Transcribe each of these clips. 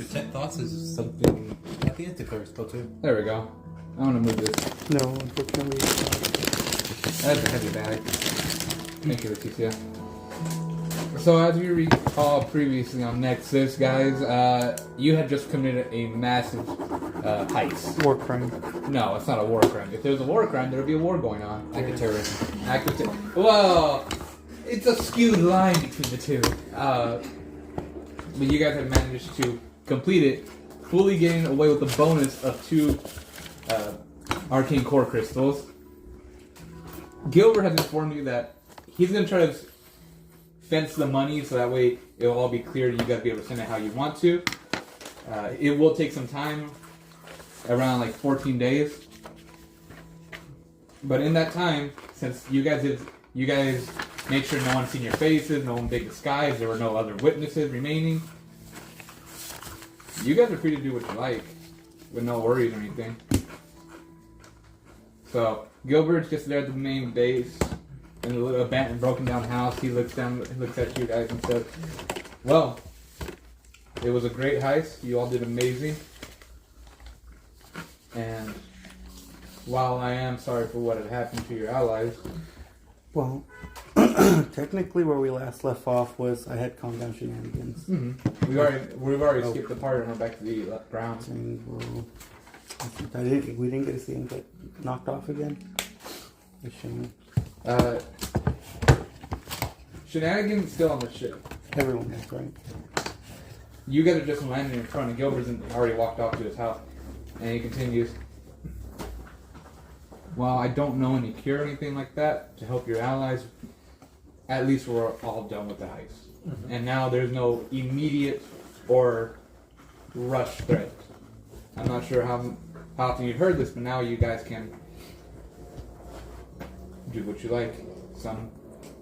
Detect thoughts is something. I think it's a clear spell too. There we go. I want to move this. No, unfortunately. That's a heavy bag. Thank you, Leticia. So as we recall previously on Nexus, guys, you had just committed a massive heist. War crime. No, it's not a war crime. If there was a war crime, there would be a war going on. Active terrorism. Well, it's a skewed line between the two. But you guys have managed to complete it, fully getting away with the bonus of 2 arcane core crystals. Gilbert has informed you that he's going to try to fence the money so that way it'll all be clear. You guys be able to send it how you want to. It will take some time, around like 14 days. But in that time, since you guys made sure no one's seen your faces, no one big disguise, there were no other witnesses remaining. You guys are free to do what you like, with no worries or anything. So Gilbert's just there at the main base in a little abandoned, broken down house. He looks at you guys and says, "Well, it was a great heist. You all did amazing. And while I am sorry for what had happened to your allies." Well, technically where we last left off was I had calmed down shenanigans. Mm-hmm. We've already skipped the part and we're back to the grounds. And we didn't get to see him get knocked off again. A shame. Shenanigans still on the ship. Everyone is, right? You guys are just landing in front, and Gilbert's already walked off to his house. And he continues, "While I don't know any cure or anything like that to help your allies, at least we're all done with the heist. Mm-hmm. And now there's no immediate or rush threat. I'm not sure how often you've heard this, but now you guys can do what you like. Some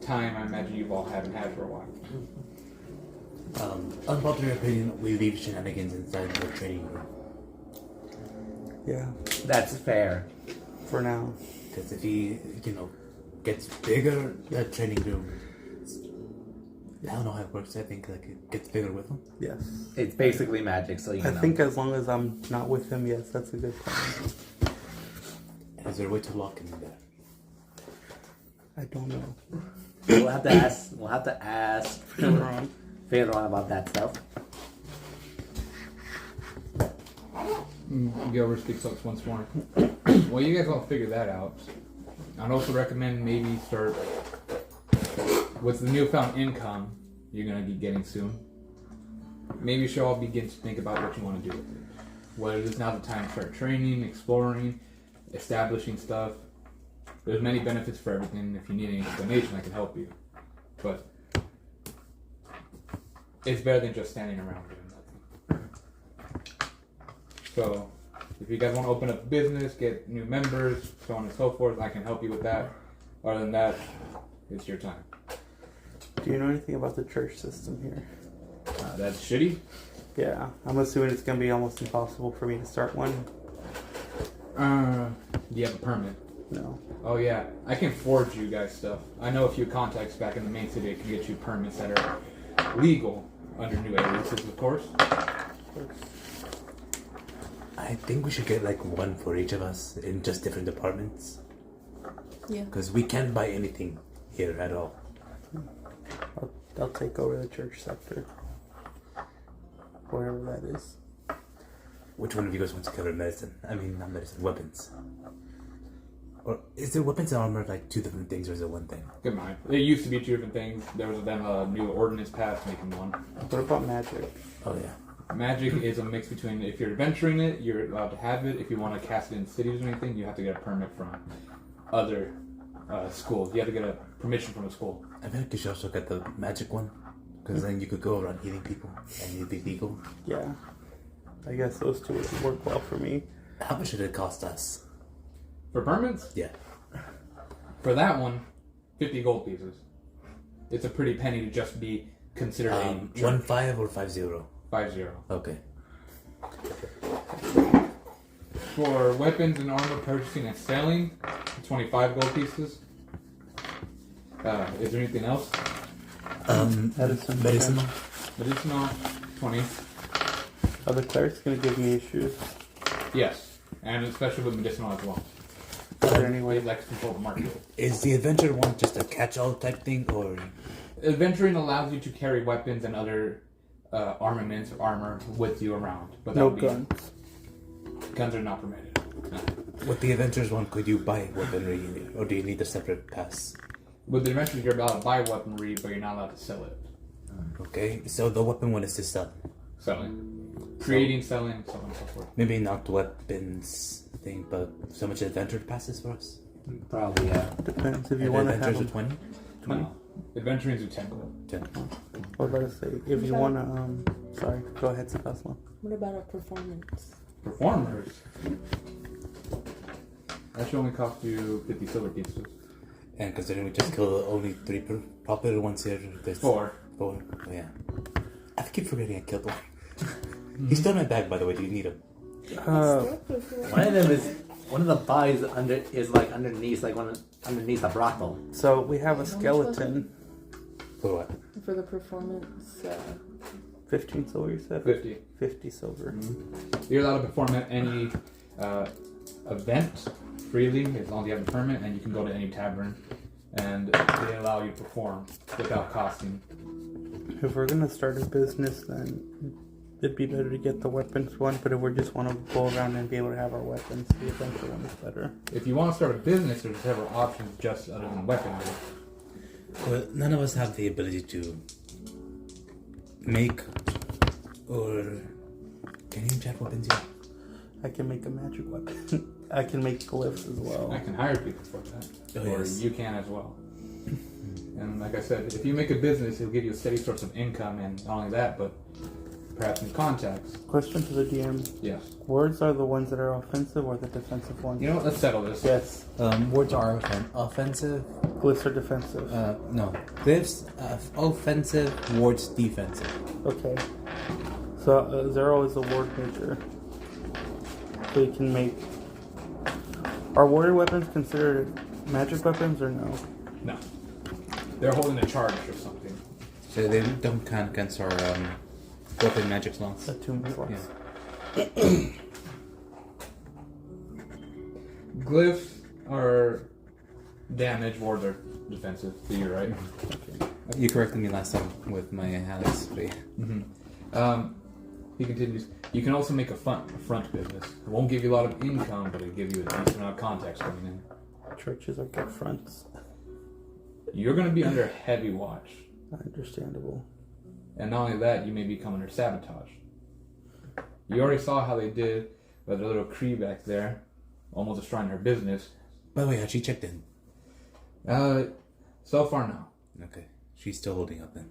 time I imagine you all haven't had for a while." Unpopular opinion, we leave shenanigans inside the training room. Yeah. That's fair. For now. Because if he, gets bigger, that training room, I don't know how it works. I think it gets bigger with him. Yes. It's basically magic, so you know. I think as long as I'm not with him, yes, that's a good plan. Is there a way to lock him in there? I don't know. We'll have to ask Fedron about that stuff. Gilbert speaks up once more. Well, you guys all figure that out. I'd also recommend maybe start with the newfound income you're going to be getting soon. Maybe you should all begin to think about what you want to do with it. Whether it's now the time to start training, exploring, establishing stuff. There's many benefits for everything. If you need any explanation, I can help you. But it's better than just standing around doing nothing. So, if you guys want to open up a business, get new members, so on and so forth, I can help you with that. Other than that, it's your time. Do you know anything about the church system here? That's shitty. Yeah, I'm assuming it's going to be almost impossible for me to start one. Do you have a permit? No. Oh yeah, I can forge you guys stuff. I know a few contacts back in the main city that can get you permits that are legal under new aliases, of course. I think we should get one for each of us in just different departments. Yeah. Because we can't buy anything here at all. I'll take over the church sector. Wherever that is. Which one of you guys wants to cover medicine? I mean, not medicine, weapons. Or is there weapons and armor two different things, or is it one thing? Good mind. It used to be 2 different things. There was then a new ordinance passed making one. What about magic? Oh yeah. Magic is a mix between, if you're adventuring it, you're allowed to have it. If you want to cast it in cities or anything, you have to get a permit from other schools. You have to get a permission from a school. I feel like you should also get the magic one, because then you could go around healing people and it'd be legal. Yeah. I guess those 2 would work well for me. How much did it cost us? For permits? Yeah. For that one, 50 gold pieces. It's a pretty penny to just be considered a 1-5 or 5-0? 5-0. Okay. For weapons and armor purchasing and selling, 25 gold pieces. Is there anything Medicine. Medicinal. Medicinal, 20. Are the clerics going to give me issues? Yes, and especially with medicinal as well. Is there any way? It likes to control the market. Is the adventure one just a catch-all type thing, or Adventuring allows you to carry weapons and other armaments or armor with you around, but that No would be, guns. guns are not permitted. No. with the adventures one? Could you buy weaponry, or do you need a separate pass? With the adventures, you're allowed to buy weaponry, but you're not allowed to sell it. Okay, so the weapon one is to sell. Selling, creating, selling, so on and so forth. Maybe not weapons thing, but so much adventure passes for us. Probably, yeah. Depends if you And want to have adventures them. are 20? No. Adventuring is 10 gold. 10. I was about to say, if you want to, sorry, go ahead, Sebastian. What about a performance? Performers. That should only cost you 50 silver pieces. And considering we just killed only 3 popular ones here, there's 4. 4. Oh, yeah. I keep forgetting I killed one. He's still in my bag, by the way. Do you need him? One of them is one of the bodies underneath underneath a brothel. So we have a skeleton. For what? For the performance, 15 silver, you said? 50. 50 silver. You're allowed to perform at any event freely as long as you have a permit, and you can go to any tavern, and they allow you to perform without costing. If we're going to start a business, then it'd be better to get the weapons one, but if we just want to go around and be able to have our weapons, the adventure one is better. If you want to start a business, there's several options just other than weaponry. Well, none of us have the ability to make or... Can you chat weapons yet? I can make a magic weapon. I can make glyphs as I well. can hire people for that, Oh, or yes. you can as well. And like I said, if you make a business, it'll give you a steady source of income, and not only that, but perhaps some contacts. Question to the DM. Yes. Words are the ones that are offensive or the defensive ones? You know what? Let's settle this. Yes. Words are offensive. Glyphs are defensive. No. Glyphs, offensive. Words, defensive. Okay. So 0 is a word maker. So you can make... Are warrior weapons considered magic weapons or no? No. They're holding a charge or something. So they don't count against our weapon magic slots. Attunement slots. Yeah. Glyphs are damage, wards are defensive. So you're right. You corrected me last time with my Alex. He continues. You can also make a front business. It won't give you a lot of income, but it'll give you a decent amount of contacts coming in. Churches are good fronts. You're going to be under heavy watch. Understandable. And not only that, you may become under sabotage. You already saw how they did with the little Cree back there, almost destroying her business. By the way, had she checked in? So far, no. Okay. She's still holding up then.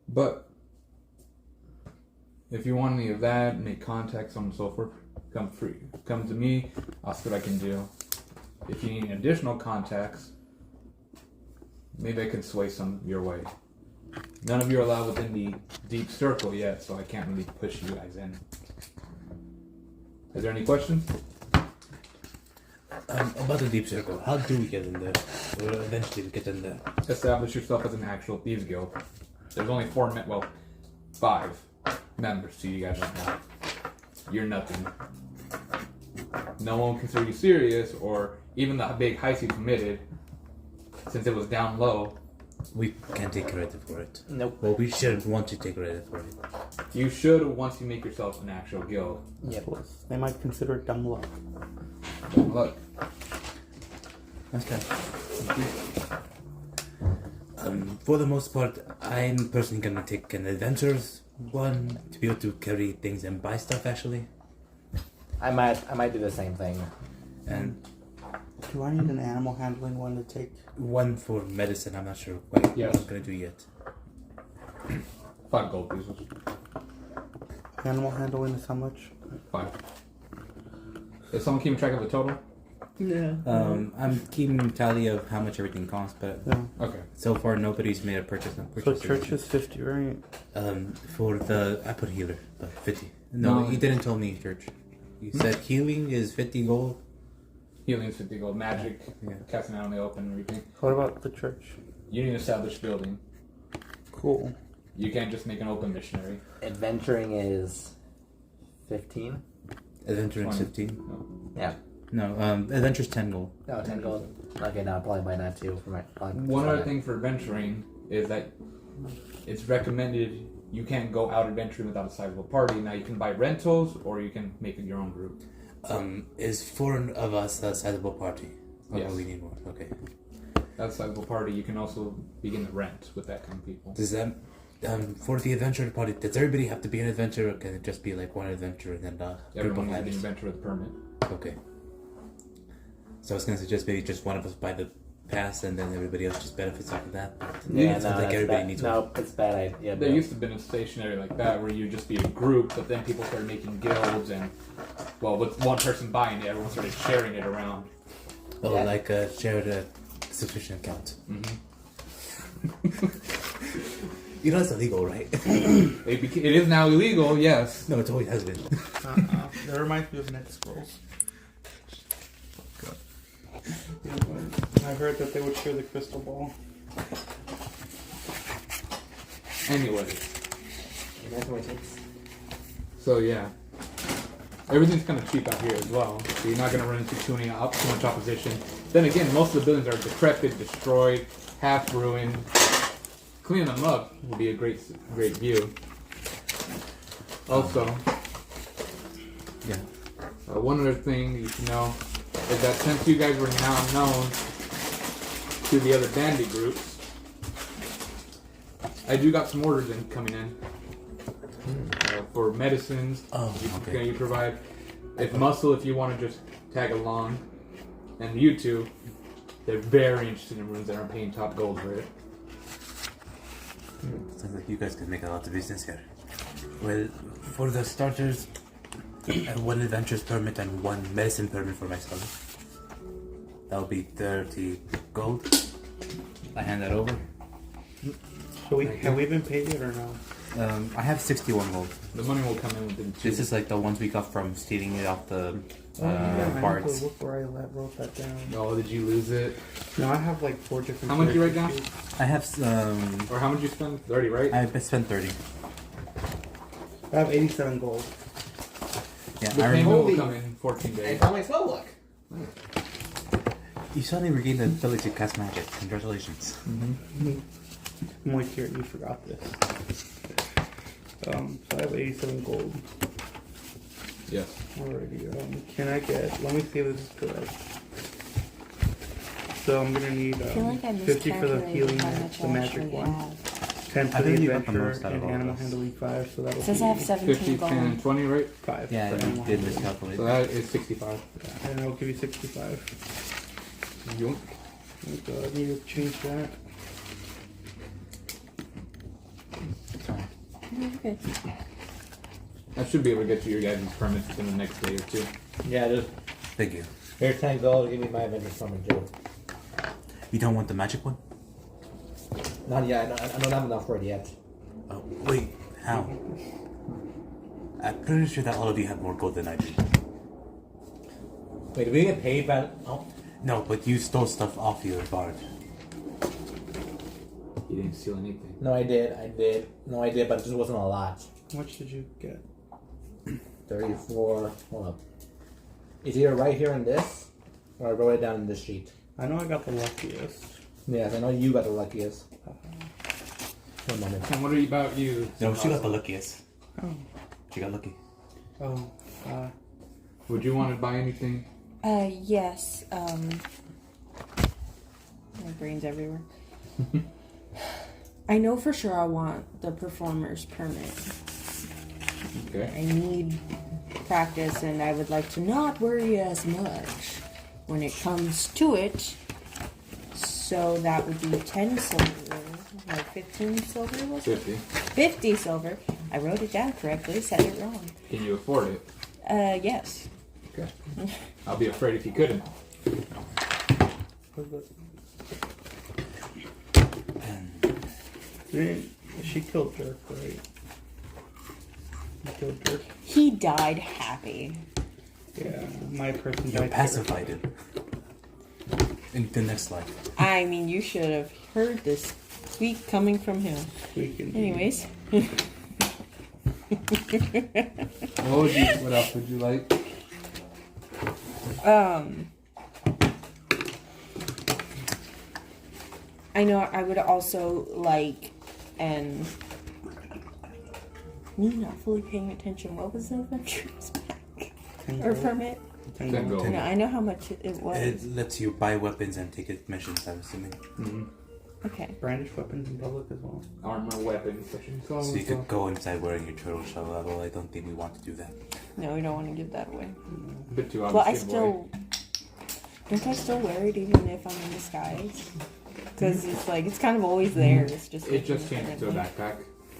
But if you want any of that, make contacts, so on and so forth, come free. Come to me, I'll see what I can do. If you need additional contacts, maybe I can sway some your way. None of you are allowed within the deep circle yet, so I can't really push you guys in. Is there any questions? About the deep circle, how do we get in there? Or eventually we get in there? Establish yourself as an actual thieves guild. There's only 5 members to you guys right now. You're nothing. No one will consider you serious, or even the big heist you committed, since it was down low. We can't take credit for it. Nope. Well, we should want to take credit for it. You should once you make yourself an actual guild. Yep. They might consider it dumb luck. Look, Okay. For the most part, I'm personally gonna take an adventures one to be able to carry things and buy stuff actually. I might do the same thing. And Do I need an animal handling one to take? one for medicine, I'm not sure what Yes. I'm gonna do yet. 5 gold pieces. Animal handling is how much? 5. Is someone keeping track of the total? Yeah. I'm keeping tally of how much everything costs, but Yeah. Okay. so far nobody's made a purchase. So church is 50, right? For the I put healer, but 50. No, No. he didn't tell me church. He said healing is 50 gold. Healing is 50 gold. Magic, Yeah. casting out in the open and everything. What about the church? You need an established building. Cool. You can't just make an open missionary. Adventuring is 15. Adventuring 20. 15. Yeah. No, adventure's 10 gold. No, 10 gold. Okay, now I'll probably buy that too for my. One other thing for adventuring is that it's recommended you can't go out adventuring without a sizable party. Now you can buy rentals or you can make it your own group. Is 4 of us a sizable party? Or Yes. we need more? Okay. That's a sizable party. You can also begin to rent with that kind of people. Does that, for the adventure party, does everybody have to be an adventurer, or can it just be like one adventurer and then a group Everyone of needs an fighters? adventure with a permit. Okay. So I was going to suggest maybe just one of us buy the pass and then everybody else just benefits off of that. Yeah, It sounds no, like that's everybody bad. needs No, one. it's a bad idea. There used to have been a stationary like that where you'd just be a group, but then people started making guilds and, well, with one person buying it, everyone started sharing it around. Oh, Yeah. like a shared subscription account. You know it's illegal, right? It is now illegal, yes. No, it always has been. That reminds me of Next Scrolls. Yeah, but I heard that they would share the crystal ball. Anyway, Imagine what it takes. so yeah. Everything's kind of cheap out here as well, so you're not going to run into too much opposition. Then again, most of the buildings are decrepit, destroyed, half ruined. Cleaning them up will be a great view. Also, Yeah. one other thing you should know is that since you guys were now known to the other bandit groups, I do got some orders coming in for medicines. Oh, okay. You provide. If muscle, if you want to just tag along, and you two, they're very interested in runes that aren't paying top gold for it. Sounds like you guys can make a lot of business here. Well, for the starters, one adventurer's permit and one medicine permit for myself. That'll be 30 gold. I hand that over. So have we been paid yet or no? I have 61 gold. The money will come in within 2. This is like the ones we got from stealing it off the I have bards. to look where I wrote that down. Oh, did you lose it? No, I have like 4 different. How much you write down? sheets. I have Or how much you spend? 30, right? I spent 30. I have 87 gold. Yeah, The I payment remember. will come in 14 days. found my spell book. You suddenly regained the ability to cast magic. Congratulations. Moist here, you forgot this. So I have 87 gold. Yes. Alrighty, can I get, let me see if this is correct. So I'm gonna need I feel like I 50 for the healing, miscalculated how much the I magic actually one. have. 10 for I the think you got the adventure, most out of and all of animal us. handling 5, so that'll It says be I have 17 50, gold. 10, and 20, right? 5. Yeah, for you animal did handling. miscalculate. So that is 65. And I'll give you 65. Yoink. So I need to change that. Okay. I should be able to get you your guys' permits within the next day or two. Yeah, just Thank you. here's 10 gold. Give me my adventure summon too. You don't want the magic one? Not yet. I don't have enough for it yet. Oh, wait. How? I'm pretty sure that all of you have more gold than I do. Wait, did we get paid by? Oh, No, but you stole stuff off your bard. You didn't steal anything. no, I did. No, I did, but it just wasn't a lot. How much did you get? 34. Hold up. It's either right here in this, or I wrote it down in this sheet. I know I got the luckiest. Yes, I know you got the luckiest. One moment. And what about you? No, she got the luckiest. Oh. She got lucky. Oh. Would you want to buy anything? Yes. My brain's everywhere. I know for sure I want the performer's permit. Okay. I need practice, and I would like to not worry as much when it comes to it. So that would be 10 silver, like 15 silver, was it? 50. 50 silver. I wrote it down correctly, said it wrong. Can you afford it? Yes. Okay. I'll be afraid if you couldn't. She killed Dirk, right? She killed Dirk. He died happy. Yeah, my person You died. pacified it. In the next life. I mean, you should have heard this Sweet coming from him. Squeak and Anyways. What else would you like? I know I would also like, and me not fully paying attention. What was the adventurer's pack or permit? 10 10 gold. gold. No, I know how much it was. It lets you buy weapons and take it missions, I'm assuming. Mm-hmm. Okay. Brandish weapons in public as well. Armor, weapons, section. So you could go inside wearing your turtle shell level. I don't think we want to do that. No, we don't want to give that away. A bit too obvious. Well, I give away. still don't. I still wear it even if I'm in disguise. Because it's like it's kind of always there. It's just It just changed to a backpack.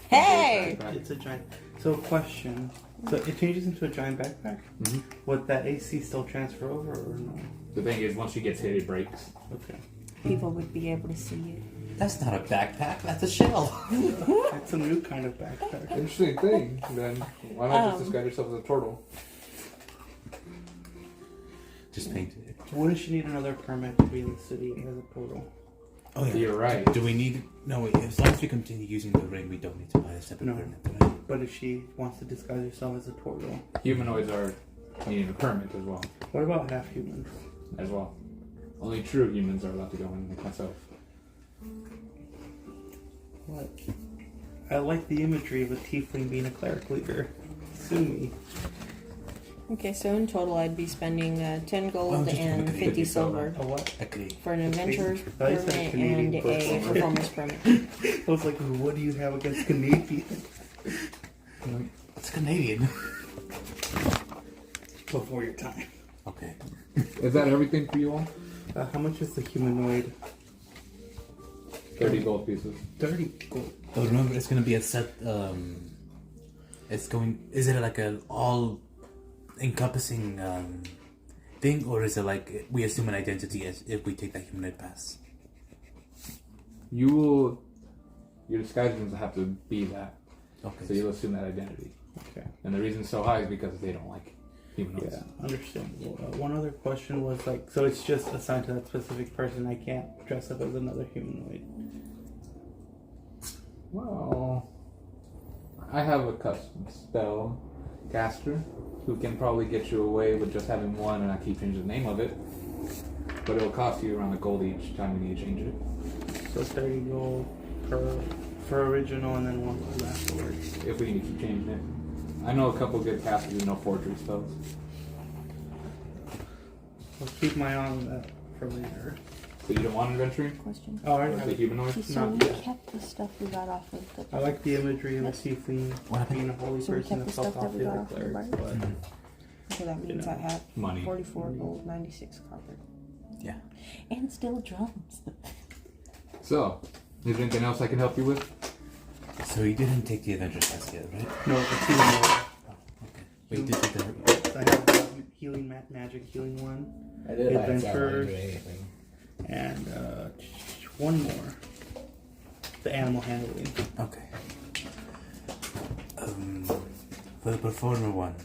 Hey! Backpack. It's a giant. So, question. So, it changes into a giant backpack? Mhm. Would that AC still transfer over or no? The thing is, once she gets hit, it breaks. Okay. People would be able to see it. That's not a backpack. That's a shell. It's a new kind of backpack. Interesting thing. Then why not just describe yourself as a turtle? Just painted it. Wouldn't she need another permit to be in the city as a portal? Oh yeah. You're right. Do we need? No. Wait, as long as we continue using the ring, we don't need to buy a separate No. permit. Right? But if she wants to disguise herself as a portal, Humanoids are needing a permit as well. what about half humans? As well. Only true humans are allowed to go in, like myself. What? I like the imagery of a tiefling being a cleric leader. Sue me. Okay, so in total, I'd be spending 10 gold Oh, just and a 50 silver A what? Okay. for an adventurer's I said permit Canadian and a person. performance permit. I was like, what do you have against Canadian? It's Canadian. Before your time. Okay. Is that everything for you all? How much is the humanoid? 30 gold pieces. 30 gold. But remember, it's gonna be a set. It's going. Is it like an all-encompassing thing, or is it like we assume an identity as if we take that humanoid pass? Your disguises have to be that. Okay. So you'll assume that identity. Okay. And the reason it's so high is because they don't like humanoids. Yeah, understandable. One other question was like, so it's just assigned to that specific person. I can't dress up as another humanoid. Well, I have a custom spell caster who can probably get you away with just having one, and I keep changing the name of it. But it'll cost you around a gold each time you need to change it. So 30 gold for original, and then 1 gold afterwards. If we need to keep changing it. I know a couple good casters who know forgery spells. I'll keep my eye on that for later. So you don't want adventuring? Question. Oh, I Or the have it. humanoid? So Not we yet. kept the stuff we got off of the. I like the imagery of a tiefling What happened? being a holy So we person kept that the stuff felt off that we the got other off the clerics, bar? but So that means know, I have money. 44 gold, 96 copper, Yeah. and still drums. So, is there anything else I can help you with? So you didn't take the adventure test yet, right? no, it's humanoid. Okay. Wait, you did take the. I have the healing magic healing one, I did. I Adventures. didn't do anything. and one more. The animal handling. Okay. For the performer one,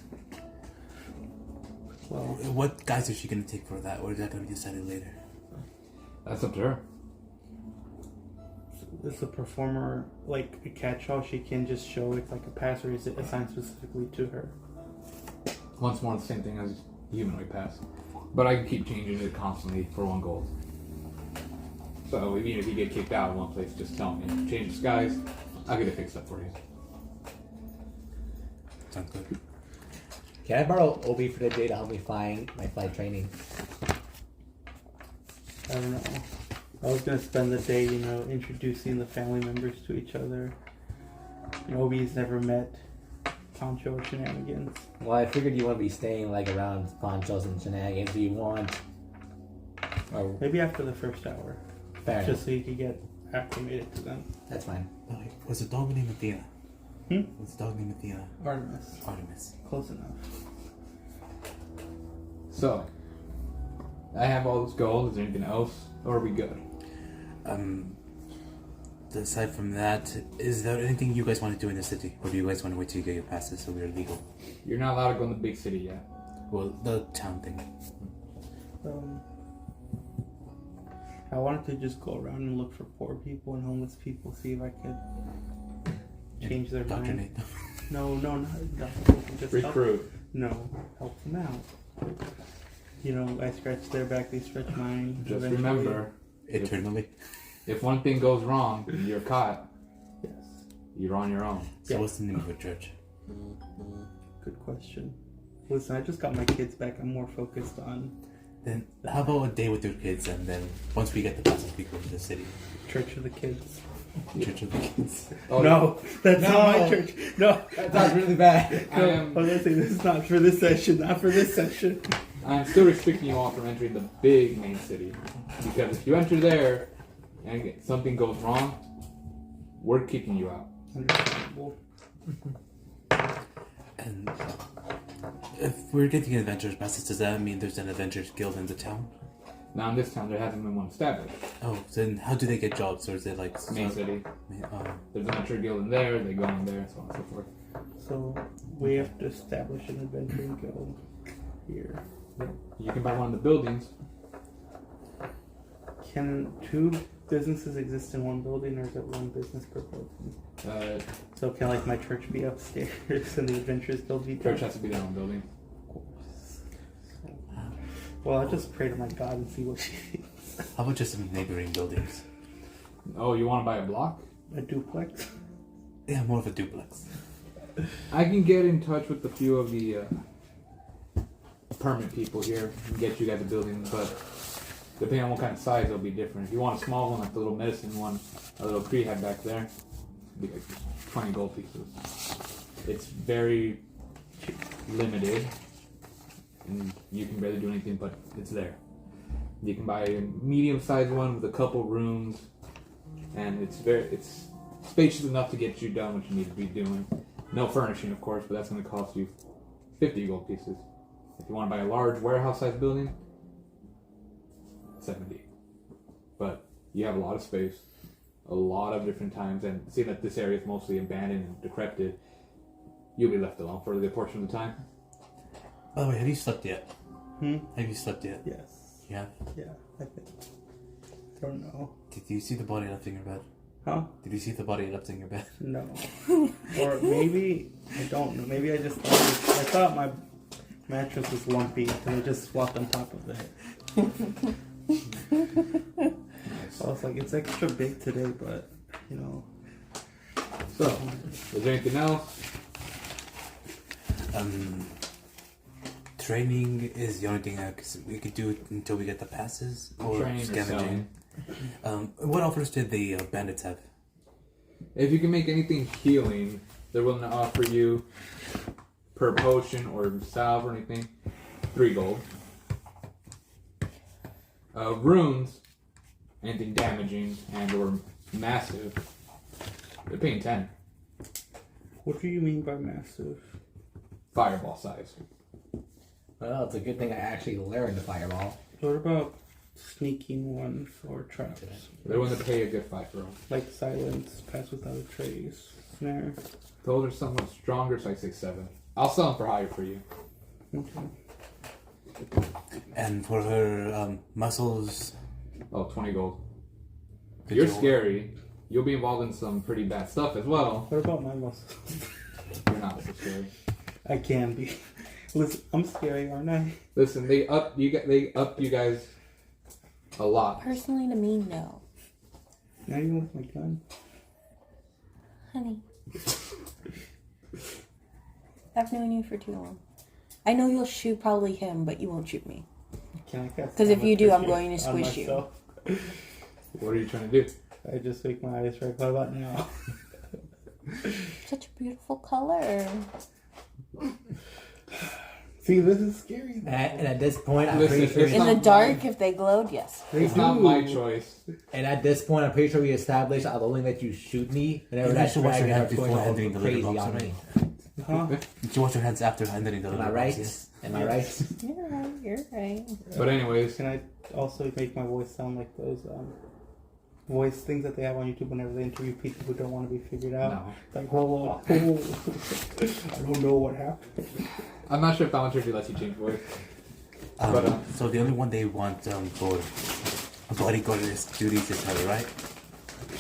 Well, what guys is she gonna take for that, or is that gonna be decided later? That's up to her. is the performer like a catch-all? She can just show it like a pass, or is it assigned specifically to her? Once more, the same thing as humanoid pass. But I can keep changing it constantly for 1 gold. So even if you get kicked out of one place, just tell me. Change disguise, I'll get it fixed up for you. Sounds good. Can I borrow Obi for the day to help me find my flight training? I don't know. I was gonna spend the day, introducing the family members to each other. Obi's never met Poncho or Shenanigans. Well, I figured you want to be staying like around Ponchos and Shenanigans. Do you want? Oh, Maybe after the first hour, fair enough. just so you could get acclimated to them. That's fine. Was the dog named Athena? Hmm? Was the dog named Athena? Artemis, Artemis. close enough. So, I have all this gold. Is there anything else? Or are we good? Aside from that, is there anything you guys want to do in the city? Or do you guys want to wait till you get your passes so we're legal? You're not allowed to go in the big city yet. Well, the town thing. I wanted to just go around and look for poor people and homeless people, see if I could change their mind. Indoctrinate them. No, not just Recruit. help them out. You know, I scratch their back, they stretch mine. Just eventually. remember, Eternally. if one thing goes wrong, you're caught. Yes. You're on your own. So what's the name of your church? Good question. Listen, I just got my kids back. I'm more focused on Then how about a day with your kids, and then once we get the passes, we go to the city. Church of the Kids. Church of the Kids. Oh, No, that's not my No. church. No. That sounds really bad. I No, am, I was gonna say, this is not for this session. Not for this session. I'm still restricting you all from entering the big main city. Because if you enter there and something goes wrong, we're kicking you out. Understandable. And if we're getting adventurers passes, does that mean there's an adventurers guild in the town? Now in this town, there hasn't been one established. Oh, then how do they get jobs, or is it like Main city. Oh, There's an adventure guild in there, they go in there, so on and so forth. So we have to establish an adventuring guild here. You can buy one of the buildings. Can two businesses exist in one building, or is it one business per building? So can like my church be upstairs and the adventurers guild be Church down? has to be their own building. Well, I'll just pray to my God and see what she thinks. how about just some neighboring buildings? Oh, you want to buy a block? A duplex? Yeah, more of a duplex. I can get in touch with a few of the permit people here and get you guys a building, but depending on what kind of size, it'll be different. If you want a small one, like the little medicine one, a little prehab back there, it'll be like 20 gold pieces. It's very limited, and you can barely do anything, but it's there. You can buy a medium-sized one with a couple rooms, and it's spacious enough to get you done what you need to be doing. No furnishing, of course, but that's going to cost you 50 gold pieces. If you want to buy a large warehouse-sized building, 70. But you have a lot of space, a lot of different times, and seeing that this area is mostly abandoned and decrepit, you'll be left alone for a good portion of the time. By the way, have you slept yet? Hmm? Have you slept yet? Yes. Yeah. Yeah, I think. Don't know. Did you see the body left in your bed? Huh? Did you see the body left in your bed? No. Or maybe, I don't know. Maybe I just I thought my mattress was lumpy and I just swapped on top of it. I was like, it's extra big today, but, you know. So, is there anything else? Training is the only thing we could do until we get the passes, or Training or scavenging. What offers did the bandits have? If you can make anything healing, they're willing to offer you per potion or salve or anything, 3 gold. Runes, anything damaging and or massive, they're paying 10. What do you mean by massive? Fireball size. Well, it's a good thing I actually learned the fireball. What about sneaking ones or traps? They're willing to pay a good fight for them. Like silence, pass without a trace, snare. Those are somewhat stronger, so I say 7. I'll sell them for higher for you. Okay. And for her muscles, Oh, 20 gold. Good You're job. scary. You'll be involved in some pretty bad stuff as well. What about my muscles? You're not so scary. I can be. Listen, I'm scary, aren't I? Listen, they up you guys a lot. Personally, to me, no. Not even with my gun. Honey. I've known you for too long. I know you'll shoot probably him, but you won't shoot me. Can I cast? 'Cause if you do, I'm Salamander going to on squish you. myself? What are you trying to do? I just make my eyes right. What about now? Such a beautiful color. See, this is scary. And at this point, I'm Listen, pretty sure. it's In the not dark, if they glowed, yes. They It's do. not my choice. And at this point, I'm pretty sure we established I'll only let you shoot me whenever You that should wash your dragon hands starts going before all entering the little crazy box, on right? me. Huh? did you wash your hands after handling the Am little I right? boxes? Am I right? You're right, you're right. But anyways, Can I also make my voice sound like those voice things that they have on YouTube whenever they interview people who don't want to be figured out? no. Like, hold on. I don't know what happened. I'm not sure if that one lets you change voice. But, So the only one they want for A bodyguard is duty to her, right?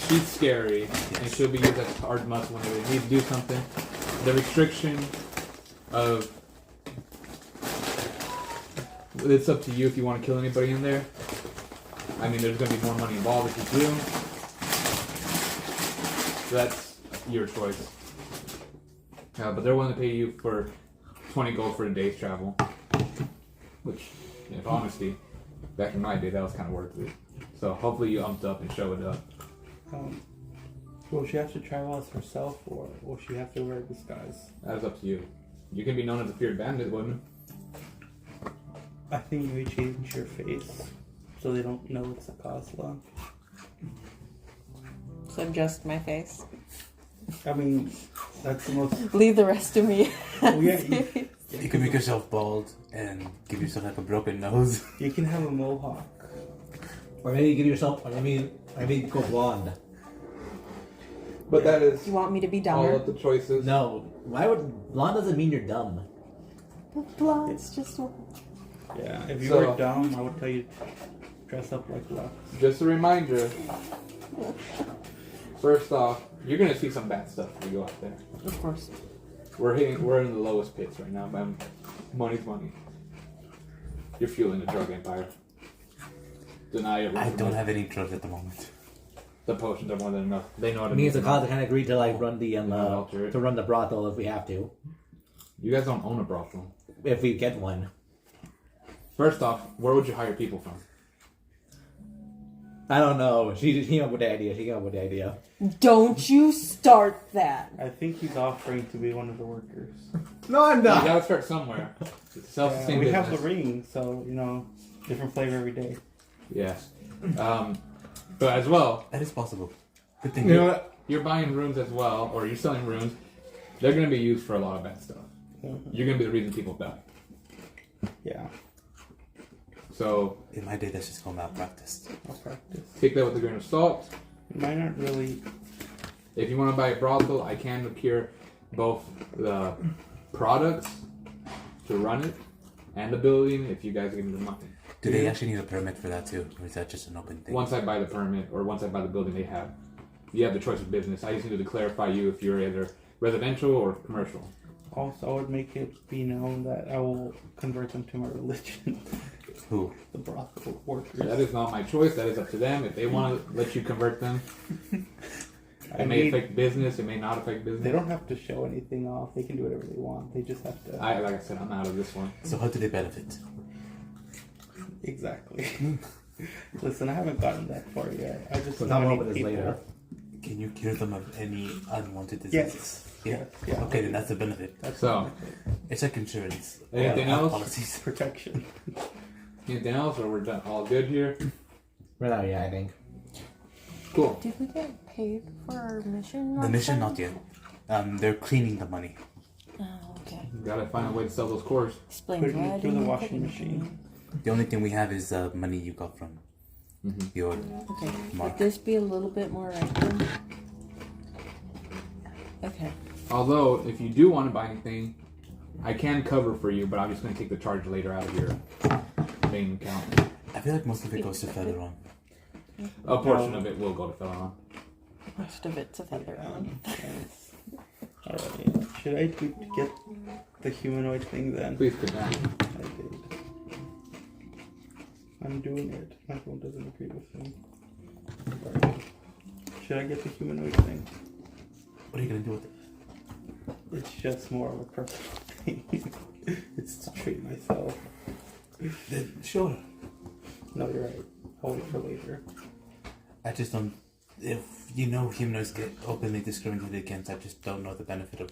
She's scary, and she'll be used as hard muscle whenever they need to do something. The restriction of it's up to you if you want to kill anybody in there. I mean, there's going to be more money involved if you do. So that's your choice. But they're willing to pay you for 20 gold for a day's travel. Which, in honesty, back in my day, that was kind of worth it. So hopefully you umped up and show it up. Will she have to travel as herself, or will she have to wear a disguise? That's up to you. You can be known as a feared bandit, woman. I think you change your face so they don't know it's a Kozla. So just my face. I mean, that's the most. Leave the rest to me. Well, yeah, You can make yourself bald and give yourself like a broken nose. you can have a mohawk. Or maybe give yourself, or maybe go blonde. But that is You want me to be all dumber? of the choices. No, why would blonde doesn't mean you're dumb. But blonde's just one. Yeah, if you So- were dumb, I would tell you to dress up like Lux. Just a reminder. First off, you're gonna see some bad stuff when you go out there. Of course. We're in the lowest pits right now, man. Money's money. You're fueling the drug empire. Deny it. I don't have any drugs at the moment. The potions are more than enough. They know what Me as a mean. cause, I kind of agreed to like run the alter it. to run the brothel if we have to, You guys don't own a brothel. if we get one. First off, where would you hire people from? I don't know. She came up with the idea. Don't you start that. I think he's offering to be one of the workers. No, I'm You gotta start somewhere. Self-sustained we business. have the ring, so different flavor every day. Yeah. But as well, That is possible. Good thing. you know what? You're buying runes as well, or you're selling runes. They're gonna be used for a lot of bad stuff. You're gonna be the reason people die. Yeah, So In my day, that's just called malpractice. I'll practice. take that with a grain of salt. Mine aren't really. If you want to buy a brothel, I can procure both the products to run it and the building if you guys give me the money. Do they actually need a permit for that too, or is that just an open thing? Once I buy the permit or once I buy the building, you have the choice of business. I just needed to clarify you if you're either residential or commercial. Also, I would make it be known that I will convert them to my religion. Who? The brothel workers. That is not my choice. That is up to them. If they want to let you convert them, I it may mean, affect business. It may not affect business. they don't have to show anything off. They can do whatever they want. They just have to. Like I said, I'm out of this one. So how do they benefit? Exactly. Listen, I haven't gotten that far yet. I just We'll know talk I about need this people. later. Can you cure them of any unwanted diseases? Yes. Yeah. Yes, yeah. Okay, then that's the benefit. That's So- It's like insurance. Anything Health else? Policies. protection. Anything else, or we're done? All good here? Right now, yeah, I think. Cool. Did we get paid for our mission? The last mission, time? not yet. They're cleaning the money. Oh, okay. Gotta find a way to sell those cores. Explain Put it why I through the didn't washing put it machine. The only thing we have is money you got from your. Okay. Mark. Would this be a little bit more random? Okay. Although, if you do want to buy anything, I can cover for you, but I'm just going to take the charge later out of your main account. I feel like most of it goes to Featheron. A portion of it will go to Felon. Most of it's a feather on. Alright, should I get the humanoid thing then? Please put that. I did. I'm doing it. My phone doesn't agree with me. Alright. Should I get the humanoid thing? What are you gonna do with it? It's just more of a personal thing. It's to treat myself. Then sure. No, you're right. I'll wait for later. I just don't. If humanoids get openly discriminated against, I just don't know the benefit of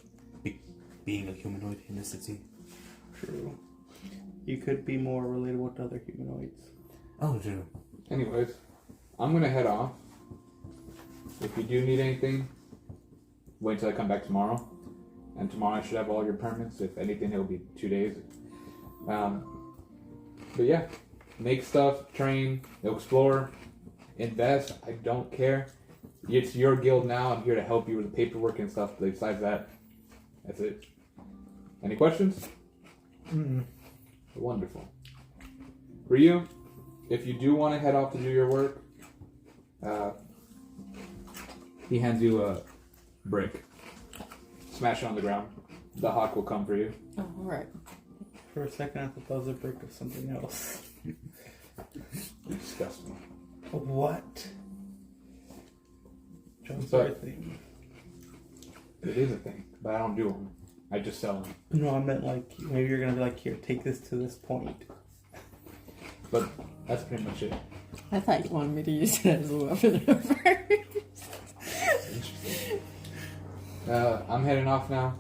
being a humanoid in the city. True. You could be more relatable to other humanoids. Oh, true. Anyways, I'm going to head off. If you do need anything, wait till I come back tomorrow. And tomorrow I should have all your permits. If anything, it'll be 2 days. But yeah, make stuff, train, explore, invest. I don't care. It's your guild now. I'm here to help you with the paperwork and stuff. But besides that, that's it. Any questions? Wonderful. Ryu, if you do want to head off to do your work, he hands you a brick. Smash it on the ground. The hawk will come for you. Oh, alright. For a second, I thought that was a brick of something else. Disgusting. What? John's Sorry. thing. It is a thing, but I don't do them. I just sell them. No, I meant like maybe you're gonna be like, here, take this to this point. But that's pretty much it. I thought you wanted me to use it as a weapon at first. Interesting. I'm heading off now.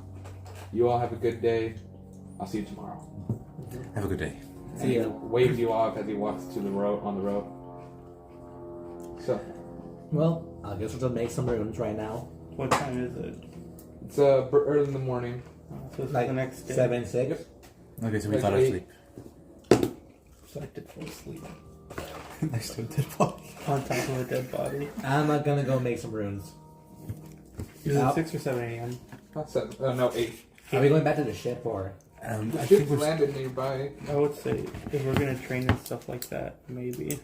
You all have a good day. I'll see you tomorrow. Have a good day. And he waves you off as he walks to the road on the road. So, Well, I guess we'll just make some runes right now. What time is it? it's early in the morning. So this Like is the next day. 7, 6. Okay, so we Like thought of 8. sleep. So I did fall asleep. Next to a dead body. On top of a dead body. I'm not gonna go make some runes. Is it Yep. 6 or 7 a.m.? Not 7. No, 8. Are we going back to the ship or? I The think ship we're landed nearby. I would say if we're gonna train and stuff like that, maybe.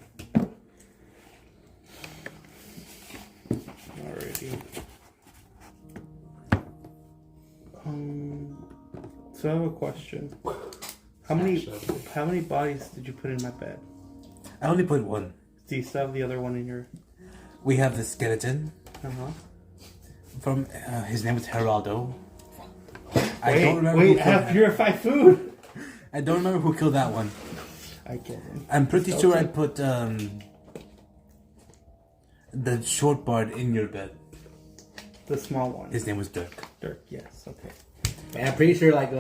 Alrighty. So I have a question. How many bodies did you put in my bed? I only put one. Do you still have the other one in your? We have the skeleton Uh-huh. from his name is Geraldo. I don't remember who Wait, I killed have him. purified food. I don't remember who killed that one. I get it. I'm pretty So sure I it's put the short bard in your bed. the small one. His name was Dirk. Dirk. Yes. Okay. And I'm pretty sure like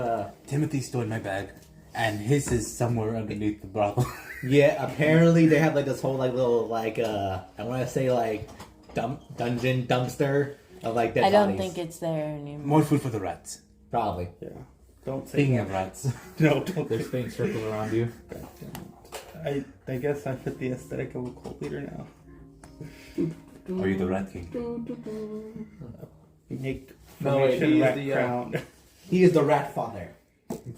Timothy stole my bag, and his is somewhere underneath the brothel. yeah, apparently they have like this whole like little like I want to say like dungeon dumpster of like dead I don't bodies. think it's there anymore. More food for the rats. Probably. Yeah. Don't say Speaking that. of rats, No, don't. There's things circled around you. I guess I fit the aesthetic of a cult leader now. are you the rat king? Make No, wait, formation he is rat the, crown. He is the rat father.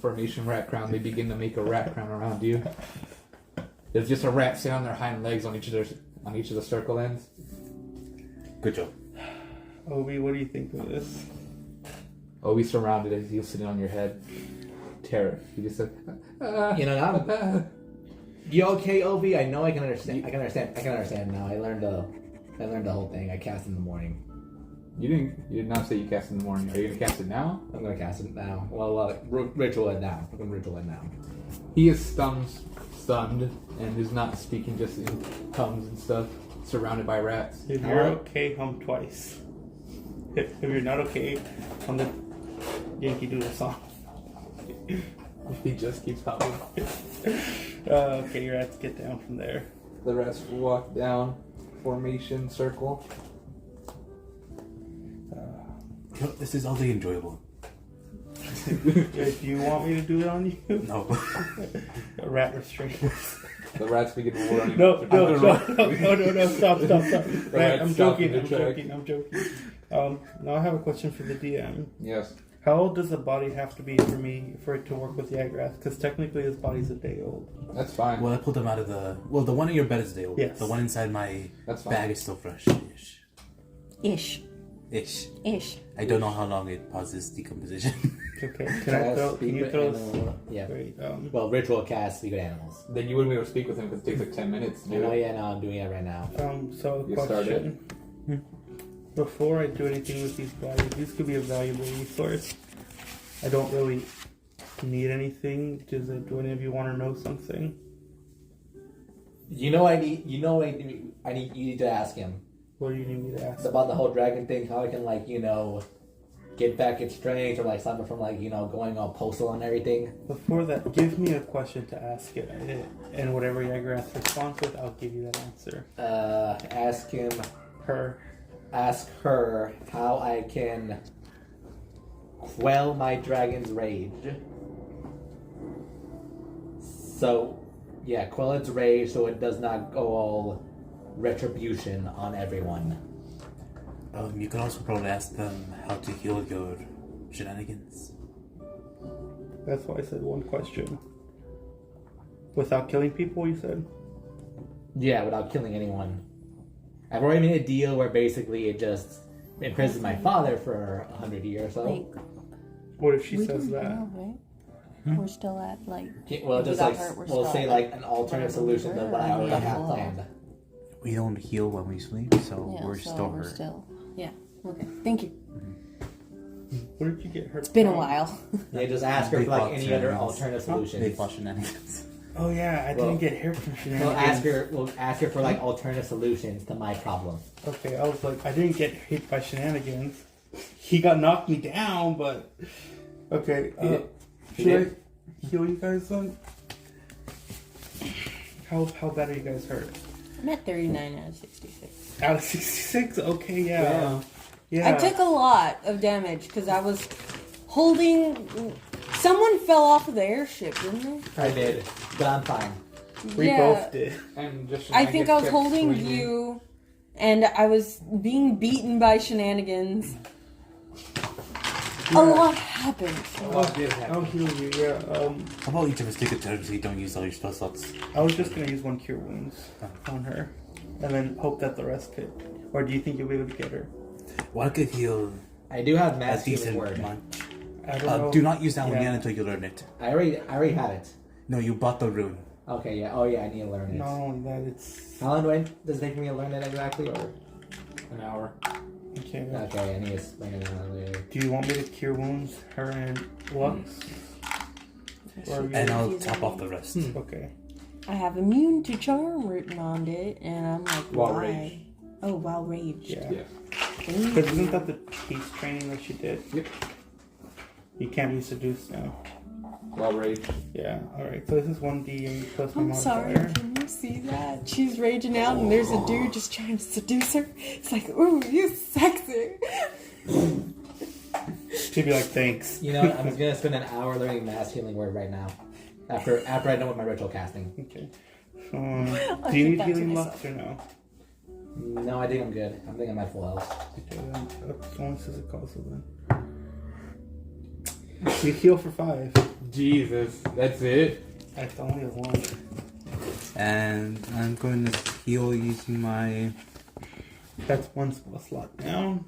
Formation rat crown. They begin to make a rat crown around you. There's just a rat sitting on their hind legs on each of the circle ends. Good job. Obi, what do you think of this? Obi surrounded as he's sitting on your head. Terror. He just said, You know, now you okay, Obi? I know I can understand. I can understand now. I learned the whole thing. I cast in the morning. You did not say you cast in the morning. Are you gonna cast it now? I'm gonna cast it now. Well, ritual it now. I'm gonna ritual it now. He is stunned, and is not speaking just in tongues and stuff. Surrounded by rats. If you're Alright. okay, hum twice. If you're not okay, hum the Yankee Doodle song. He just keeps humming. Okay, your rats get down from there. The rats walk down, formation, circle. This is oddly enjoyable. Do you want me to do it on you? No. A rat restraint. The rats begin to war on you. No, I'm gonna run. stop. The Right, rats I'm stop in joking, the I'm track. joking. Now I have a question for the DM. Yes. How old does the body have to be for it to work with Yagrath? Because technically his body's a day old. That's fine. Well, I pulled them out of the. Well, the one in your bed is still. Yes. The one inside my That's fine. bag is still fresh. Ish. Ish. I don't know how long it pauses decomposition. Okay, can you throw this? Yeah. Wait, Well, ritual cast speak with animals. Then you wouldn't be able to speak with him because it takes like 10 minutes to I do know. it. Yeah, no, I'm doing it right now. So You question. Before I do anything with these bodies, these could be a valuable resource. I don't really need anything. Do any of you want to know something? You know, I need. You know, I need. You need to ask him. What do you need me to ask? It's about the whole dragon thing. How I can get back its strength or stop it from going all postal and everything. Before that, give me a question to ask it, and whatever Yagrath responds with, I'll give you that answer. Ask him. Ask her how I can quell my dragon's rage. So, yeah, quell its rage so it does not go all retribution on everyone. You can also probably ask them how to heal your shenanigans. That's why I said one question. Without killing people, you said? Yeah, without killing anyone. I've already made a deal where basically it just imprisons my father for 100 years or so. Like, What if she we says don't that? know, right? We're still at like. Yeah, well, if we just got like hurt, we're we'll still say at, like an alternate solution to what I already have planned. We don't heal when we sleep, so Yeah, we're so still we're hurt. still. Yeah. Okay. Thank you. What did you get hurt? It's been a from? while. Yeah, just ask her They for like fought any other shenanigans. alternative They solutions. fought shenanigans. Oh yeah, I Well, didn't get hurt from We'll shenanigans. We'll ask her for like alternative solutions to my problem. Okay, I was like, I didn't get hit by shenanigans. He got knocked me down, but okay. He Should I heal you guys then? How bad are you guys hurt? I'm at 39 out of 66. Out of 66? Okay, yeah. Yeah. I took a lot of damage because I was holding. Someone fell off of the airship, didn't they? I did, but I'm fine. We Yeah. both did. And just I think I was kept holding swinging. you, and I was being beaten by shenanigans. A lot happened. I'll heal you, yeah. How about each of us take a turn so you don't use all your spell slots? I was just gonna use one cure wounds on her. And then hope that the rest could. Or do you think you'll be able to get her? Well, I could heal I do have a mass healing decent word. amount. I don't know. Do not use that one Yeah. again until you learn it. I already had it. No, you bought the rune. Okay, yeah. Oh yeah, I need to learn it. Not only that, it's. How long does it take me to learn it exactly? Or An hour. Okay. okay, I need to learn it later. Do you want me to cure wounds her and Lux? Or you- And I'll top off the rest. Okay. I have immune to charm written on it, and I'm like, While why? raged. Oh, while raged. Yeah. Yeah. Thank Because isn't you. that the peace training that she did? Yep. You can't be seduced now. Well raged. Yeah. Alright, so this is 1D plus my I'm sorry, modifier. can you see that? She's raging out and there's a dude just trying to seduce her. It's like, ooh, you sexy. She'd be like, thanks. You know, what? I'm just gonna spend an hour learning mass healing word right now. After I know with my ritual casting. Okay. I'll Do you keep need that to healing myself. Lux or no? No, I think I'm good. I think I'm at full health. Okay, then that's only says it costs then. You heal for 5. Jesus, that's it. That's only a 1. And I'm going to heal using my. That's 1 spell slot down.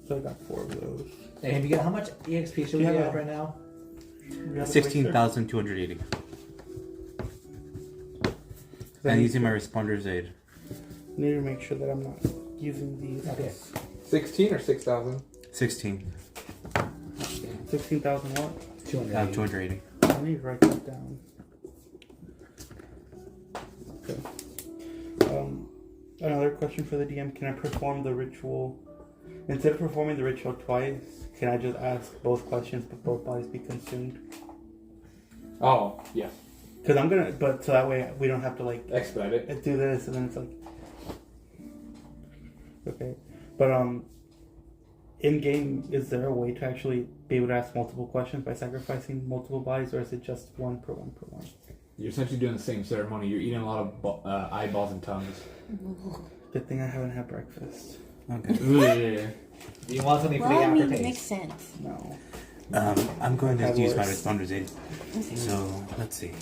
So I got 4 of those. Hey, have you got how much EXP should we Yeah. have right now? You have a 16,280. eraser? And using my responder's aid. Need to make sure that I'm not using these. Okay. 16 or 6,000? 16. 16,000 what? 200. 280. I need to write that down. Okay. Another question for the DM. Can I perform the ritual? Instead of performing the ritual twice, can I just ask both questions but both bodies be consumed? Oh, yeah. Because I'm gonna, but so that way we don't have to like Expedite it. do this and then it's like. Okay. But in game, is there a way to actually be able to ask multiple questions by sacrificing multiple bodies, or is it just one per one per one? You're essentially doing the same ceremony. You're eating a lot of eyeballs and tongues. Good thing I haven't had breakfast. Okay. Yeah. Do you want something for Well, the I mean, it makes aftertaste? sense. No. I'm going to I've use my worse. responder's aid. So, let's see.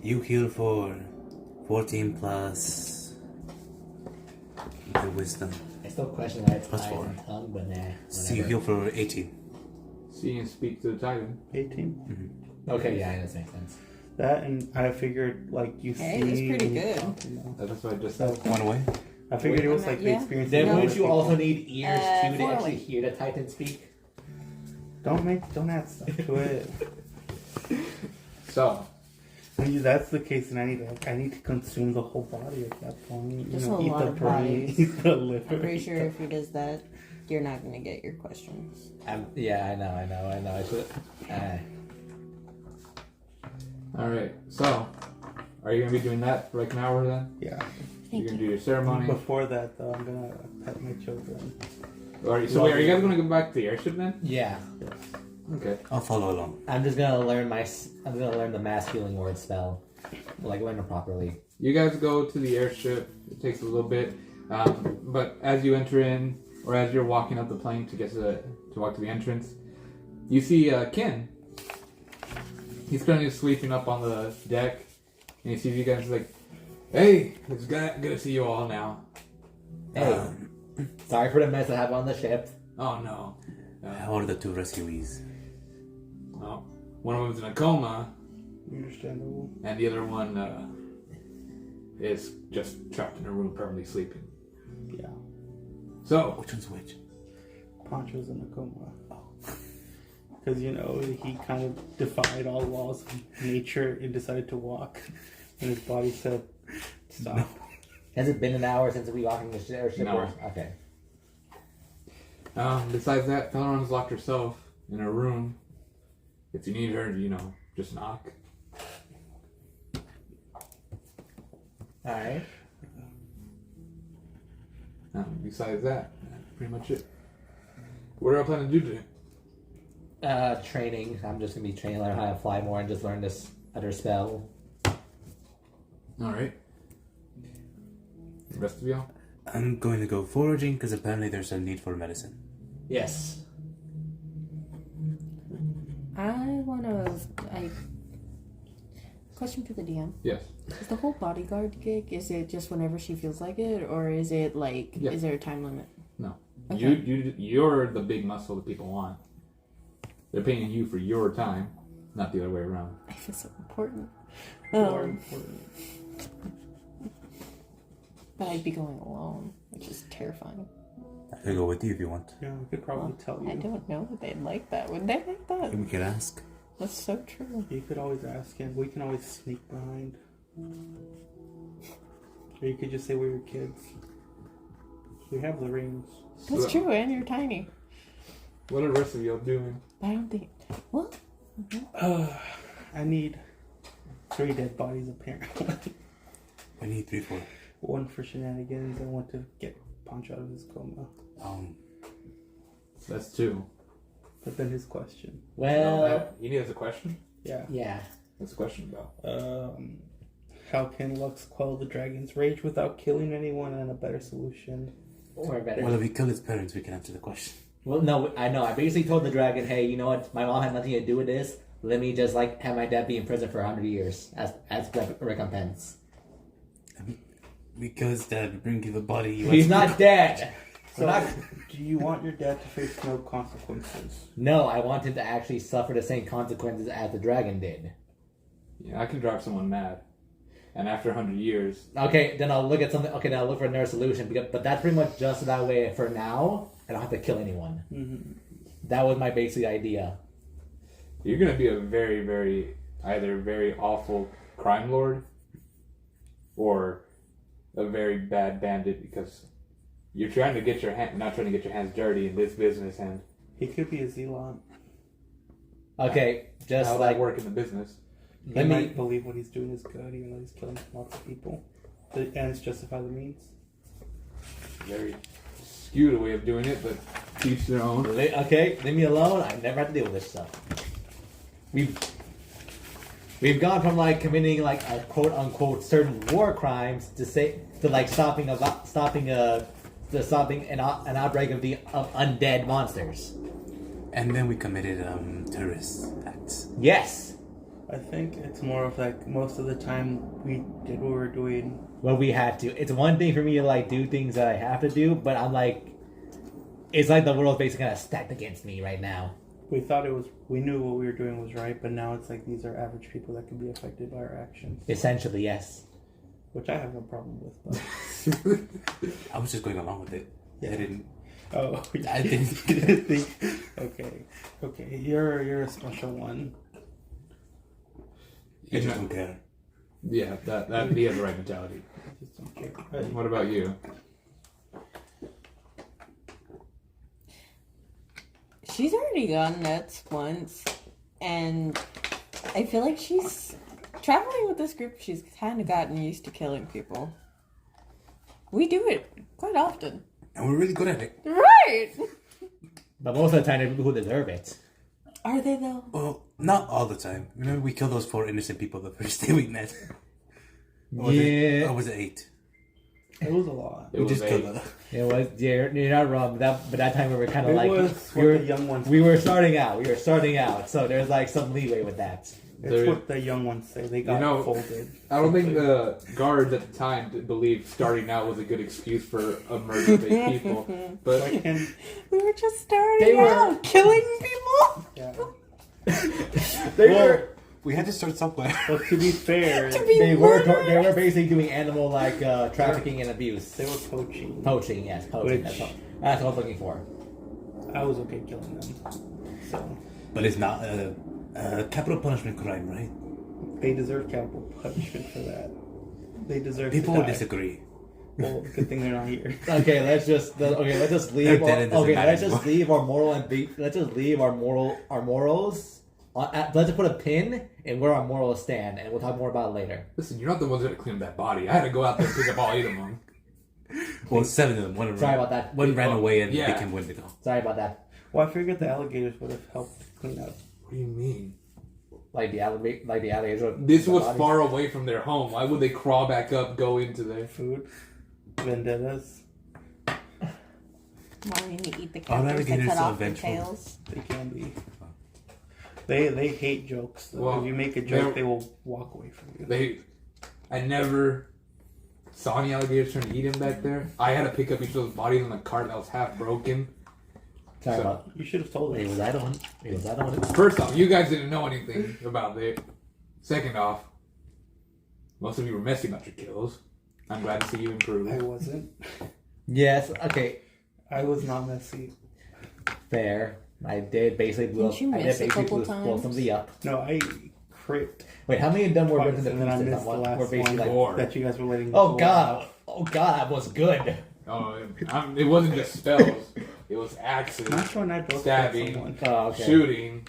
You heal for 14 plus the wisdom. I still question why it's Plus eyes 4. and tongue, but nah. So you heal for 18. See and speak to the Titan. 18. Okay, yeah, that makes sense. That and I figured like you Hey, see. that's pretty and you good. talk, you know. That's what I just So, said. One away. I figured it was like the Yeah. experience. Then of wouldn't other you also people. need ears too to 4 actually away. hear the Titan speak? Don't add stuff to it. So, If that's the case, then I need to consume the whole body at that point. You That's know, a eat lot the of brain, bodies. eat the liver. I'm pretty sure if he does that, you're not going to get your questions. Yeah, I know. I should. alright. So, are you going to be doing that for like an hour then? Yeah. You're going to do your ceremony? Before that, though, I'm gonna pet my children. So wait, are you guys going to go back to the airship then? Yeah, Okay. I'll follow along. I'm just gonna learn the mass healing word spell, like learn it properly. You guys go to the airship. It takes a little bit. But as you enter in, or as you're walking up the plane to walk to the entrance, you see Kin. He's currently sleeping up on the deck, and he sees you guys. He's like, "Hey, it's good to see you all now." Hey, sorry for the mess that happened on the ship. Oh no. How are the two rescuees? Well, one of them's in a coma, Understandable. and the other one is just trapped in a room, permanently sleeping. Yeah. So, Which one's which? Poncho's in a coma. Because, you know, he kind of defied all laws of nature and decided to walk. And his body said, stop. No. Has it been an hour since we walked in the ship? No. Okay. Besides that, Felron's locked herself in her room. If you need her, you know, just knock. Alright. Besides that, that's pretty much it. What are I planning to do today? Training. I'm just gonna be training, learn how to fly more, and just learn this other spell. Alright. The rest of y'all? I'm going to go foraging because apparently there's a need for medicine. Yes. Question for the DM. Yes. Is the whole bodyguard gig, is it just whenever she feels like it, or is it like, Yeah. is there a time limit? No. Okay. You're the big muscle that people want. They're paying you for your time, not the other way around. I feel so important. More important. But I'd be going alone, which is terrifying. I could go with you if you want. Yeah, we could probably tell I you. don't know that they'd like that. Would they like that? We could ask. That's so true. You could always ask him. We can always sneak behind. Or you could just say we were kids. We have the rings. That's So, true, and you're tiny. What are the rest of y'all doing? I don't think. What? I need 3 dead bodies apparently. We need 3, 4. 1 for shenanigans and 1 to get Poncho out of his coma. That's 2. But then his question. Well, You need us a question? Yeah. yeah. What's the question about? How can Lux quell the dragon's rage without killing anyone, and a better solution? Or better. Well, if we kill his parents, we can answer the question. Well, no, I know. I basically told the dragon, hey, you know what? My mom had nothing to do with this. Let me just, like, have my dad be in prison for 100 years as recompense. We kill his dad, we bring you the body. He's not dead! So, do you want your dad to face no consequences? No, I want him to actually suffer the same consequences as the dragon did. Yeah, I can drive someone mad. And after 100 years, Okay, then I'll look at something. Okay, then I'll look for another solution. But that's pretty much just that way for now. I don't have to kill anyone. Mm-hmm. That was my basic idea. you're going to be a very, very, either very awful crime lord or a very bad bandit because you're trying to get your not trying to get your hands dirty in this business, and He could be a zealot. Okay, just how like that work in the business. He let me. might believe what he's doing is good, even though he's killing lots of people. The ends justify the means. Very skewed way of doing it, but each their own. Okay, leave me alone. I never have to deal with this stuff. We've gone from like committing like a quote unquote certain war crimes to like stopping an outbreak of undead monsters. And then we committed terrorist acts. Yes. I think it's more of like most of the time we did what we were doing. Well, we had to. It's one thing for me to like do things that I have to do, but I'm like, it's like the world's basically kind of stacked against me right now. We thought we knew what we were doing was right, but now it's like these are average people that can be affected by our actions. Essentially, yes. Which I have no problem with, but. I was just going along with it. Yeah. I didn't. Oh, I didn't. you didn't think. Okay. You're a special one. You just don't care. Yeah, that he has the right mentality. I just don't care. What about you? She's already gone nuts once, and I feel like she's traveling with this group. She's kind of gotten used to killing people. We do it quite often. And we're really good at it. Right! But most of the time, they're people who deserve it. Are they though? Well, not all the time. Remember, we killed those 4 innocent people the first day we met. Or was it 8? It was a lot. It We was just killed 8. them. It was. You're not wrong. But that time we were kind of It like was what the young ones. we were starting out. So there's like some leeway with that. It's what the young ones say. They got folded. I don't think the guards at the time believed starting out was a good excuse for a murder of 8 people. But we were just starting out killing people. Yeah. We had to start somewhere. But to be fair, they were basically doing animal trafficking and abuse. They were poaching. Poaching, yes, poaching. That's what I was looking for. I was okay killing them. So. But it's not a capital punishment crime, right? They deserve capital punishment for that. They deserve. People to would die. disagree. Well, good thing they're not here. Okay, let's just leave. Let's just leave our moral and let's just leave our morals. Let's just put a pin in where our morals stand, and we'll talk more about it later. Listen, you're not the ones that cleaned that body. I had to go out there and pick up all 8 of them. Well, 7 of them. Sorry about that. One ran away and became Wendigo. Sorry about that. Well, I figured the alligators would have helped clean up. What do you mean? Like the alligators. This was far away from their home. Why would they crawl back up, go into their Food, vendettas. Wanting to eat the All cactus that alligators cut are off their vengeful. tails. They can be. They hate jokes. Though. Well, if you make a joke, they will walk away from you. I never saw any alligators trying to eat him back there. I had to pick up each of those bodies on the cart that was half broken. Sorry about. You should have told It us. was I don't. First off, you guys didn't know anything about it. Second off, most of you were messy about your kills. I'm glad to see you improve. I wasn't. Yes. Okay. I was not messy. Fair. I did basically blow somebody up. No, I crit. Wait, how many of them were written And then I missed the last one Four. that you guys were letting. Oh god, that was good. Oh, it wasn't just spells. It was axes, Not when I broke stabbing, someone. Oh, okay. shooting.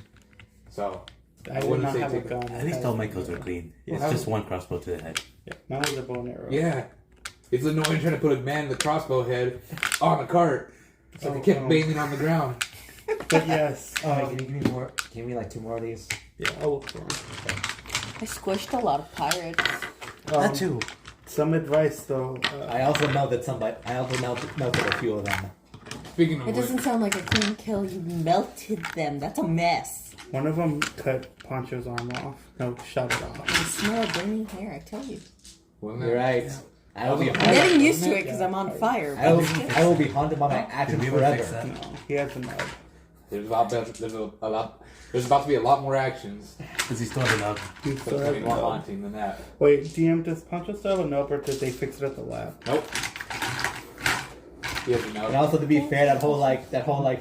So, I did wouldn't not say have a take- gun. At least all my kills were clean. It's just one crossbow to the head. Yeah, mine was a bow and arrow. yeah. It's annoying trying to put a man in the crossbow head on the cart. So they kept banging on the ground. But yes. Can you give me more? Give me like 2 more of these. Yeah, I'll look for them. I squished a lot of pirates. That too. Some advice though. I also melted melted a few of them. Speaking of It which, doesn't sound like a clean kill. You melted them. That's a mess. One of them cut Poncho's arm off. No, shot it off. I smell burning hair. I tell you. wasn't You're it? right. I will be. I'm getting used to it because I'm on fire. I will be haunted by my actions Did we ever fix forever. that? No, he has a nub. There's about to be a lot more actions. Does he still have a nub? He So still it's has gonna a be more nub. haunting than that. Wait, DM, does Poncho still have a nub or did they fix it at the lab? Nope. He has a And note. also to be fair, that whole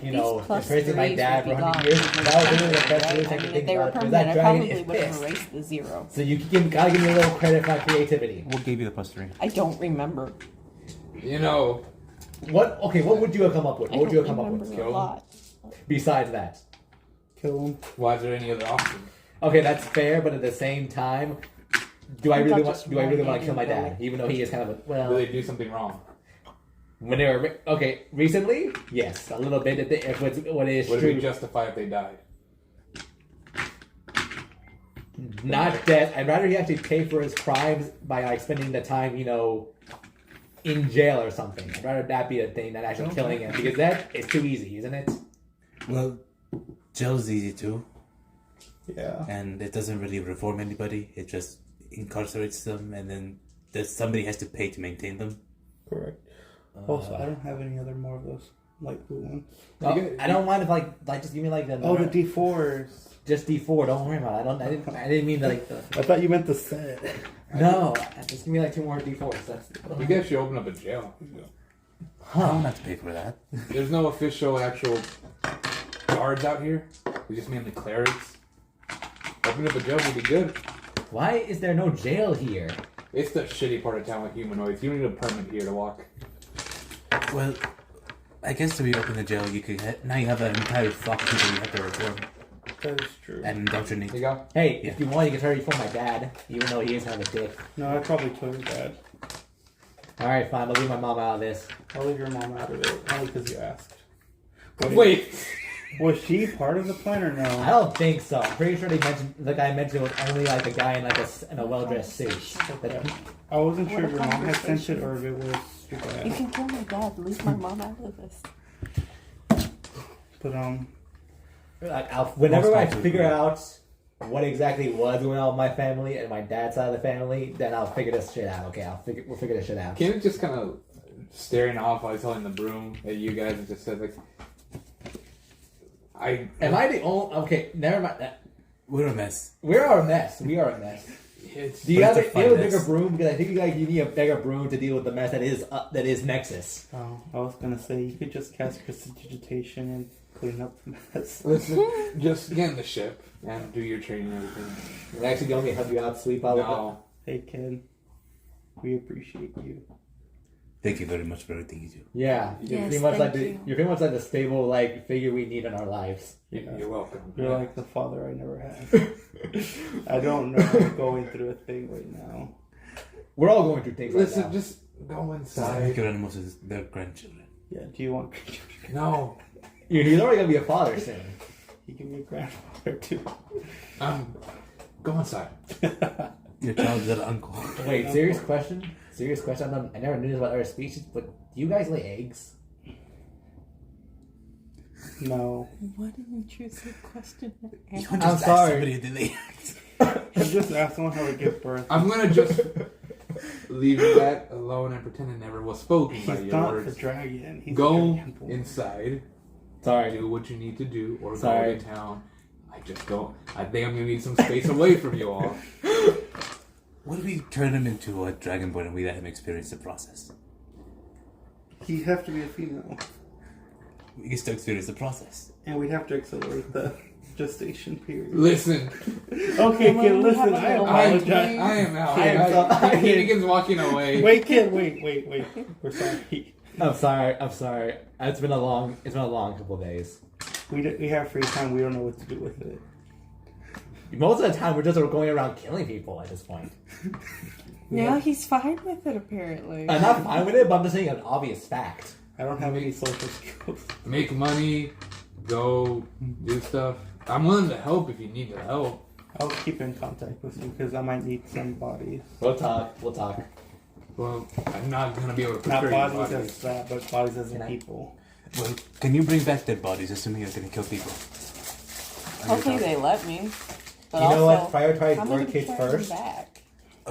you know, These plus embracing my threes dad for would be 100 gone. years. That was literally the best Right? really I I mean, can if think they were about. Because permanent, that I dragon probably is would have pissed. erased the 0. So you gotta give me a little credit for my creativity. We'll give you the +3. I don't remember. You know, What would you have come up with? I What would you don't have come up remember with? a Kill 'em. lot. Besides that. Kill him. why is there any other option? Okay, that's fair, but at the same time, do I I really thought want just to kill my one dad? Even though he is kind of a Did well. they do something wrong? When they were recently, yes, a little bit. If it's what is Would it true, be justified if they died? not death. I'd rather he actually pay for his crimes by like spending the time, you know, in jail or something. I'd rather that be a thing than actually killing him because that is too easy, isn't it? Well, jail's easy too, Yeah. and it doesn't really reform anybody. It just incarcerates them, and then somebody has to pay to maintain them. Correct. Also, I don't have any other more of those light blue ones. I don't mind if like just give me like the Oh, the D4s. just D4. Don't worry about it. I didn't mean like the I thought you meant the set. no. Just give me like 2 more D4s. That's You guys should open up a jail. I don't have to pay for that. There's no official actual guards out here. We just mainly clerics. Opening up a jail would be good. Why is there no jail here? It's the shitty part of town with humanoids. You don't need a permit here to walk. Well, I guess to reopen the jail, you could now you have an entire flock of people you have to reform That is true. and indoctrinate. There you go. Hey, if you want, you can try to reform my dad, even though he is kind of a dick. No, I probably killed your dad. All right, fine. I'll leave my mom out of this. I'll leave your mom out of it, only because you asked. Wait. Was she part of the plan or I no? don't think so. I'm pretty sure the guy mentioned it was only like a guy in like in a well-dressed suit. Okay. I wasn't sure What if a your mom had sent it conversation. or if it was your You dad. can kill my dad. Leave my mom out of this. But Like, whenever I Most figure likely. out what exactly was going on with my family and my dad's side of the family, then I'll figure this shit out. Okay, we'll figure this shit out. Kenneth just kind of staring off while he's holding the broom at you guys and just said like, Am I the only? Okay, never mind. We're a mess. We are a mess. We are a mess. Do you have a bigger broom? Because I think you need a bigger broom to deal with the mess that is Nexus. Oh, I was gonna say you could just cast prestidigitation and clean up the mess. listen, just get in the ship and do your training and everything. And actually, do you want me to help you out, sleep out? No. Hey, kid, we appreciate you. Thank you very much for everything you do. Yeah, you're pretty much like you're pretty much like the stable like figure we need in our lives. You're welcome. You're like the father I never had. I don't know. I'm going through a thing right now. We're all going through things. Listen, right now. just go Make inside. your animals as their grandchildren. Yeah. Do you want? No. He's already gonna be a father soon. You can be a grandfather too. Go inside. Your child's little uncle. Wait, serious question? Serious question. I never knew this about other species, but do you guys lay eggs? No. What an intrusive question. You I'm just sorry. Somebody to delay. You just ask someone how to give birth. I'm gonna just leave that alone and pretend it never was spoken by He's your not words. the dragon. He's Go the dragon boy. inside. Sorry. Do what you need to do, or Sorry. go to town. I just don't. I think I'm gonna need some space away from you all. What if we turn him into a dragonborn and we let him experience the process? He'd have to be a female, We can still experience the process. and we'd have to accelerate the gestation period. Listen, Okay, Well, kid, we listen. have a I little apologize. I am out. I am sorry. He begins walking away. Wait, kid, wait. We're sorry. I'm sorry. It's been a long couple of days. We have free time. We don't know what to do with it. Most of the time, we're just going around killing people at this point. Yeah, he's fine with it apparently. I'm not fine with it, but I'm just saying an obvious fact. I don't have any social skills. Make money. Go do stuff. I'm willing to help if you need the help. I'll keep in contact with you because I might need some bodies. We'll talk. Well, I'm not gonna be able to Not procure your bodies bodies. as that, but bodies as in Can I- people. Well, can you bring back dead bodies, assuming you're going to kill people? Hopefully they let me. But You know also, what? Prioritize how your many kids carry them first. back?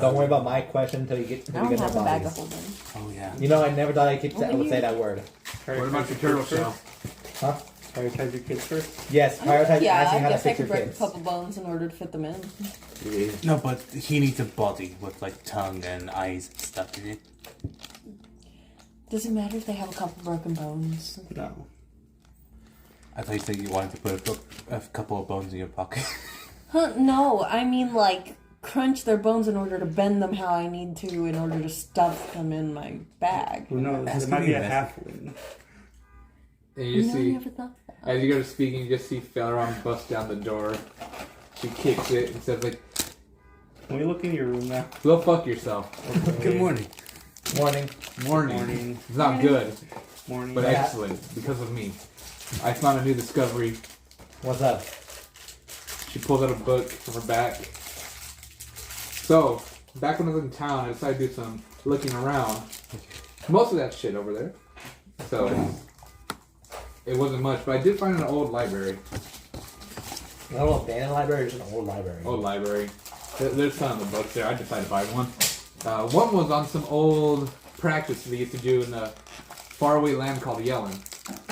Don't worry about my question until you get I their don't have a bag bodies. of holding. Oh, yeah. You know, I never thought I Well, would say that word. What about your turtle shell? Huh? Prioritize your kids first. Yes, prioritize Yeah, asking I how to guess I fix your could break a kids. couple bones in order to fit them in. No, but he needs a body with, like, tongue and eyes stuck in it. Does it matter if they have a couple broken bones? No. I thought you said you wanted to put a couple of bones in your pocket. Huh, no, I mean like crunch their bones in order to bend them how I need to in order to stuff them in my bag. Who knows? That's It might be a pretty halfling. And you No, I see, never thought that. as you go to speaking, you just see Felaron bust down the door. She kicks it and says, like, Can we look in your room now? go fuck yourself. Good morning. Morning. Morning. It's not good, Morning. but Yeah. excellent because of me. I found a new discovery. What's up? She pulled out a book from her back. So, back when I was in town, I decided to do some looking around. Most of that shit over there. So, it wasn't much, but I did find an old library. An old abandoned library or just an old library? Old library. There's some of the books there. I decided to buy one. One was on some old practice they used to do in a faraway land called Yellen.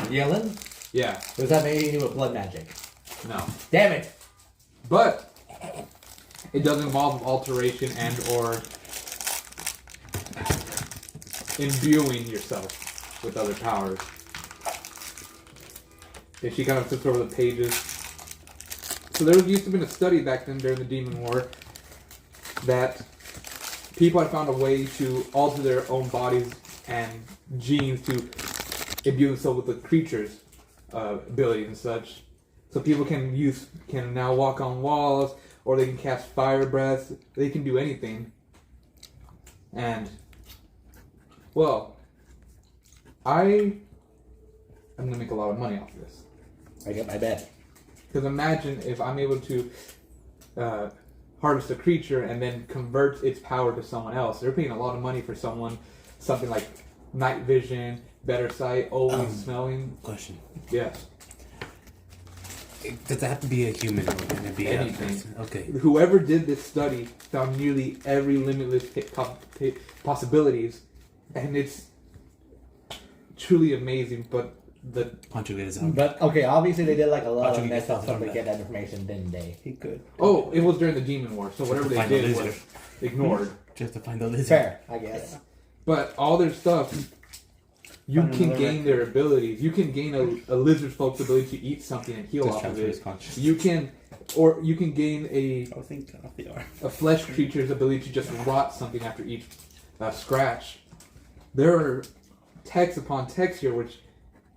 Yellen? Yeah, Does that make anything with blood magic? no. Damn it! But it does involve alteration and or imbuing yourself with other powers. And she kind of flips over the pages. So there used to be a study back then during the Demon War that people had found a way to alter their own bodies and genes to imbue themselves with the creatures' abilities and such. So people can now walk on walls, or they can cast fire breaths. They can do anything. And well, I'm gonna make a lot of money off of this. I bet. Because imagine if I'm able to harvest a creature and then convert its power to someone else. They're paying a lot of money for something like night vision, better sight, always smelling. Question. Yes. Does it have to be a human or can it be Anything. a person? Okay. Whoever did this study found nearly every limitless possibilities, and it's truly amazing. But the Pancho is out. But okay, obviously they did like a lot How'd of you get mess up that stuff from to get that information, didn't they? He could. oh, it was during the Demon War, so whatever they Find the did lizard. was ignored. Just to find the lizard. Fair, I guess. But all their stuff, you Find can another gain their abilities. You can gain a lizard folk's ability to eat something and heal Just off of transfer his it. consciousness. You can, or you can gain I was thinking off the arm. a flesh creature's ability to just rot something after each scratch. There are texts upon texts here which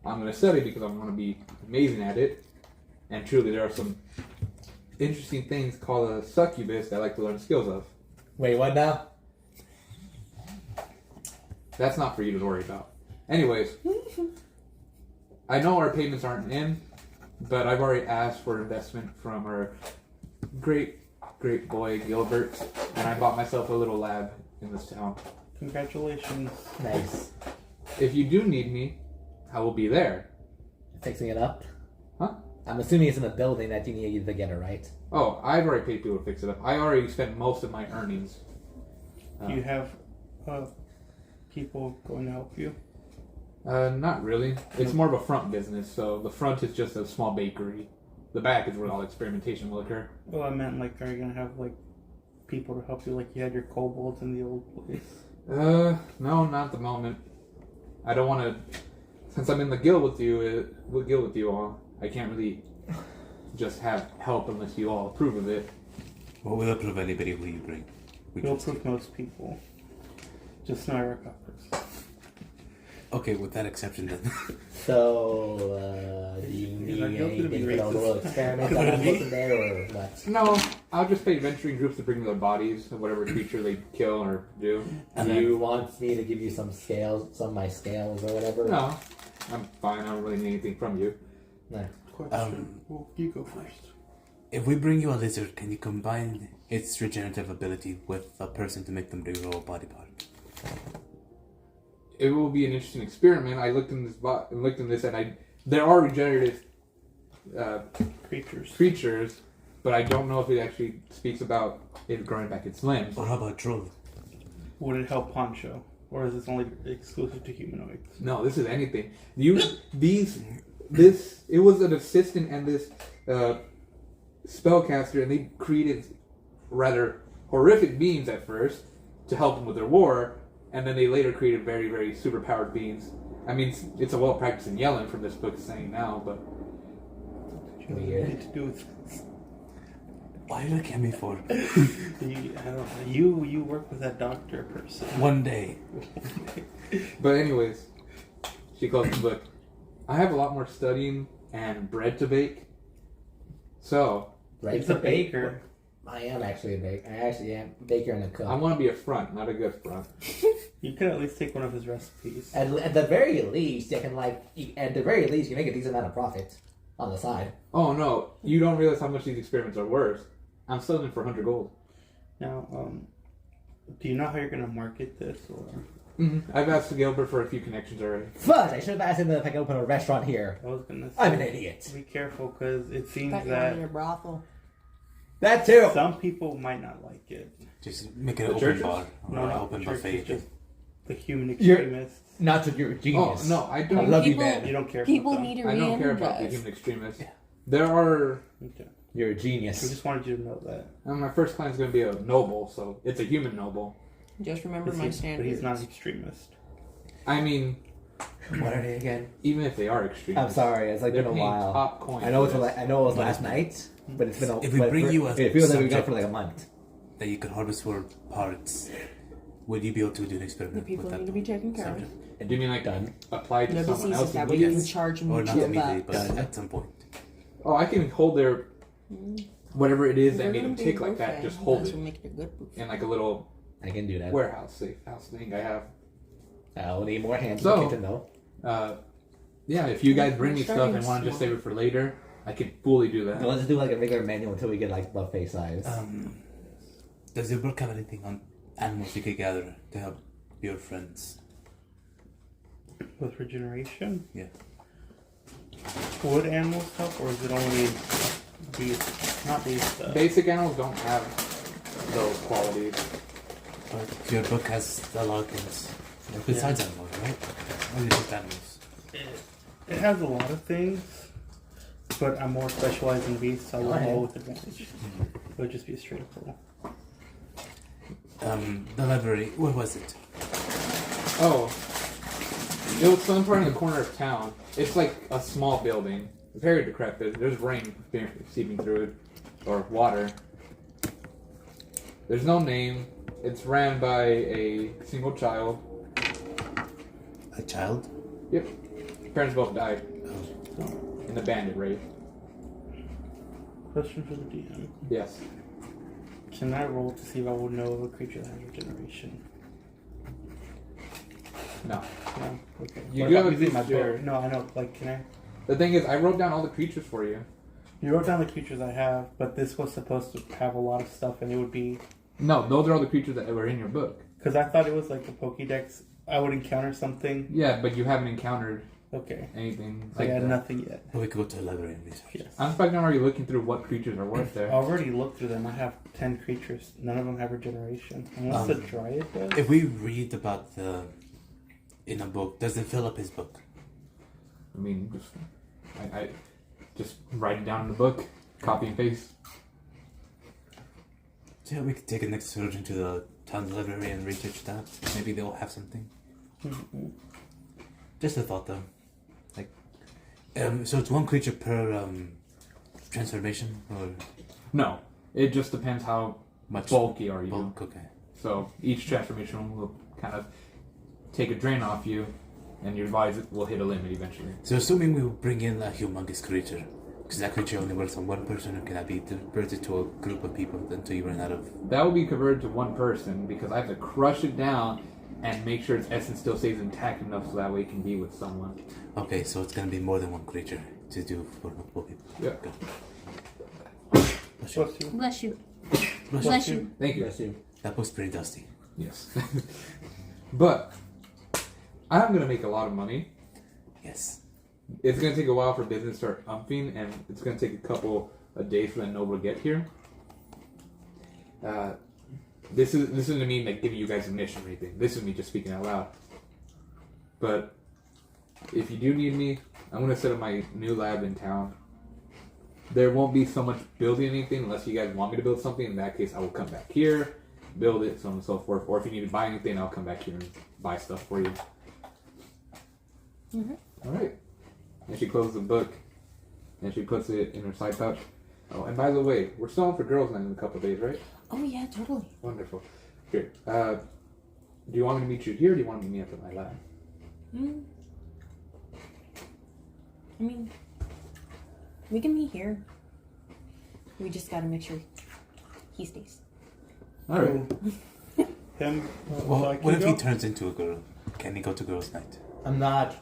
I'm going to study because I want to be amazing at it. And truly, there are some interesting things called a succubus that I like to learn skills of. Wait, what now? That's not for you to worry about. Anyways, I know our payments aren't in, but I've already asked for investment from our great boy Gilbert, and I bought myself a little lab in this town. Congratulations. Nice. If you do need me, I will be there. Fixing it up? Huh? I'm assuming it's in the building that you need to get it right. Oh, I've already paid people to fix it up. I already spent most of my earnings. Do you have people going to help you? Not really. It's more of a front business, so the front is just a small bakery. The back is where all experimentation will occur. Well, I meant like, are you gonna have like people to help you, like you had your kobolds in the old place? No, not at the moment. I don't want to. Since I'm in the guild with you all, I can't really just have help unless you all approve of it. Well, we'll approve anybody who you bring. We You'll trust approve most people. Just no Eric Uppers. Okay, with that exception then. So, do you need not guilty to be anything for the racist. little experiment that I'm looking there, or what? No, I'll just pay venturing groups to bring their bodies of whatever creature they kill or do. Do you want me to give you some scales, some of my scales or whatever? No, I'm fine. I don't really need anything from you. No. Question. Well, you go first. If we bring you a lizard, can you combine its regenerative ability with a person to make them regrow a body part? It will be an interesting experiment. I looked in this, and there are regenerative creatures, but I don't know if it actually speaks about it growing back its limbs. Or how about troll? Would it help Poncho? Or is this only exclusive to humanoids? No, this is anything. It was an assistant and this spellcaster, and they created rather horrific beings at first to help them with their war, and then they later created very, very superpowered beings. I mean, it's a well-practiced in yelling from this book saying now, but Weird. To do with Why are you looking at me for? I don't know. You work with that doctor person. One day. But anyways, she closed the book. I have a lot more studying and bread to bake. So, Right? It's a baker. I am actually a baker. I actually am a baker and a cook. I want to be a front, not a good front. You could at least take one of his recipes. At the very least, you can you make a decent amount of profit on the side. Oh no, you don't realize how much these experiments are worth. I'm selling them for 100 gold. Now, do you know how you're going to market this? Or Mm-hmm. I've asked Gilbert for a few connections already. But I should have asked him if I could open a restaurant here. I was going to say, I'm an idiot. be careful because it seems Thought you that wanted a brothel. That too. some people might not like it. Just make it an The open churches? bar or No, an not open the church, buffet. it's just the human You're- extremists. Not that you're a Oh genius. no, I I don't. love you, People- man. You don't care People about them. need to I don't care about the re-energize. human extremists. There are. Okay. You're a I genius. just wanted you to know that. My first client's going to be a noble, so it's a human noble. Just remember my But standards. he's not an extremist. I mean, What are they again? even if they are extremists, I'm sorry. It's like they're been a paying while. top coin. I know for this. I know it was last night, but it's been a. If we but bring for- you a it feels like we've got subject- for like a month. That you can harvest for parts. Would you be able to do an The experiment people with that need to be taken care of. subject? And do you mean like Done. apply to No someone diseases else's that way you needs? can charge them Or not your immediately, bucks. but at some point. Oh, I can hold their whatever it is that They're made gonna them be tick like that. buffet. Just hold That's it what make it a good buffet. in like a little I can do that. warehouse, safe house thing I have. I'll need more hands So- in the kitchen though. Yeah, if you guys bring me We're stuff and starting want to just small. save it for later, I can fully do that. Now let's do like a bigger menu until we get like buffet size. Does your book have anything on animals you could gather to help your friends? With regeneration? Yeah. would animals help, or is it only these? Not these stuff. Basic animals don't have those qualities. But your book has a lot of things. Besides animals, right? Only just animals. It has a lot of things, but I'm more specialized in beasts, so I would roll with advantage. It would just be a straight up roll. The library, where was it? Oh, it was some part in the corner of town. It's like a small building, very decrepit. There's rain seeping through it, or water. There's no name. It's ran by a single child. A child? Yep. Parents both died in the bandit raid. Question for the DM. Yes. Can I roll to see if I will know of a creature that has regeneration? No. No? Okay. You What do about have a using my creature. bear? No, I know. Like, can I? The thing is, I wrote down all the creatures for you. You wrote down the creatures I have, but this was supposed to have a lot of stuff, and it would be... No, those are all the creatures that were in your book. Because I thought it was like a Pokédex. I would encounter something. Yeah, but you haven't encountered Okay. anything So like I had that. nothing yet. Or we could go to the library and research. Yes. I'm fucking already looking through what creatures are worth I there. already looked through them. I have 10 creatures. None of them have regeneration. Unless the Dryad does. If we read about the... in a book, does it fill up his book? I mean, I just write it down in the book, copy and paste. So yeah, we could take a next excursion to the town library and research that. Maybe they'll have something. Just a thought though. Like, so it's one creature per transformation, or No, it just depends how much bulky are you. bulk? Okay. So each transformation will kind of take a drain off you, and your body will hit a limit eventually. So assuming we will bring in a humongous creature, because that creature only works on one person, or can that be diverted to a group of people until you run out of? That will be converted to one person because I have to crush it down and make sure its essence still stays intact enough so that way it can be with someone. Okay, so it's gonna be more than one creature to do for multiple people. Yeah. Good. Bless you. Bless you. Bless Bless you. you. Thank you. Bless you. That book's pretty dusty. Yes. But I'm going to make a lot of money. Yes. It's going to take a while for business to start umping, and it's going to take a couple of days for that noble to get here. This isn't me like giving you guys a mission or anything. This is me just speaking out loud. But if you do need me, I'm going to set up my new lab in town. There won't be so much building anything unless you guys want me to build something. In that case, I will come back here, build it, so on and so forth. Or if you need to buy anything, I'll come back here and buy stuff for you. All right. And she closes the book, and she puts it in her side pouch. Oh, and by the way, we're still on for girls' night in a couple of days, right? Oh yeah, totally. Wonderful. Here. Do you want me to meet you here, or do you want me to meet up at my lab? I mean, we can meet here. We just gotta make sure he stays. All right. Him. Well, I can what if he go? turns into a girl? Can he go to girls' night? I'm not.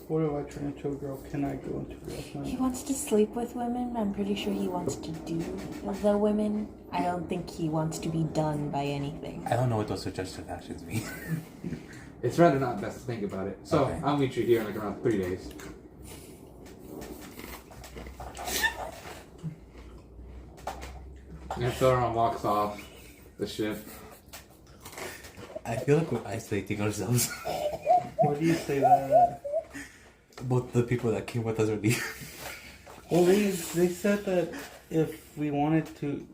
What if I turn into a girl? Can I go into girls' He night? wants to sleep with women. I'm pretty sure he wants to do the women. I don't think he wants to be done by anything. I don't know what those suggestive actions mean. It's rather not best to think about it. So Okay. I'll meet you here in like around 3 days. And Thoron walks off the ship. I feel like we're isolating ourselves. Why do you say that? Both the people that came with us are leaving. Well, they said that if we wanted to,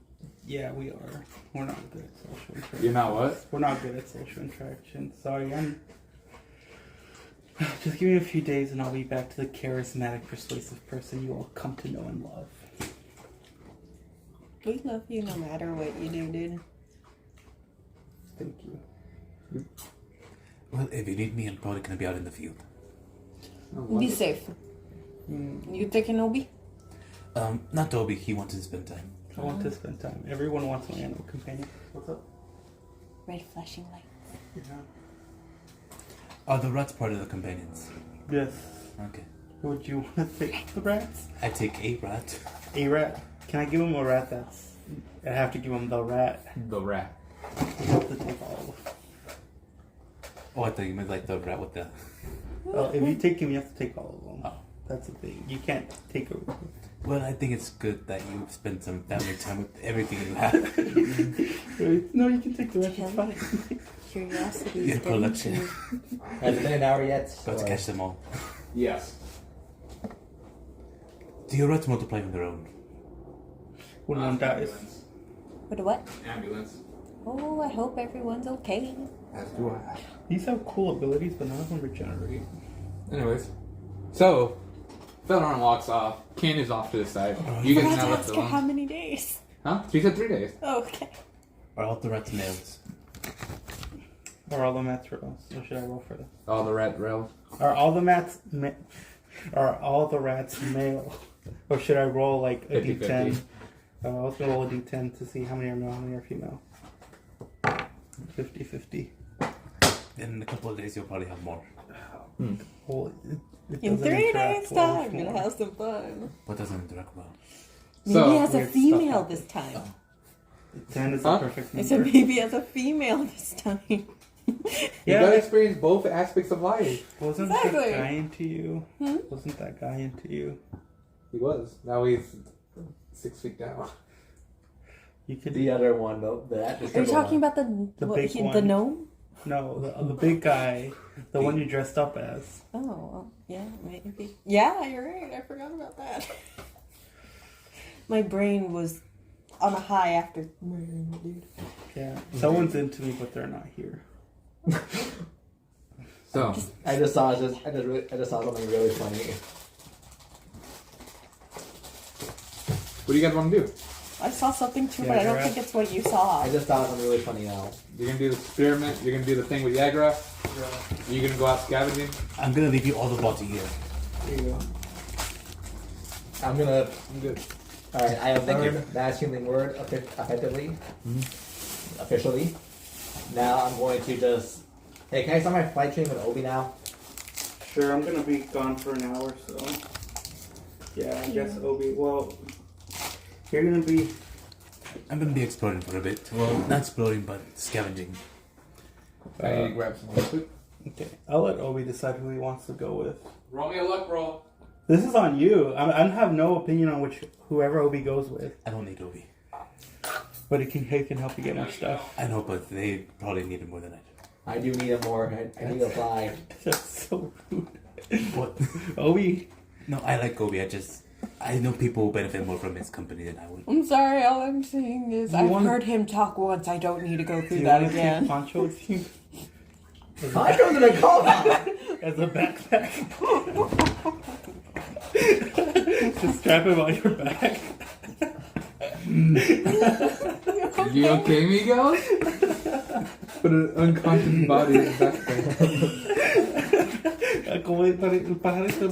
yeah, we are. We're not good at social interaction. You're not what? We're not good at social interaction. Sorry, just give me a few days and I'll be back to the charismatic, persuasive person you all come to know and love. We love you no matter what you do, dude. Thank you. Well, if you need me, I'm probably gonna be out in the field. Be safe. You taking Obi? Not Toby. He wants to spend time. I want to spend time. Everyone wants an animal companion. What's up? Red flashing light. Yeah. Are the rats part of the companions? Yes. Okay. Would you want to take the rats? I take a rat. A rat. Can I give him a rat that's... I have to give him the rat. The rat. I have to take all of them. Oh, I thought you meant like the rat with the... Oh, if you take him, you have to take all of them. Oh, That's a thing. You can't take a. Well, I think it's good that you spend some family time with everything you have. No, you can take the rest. It's fine. Curiosity. Your collection. Has it been an hour yet? Got to Or- catch them all. Yes. Do your rats multiply on their own? When one dies. What? Ambulance. Oh, I hope everyone's okay. As do I. These have cool abilities, but none of them regenerate. Anyways, so Felron walks off. Ken is off to the side. You guys I now forgot to left ask her alone. how many days. Huh? She said 3 days. Oh, okay. Are all the rats males? Or all the mats rolls? Or should I roll for them? All the rat rails. Are all the are all the rats male? Or should I roll like a 50-50. d10? I was gonna roll a d10 to see how many are male, how many are female. 50-50. In a couple of days, you'll probably have more. Well, it In doesn't 3 interact days' well time, with we'll more. have some fun. What doesn't interact well? Maybe So, as a weird stuff female happens. this time. 10 is Huh? the perfect I number. said maybe as a female this time. You Yeah, gotta experience both aspects of life. wasn't Exactly. that guy into you? Hmm? Wasn't that guy into you? He was. Now he's 6 feet down. You could The other one, though. That Are you talking about the big the one. gnome? no, the big guy, the one you dressed up as. Oh, well, yeah, maybe. Yeah, you're right. I forgot about that. My brain was on a high after murdering the dude. Yeah, someone's into me, but they're not here. So, I just saw something really funny. what do you guys want to do? I saw something too, Yeah, but I don't you're think it's what you saw. I just thought something really funny now. You're gonna do the experiment. You're gonna do the thing with Yagra. You're gonna go out scavenging. I'm gonna leave you all the body here. There you go. I'm good. Alright, I have Thank you. learned that healing word effectively. Officially. Now I'm going to just... Hey, can I start my flight training with Obi now? Sure, I'm gonna be gone for an hour, so. Yeah, I guess Obi. Well, you're gonna be. I'm gonna be exploring for a bit. Well, not exploring, but scavenging. I need to grab some food. Okay, I'll let Obi decide who he wants to go with. Roll me a luck roll. This is on you. I have no opinion on whoever Obi goes with, I don't need Obi. but he can help you get more stuff. I know, but they probably need it more than I do. I do need a more. I need a fly. That's so rude. What? Obi, No, I like Obi. I know people will benefit more from his company than I would. I'm sorry, all I'm saying is You I've wanna- heard him talk once. I don't need to go do through you that want to take again. Poncho with you I go to the call out! as a backpack? Just strap him on your back. You okay, Miguel? Put an unconscious body in the backpack. Como el pajarito.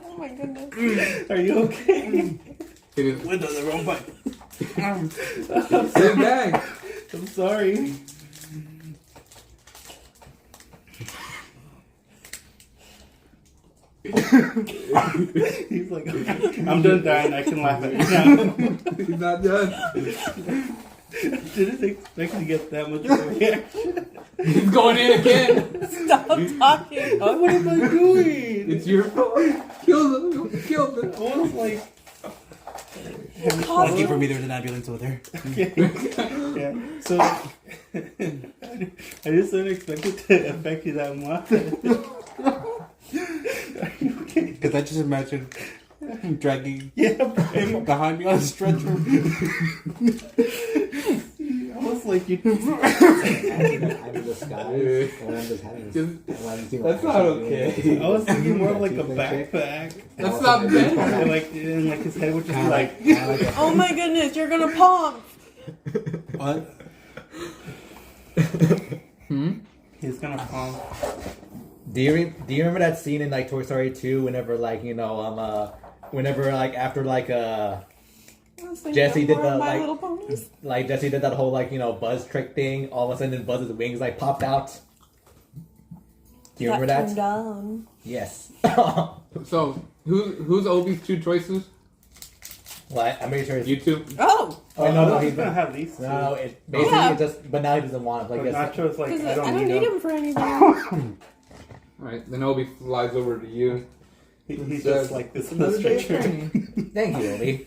Oh my goodness. Are you okay? It is. Went on the wrong bike. Same bag. I'm sorry. He's like, I'm done dying. I can laugh at it now. He's not done. Didn't expect to get that much of a reaction. He's going in again. Stop talking. What am I doing? It's your fault. Kill them. Kill them. I was like, Lucky for me, there's an ambulance over there. yeah. So I just didn't expect it to affect you that much. Are you okay? Because I just imagine him dragging Yeah. him behind me on a stretcher. I was like, you. I'm in disguise. And I'm just having this. That's not okay. I was thinking more of like a backpack. That's not bad. And like his head would just be like. Oh my goodness, you're gonna pump. What? He's gonna pump. Do you remember that scene in like Toy Story 2 whenever like whenever like after like Jesse did the My like Little Ponies. like Jesse did that whole like Buzz trick thing, all of a sudden Buzz's wings like popped out. Do you remember that? Turned on. Yes. So, who's Obi's 2 choices? Well, I'm pretty sure it's YouTube. Oh, Oh no, he's he's gonna have these two. No, it basically Yeah. it just. But now he doesn't want it. Like But this. Nacho's like, because I don't need him. him for anything. Alright, then Obi flies over to you. He's Says, just like this in Another the day of stretcher. training. Thank you, Obi.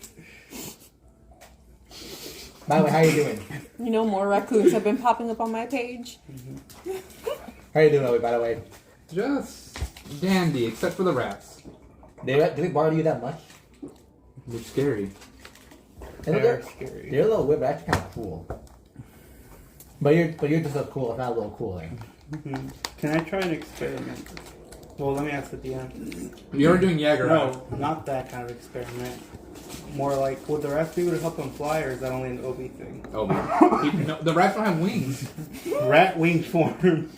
By the way, how you doing? You know, more raccoons have been popping up on my page. How you doing, Obi? By the way, Just dandy, except for the rats. do they bother you that much? They're scary. They're scary. They're a little weird, but actually kind of cool. But you're just as cool, if not a little cooler. Mhm. Can I try an experiment? Well, let me ask at the end. You're doing Jagger. No, not that kind of experiment. More like, would the rats be able to help him fly, or is that only an Obi thing? Obi. No, the rats don't have wings. Rat wing form.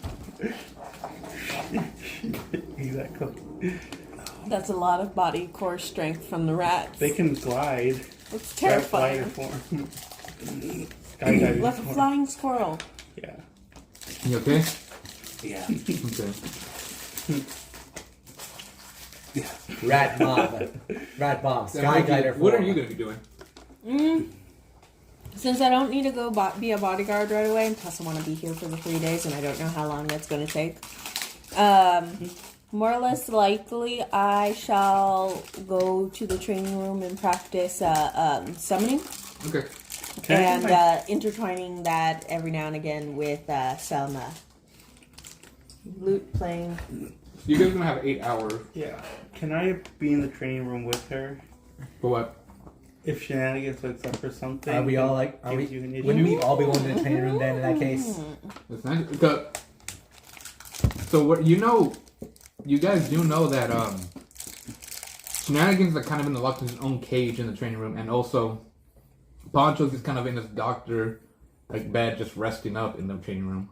Exactly. That's a lot of body core strength from the rats. They can glide. It's Rat glider terrifying. form. Skydiving Like a form. flying squirrel. Yeah. You okay? Yeah. Okay. Rat bomb, Then skyglider. what are you going to be doing? Since I don't need to go be a bodyguard right away, and plus I want to be here for the 3 days, and I don't know how long that's going to take. More or less likely, I shall go to the training room and practice summoning. Okay. Can I And intertwining that every now and again with some lute playing. You guys are going to have 8 hours. Yeah. Can I be in the training room with her? For what? If shenanigans wakes up or something. Are we all like? Are gives we? you an issue. Wouldn't we all be going to the training room then? In that case, That's nice. So what you guys do know that Shenanigans are kind of in locked in his own cage in the training room, and also Poncho's is kind of in his doctor bed, just resting up in the training room.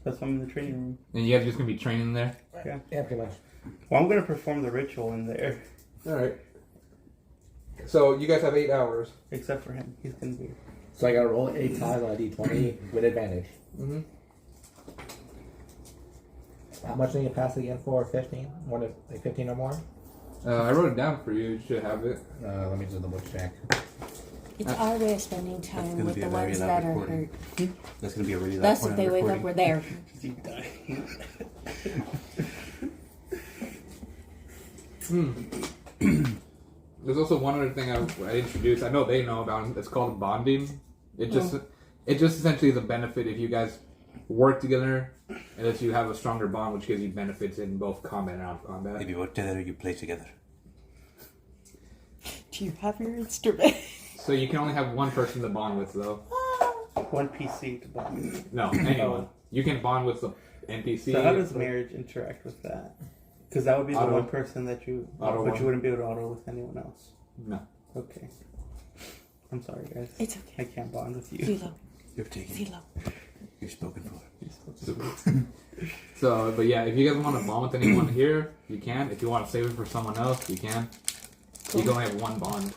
That's why I'm in the training room. And you guys are just gonna be training there. yeah, pretty much. Well, I'm gonna perform the ritual in there. All right. So you guys have 8 hours. Except for him. He's gonna be. So I got to roll 8 times on a d20 with advantage. Mm-hmm. How much do you pass again for? 15? More than 15 or more? I wrote it down for you. You should have it. Let me just double check. It's our way of spending time gonna with be the a very ones loud that are recording. hurt. That's gonna be a really loud Thus, point if they on wake up, recording. we're there. You die. There's also one other thing I introduced. I know they know about it. It's called bonding. It just essentially is a benefit if you guys work together, and if you have a stronger bond, which gives you benefits in both combat and out of combat. If you work together, you play together. Do you have your instrument? So you can only have one person to bond with, though. One PC to bond. No, anyone. You can bond with the NPC. So how does marriage interact with that? Because that would be the Auto. one person that you, Auto but one. you wouldn't be able to auto with anyone else. No. Okay. I'm sorry, guys. It's okay. I can't bond with you. Philo. You're taken. Philo. You're spoken for. So, but yeah, if you guys want to bond with anyone here, you can. If you want to save it for someone else, you can. You can only have one bond.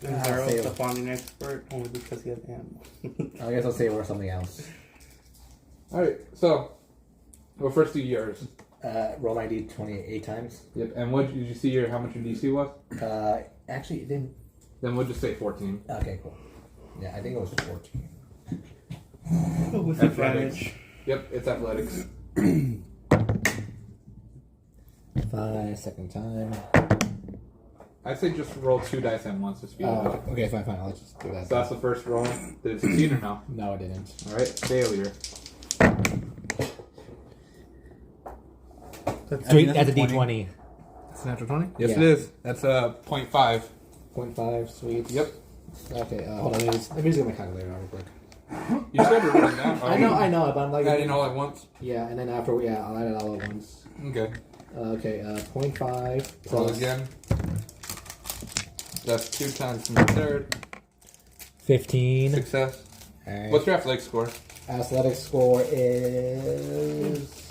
And Harold's the bonding expert only because he has animals. I guess I'll say it or something else. Alright, so we'll first do yours. Roll my d20 8 times. Yep, and what did you see your how much your DC was? Actually, it didn't. Then we'll just say 14. Okay, cool. Yeah, I think it was 14. With Athletics. advantage. Yep, it's athletics. 5 second time. I'd say just roll 2 dice at once to speed it up. Okay, fine. I'll just do that. So that's the first roll. Did it succeed or no? No, it didn't. Alright, failure. Sweet, that's a d20. That's a natural 20? Yes, Yeah. it is. That's a 0.5. 0.5, sweet. Yep. Okay, hold on. Let me just get my calculator out real quick. You said to write it down. I know, but I'm like... Adding all at once? Yeah, and then after, I'll add it all at once. Okay. Okay, 0.5 Roll plus again. That's 2 times from the third. 15. Success. Alright. What's your athletic score? Athletic score is...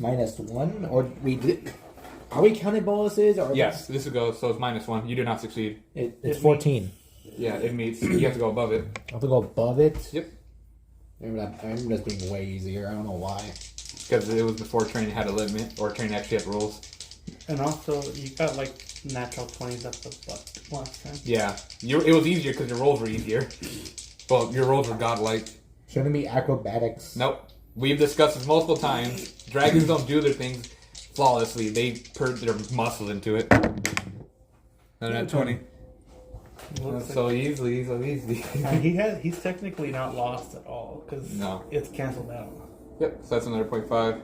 -1, or are we counting bonuses? Or Yes, this goes, so it's -1. You do not succeed. It's 14. Yeah, it meets. You have to go above it. I have to go above it. Yep. I remember this being way easier. I don't know why. because it was before training had a limit or training actually had rules. And also, you got like natural 20s up the butt last time. Yeah, it was easier because your rolls were easier. Well, your rolls were godlike. Shouldn't it be acrobatics? Nope. We've discussed this multiple times. Dragons don't do their things flawlessly. They put their muscles into it. Another nat 20. So easily. And he's technically not lost at all because No. it's canceled out. Yep, so that's another 0.5.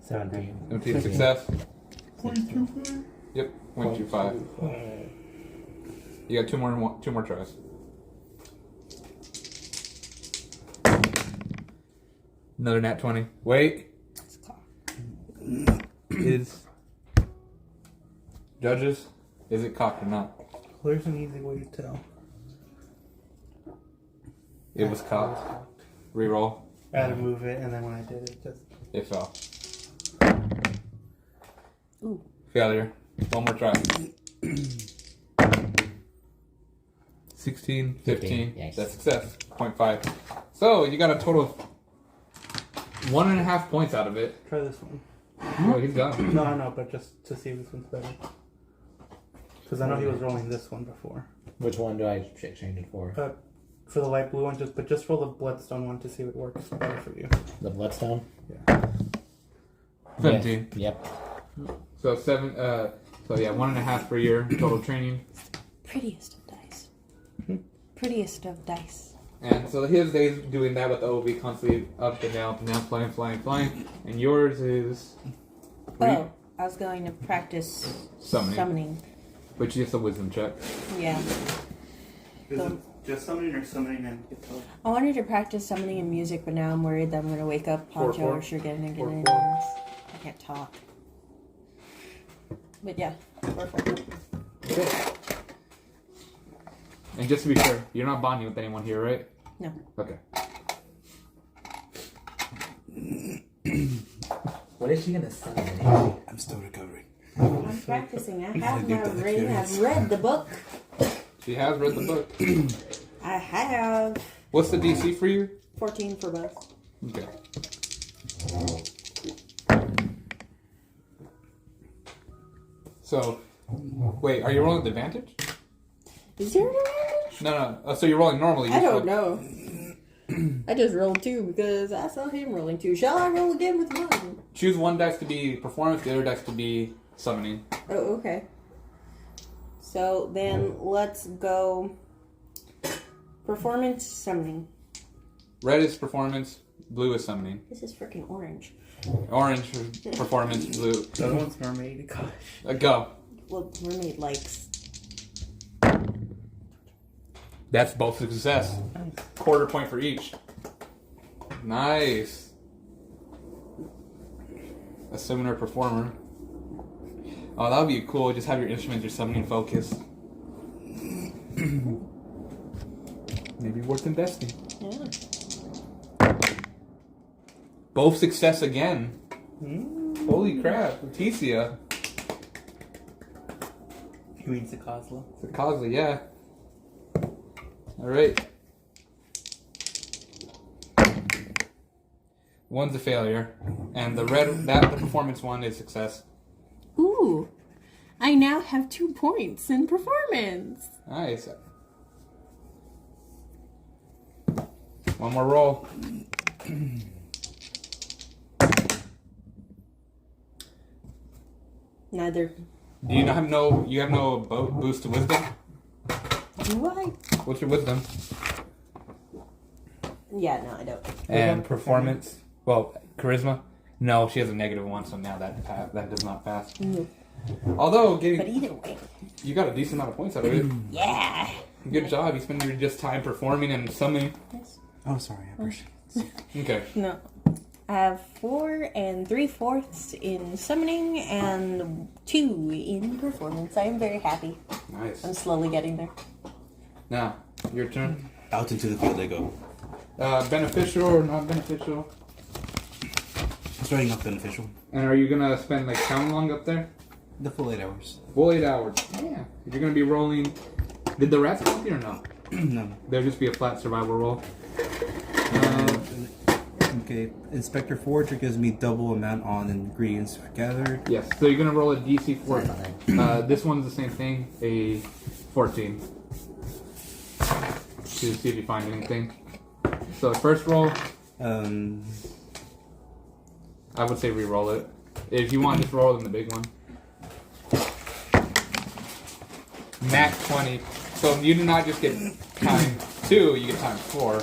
17. 17 success. 0.25. Yep, 0.25. You got two more tries. Another nat 20. Wait. Judges, is it cocked or not? There's an easy way to tell. It was cocked. Reroll. I had to move it, and then when I did it, It fell. Ooh. Failure. One more try. 16, 15. Yes. That's success. 0.5. So you got a total of 1.5 points out of it. try this one. Oh, he's done. No, I know, but just to see if this one's better. Because I know he was rolling this one before. Which one do I change it for? For the light blue one, just roll the bloodstone one to see if it works better for you. The bloodstone? Yeah. 17. Yes. Yep. So 7. So yeah, 1.5 per year total training. Prettiest of dice. Prettiest of dice. And so his days doing that with the OB constantly up and down, flying. And yours is Oh, I was going to practice Summoning. Which is a wisdom check. Yeah. Is it just summoning or summoning and guitar? I wanted to practice summoning and music, but now I'm worried that I'm going to wake up Poncho 4-4. or Sugar and get in. 4-4. I can't talk. But yeah, 4-4. Okay. And just to be sure, you're not bonding with anyone here, right? No. Okay. What is she gonna summon? I'm still recovering. I'm practicing. I have my ring. I've read the book. She has read the book. I have What's the DC for you? 14 for both. Okay. So, wait, are you rolling with advantage? Is there an advantage? No. So you're rolling normally. I don't know. I just rolled 2 because I saw him rolling 2. Shall I roll again with 1? Choose one dice to be performance, the other dice to be summoning. Oh, okay. So then let's go performance summoning. Red is performance, blue is summoning. This is freaking orange. Orange is performance, blue. The other one's mermaid. Gosh. Go. Well, mermaid likes. That's both success. Quarter point for each. Nice. A summoner performer. Oh, that would be cool. Just have your instruments, your summoning focus. Maybe worth investing. Yeah. Both success again. Holy crap. Leticia. He means the Kozla. The Cosley, yeah. Alright. One's a failure. And the red, the performance one is success. Ooh, I now have 2 points in performance. Nice. One more roll. Neither. Do you have no boost to wisdom? Do I? What's your wisdom? Yeah, no, I don't. And performance? Well, charisma? No, she has a -1, so now that does not pass. No. Although But either way. you got a decent amount of points out of it. Yeah. Good job. You spend your just time performing and summoning. Yes. Oh, sorry, I appreciate it. Okay. No. I have 4 3/4 in summoning and 2 in performance. I am very happy. Nice. I'm slowly getting there. Now, your turn. Out into the field they go. Beneficial or not beneficial? Starting off beneficial. And are you gonna spend like how long up there? The full 8 hours. Full 8 hours. Yeah. You're gonna be rolling. Did the rats help you or no? No. There'll just be a flat survival roll. Okay, Inspector Forger gives me double amount on ingredients gathered. Yes. So you're gonna roll a DC 4. This one's the same thing. A 14. To see if you find anything. So the first roll, I would say re-roll it. If you want, just roll it in the big one. Nat 20. So you do not just get ×2, you get ×4.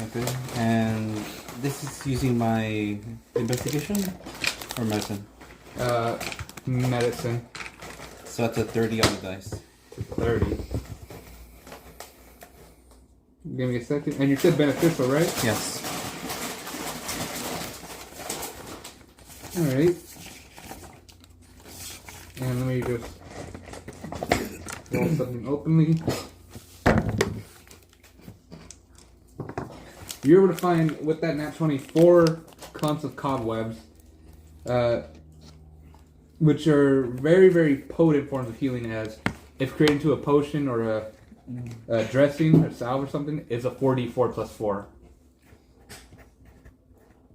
Okay, and this is using my investigation or medicine. Medicine. So that's a 30 on the dice. 30. Give me a second. And you said beneficial, right? Yes. Alright. And let me just roll something openly. You're able to find, with that nat 24 clumps of cobwebs, which are very, very potent forms of healing, as if created into a potion or a dressing or salve or something, it's a 4d4 plus 4.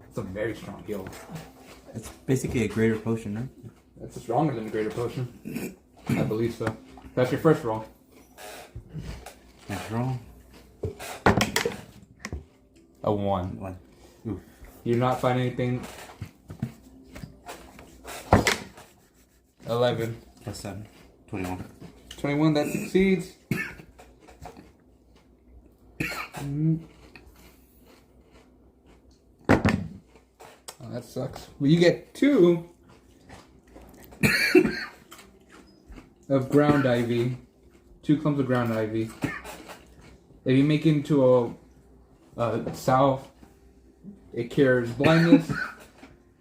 It's a very strong heal. It's basically a greater potion, right? That's stronger than a greater potion. I believe so. That's your first roll. Next roll. A 1. 1. Ooh. You do not find anything. 11. Plus 7. 21. 21, that succeeds. Oh, that sucks. Well, you get 2 of ground ivy. 2 clumps of ground ivy. If you make it into a salve, it cures blindness.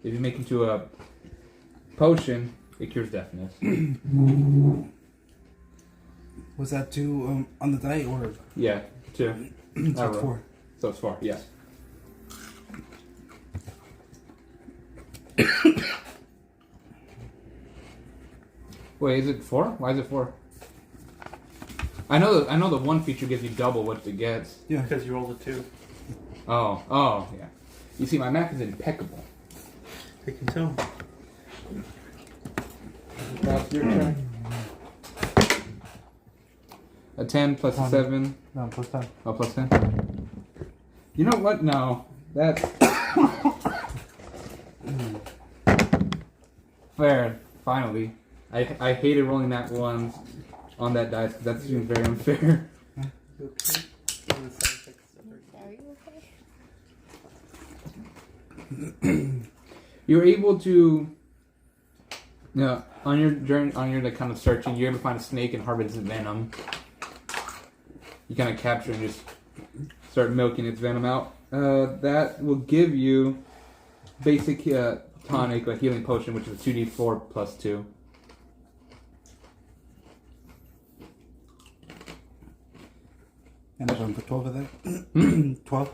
If you make it into a potion, it cures deafness. Was that 2 on the die or? Yeah, 2. So 4. So it's 4, yes. Wait, is it 4? Why is it 4? I know the one feature gives you double what it gets. Yeah. Because you rolled a 2. Oh, yeah. You see, my math is impeccable. I can tell. That's your turn. A 10 plus a 7. No, plus 10. Oh, plus 10. You know what? No. That's fair. Finally. I hated rolling that one on that dice because that seems very unfair. You okay? Are you okay? You're able to, on your journey, on your kind of searching, you're able to find a snake and harvest its venom. You kind of capture and just start milking its venom out. That will give you basic tonic, a healing potion, which is a 2d4 plus 2. And I'm going to put 12 of that. 12?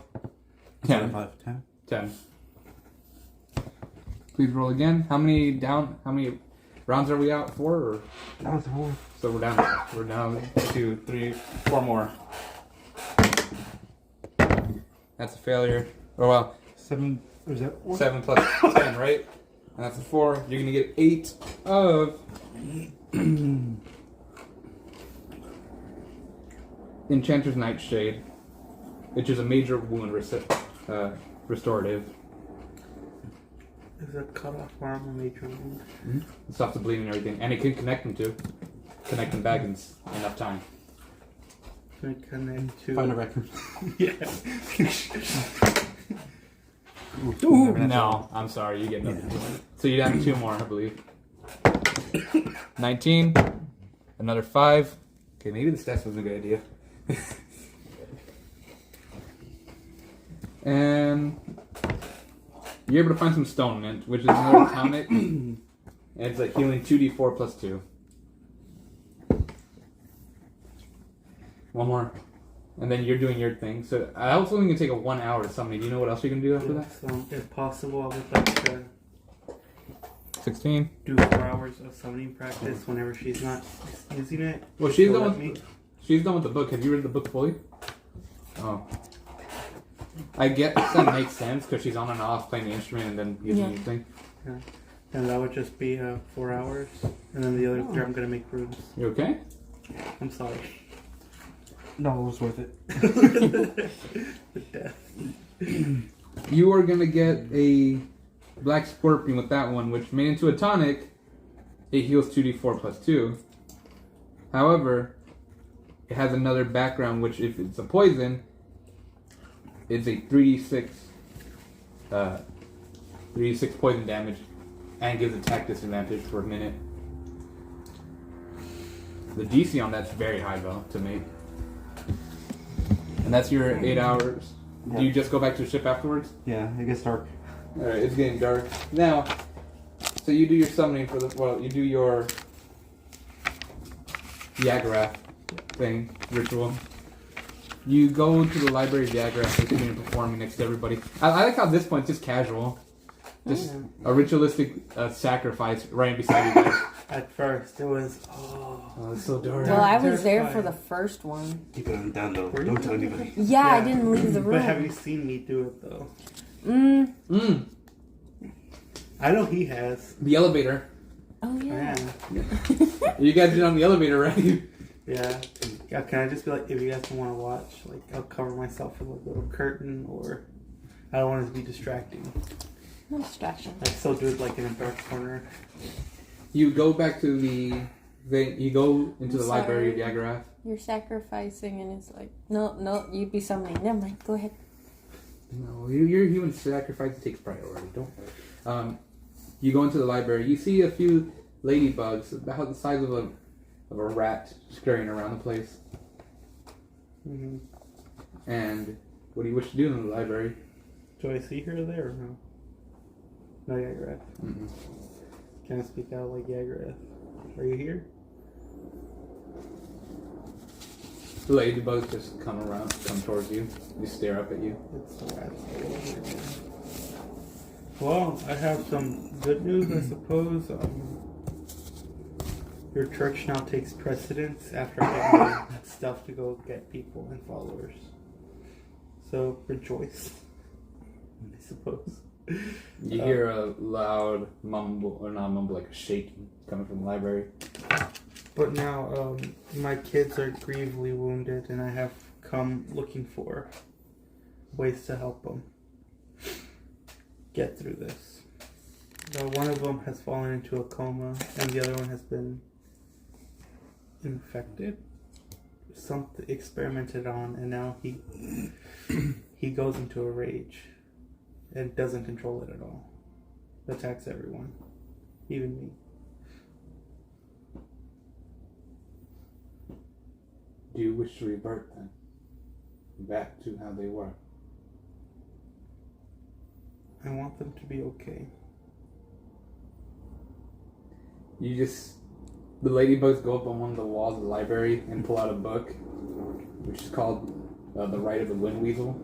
10. 5, 10. 10. Please roll again. How many rounds are we out for? Or? That was 4. So we're down 2, 3, 4 more. That's a failure. Oh well. 7. Or is that 4? 7 plus 10, right? And that's a 4. You're gonna get 8 of Enchanter's Nightshade, which is a major wound restorative. Is that cut off arm or major wound? It stops the bleeding and everything, and it can connect them back in enough time. Can I connect to... Find a record. Yeah. Ooh, no, I'm sorry, you get nothing. Yeah. So you're down to 2 more, I believe. 19, another 5. Okay, maybe the stats was a good idea. And you're able to find some stone mint, which is another tonic, and it's like healing 2d4 plus 2. 1 more. And then you're doing your thing. So I was only going to take a 1 hour to summon. Do you know what else you can do after that? So, if possible, I would like to 16. do 4 hours of summoning practice whenever she's not using it. Well, she's She'll done let with me. she's done with the book. Have you read the book fully? Oh. I guess that makes sense because she's on and off playing the instrument and then using Yeah. the thing. Yeah. And that would just be 4 hours. And then the other 3 I'm gonna make rooms. You okay? I'm sorry. No, it was worth it. The death. You are gonna get a black scorpion with that one, which made into a tonic. It heals 2d4 plus 2. However, it has another background, which if it's a poison, it's a 3d6 poison damage, and gives attack disadvantage for a minute. The DC on that's very high though to make. And that's your 8 hours. Yeah. Do you just go back to the ship afterwards? Yeah, it gets dark. Alright, it's getting dark. Now, so you do your summoning for the, you do your Yagarath thing, ritual. You go to the library of Yagarath, listening and performing next to everybody. I like how at this point it's just casual. Just a ritualistic sacrifice right beside you guys. At first, it was, Oh, it's so dark. Well, I was there terrifying. for the first one. Keep it on the down low. Were you? Don't tell anybody. Yeah, I Yeah. didn't leave the room. But have you seen me do it though? I know he has. The elevator. Oh yeah. Yeah. You guys did it on the elevator, right? Yeah. Yeah. Can I just be like, if you guys don't want to watch, like, I'll cover myself with a little curtain, or I don't want it to be distracting. No distraction. I still do it like in a dark corner. You go back to you go into the I'm library of sorry. Yagarath. You're sacrificing, and it's like, no, you'd be summoning. Never mind. Go ahead. No, your human sacrifice takes priority. Don't worry. You go into the library. You see a few ladybugs about the size of a rat scurrying around the place. Mm-hmm. And what do you wish to do in the library? Do I see her there or no? No, Yagarath. Mm-mm. Can I speak out like Yagarath? Are you here? The ladybugs just come towards you. They stare up at you. It's the rats all over again. Well, I have some good news, I suppose. Your church now takes precedence after I get my stuff to go get people and followers. So rejoice, I suppose. You hear a loud mumble, or not mumble, like a shaking coming from the library. But now, my kids are grievously wounded, and I have come looking for ways to help them get through this. One of them has fallen into a coma, and the other one has been infected, something experimented on, and now he goes into a rage and doesn't control it at all. Attacks everyone, even me. Do you wish to revert them back to how they were? I want them to be okay. The ladybugs go up on one of the walls of the library and pull out a book, which is called The Rite of the Wind Weasel.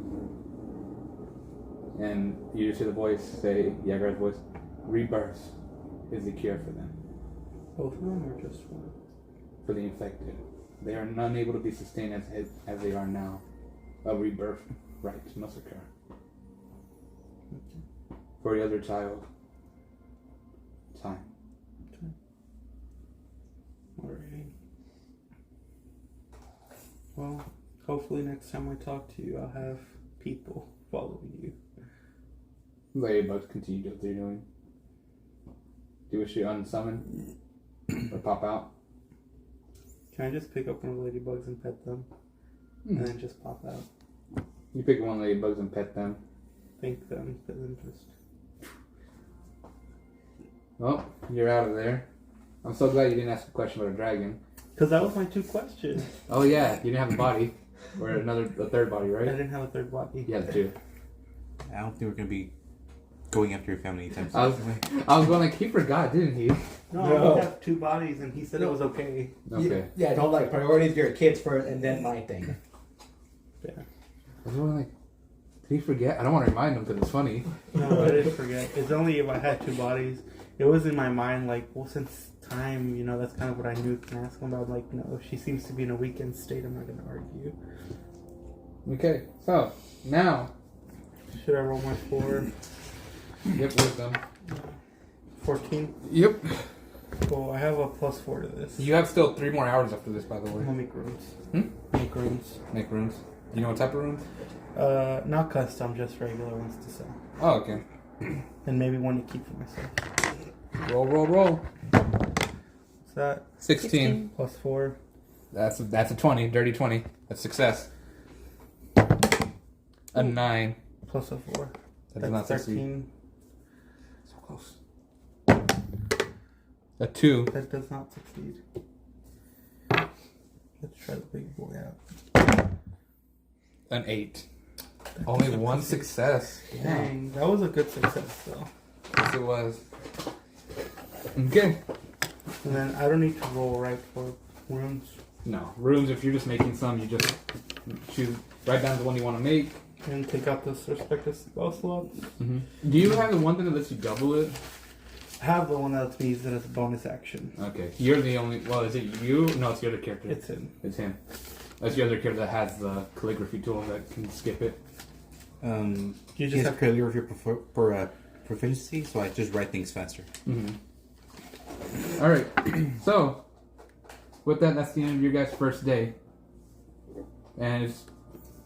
And you just hear the voice say, Yagara's voice, rebirth is the cure for them, Both of them or just one? for the infected. They are unable to be sustained as they are now. A rebirth rite must occur. For the other child, time. Alright. Well, hopefully next time I talk to you, I'll have people following you. Ladybugs continue to do what they're doing. Do you wish to unsummon or pop out? Can I just pick up one of the ladybugs and pet them? And then just pop out? You pick one of the ladybugs and pet them. Thank them, but then just... Well, you're out of there. I'm so glad you didn't ask a question about a dragon. Because that was my 2 questions. Oh yeah, you didn't have a body. Or a third body, I right? didn't have a third body. You had 2. I don't think we're gonna be going after your family anytime soon. I was going like, he forgot, didn't he? No, I have 2 bodies and he said it was okay. Okay. Yeah, don't like priorities your kids first and then my thing. Yeah. I was going like, did he forget? I don't want to remind him because it's funny. No, I didn't forget. It's only if I had 2 bodies. It was in my mind like, well, since time, you know, that's kind of what I knew to ask him about. Like, no, she seems to be in a weakened state. I'm not going to argue. Okay, so now Should I roll my 4? Yep, wisdom. 14? Yep. Cool, I have a +4 to this. You have still 3 more hours after this, by the way. I'll make runes. Hmm? Make runes. Make runes. You know what type of runes? Not custom, just regular ones to sell. Oh, okay. And maybe one to keep for myself. Roll. What's that? 16. +4. That's a 20. Dirty 20. That's success. A 9. Plus a 4. That does not That's succeed. 13. So close. A 2. That does not succeed. Let's try the big boy out. An 8. Only one success. Dang, that was a good success though. Yes, it was. Okay. And then I don't need to roll right for runes. No. Runes, if you're just making some, you just choose, write down the one you want to make. And take out this respective spell slots. Mm-hmm. Do you have the one thing that lets you double it? I have the one that lets me use it as a bonus action. Okay. You're the only, well, is it you? No, it's the other character. It's him. It's him. That's the other character that has the calligraphy tool that can skip it. You He just has have calligraphy for proficiency, so I just write things faster. Mm-hmm. Alright. So, with that, that's the end of your guys' first day. And it's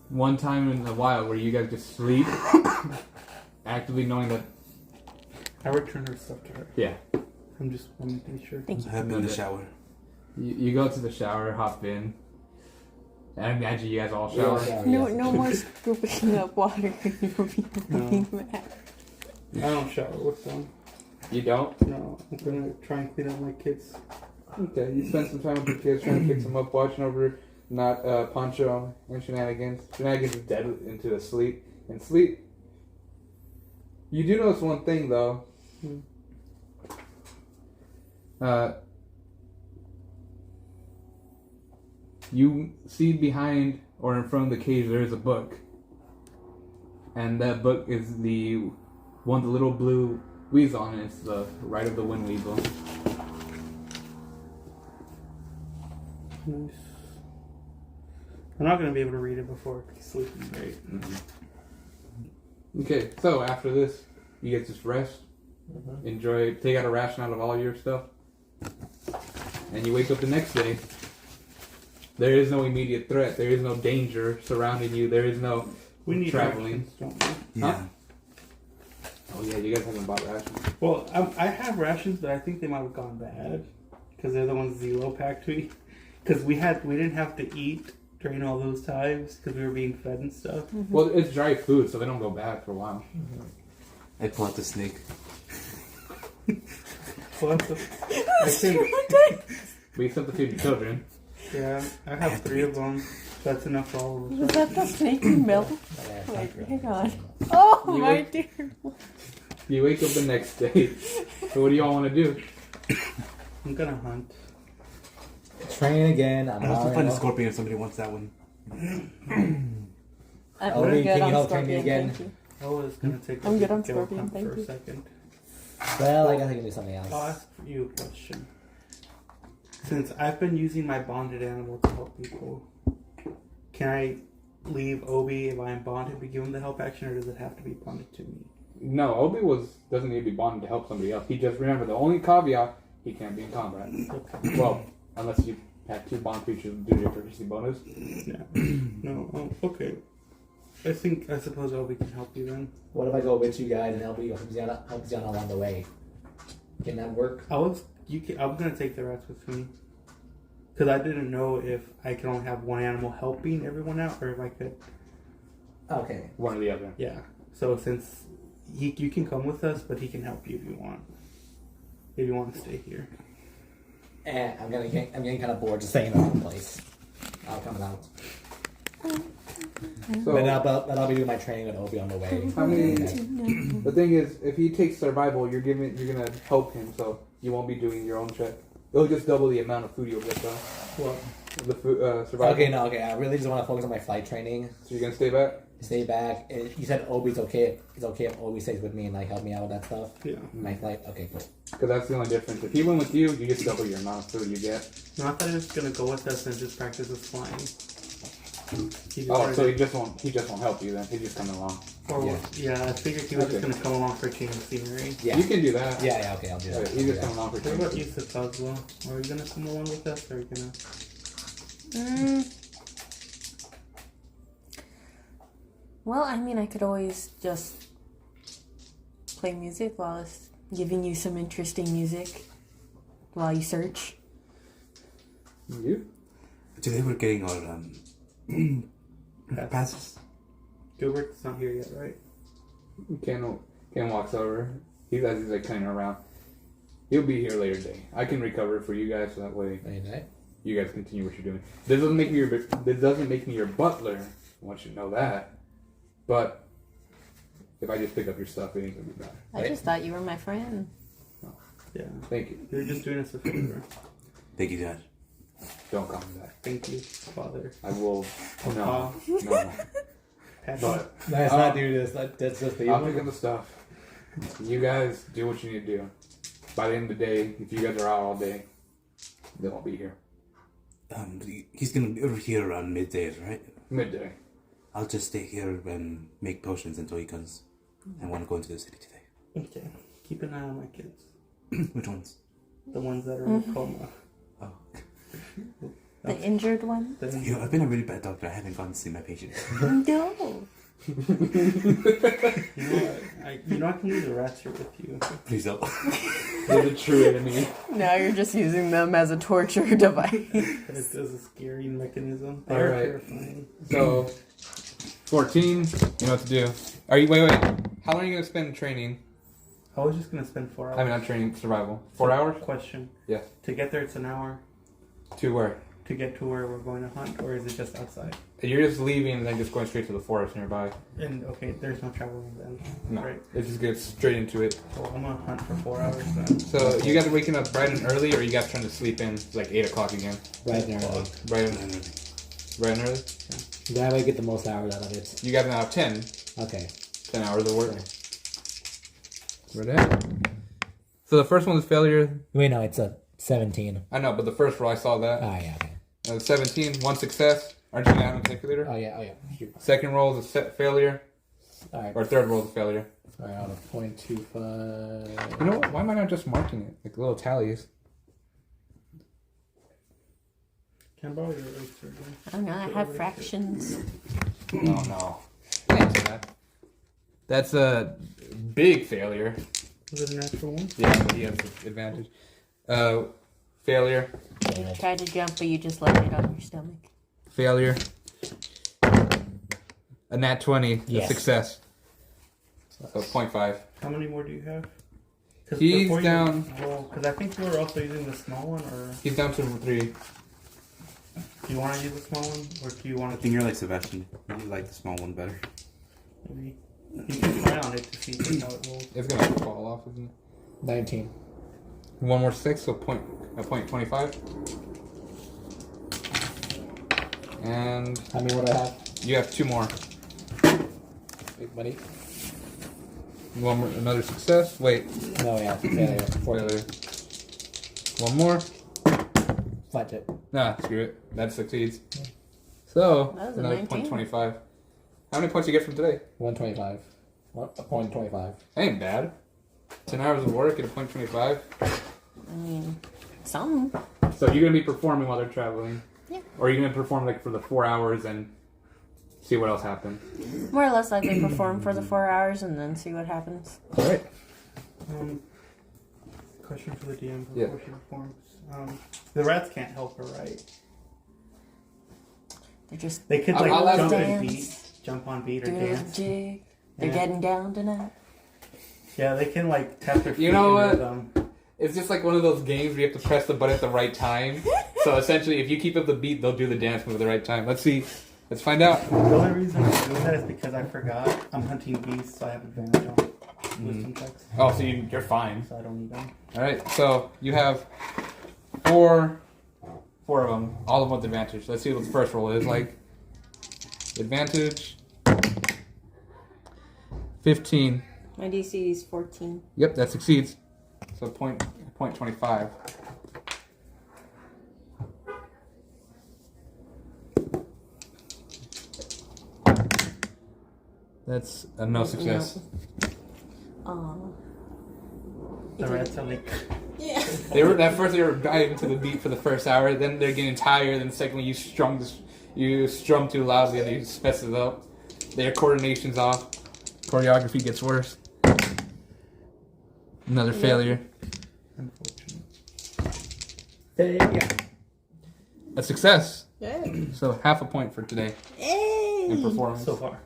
one time in a while where you guys just sleep, actively knowing that, I return her stuff to her. yeah. I'm just wanting to be sure. Thank you. I have been in the shower. You go to the shower, hop in. And I imagine you guys all shower. No more scooping up water. You'll be looking back. I don't shower with them. You don't? No, I'm gonna try and clean up my kids. Okay, you spend some time with your kids trying to fix them up, watching over not Poncho and Shenanigans. Shenanigans is dead into a sleep. And sleep. You do notice one thing though. You see behind or in front of the cage there is a book. And that book is the one with the little blue weasel on it. It's the Rite of the Wind Weasel. Nice. I'm not gonna be able to read it before he's sleeping, right? Okay, so after this, you get just rest, enjoy, take out a ration out of all your stuff, and you wake up the next day. There is no immediate threat. There is no danger surrounding you. There is no We need traveling. rations, don't we? Yeah. Huh? Oh yeah, you guys haven't bought rations. Well, I have rations, but I think they might have gone bad because they're the ones Zelo packed me. Because we didn't have to eat during all those times because we were being fed and stuff. Well, it's dry food, so they don't go bad for a while. I pull out the snake. Well, I think, We accept the food to children. yeah, I have 3 of them. That's enough for all of us. Was that the snake in milk? Yeah, Wait, it's not hang real. on. Oh You my wait. dear. You wake up the next day. So what do y'all want to do? I'm gonna hunt. Train again. I'm I also already find a know. scorpion if somebody wants that one. I'm Obi, good can you on help train me Scorpion, again? thank you. I was gonna take a I'm good on go Scorpion, hunt thank for you. a second. Well, I guess I can do something else. I'll ask you a question. Since I've been using my bonded animal to help people, can I leave Obi if I'm bonded to give him the help action, or does it have to be bonded to me? No, Obi doesn't need to be bonded to help somebody else. He just, remember, the only caveat, he can't be in combat. Okay. Well, unless you have 2 bond creatures do your proficiency bonus. Yeah. No. Oh, okay. I suppose Obi can help you then. What if I go with you guys and help you along the way? Can that work? I'm gonna take the rats with me. Because I didn't know if I could only have one animal helping everyone out, or if I could. Okay. One or the other. Yeah. So since you can come with us, but he can help you if you want. If you want to stay here. I'm getting kind of bored just staying in one place. I'll come out. So, But I'll be doing my training with Obi on the way. I mean, the thing is, if he takes survival, you're gonna help him, so you won't be doing your own check. It'll just double the amount of food you'll get, though. What? The food, survival. Okay. I really just want to focus on my flight training. So you're gonna stay back? Stay back. You said Obi's okay. It's okay if Obi stays with me and like help me out with that stuff. Yeah. My flight. Okay, cool. Because that's the only difference. If he went with you, you just double your amount of food you get. No, I thought he was gonna go with us and just practice us flying. So he just won't help you then. He's just coming along. Yeah, I figured he was Okay. just gonna come along for a change of scenery. Yeah. You can do that. Yeah, okay, I'll do that. He's just coming along for a What change. about you, Sazwa? Are you gonna come along with us, or are you gonna? Well, I mean, I could always just play music while it's giving you some interesting music while you search. You? Today we're getting our passes. Gilbert's not here yet, right? Ken walks over. He's like kind of around. He'll be here later today. I can recover it for you guys, so that way you guys continue what you're doing. This doesn't make me your butler. I want you to know that. But if I just pick up your stuff, it ain't gonna be bad. I just thought you were my friend. Yeah. Thank you. You're just doing us a favor. Thank you, Dad. Don't call me that. Thank you, Father. I will. No. Passion. But Let's not do this. That's just the I'll pick up the stuff. You guys do what you need to do. By the end of the day, if you guys are out all day, they won't be here. He's gonna be over here around midday, right? Midday. I'll just stay here and make potions until he comes. I want to go into the city today. Okay. Keep an eye on my kids. Which ones? The ones that are in coma. Oh. The injured one? You know, I've been a really bad doctor. I haven't gone to see my patients. No. You know, I can leave the rats here with you. Please don't. They're the true enemy. Now you're just using them as a torture device. It's a scary mechanism. All They're right. terrifying. So, 14. You know what to do. Are you? Wait. How long are you gonna spend training? I was just gonna spend 4 hours. I mean, not training, survival. 4 hours? Question. Yeah. To get there, it's an hour. To where? To get to where we're going to hunt, or is it just outside? You're just leaving and then just going straight to the forest nearby. And okay, there's no traveling then. No, Right. it just gets straight into it. So I'm gonna hunt for 4 hours then. So you guys are waking up bright and early, or you guys trying to sleep in like 8 o'clock again? Right there. Bright and early. That way I get the most hours out of it. You guys now have 10 Okay. hours of work. Right there. So the first one was failure. Wait, no, it's a 17. I know, but the first roll I saw that. Oh, yeah, okay. 17, 1 success. Aren't you gonna have a calculator? Oh, yeah. Shoot. Second roll is a failure, Alright. or third roll is a failure. Alright, out of 0.25. You know what? Why am I not just marking it like little tallies? Can I borrow your eraser again? I don't know, I have fractions. Oh no. Can't do that. That's a big failure. Was it a natural one? Yeah, but he has the advantage. Failure. You tried to jump, but you just left it on your stomach. Failure. A nat 20. Yes. A success. So 0.5. How many more do you have? 'Cause He's before you down. roll, because I think you were also using the small one, or He's down to 3. do you want to use the small one, or do you I want think you're like Sebastian. You like the small one better. to maybe you can try on it to see how it rolls? It's gonna fall off, isn't it? 19. One more 6, so point 25. And How many would I have? you have 2 more. Wait, buddy. One more, another success. Wait, No, yeah, failure. 14. failure. One more. Flat tip. Nah, screw it. That succeeds. So That was a another 19. 0.25. How many points you get from today? 125. What? A 0.25. Ain't bad. 10 hours of work at a 0.25. I mean, some. So you're gonna be performing while they're traveling. Yeah. Or are you gonna perform like for the 4 hours and see what else happens? More or less like they perform for the 4 hours and then see what happens. All right. Question for the DM Yeah. before she performs. The rats can't help her, right? They're just They could I'll like let jump them and dance. beat, jump on beat or doing a little dance. jig. They're Yeah. getting down tonight. Yeah, they can like tap their feet. You know in what? rhythm. It's just like one of those games where you have to press the button at the right time. So essentially, if you keep up the beat, they'll do the dance move at the right time. Let's see. Let's find out. The only reason I'm doing that is because I forgot I'm hunting beasts, so I have advantage on wisdom checks. Oh, so you're fine. So I don't need them. All right. So you have four of them, all of them with advantage. Let's see what the first roll is like. Advantage. 15. My DC is 14. Yep, that succeeds. So point 25. That's a no success. The rats are like, Yeah. They were at first they were diving to the beat for the first hour. Then they're getting tired. Then secondly, you strum too loudly and you just mess it up. Their coordination's off. Choreography gets worse. Another failure. unfortunate. Yeah. A success. Yeah. So half a point for today in Hey. performance. So far.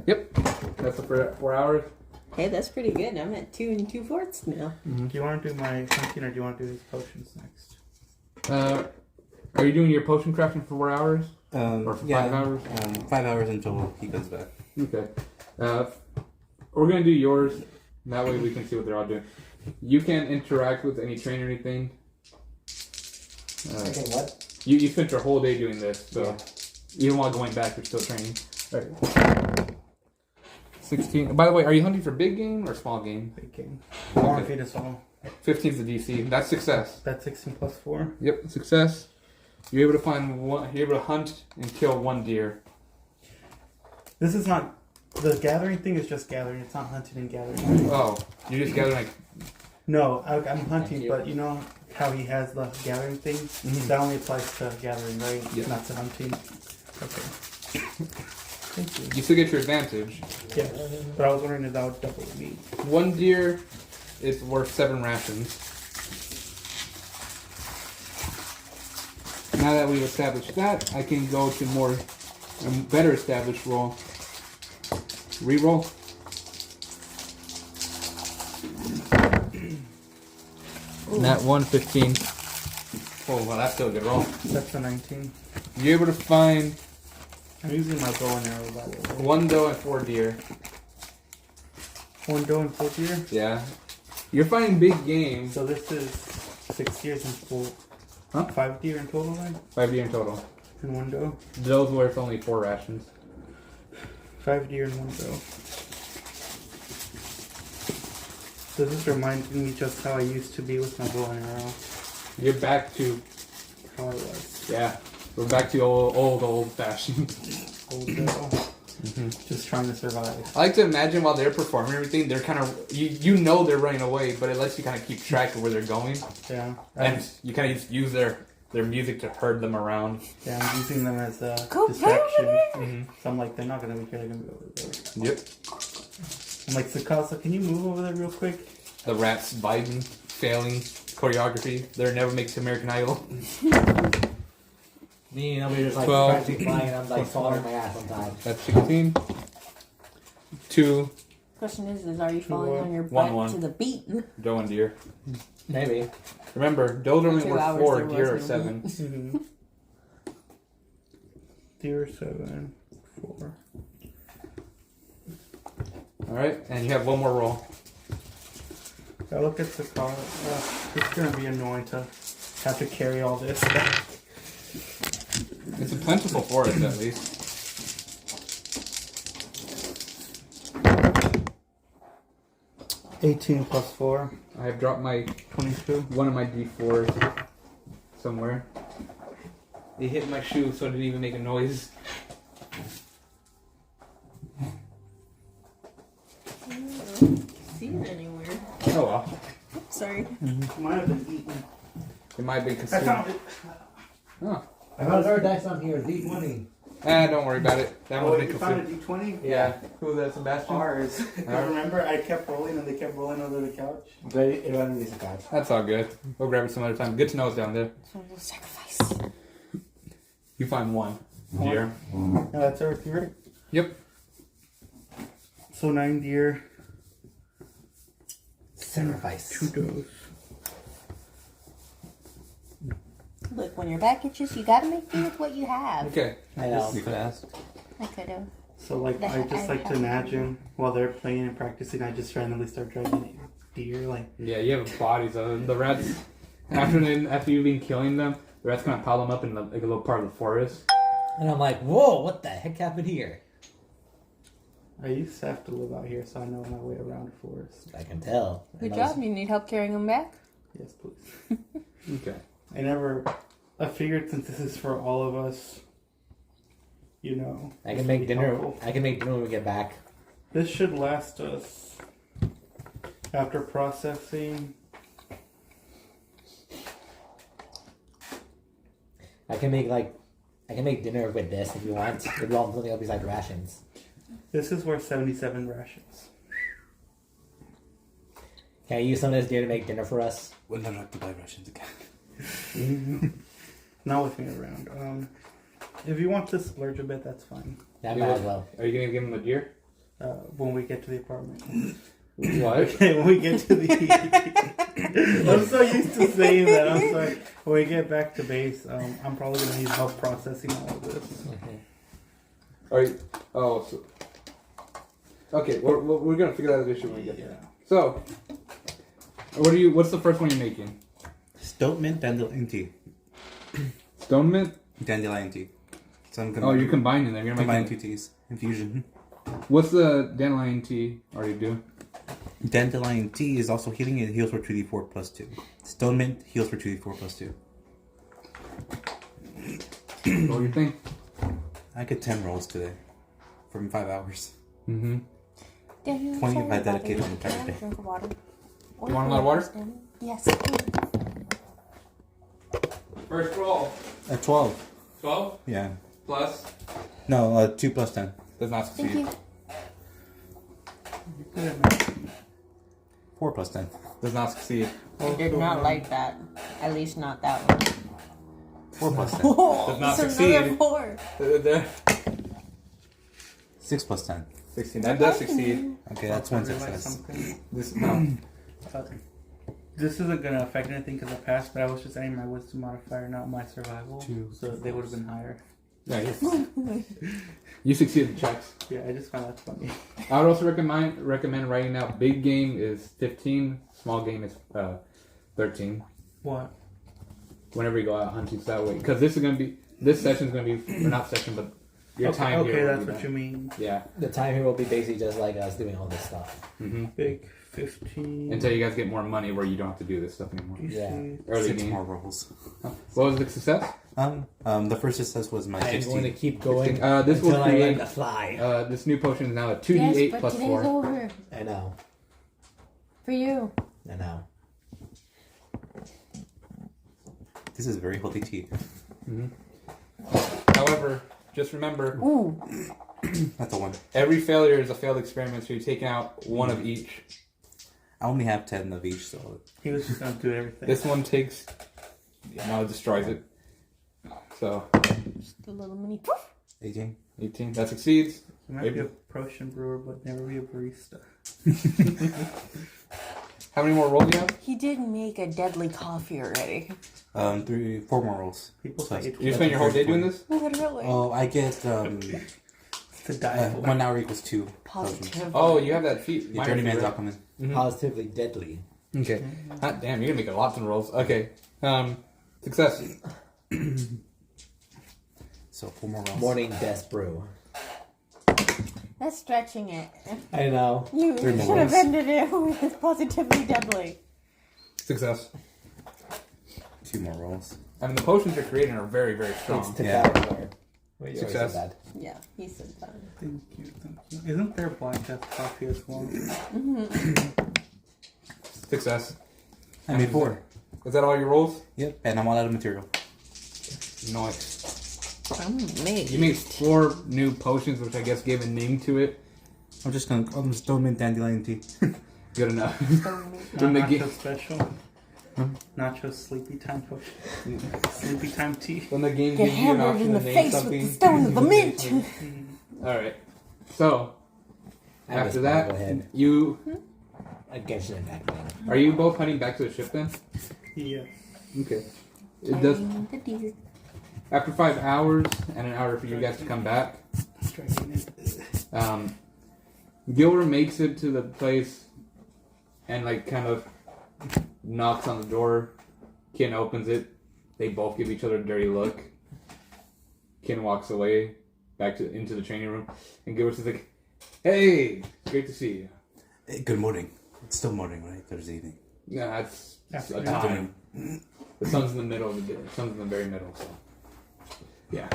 Yep. That's for 4 hours. Hey, that's pretty good. I'm at 2 2/4 now. Do you want to do my hunting or do you want to do his potions next? Are you doing your potion crafting for 4 hours? Or for 5 hours? 5 hours until he comes back. Okay. We're gonna do yours. That way we can see what they're all doing. You can't interact with any train or anything. Okay, what? You spent your whole day doing this, so even while going back, you're still training. Alright. 16. By the way, are you hunting for big game or small game? Big game. 4 feet is all. 15 is the DC. That's success. That's 16 plus 4. Yep, success. You're able to find one. You're able to hunt and kill 1 deer. This is not. The gathering thing is just gathering. It's not hunting and gathering. Oh, you're just gathering like. No, I'm hunting, you. but you know how he has the gathering thing? Mhm. That only applies to gathering, right? Yeah. Not to hunting. Okay. Thank you. You still get your advantage. Yeah, but I was wondering if that would double me. 1 deer is worth 7 rations. Now that we've established that, I can go to a better established roll. Reroll. Nat 1, 15. Oh, well, that's still a good roll. That's a 19. You're able to find I'm using my bow and arrow, by the way. 1 doe and 4 deer. 1 doe and 4 deer. Yeah. You're finding big game. So this is 6 deers and 4. Huh? 5 deer in total, then? 5 deer in total. And 1 doe. Those worth only 4 rations. 5 deer and 1 doe. So this reminds me just how I used to be with my bow and arrow. You're back to, How I was. yeah, we're back to old fashioned. Old doe. Just trying to survive. I like to imagine while they're performing everything, they're kind of, you know they're running away, but it lets you kind of keep track of where they're going. Yeah. And you kind of just use their music to herd them around. Yeah, I'm using them as a Go distraction. So I'm like, they're not going to be here, they're going to be over there. Yep. I'm like, Sakasa, can you move over there real quick? The rats vibing, failing, choreography. They're never make to American Idol. Me and nobody just like 12. practicing flying and I'm like falling on my ass sometimes. That's 16. 2, Question is are you falling on your One, butt one. to the beat? doe and deer. Maybe. Remember, does are only 2 worth hours 4, there deer are was no 7. Mm-hmm. Deer 7, 4. Alright, and you have 1 more roll. I look at the car. It's going to be annoying to have to carry all this. It's a plentiful forest, at least. $18 plus 4, I have dropped my 22. one of my D4s somewhere. They hit my shoe, so it didn't even make a noise. See it anywhere. Oh well. Sorry. Might have been eaten. It might have been I consumed. found it. Oh. I found our dice on here, D20. Don't worry about it. That Oh, one's been you found a consumed. D20? Yeah. Who's that, Sebastian? Ours. Remember, I kept rolling and they kept rolling under the couch? But it wasn't these cards. That's all good. We'll grab it some other time. Good to know it's down there. So we'll sacrifice. You find 1 deer. No, that's everything, right? Yep. So 9 deer, Sacrifice. 2 does. Look, when your back itches, you gotta make do with what you have. Okay. I know. You could ask. I could have. So like, I just like to imagine while they're playing and practicing, I just randomly start dragging deer. Like, Yeah, you have bodies of the rats. After you've been killing them, the rats kind of pile them up in like a little part of the forest. And I'm like, whoa, what the heck happened here? I used to have to live out here, so I know my way around the forest. I can tell. Good And I was- job. You need help carrying them back? Yes, please. Okay. I figured since this is for all of us, you know. I this can would make be dinner. helpful. I can make dinner when we get back. This should last us, after processing, I can make dinner with this if you want. If you want something else besides rations. this is worth 77 rations. Can I use some of this gear to make dinner for us? We'll never have to buy rations again. Not with me around. If you want to splurge a bit, that's fine. That might as well. Are you gonna give him a deer? When we get to the apartment. What? Okay, when we get to the... I'm so used to saying that. I'm sorry. When we get back to base, I'm probably going to need help processing all of this. Are you? Oh, so, okay. We're gonna figure out the issue when we get there. Yeah. So, what's the first one you're making? Stone mint dandelion tea. Stone mint? Dandelion tea. So I'm Oh, you're combining them. You're combining making. two teas. Infusion. What's the dandelion tea already do? Dandelion tea is also healing. It heals for 2d4 plus 2. Stone mint heals for 2d4 plus 2. What do you think? I get 10 rolls today. From 5 hours. Mm-hmm. 20 if I dedicate an entire day. Drink of water. You want a lot of water? Yes. First roll. 12. 12 Yeah. plus No, 2 plus 10. does not Thank succeed. you. 4 plus 10. Does not succeed. I did not like that. At least not that one. 4 plus 10. Oh, Does not it's succeed. another 4. There. 6 plus 10. 16. That does succeed. Okay, that's I one realized success. something. This no. This isn't going to affect anything because I passed, but I was just adding my wisdom modifier, not my survival. 2. So they would have been higher. Yeah, you succeeded the checks. Yeah, I just found that funny. I would also recommend writing down big game is 15, small game is 13. What? Whenever you go out hunting, so that way, because this session is gonna be, or not session, but your Okay, time here. that's will be what done. you mean. Yeah. The time here will be basically just like us doing all this stuff. Mm-hmm. Big 15. Until you guys get more money, where you don't have to do this stuff anymore. Yeah. Early 6 game. more rolls. What was the success? The first success was my I am 16. going to keep going This will until I learn create. to fly. This new potion is now a 2d8 yes, plus but today's 4. over. I know. For you. I know. This is very healthy tea. However, just remember, Ooh. That's a 1. every failure is a failed experiment, so you're taking out one of each. I only have 10 of each, so... He was just going to do everything. This one takes. Now it destroys it. So, Just a little mini poof. 18. 18. That succeeds. You might be a potion brewer, but never be a barista. How many more rolls do you have? He did make a deadly coffee already. 4 more rolls. People So say You spend your whole day doing this? Literally. Oh, I get to die for. 1 hour equals 2 potions. Positive. Oh, you have that feat. The Journeyman's Alchemist. Positively deadly. Okay. Hot damn, you're gonna make lots of rolls. Okay. Success. So 4 more rolls. Morning death brew. That's stretching it. I know. You 3 more should have rolls. ended it with positively deadly. Success. 2 more rolls. I mean, the potions you're creating are very, very It's strong. to Yeah. Wait, you Success. already said Yeah, he said that. Thank you. Isn't there black death coffee as well? Success. I made 4. Is that all your rolls? Yep, and I'm all out of material. Nice. I'm amazed. You made 4 new potions, which I guess gave a name to it. I'm just gonna call them Stone Mint Dandelion Tea. Good enough. Not When the nacho ga- special. Nacho sleepy time potion. Sleepy time tea. when the game Get gives you an hammered option in to the name face something. with the stone of the mint. Alright. So, I was after gonna that, go ahead. you. I guess you're back then. Are you both heading back to the ship then? Yes. Okay. It does. Carrying the deer. After 5 hours and an hour for you guys to come back, Striking it. Gilbert makes it to the place and like kind of knocks on the door. Ken opens it. They both give each other a dirty look. Ken walks away back into the training room, and Gilbert's just like, "Hey, it's great to see you." Hey, good morning. It's still morning, right? Thursday evening. Yeah, it's a Afternoon. time. The sun's in the middle of the day. The sun's in the very middle. So, yeah.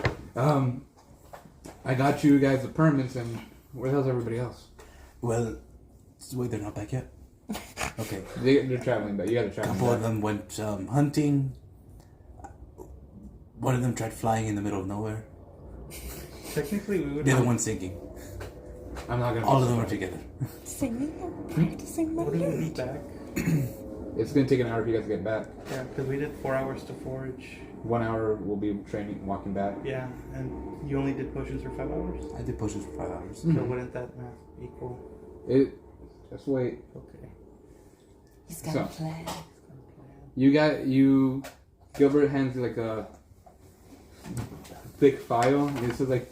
I got you guys the permits, and where the hell's everybody else? Well, wait, they're not back yet? Okay. They're traveling, but you gotta A travel. couple of back. them went hunting. One of them tried flying in the middle of nowhere. Technically, we would. The other one's sinking. I'm not gonna. All of them are together. Singing and practicing my Wouldn't we be lute. back? It's gonna take an hour for you guys to get back. Yeah, because we did 4 hours to forage. 1 hour we'll be training, walking back. Yeah, and you only did potions for 5 hours. I did pushes for 5 hours. So wouldn't that math equal? It. Just wait. Okay. He's got So. a plan. You. Gilbert hands you like a thick file, and it says like,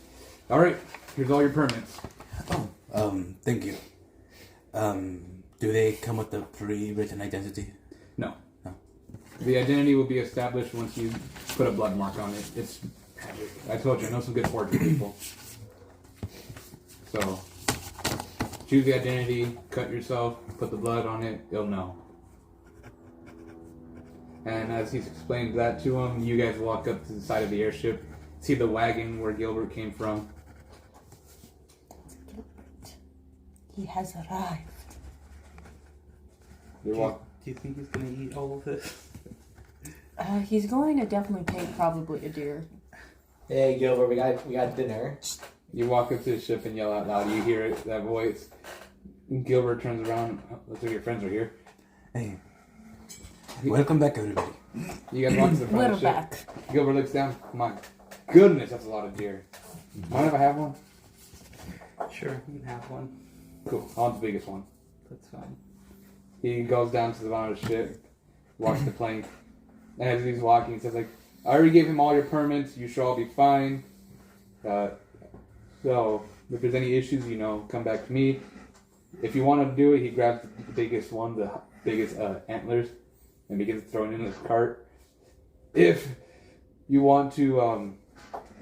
"All right, here's all your permits." Thank you. Do they come with a pre-written identity? No. No. The identity will be established once you put a blood mark on it. It's. I told you, I know some good fortune people. So, choose the identity, cut yourself, put the blood on it, you'll know. And as he's explained that to him, you guys walk up to the side of the airship, see the wagon where Gilbert came from. He has arrived. You walk. Do you think he's gonna eat all of this? He's going to definitely pay probably a deer. Hey Gilbert, we got dinner. You walk up to the ship and yell out loud. You hear it, that voice. Gilbert turns around. Looks like your friends are here. Hey. Welcome back, everybody. You guys walk to the front We're of the ship. back. Gilbert looks down. My goodness, that's a lot of deer. Mind if I have one? Sure, you can have one. Cool. I want the biggest one. That's fine. He goes down to the bottom of the ship, walks the plank, and as he's walking, he says like, "I already gave him all your permits. You should all be fine. So if there's any issues, come back to me. If you want to do it," he grabs the biggest one, the biggest antlers, and begins throwing it in his cart. If you want to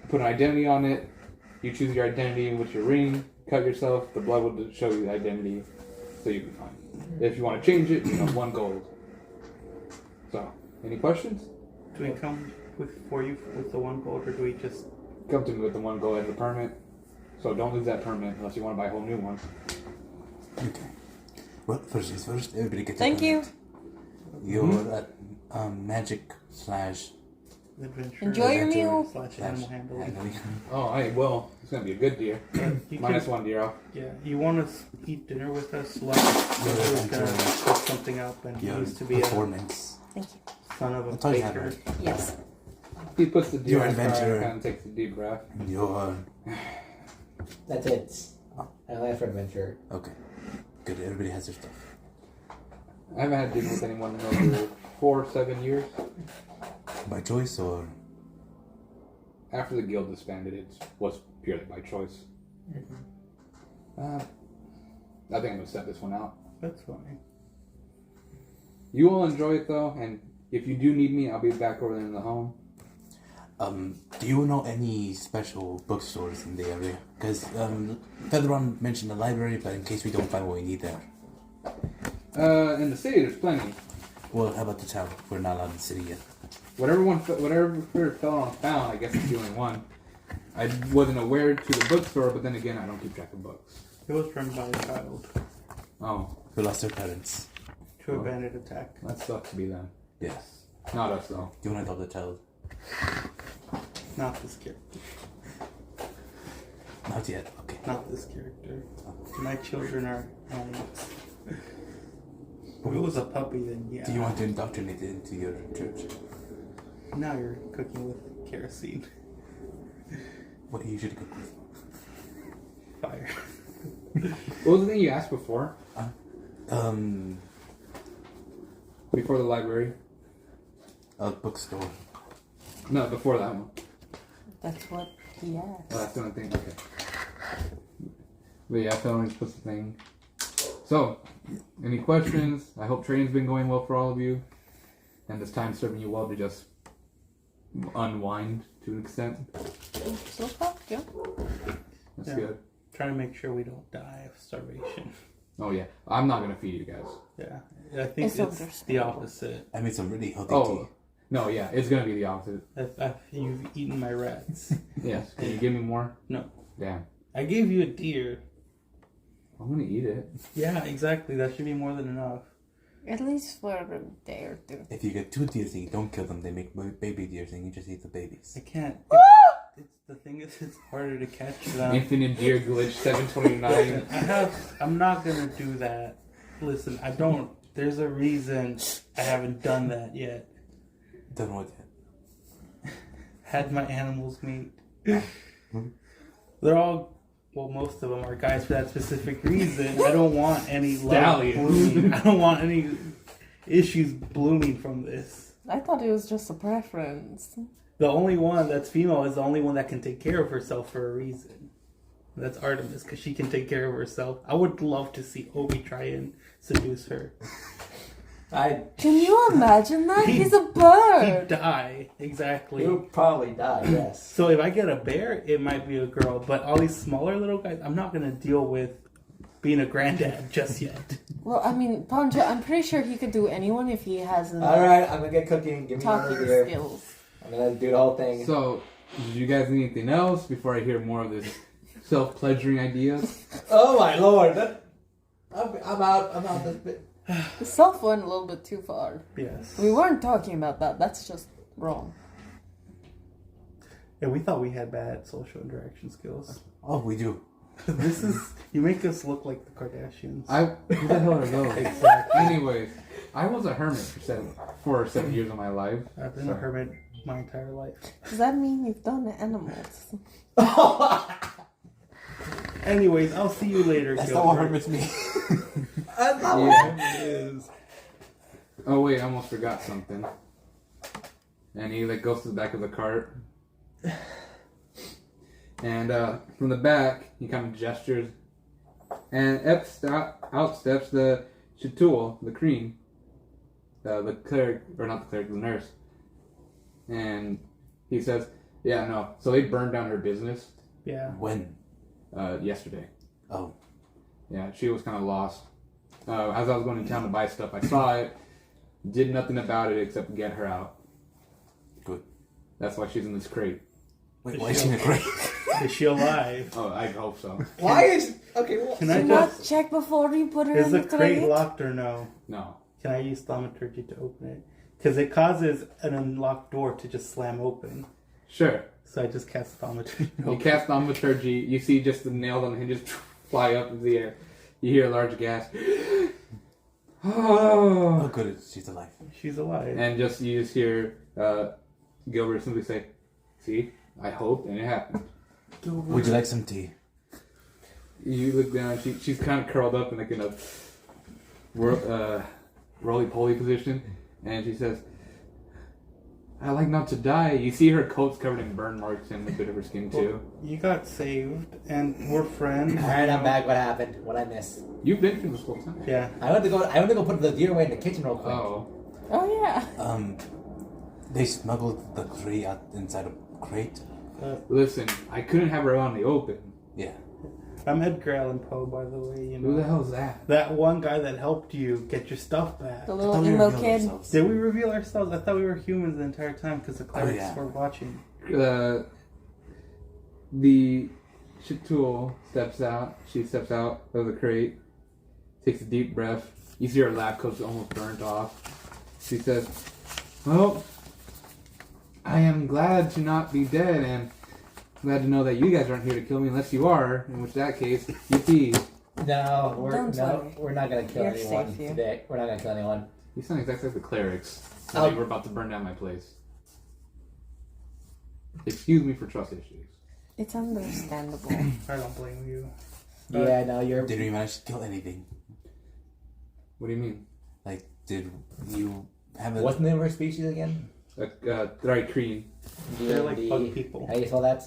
put an identity on it, you choose your identity with your ring, cut yourself, the blood will show you the identity, so you'll be fine. If you want to change it, 1 gold. So, any questions? Do we come for you with the 1 gold, or do we just? Come to me with the 1 gold as the permit. So don't lose that permit unless you want to buy a whole new one. Okay. Well, first things first, everybody get Thank you. You're at magic / Adventure. Enjoy your Adventure meal. / animal handling. Oh, I will. It's going to be a good deer. You Minus can- 1 deer off. Yeah, you want to eat dinner with us? Like, we're gonna cook something up, and he Your used to be a performance. Thank you. son of a That's all you have, baker. right? Yes. He puts the deer Your on fire adventurer. and kind of takes a deep breath. Your That's it. I left for adventure. okay. Good. Everybody has their stuff. I haven't had dinner with anyone in over 4 or 7 years. By choice or After the guild disbanded, it was purely by choice. I think I'm going to set this one out. That's fine. You will enjoy it though, and if you do need me, I'll be back over there in the home. do you know any special bookstores in the area? Because Featheron mentioned the library, but in case we don't find what we need there. In the city, there's plenty. Well, how about the town? We're not allowed in the city yet. Whatever fell on found, I guess it's the only one. I wasn't aware to the bookstore, but then again, I don't keep track of books. It was run by a child Oh, We lost our parents. to a bandit attack. that sucks to be them. Yes. Not us though. Do you want to adopt the child? Not this character. Not yet. Okay. Not this character. My children are animals. If it was a puppy, then yeah. Do you want to indoctrinate it into your church? Now you're cooking with kerosene. What do you usually cook with? Fire. What was the thing you asked before? Before the library? A bookstore. No, before that one. That's what he Oh, asked. that's the only thing. Okay. But yeah, that only puts the thing. So, any questions? I hope training's been going well for all of you, and this time serving you well to just unwind to an extent. So far, yeah. That's Yeah. good. Trying to make sure we don't die of starvation. Oh yeah, I'm not gonna feed you guys. Yeah. I think It's it's the understandable. opposite. I made some really healthy Oh no, yeah, it's gonna be the opposite. If you've eaten my rats. Yes. Can you give me more? No. Damn. I gave you a deer. I'm gonna eat it. Yeah, exactly. That should be more than enough. At least for a day or two. If you get 2 deers and you don't kill them, they make baby deers and you just eat the babies. I can't. It's the thing is, it's harder to catch them. Infinite deer glitch 729. I'm not gonna do that. Listen, I don't. There's a reason I haven't done that yet. Done with it. Had my animals meet. They're all. Well, most of them are guys for that specific reason. I don't want any love Stallions. blooming. I don't want any issues blooming from this. I thought it was just a preference. The only one that's female is the only one that can take care of herself for a reason. That's Artemis, because she can take care of herself. I would love to see Obi try and seduce her. Can you imagine that? He's a He'd bird. die. Exactly. You'll probably die, yes. So if I get a bear, it might be a girl. But all these smaller little guys, I'm not going to deal with being a granddad just yet. Well, I mean, Poncho, I'm pretty sure he could do anyone if he has Alright, I'm gonna get cooking. Give me talking another beer. skills. I'm gonna do the whole thing. So, did you guys need anything else before I hear more of this self-pleasuring ideas? Oh my lord. I'm out this bit. The self went a little bit too far. Yes. We weren't talking about that. That's just wrong. And we thought we had bad social interaction skills. Oh, we do. This is... You make us look like the Kardashians. Who the hell are those? Exactly. Anyways, I was a hermit for 7 years of my life. I've been a hermit my entire life. Does that mean you've done animals? Anyways, I'll see you later, That's Gilbert. not what hermits me. That's not what Yeah. It is. Oh wait, I almost forgot something. And he like goes to the back of the cart. And from the back, he kind of gestures. And out steps the Shatul, the Cream. The cleric, or not the cleric, the nurse. And he says, yeah, no. So they burned down her business Yeah. When? yesterday. Oh. Yeah, she was kind of lost. As I was going to town to buy stuff, I saw it. Did nothing about it except get her out. Good. That's why she's in this crate. Wait, why is she in a crate? Is she alive? Oh, I hope so. Why is... Okay, well... Can Do I not just... check before you put her Is in the the crate crate. locked or no? No. Can I use thaumaturgy to open it? Because it causes an unlocked door to just slam open. Sure. So I just cast thaumaturgy. You cast thaumaturgy. You see just the nails on the hinges fly up in the air. You hear a large gasp. Oh, Oh. good. She's alive. She's alive. And you just hear Gilbert simply say, "See, I hoped, and it happened." Would you like some tea? You look down. She's kind of curled up in like in a roly-poly position, and she says, "I like not to die." You see her coat's covered in burn marks and a bit of her skin too. You got saved, and we're friends. Alright, I'm back. What happened? What'd I miss? You've been through this whole time. Yeah. I went to go put the deer away in the kitchen real quick. Oh. Oh yeah. They smuggled the tree out inside a crate. Listen, I couldn't have her out in the open. Yeah. I'm Edgar Allan Poe, by the way. You know Who the hell is that? that one guy that helped you get your stuff back. The I little thought we emo revealed kid. ourselves. Did we reveal ourselves? I thought we were humans the entire time because the clerics yeah. were watching. The Shatul steps out. She steps out of the crate, takes a deep breath. You see her lab coat's almost burnt off. She says, "Well, I am glad to not be dead, and glad to know that you guys aren't here to kill me unless you are, in which that case, yippee." No, Don't worry. we're not gonna kill You're anyone safe here. today. We're not gonna kill anyone. You sound exactly like the clerics. Oh. They were about to burn down my place. Excuse me for trust issues. It's understandable. I don't blame you. Yeah, no, you're. Did we manage to kill anything? What do you mean? Like, did you have a... What's the name of her species again? Thri-Kreen. They're like bug people. How do you spell that?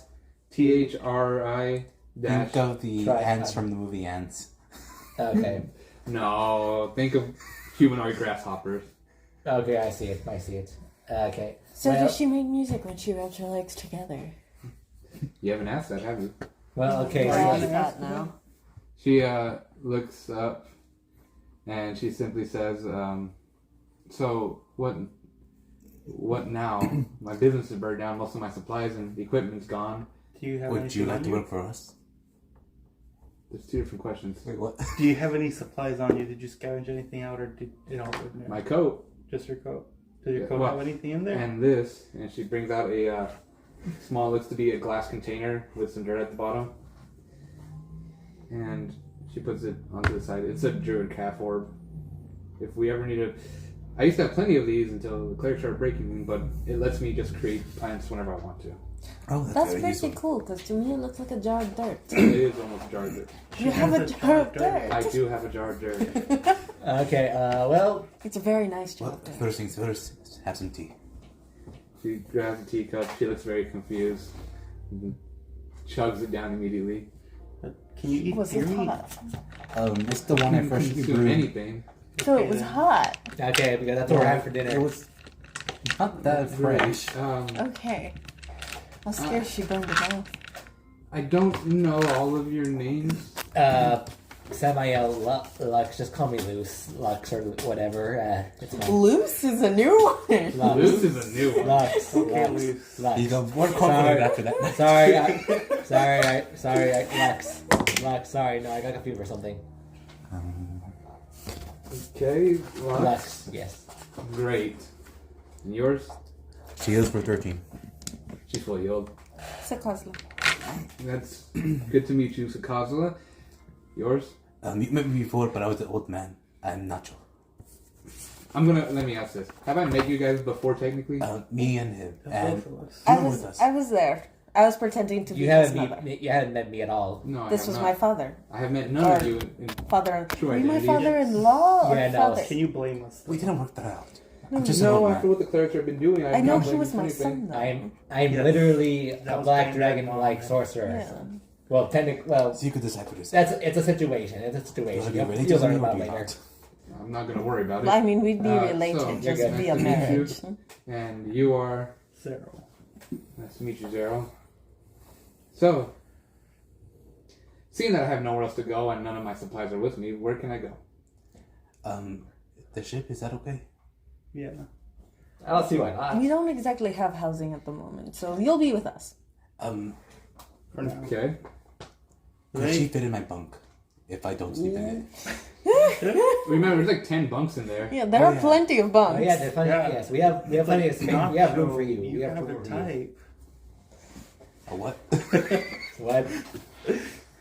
THRI dash. Think of the Try- ants from the movie Ants. Okay. No, think of humanoid grasshoppers. Okay, I see it. Okay. So well, does she make music when she rubs her legs together? You haven't asked that, have you? Well, okay. We're so- on So, that now. She looks up and she simply says, "So what now? My business is burned down. Most of my supplies and equipment's gone. Do you have Would you anything like on to work for us? There's two different questions. Wait, what? Do you have any supplies on you? Did you scavenge anything out, or did it all go in there? My coat Just your coat. Does your coat well, have anything in there? and this, and she brings out a small, looks to be a glass container with some dirt at the bottom, and she puts it onto the side. It's a druid calf orb. If we ever need I used to have plenty of these until the clerics started breaking them, but it lets me just create plants whenever I want to. Oh, That's very pretty useful. cool, because to me it looks like a jar of dirt. It is almost a jar of dirt. You have a jar of dirt. I do have a jar of dirt. Okay, well, It's a very nice jar Well, of dirt. first things first, have some tea. She grabs a teacup. She looks very confused. And chugs it down immediately. Can you eat Was your it meat? hot? It's the one I You can freshly consume brewed. anything. So it was hot. okay, because that's what we're having for dinner. It was not that fresh. Okay. I was scared she burned it off. I don't know all of your names. Samael Lux, just call me Loose, Lux or whatever. It's fine. Loose is a new one. Lux. This is a new one. Lux. Okay, Lux. Loose. Lux. You got more confident after that. Sorry, Lux, sorry, no, I got confused for something. Okay, Lux. Lux, yes. Great. And yours? She is for 13. She's fully healed. Sakazla. That's good to meet you, Sakazala. Yours? You met me before, but I was an old man. I'm Nacho. Let me ask this. Have I met you guys before, technically? Me and him. And Both of us. you were with us. I was there. I was pretending to be You his haven't mother. you hadn't met me at all. No, I This have was not. my father. I have met none of Or- you in Father. True Were you my identity. father-in-law or Yeah, no, father? Can you blame us? We didn't work that out. I'm just an No, old after man. what the clerics have been doing, I know can't he blame was you for my anything. son, though. I'm Yes. literally That a was black Bang dragon Bang like Mom. sorcerer. Yeah. Well, technically, well, So you could decide for this. it's a situation. It's a situation. You'll be ready You'll to learn me or about do it you later. not? I'm not going to worry about it. I mean, we'd be So, related you're just good. via Nice to meet you. marriage. And you are... Zero. Nice to meet you, Zero. So, seeing that I have nowhere else to go and none of my supplies are with me, where can I go? The ship, is that okay? Yeah. I don't see why not. We don't exactly have housing at the moment, so you'll be with us. For now. Okay. Could she fit in my bunk if I don't sleep in it? Remember, there's like 10 bunks in there. Yeah, there Oh, are yeah. plenty of Oh, bunks. yeah, there's plenty. Yeah. Yes, we have plenty of space. We have room for you. You We have have room a for you. type. A what? What?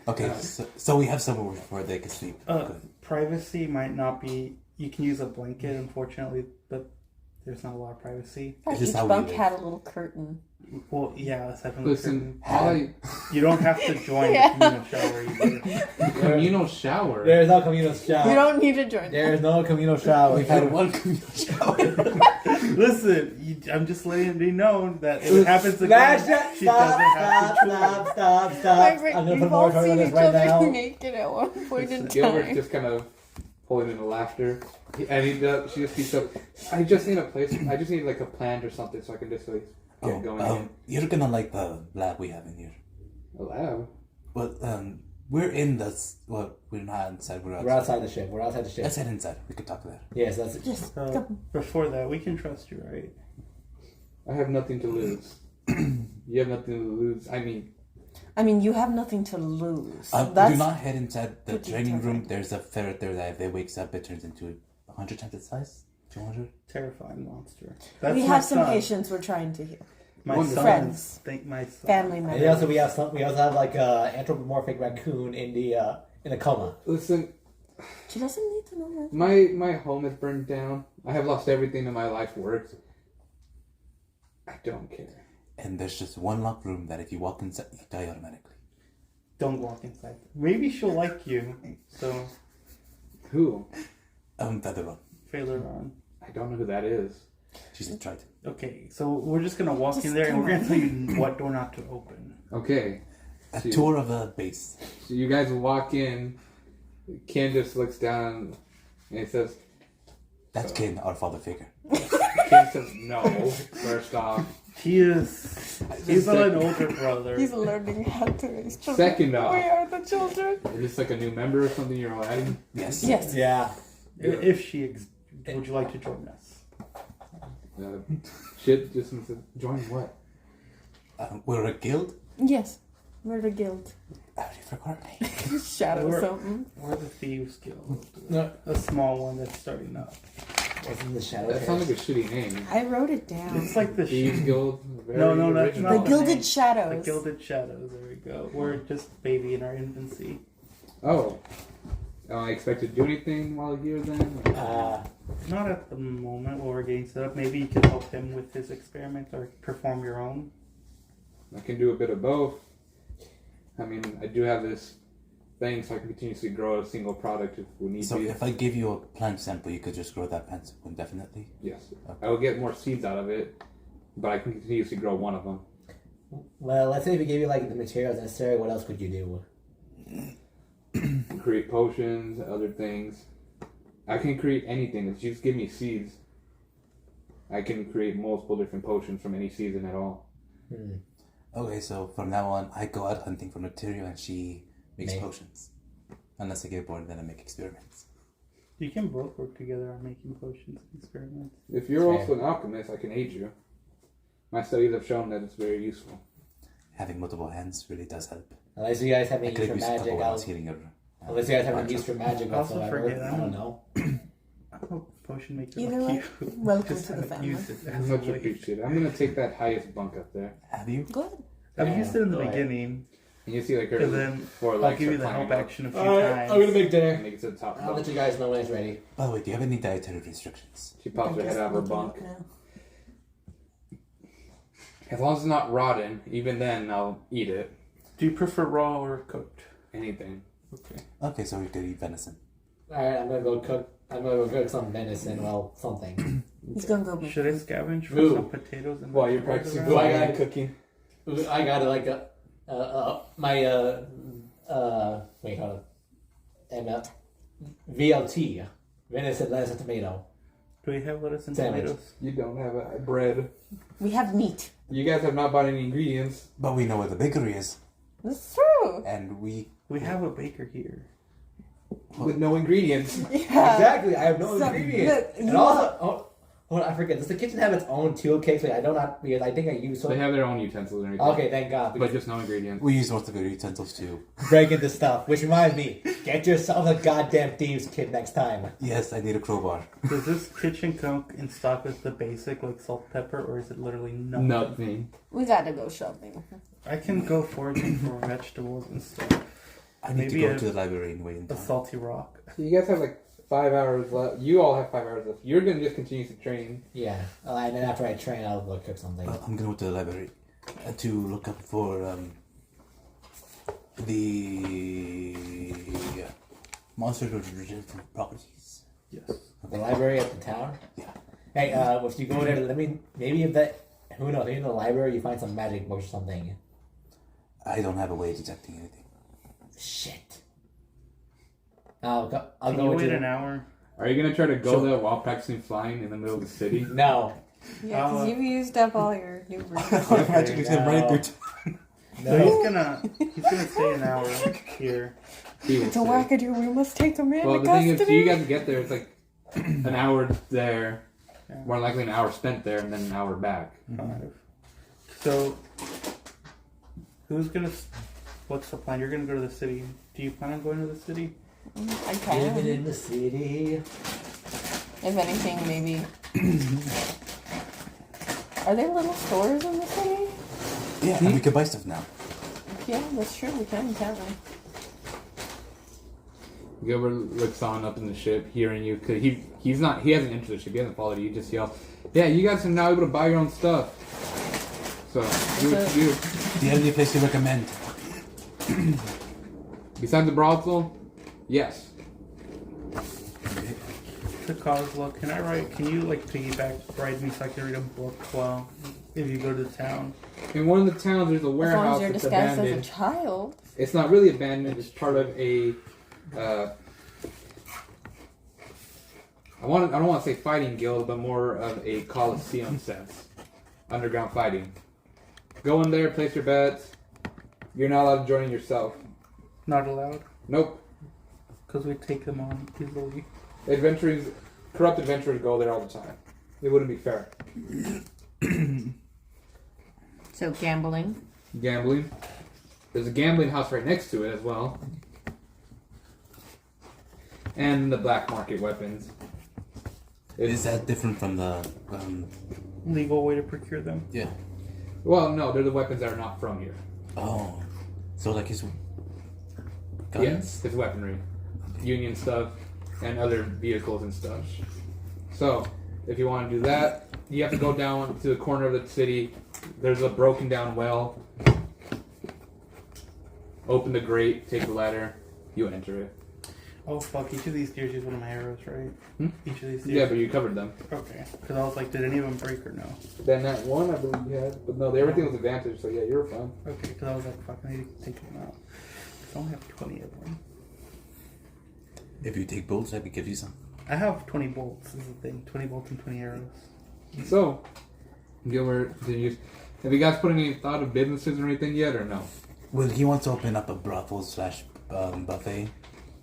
Okay, so we have somewhere where they can sleep. Good. Privacy might not be. You can use a blanket, unfortunately, but there's not a lot of privacy. Right, Is this each how we bunk live? had a little curtain. Well, yeah, aside from Listen, the curtain, all you don't have to join Yeah. the communal shower either. communal shower. There is no communal shower. You don't need to join. There is no communal shower. We've had one communal shower. Listen, I'm just letting it be known that if it happens again, Stop, she doesn't have to join. stop. Margaret, I'm gonna we've put all moratorium on seen this each right other now. naked at one point in Gilbert's time. just kind of pulling into laughter. And she just keeps up. I just need a place. I just need like a plant or something so I can just like get going again. You're gonna like the lab we have in here. A lab? Well, we're in the. Well, we're not inside. We're outside. We're outside the ship. We're outside the ship. Let's head inside. We could talk there. Yes, that's it. Just So, go. before that, we can trust you, right? I have nothing to lose. You have nothing to lose. I mean, you have nothing to lose. Do That's not head inside the pretty training room. terrifying. There's a ferret there that if it wakes up, it turns into 100 times its size. 200. Terrifying monster. That's we my have some son. patients we're trying to heal. My Wonderful. son. Friends. Thank my son. Family And members. also we also have like a anthropomorphic raccoon in a coma. Listen, She doesn't need to know that. my home is burned down. I have lost everything in my life work. I don't care. And there's just one locked room that if you walk inside, you die automatically. Don't walk inside. Maybe she'll like you. So, Who? The other one. Phaleron. I don't know who that is. She's a Triton. Okay, so we're just gonna walk Just in there and come we're gonna on. tell you what door not to open. Okay. A See. tour of a base. So you guys walk in. Ken just looks down and he says, That's Kin, our father figure. Ken says no, first off. He's an older brother. He's learning how to raise children. Second off. We are the children. Is this like a new member or something you're adding? Yes. Yes. Yeah. If she would you like to join us? Shit just says, join what? We're a guild. Yes. Murder Guild. I already forgot. Shadow We're- something. We're the Thieves Guild. No. A small one that's starting up. Wasn't the shadow? That sounds like a shitty name. I wrote it down. It's like the Thieves Guild. No, no, that's original. not The Gilded name. Shadows. The Gilded Shadows. There we go. We're just baby in our infancy. Oh. I expect to do anything while here then? Not at the moment while we're getting set up. Maybe you can help him with his experiment or perform your own. I can do a bit of both. I mean, I do have this thing so I can continuously grow a single product if we need So to. if I give you a plant sample, you could just grow that plant sample indefinitely? Yes. Okay. I will get more seeds out of it, but I can continuously grow one of them. Well, let's say if we gave you like the materials necessary, what else could you do? Create potions, other things. I can create anything. If you just give me seeds, I can create multiple different potions from any season at all. Okay, so from now on, I go out hunting for material and she makes Me. potions. Unless I get bored, then I make experiments. You can both work together on making potions and experiments. If you're Fair. also an alchemist, I can aid you. My studies have shown that it's very useful. Having multiple hands really does help. Unless you guys have I any could use for have used a magic, couple when I I'll, was healing her. unless you guys have any use for magic Also whatsoever. forget I don't know. I'm a potion maker You know like what? you. Welcome Just to the haven't family. used it as Much of late. appreciated. I'm gonna take that highest bunk up there. Have you? Good. I've used it in the Go ahead. beginning, And you see like her and then four I'll legs give are you the help climbing up action a few Alright, times. I'm gonna make and dinner. make it to the top. I'll let you guys know when it's ready. By the way, do you have any dietary restrictions? She pops her I'm head just out of her looking bunk. up now. As long as it's not rotten, even then I'll eat it. Do you prefer raw or cooked? Anything. Okay. Okay, so we could eat venison. Alright, I'm gonna go cook. I'm gonna go cook some venison. Well, something. He's gonna go make Should I scavenge for Ooh. some potatoes and While you're vegetables practicing around? Ooh, I flying got and cooking. I got like wait, hold on. And VLT, venison, lettuce, and tomato. Do we have lettuce and Sandwich. tomatoes? You don't have a bread. We have meat. You guys have not bought any ingredients. But we know where the bakery is, That's true. and we... We have a baker here. With no ingredients. Yeah. Exactly, I have no So, ingredients. look, And you also, hold on, I forget. Does the kitchen have its own tool case? Wait, I don't know because I think I use They some. have their own utensils and everything. Okay, thank God. But Because just no ingredients. We use most of your utensils too. break into stuff. Which reminds me, get yourself a goddamn thieves kit next time. Yes, I need a crowbar. Does this kitchen come in stock with the basic like salt, pepper, or is it literally nothing? Nothing. We gotta go shopping. I can go foraging for vegetables and stuff. I need Maybe to go a- to the library and wait in A time. salty rock. So you guys have like 5 hours left. You all have 5 hours left. You're gonna just continue to train. Yeah, and then after I train, I'll go cook something. I'm gonna go to the library to look up for the monster resistant properties. Yes. The library at the town. Yeah. Hey, if you go there, let me. Maybe if that. Who knows? Maybe in the library you find some magic books or something. I don't have a way of detecting anything. Shit. I'll go Can you with wait you. an hour? Are you gonna try to go Sure. there while practicing flying in the middle of the city? No. Yeah, because I'll, you've used up all your new Magically no. right through. So he's gonna stay an hour here. He will It's a say. wackadoo. We must take the man Well, to the thing is, so custody. you guys get there, it's like an hour there, Yeah. more likely an hour spent there, and then an hour back. 5. So who's gonna? What's the plan? You're gonna go to the city. Do you plan on going to the city? I Living can. in the city. If anything, maybe. Are there little stores in the city? Yeah, and we can buy stuff now. Yeah, that's true. We can, can't we? Gilbert looks on up in the ship, hearing you, cause he hasn't entered the ship, he hasn't followed you, he just yells, "Yeah, you guys are now able to buy your own stuff. So do what you do." Do you have any place you recommend? Besides the brothel, yes. To Coslow, can I write? Can you like piggyback ride me so I can read a book while if you go to town? In one of the towns, there's a As long warehouse as you're that's disguised as a abandoned. child. It's not really abandoned. It's part of a. I don't want to say fighting guild, but more of a coliseum sense. Underground fighting. Go in there, place your bets. You're not allowed to join yourself. Not allowed, Nope. because we take them on easily. Corrupt adventurers go there all the time. It wouldn't be fair. So gambling. Gambling. There's a gambling house right next to it as well. And the black market weapons. Is that different from the Legal way to procure them. yeah? Well, no, they're the weapons that are not from here. Oh, so like his guns? Yes, it's weaponry, Union stuff, and other vehicles and stuff. So, if you want to do that, you have to go down to the corner of the city. There's a broken down well. Open the grate, take the ladder, you enter it. Oh fuck! Each of these deers use one of my arrows, right? Each of these deers. Yeah, but you covered them. Okay. Because I was like, did any of them break or no? Then that one, I believe you had. But no, everything was advantage, so yeah, you're fine. Okay. Because I was like, fuck, I need to take them out. 'Cause I only have 20 of them. If you take bolts, I could give you some. I have 20 bolts. Is the thing. 20 bolts and 20 arrows. So, Gilbert, have you guys put any thought of businesses or anything yet, or no? Well, he wants to open up a brothel slash buffet.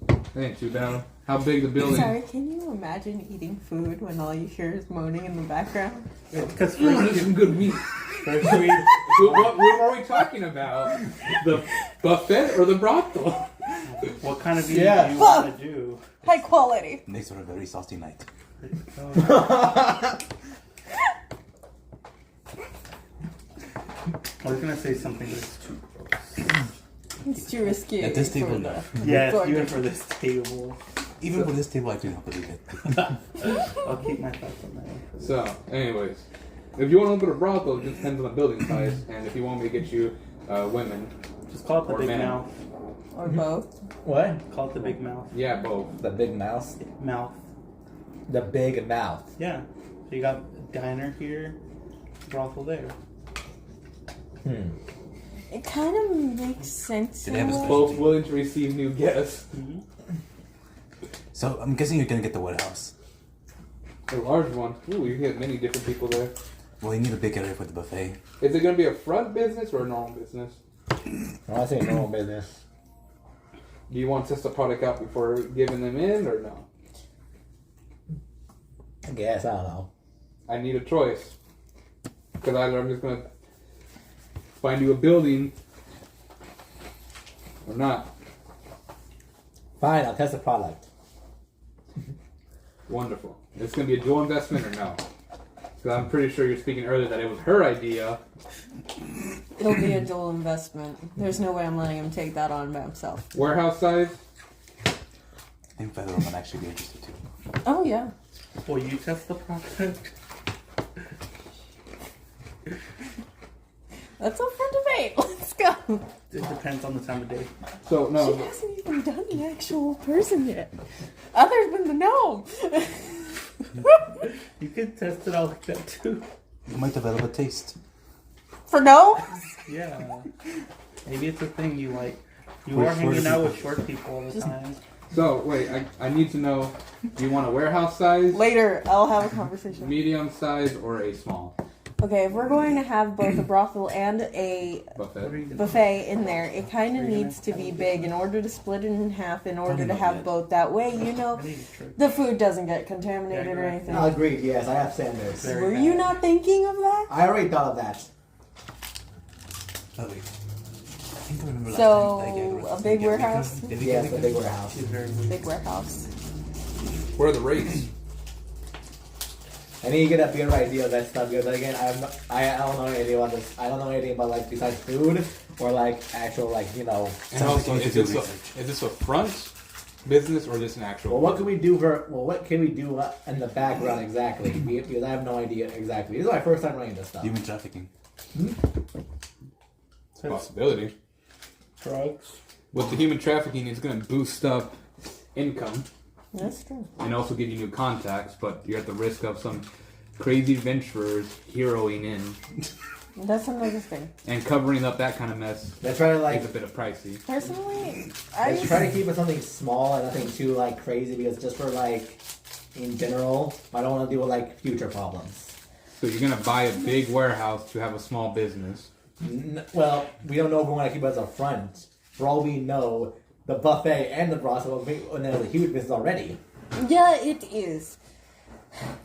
That ain't too bad. How big the building? Sorry, can you imagine eating food when all you hear is moaning in the background? Because There's some good meat. first we What room are we talking about? The buffet or the brothel? what kind of eating Yeah. do you want to do? High quality. Makes for a very saucy night. I was gonna say something, but it's too gross. It's too risky. At this table, for no. the- Yes, for even the- for this table. Even for this table, I do not believe it. I'll keep my thoughts on that one. For this. So, anyways, if you want to open a brothel, it just depends on the building size. And if you want me to get you women, Just call it the or big men. mouth. Or both. What? Call it the big mouth. Yeah, both. The big mouse. Mouth. The big mouth. Yeah. So you got diner here, brothel there. It kind of makes sense. Do they have a in a way. Both willing to receive new guests. So I'm guessing you're gonna get the warehouse. A large one. Ooh, you get many different people there. Well, you need a big area for the buffet. Is it going to be a front business or a normal business? I say normal business. Do you want to test the product out before giving them in or no? I guess, I don't know. I need a choice. Because either I'm just going to find you a building or not. Fine, I'll test the product. Wonderful. It's going to be a dual investment or no? Because I'm pretty sure you're speaking earlier that it was her idea. It'll be a dual investment. There's no way I'm letting him take that on by himself. Warehouse size? I think Feather would actually be interested too. Oh, yeah. Will you test the product? That's up for debate. Let's go. It depends on the time of day. So, She no. hasn't even done an actual person yet. Other than the gnome. You could test it out like that too. You might develop a taste. For gnomes? Yeah. Maybe it's a thing you like. You With are hanging short out people. with short people all the time. So, wait, I need to know, do you want a warehouse size, Later, I'll have a conversation. medium size, or a small Okay, if we're going to have both a brothel and a What are buffet? you gonna buffet in there, it kind of Are you needs to be big in order to split it in half, in order Probably to not have yet. both. That way, you know, I need a trick. the food doesn't get contaminated Yeah, or you're right. anything. Agreed, yes, I have standards. Very Were bad. you not thinking of that? I already thought of that. Oh, wait. I think I remember last So, time that guy was a big gonna get warehouse? Did he Yes, get the it? big warehouse. She's very weak. Big warehouse. What are the rates? I need to get a better idea of that stuff because again, I don't know anything about this. I don't know anything about like besides food or like actual like And Sounds also, like you is should do this a front business or just an actual? well, what can we do what can we do in the background exactly? Because I have no idea exactly. This is my first time running this stuff. Human trafficking. possibility? Drugs. With the human trafficking, it's going to boost up income That's true. and also give you new contacts, but you're at the risk of some crazy adventurers heroing in That's another thing. and covering up that kind of mess Let's try to like is a bit of pricey. Personally, I let's try to keep it something small and nothing too like crazy because just for like in general, I don't want to deal with like future problems. So you're going to buy a big warehouse to have a small business. Well, we don't know if we want to keep it as a front. For all we know, the buffet and the brothel and there's a huge business already. Yeah, it is.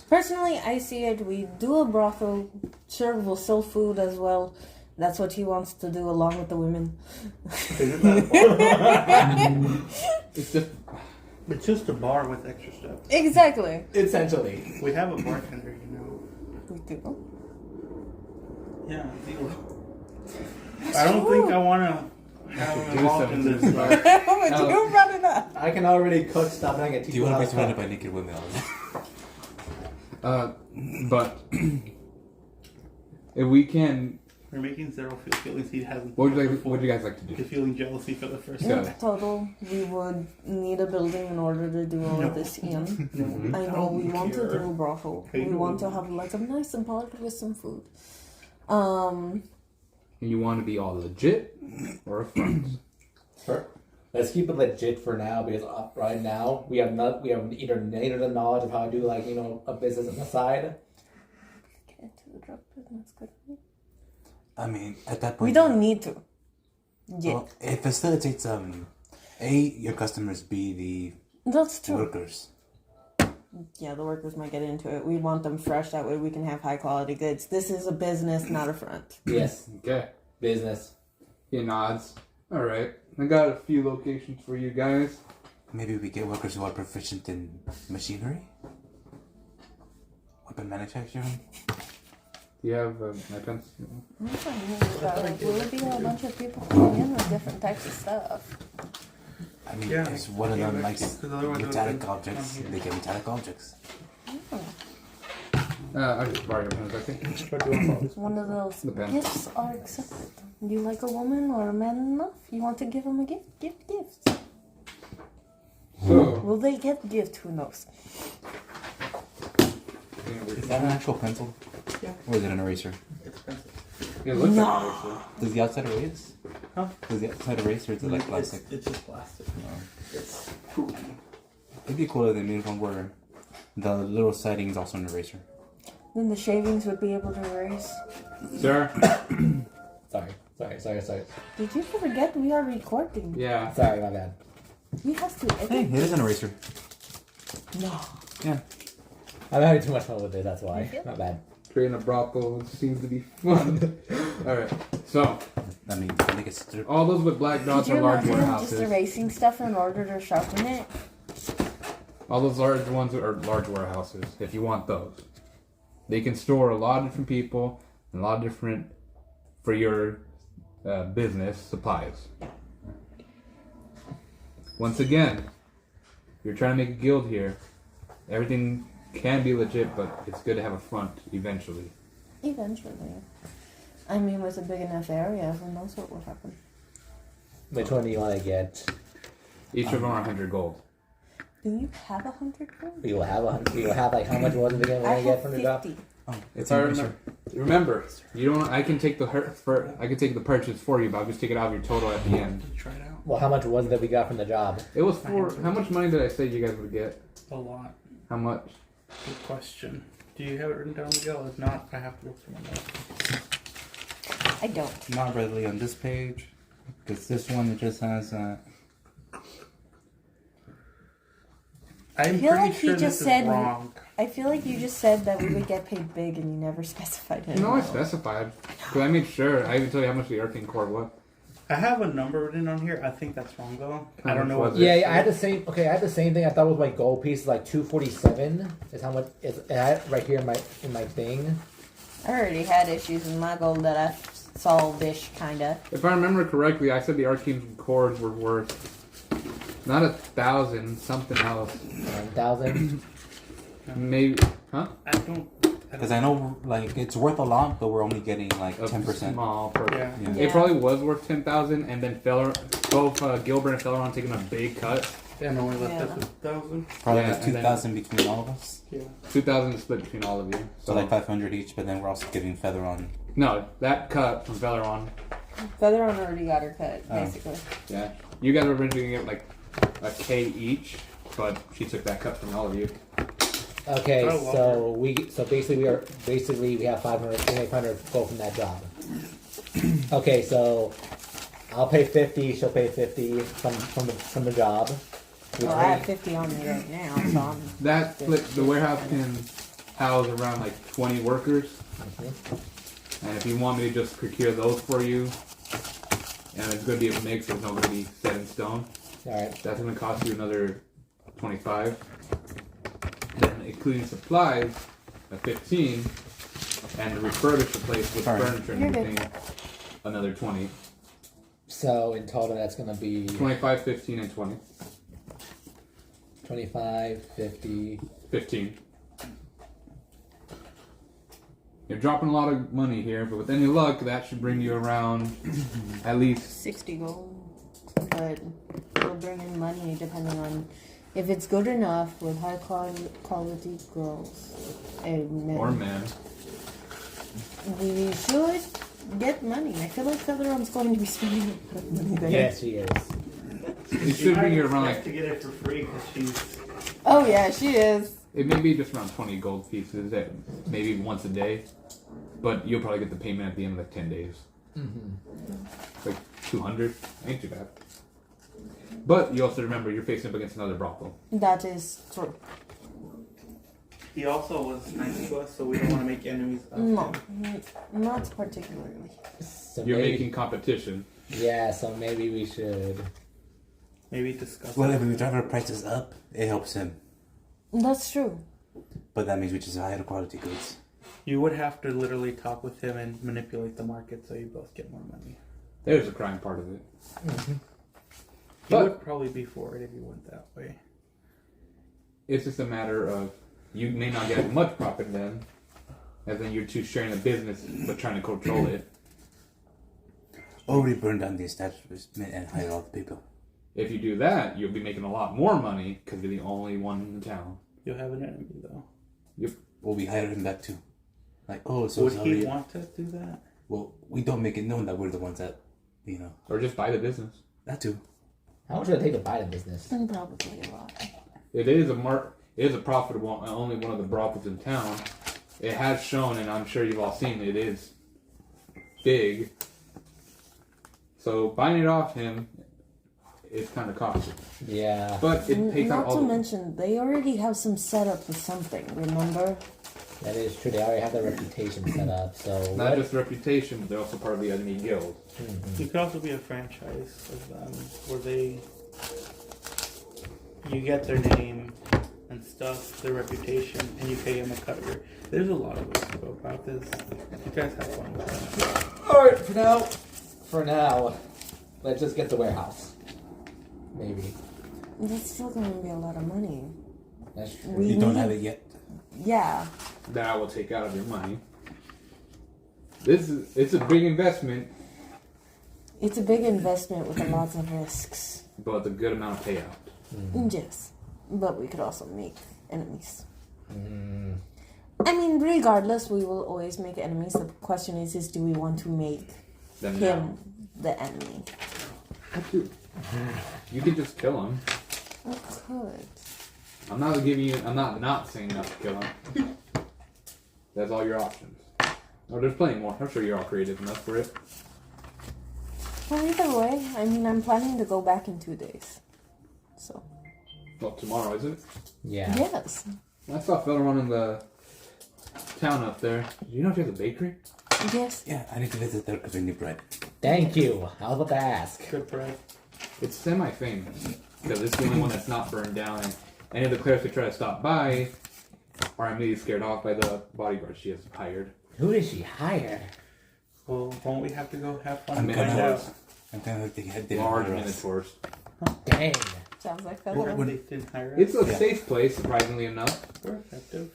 Personally, I see it. We do a brothel, sure, we'll sell food as well. That's what he wants to do along with the women. Isn't that a bar? It's just It's just a bar with extra stuff. Exactly. Essentially. We have a bartender, you know. We do. Yeah, zero. I don't think I want to have him do involved in something. this. But you brought it up. I can already cook stuff and I can teach Do you want to be how surrounded cook. by naked women all the time? but if we can, We're making Zero feel feelings he hasn't. what would you felt like? before. What would you guys like to do? He's feeling jealousy for the first Yeah. time. In total, we would need a building in order to do all of this in. No, I know we want to care. do a brothel. I We know. want to have like a nice and party with some food. You want to be all legit or a front? Sure. Let's keep it legit for now because right now we have either neither the knowledge of how to do like a business on the side. Get into the drug business, could we? I mean, at that point, We don't need to. Yet. Well, it facilitates your customers, B, That's the true. workers. Yeah, the workers might get into it. We want them fresh. That way we can have high quality goods. This is a business, not a front. Yes, Okay. business. He nods. All right. I got a few locations for you guys. Maybe we get workers who are proficient in machinery, weapon manufacturing. Do you have my pencil? Will be a bunch of people coming in with different types of stuff. I mean, Yeah, if one of yeah, them but- likes because otherwise it metallic would've been objects, on here. they get metallic objects. I just borrow your pen, okay? What do you want, Bob? One of those The pen. gifts are accepted. You like a woman or a man enough? You want to give them a gift? Give gifts. So, Will they get gift? Who knows? Is that an actual pencil? Yeah. Or is it an eraser? Expensive. it looks No. like it, actually. Does the outside erase? Huh? Does the outside erase or is it like plastic? It's just plastic. It's It'd be cooler than uniform where the little siding is also an eraser. Then the shavings would be able to erase. Sir? Sorry. Did you forget we are recording? Yeah. Sorry, my bad. We have to edit. Hey, it is an eraser. No. Yeah. I'm having too much fun with it, that's why. Thank you. My bad. Creating a brothel seems to be fun. Alright. So, I mean, I think it's all those with black Could dots you are large imagine just warehouses. erasing stuff in order to sharpen it? All those large ones are large warehouses, if you want those. They can store a lot of different people and a lot of different, for your business, supplies. Once again, you're trying to make a guild here. Everything can be legit, but it's good to have a front eventually. Eventually. I mean, with a big enough area, who knows what will happen. Which one do you want to get? Each of them are 100 gold. Do you have 100 gold? We will have like how much was it again we're I gonna get have from the job? 50. Oh, it's If I an eraser. remember, you don't. I can take the I can take the purchase for you, but I'll just take it out of your total at the end. try it out. Well, how much was it that we got from the job? It was for how much money did I say you guys would get? A lot. How much? Good question. Do you have it written down, Miguel? If not, I have to look through my notes. I don't. Not readily on this page, because this one it just has. I'm feel pretty like he sure just this said- is wrong. I feel like you just said that we would get paid big and you never specified it. No, I specified because I made sure. I even tell you how much the arcane core was. I have a number written on here. I think that's wrong though. How I don't much know was what. it? Yeah, I had the same. Okay, I had the same thing. I thought was my gold piece, like 247 is how much. I had it right here in my thing. I already had issues in my gold that I solved-ish, kinda. If I remember correctly, I said the arcane cores were worth not 1,000, something else. 1,000. Maybe, huh? I don't. Because I know, like, it's worth a lot, but we're only getting like A 10%. small per. Yeah. Yeah. It probably was worth 10,000, and then both Gilbert and Felleron taking a big cut. And only left Yeah. us with 1,000. Probably Yeah, like and then- 2,000 between all of us. Yeah. 2,000 is split between all of you. So like 500 each, but then we're also giving Feather on. No, that cut from Felleron. Featheron already got her cut, Oh. basically. Yeah, you guys were originally going to get like a K each, but she took that cut from all of you. Okay, Oh, well. so basically we have 500. We make 500 go from that job. Okay, so I'll pay 50. She'll pay 50 from the job. Well, I have 50 on me right now, so I'm... That split, the warehouse can house around like 20 workers. And if you want me to just procure those for you, and it's going to be a mix, it's not going to be set in stone. Alright. That's going to cost you another 25. Then including supplies, a 15, and to refurbish the place with furniture and You're good. everything, another 20. So in total, that's going to be 25, 15, and 20. 25, 50. 15. You're dropping a lot of money here, but with any luck, that should bring you around at least 60 gold. But we'll bring in money depending on if it's good enough with high quality girls. And or men. we should get money. I feel like Featheron's going to be spending a lot of money there. Yes, she is. It should bring you around Have like, to get it for free because she's. Oh yeah, she is. it may be just around 20 gold pieces, maybe once a day, but you'll probably get the payment at the end of like 10 days. Like 200, ain't too bad. But you also remember you're facing up against another brothel. That is true. He also was nice to us, so we don't want to make enemies of No, him. not particularly. So You're maybe, making competition. Yeah, so maybe we should. Maybe discuss. Well, it. if we drive our prices up, it helps him. That's true. But that means we just higher quality goods. You would have to literally talk with him and manipulate the market so you both get more money. There's the crime part of it. He But- would probably be for it if you went that way. It's just a matter of you may not get as much profit then, as then you're two sharing the business but trying to control it. Or we burn down the establishment and hire all the people. If you do that, you'll be making a lot more money because you're the only one in the town. You'll have an enemy though. Well, we hire him back too. Like, oh, so Would sorry. he want to do that? Well, we don't make it known that we're the ones that, you know, Or just buy the business. that too. How much would it take to buy the business? Probably a lot. It is a profitable, only one of the brothels in town. It has shown, and I'm sure you've all seen it is big. So buying it off him is kind of costly. Yeah. But it pays out Not all to the... mention, they already have some setup for something, remember? That is true. They already have their reputation set up. So Not just reputation, but they're also part of the enemy guild. You could also be a franchise of them where you get their name and stuff, their reputation, and you pay them a cut of your. There's a lot of ways to go about this. You guys have fun with that. all right, for now, let's just get the warehouse. Maybe. That's still going to be a lot of money. That's true. We You don't need- have it yet. Yeah. That I will take out of your money. It's a big investment, It's a big investment with a lot of risks. but a good amount of payout. Yes. But we could also make enemies. I mean, regardless, we will always make enemies. The question is do we want to make Then him now, the enemy? you could just kill him. We could. I'm not saying not to kill him. That's all your options. Oh, there's plenty more. I'm sure you're all creative enough for it. Well, either way, I mean, I'm planning to go back in 2 days. So, Well, tomorrow, is it? Yeah. yes. I saw a fella running the town up there. Do you know if he has a bakery? Yes. Yeah, I need to visit there because we need bread. Thank you. I was about to ask. Good bread. It's semi-famous because it's the only one that's not burned down. And any of the clerics that try to stop by are immediately scared off by the bodyguard she has hired. Who did she hire? Well, won't we have to go have fun? I'm and gonna- find out? I'm kind of like they didn't Large hire us. minotaurs. Dang. Sounds like Well, that. they didn't hire us. It's a Yeah. safe place, surprisingly enough. We're effective.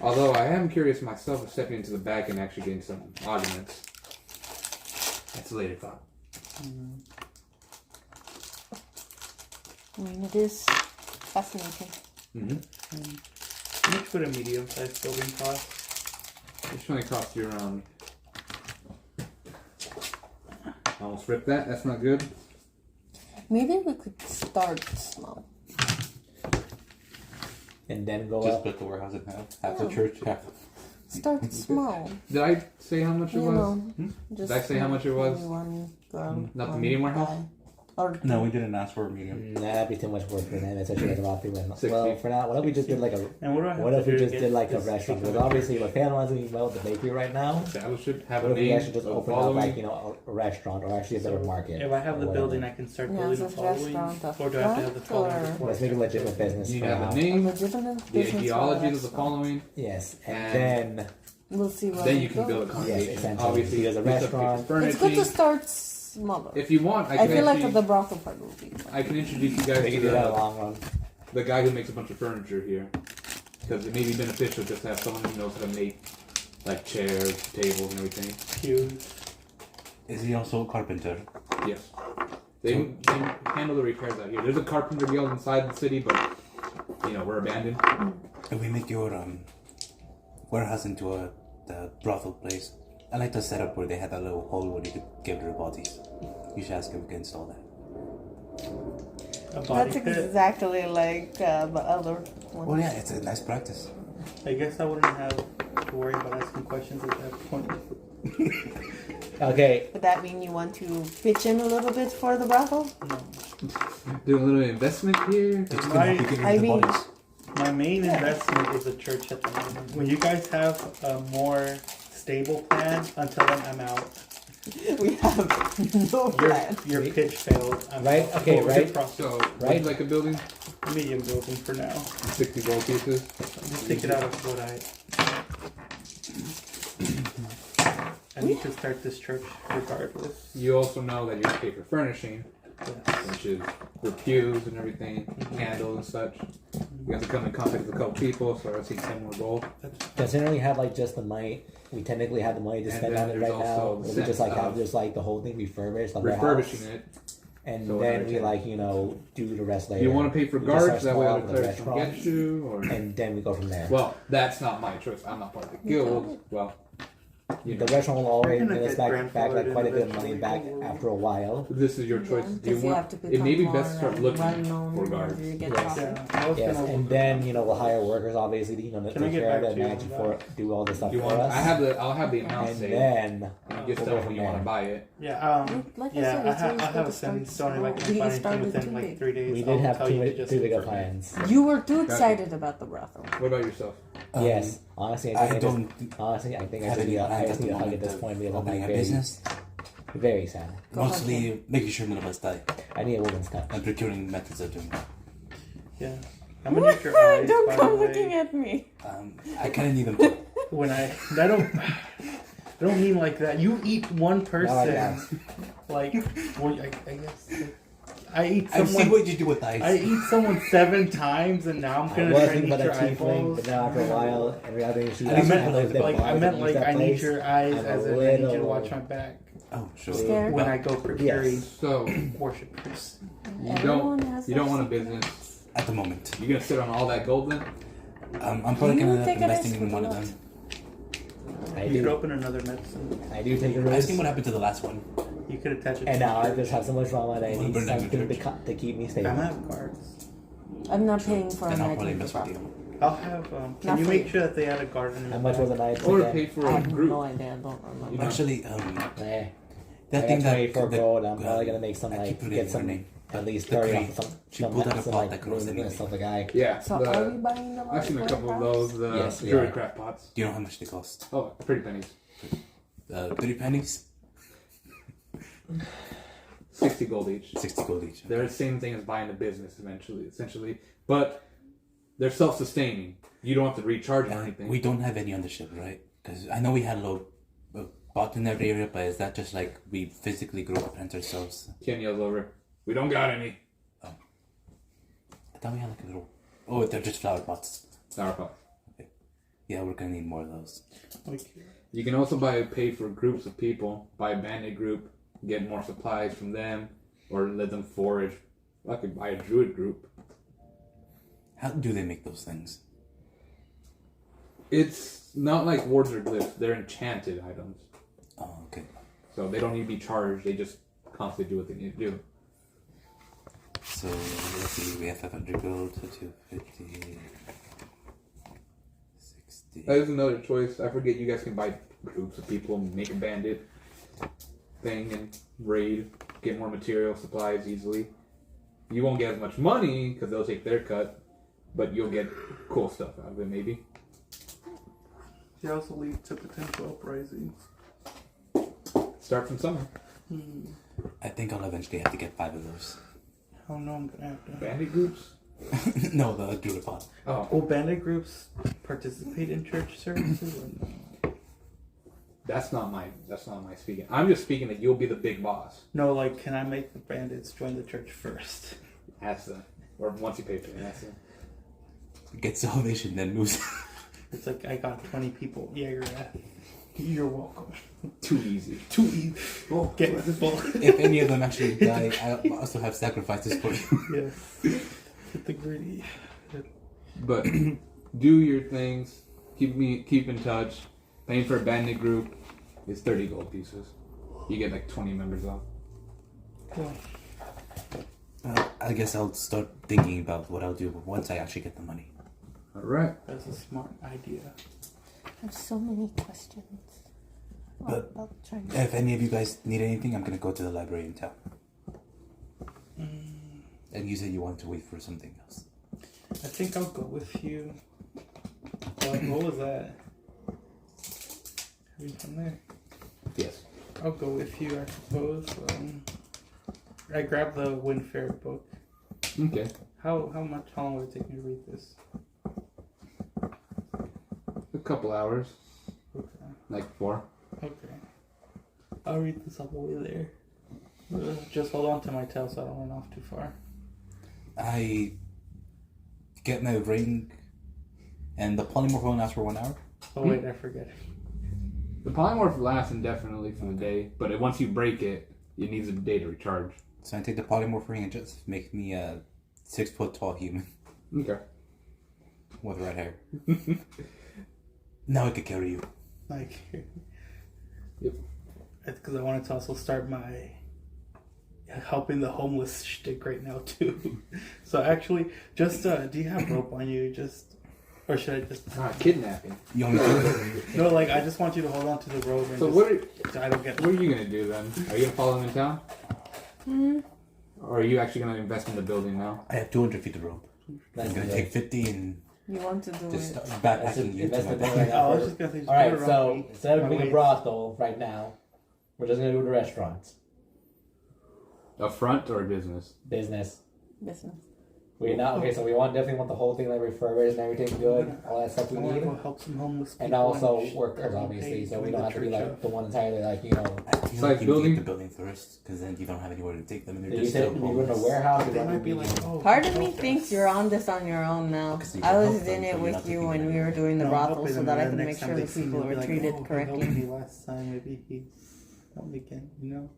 Although I am curious myself of stepping into the back and actually getting some arguments. That's a later thought. I mean, it is fascinating. How much would a medium-sized building cost? It should only cost you around... I almost ripped that. That's not good. Maybe we could start small. And then go Just up. split the warehouse in half. Half the Yeah. church, half. Start small. Did I say how much it You was? know, just Did I say how much it was? maybe one girl, Not the one medium warehouse? guy. Or No, we didn't ask for a medium. Nah, that'd be too much work for them, especially with a lot of people. 60. Well, for now, what if we just did like a And what do I have what to if we do to just get did like a this restaurant? Because taken? obviously, what Phantom wants to be well with the bakery right now. Establish it. Have What a if we name. actually just a open up following. like a restaurant or actually a better market? If I have or the whatever. building, I can start Yeah, building a it's a following, restaurant, a or do I have to have the front, following or- before? I Let's make a start legitimate building? business. You for have now. a name, legitimate the business for ideology of the restaurant. following, Yes, and And- then We'll see what then it you can build a goes. congregation. Yes, essentially. Obviously, Because a you have to pick restaurant- the It's good to furnishing. start smaller. If you want, I can feel like actually- the brothel part will be fun. I can introduce you guys we to can do that in the the, long run. the guy who makes a bunch of furniture here. Because it may be beneficial just to have someone who knows how to make like chairs, tables, and everything. Huge. Is he also a carpenter? Yes. They handle the repairs out here. There's a carpenter guild inside the city, but you know, we're abandoned. If we make your warehouse into the brothel place, I like the setup where they had that little hole where you could give their bodies. You should ask if we can install that. A body That's pit. exactly like the other one. Well, yeah, it's a nice practice. I guess I wouldn't have to worry about asking questions at that point. Okay, Would that mean you want to pitch in a little bit for the brothel? No. Do a little investment here. It's My- gonna help you get rid I of the mean- bodies. My main investment is a church at the moment. When you guys have a more stable plan, until then I'm out. We have no plan. Your pitch failed. I'm Right, out. okay, What was right. your process? So, Right. right, like a building, Medium building for now. 60 gold pieces. Just take it out of what I need to start this church regardless. You also know that you have to pay for furnishing, Yes. which is for pews and everything, candles and such. You have to come in contact with a couple people, so I see 10 more gold. considering we have like just the money, we technically have the money to And spend then on it there's right now. also Or we just like set have of just like the whole thing refurbished, the Refurbishing warehouse, it. and So then we everything. like do the rest later. You want to pay for We just guards, start that way small other with the players can restaurant, get you, or... and then we go from there. Well, that's not my choice. I'm not part of the guild. Well, you know, The restaurant will always We're gonna give us get back like quite a bit of grandfathered money in back eventually. after a while. this is your choice. Yeah, Do you 'cause you have want... to It may be become best to start more, looking well-known for as guards. you get Yes. profit. Yeah, I was Yes, gonna and then we'll hire workers obviously to Can I take get care of back it, to you manage on for that? do all the stuff You for want? us. I'll have the amount and saved. then You just we'll tell go me from when you want to there. buy it. Yeah, Like I yeah, said, it's always I good have a to start sending stone. If I slow. can We find anything started within too like big. 3 days, We I'll did have tell two you to just bigger look for me. plans. You were too excited about the brothel. What about yourself? Yes, honestly, I I think don't honestly I think I have just any need a, I plans just at need the a hug at moment this of point because I'm opening like a very, business. very sad. Go ahead, Mostly making sure none of us die I need a woman's touch. and procuring methods of doing that. Yeah, I'm gonna hit your eyes. Don't by come the looking way. at me. I kind of need them to. When I don't mean like that. You eat one person. can. Like, well, I guess. I eat I see someone. what you do with ice. I eat someone 7 times, and now I'm I gonna was try and thinking eat about your a tiefling, eyeballs. but now after a while, every other thing she I does, meant lives like there, I meant use like that I need place. your eyes I'm as a in I need you to little- watch my back Oh, sure. Scared? when I go procuring So worshippers. you Everyone don't has you don't their want a secret. business. At the moment, You're gonna sit on all that gold then? I'm probably You gonna end up take a investing risk in with one of a lot. them. I You could do. open another medicine. I do take a I've risk. seen what happened to the last one. You could attach it. And to now a I church. just have so much trauma that I Well, need burn down the something church. to keep me I stable. have cards. I'm not paying for a Then I'll night probably in the mess with brothel. you. I'll have. Can Not you for make you. sure that they had a garden? in How the much back? was a night Or again? pay for I a have group. no idea. I don't remember. You know. Actually, Nah. that I thing got that 24 that, gold. I'm probably gonna make some I keep like forgetting get her some name. at least The 30 cream. off of some She some pulled out a some pot like that grows ruin and anyway. stuff like I. Yeah. So are we buying the I've seen a couple of warehouse? those Yes, we jury are. crap pots. Do you know how much they cost? Oh, pretty pennies. 30 pennies, 60 gold each. 60 gold each. They're the same thing as buying a business essentially. But they're self-sustaining. You don't have to recharge or anything. We don't have any on the ship, right? Because I know we had a load bought in every area, but is that just like we physically grow the plants ourselves? Ken yells over. We don't got any. I thought we had like a little. Oh, they're just flower pots. Flower pots. Yeah, we're gonna need more of those. You can also pay for groups of people. Buy a bandit group, get more supplies from them, or let them forage. I could buy a druid group. How do they make those things? It's not like wards or glyphs. They're enchanted items. Oh, okay. So they don't need to be charged. They just constantly do what they need to do. So let's see, we have 500 gold, 250, 60. That is another choice. I forget you guys can buy groups of people, make a bandit thing, and raid. get more material supplies easily. You won't get as much money because they'll take their cut, but you'll get cool stuff out of it maybe. They also lead to potential uprisings. Start from somewhere. I think I'll eventually have to get 5 of those. Oh no, I'm gonna have to. Bandit groups? No, the Durapod. Oh, Will bandit groups participate in church services or no? that's not my speaking. I'm just speaking that you'll be the big boss. No, like, can I make the bandits join the church first? That's the, or once you pay for it. That's it. Get salvation, then moves. It's like, I got 20 people. Yeah, you're welcome. Too easy. Too easy. Oh, get full. If any of them actually die, I also have sacrifices for you. Yes. Get the greedy. But do your things. Keep in touch. Paying for a bandit group is 30 gold pieces. You get like 20 members off. Cool. I guess I'll start thinking about what I'll do once I actually get the money. All right. That's a smart idea. I have so many questions. But I'll try and- if any of you guys need anything, I'm gonna go to the library in town. And you said you wanted to wait for something else. I think I'll go with you. What was that? Have you done there? Yes. I'll go with you, I suppose. I grabbed the Windfair book. Okay. How long would it take me to read this? A couple hours. Okay. Like 4. Okay. I'll read this all the way there. Just hold on to my tail so I don't run off too far. I get my ring, and the polymorph won't last for 1 hour. Oh wait, I forget. The polymorph lasts indefinitely for the day, but once you break it, it needs a day to recharge. So I take the polymorph ring and just make me a 6 foot tall human Okay. with red hair. Now I can carry you. Like, Yep. because I wanted to also start my helping the homeless shtick right now too. So actually, just do you have rope on you? Or should I just? Kidnapping. You want me to? No, like I just want you to hold on to the rope. And So I don't get. what are you gonna do then? Are you gonna follow them in town? Or are you actually gonna invest in the building now? I have 200 feet of rope. I'm gonna take 50 and You want to do just it? start backpacking you to my bed. I was just gonna say. Just All right, put it so around me. instead of My being a waist. brothel right now, we're just gonna do the restaurants A front or a business? business. Business. We not okay. So we definitely want the whole thing like refurbished and everything good, all that stuff we I want need, to go help some homeless people. and also and workers pay obviously. So we the don't have to be church like off. the one entirely like I feel Size like you building? need the building first, because then you don't have anywhere to take them, and they're You just said still we were in a homeless. warehouse. They might be like, oh. Part of me help thinks us. you're on this on your own now. Because you I can was help them, in it but you're with not you taking when them we were doing the No, I'm brothel helping so them, that I and can the make next sure time the they see me, people they'll were be like, treated oh, he correctly. helped me last time. Maybe he helped me again. You know.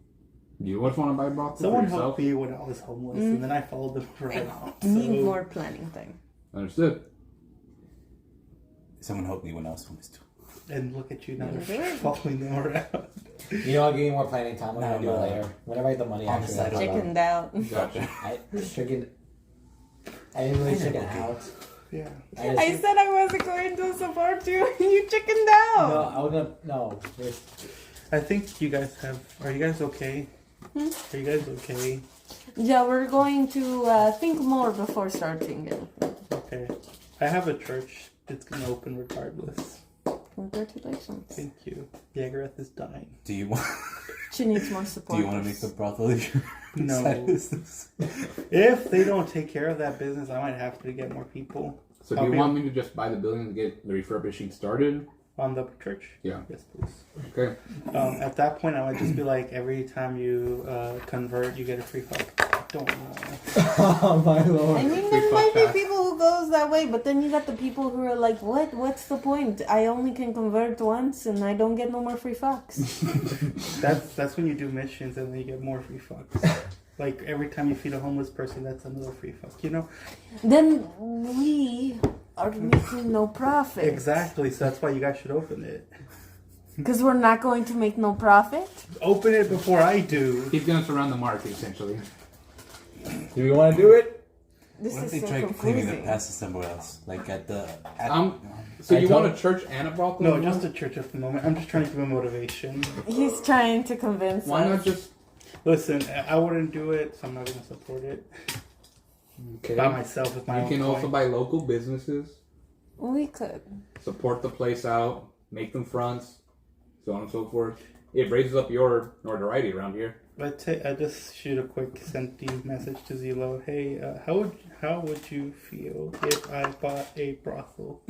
Do you want to buy a brothel Someone for yourself? helped me when I was homeless, and then I followed them around. I need so- more planning time. Understood. Someone helped me when I was homeless too. And look at you now, Yeah, they're good. following them around. You know, I'll give you more planning time. I'm gonna do it No. later. Whenever I get the money, On the actually. side of Chickened out. Gotcha. I chicken. I didn't really chicken okay. out. Yeah. I said I wasn't going to support you, and you chickened No, out. I was gonna. No. There's, I think you guys have. Are you guys okay? Are you guys okay? Yeah, we're going to think more before starting it. Okay. I have a church. It's gonna open regardless. Congratulations. Thank you. Yagareth is dying. Do you want? She needs more Do support. you want to make the brothel your No. side business? If they don't take care of that business, I might have to get more people So do you want me to just buy the building and get the refurbishing started? on the church. Yeah. Yes, please. Okay. At that point, I might just be like, every time you convert, you get a free hug. Don't know. oh my lord. I mean, there might be people who goes that way, but then you got the people who are like, "What? What's the point? I only can convert once, and I don't get no more free fucks." That's when you do missions and then you get more free fucks. Like every time you feed a homeless person, that's another free fuck. You know? Then we are making no profit. Exactly. So that's why you guys should open it. Because we're not going to make no profit. Open it before I do. He's going to surround the market, essentially. Do we want to do it? This What if is they so try claiming the confusing. passes somewhere else, like at the? At, So I you told- want a church and a brothel? No, just a church at the moment. I'm just trying to give him motivation. He's trying to convince Why us. not just Listen, I wouldn't do it, so I'm not gonna support it Okay. by myself with my You own can also coin. buy local businesses, We could. support the place out, make them fronts, so on and so forth. It raises up your notoriety around here. I just shoot a quick send you message to Zelo. Hey, how would you feel if I bought a brothel?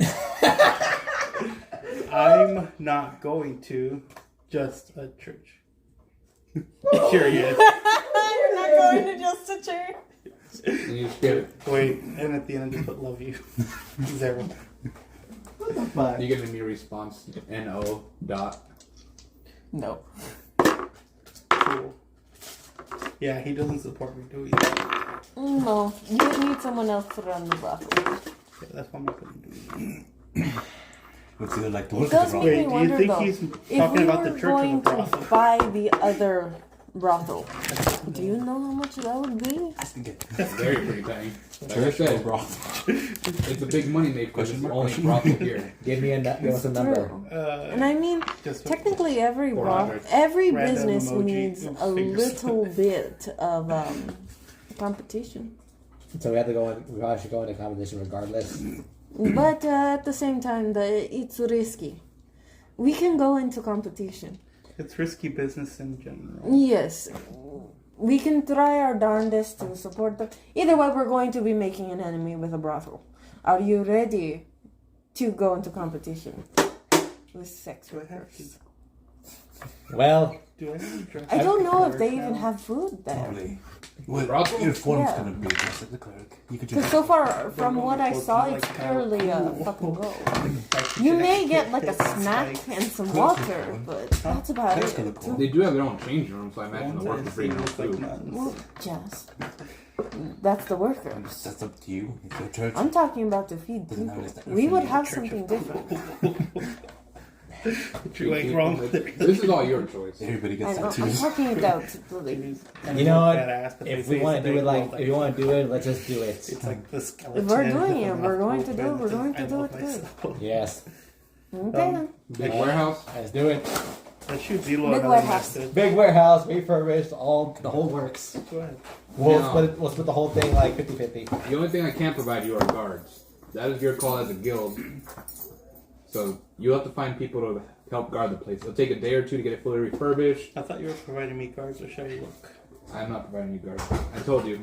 I'm not going to, just a church. Curious. You're not going to just a church. And you just get it. Wait, and at the end just put love you. 0. What the fuck? You get an immediate response. NO dot. No. Cool. Yeah, he doesn't support me, do he? No. You would need someone else to run the brothel. Yeah, that's why I'm not gonna do it. Would you like to It work does at the make me Wait, do you wonder think though. he's If talking we about were the church or the going to brothel? buy the other brothel, do you know how much that would be? Very pretty penny. Like I Church or said, brothel? it's a big money maker because it's the only Question mark? brothel here. Give us a number. True. And I mean, Just technically every 400. every Random business emoji needs of a fingers. little bit of competition. So we have to go in. We probably should go into competition regardless. But at the same time, it's risky. We can go into competition. It's risky business in general. Yes. We can try our darndest to support them. Either way, we're going to be making an enemy with a brothel. Are you ready to go into competition with sex Do I have to? workers? Well, Do I have to dress I don't like know a if they cleric even now? have food there. Probably. Well, Brothel? your form's Yeah. gonna be just like the cleric. You could Because just. so far, from what I Clothes saw, like it's how purely a cool. fucking go. Like You Jack- may get like a snack Spike. and some Clothes water, look cool. but that's about That's it. kinda cool. They do have their own change room, so I imagine the Ones workers that bring their own look like food. nuns. Well, just that's the workers. That's up to you. It's your church. I'm talking about to feed Doesn't people. have this- We would have Church something of- different. Like wrong with it. This is all your choice. Everybody I gets know, I'm tattoos. talking about like, you know what? Badass, but If they we say want to do they it like, roll if you want to do it, let's just do it. It's like the skeleton. If we're doing it, with we're a going mouth to do it, we're open. going to I do love it good. myself. Yes. okay then. Big warehouse. Let's do it. Let's shoot Zelo Big another warehouse. message. Big warehouse, refurbished, all the whole works. Go ahead. We'll split the whole thing like 50-50. The only thing I can't provide you are guards. That is your call as a guild. So you have to find people to help guard the place. It'll take a day or two to get it fully refurbished. I thought you were providing me guards, or should I look? I'm not providing you guards. I told you,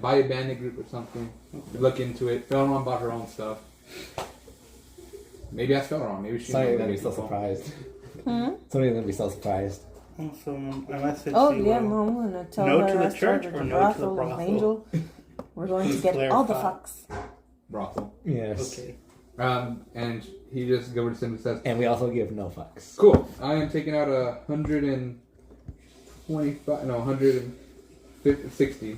buy a bandit group or something. Look into it. Felron bought her own stuff. Maybe ask Felron. Maybe she Somebody's knows gonna be people. so surprised. Hmm? Somebody's gonna be so surprised. Also, I messaged Oh Zelo. yeah, Mom, I'm gonna tell No her to the I church started or the no to the brothel with brothel? Angel. We're going to Please get all the clarify. fucks. Brothel. Yes. Okay. And he just goes over to him and says, And we also give no fucks. cool, I am taking out 160.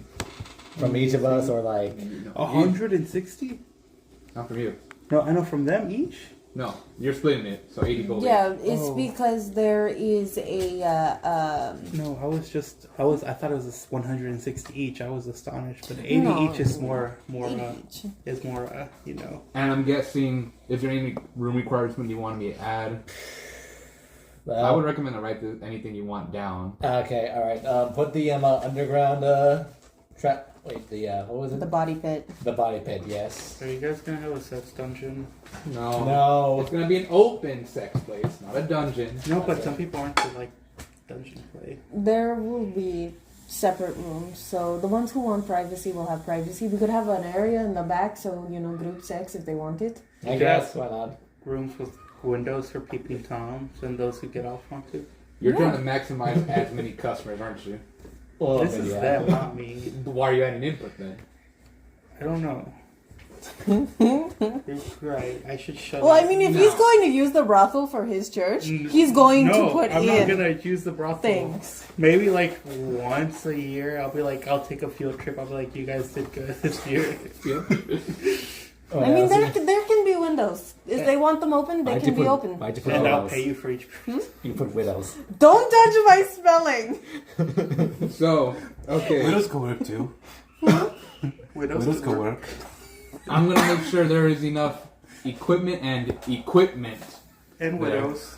From each of us, or like, 160? Not from you. No, I know from them each. No, you're splitting it, so 80 gold. Yeah, it's Oh. because there is a No, I thought it was 160 each. I was astonished, but 80 No. each is more each. you know. And I'm guessing, if there any room requirements you want me to add, I well, would recommend to write anything you want down. okay, all right. Put the underground trap. Wait, what was it? the body pit. The body pit. Yes. Are you guys gonna have a sex dungeon? No. No. It's going to be an open sex place, not a dungeon. No, but some people aren't to like dungeon play. There will be separate rooms, so the ones who want privacy will have privacy. We could have an area in the back, so group sex if they want it. I guess why not? Rooms with windows for peeping toms and those who get off onto. You're Yeah. trying to maximize as many customers, aren't you? Well, This is them, not me. Why are you adding input then? I don't know. You're right. I should shut Well, up. I mean, if No. he's going to use the brothel for his church, he's going no, to put I'm not in gonna use the brothel. things. Maybe like once a year, I'll be like, I'll take a field trip. I'll be like, you guys did good this year. Oh, I mean, yeah, there can be windows. If they want them open, they why'd can you be put- open. Why'd you put And I'll widows? pay you for each. You put widows. Don't judge my spelling. So, okay. Widows can work too. Widows Widows can work. I'm going to make sure there is enough equipment and and widows.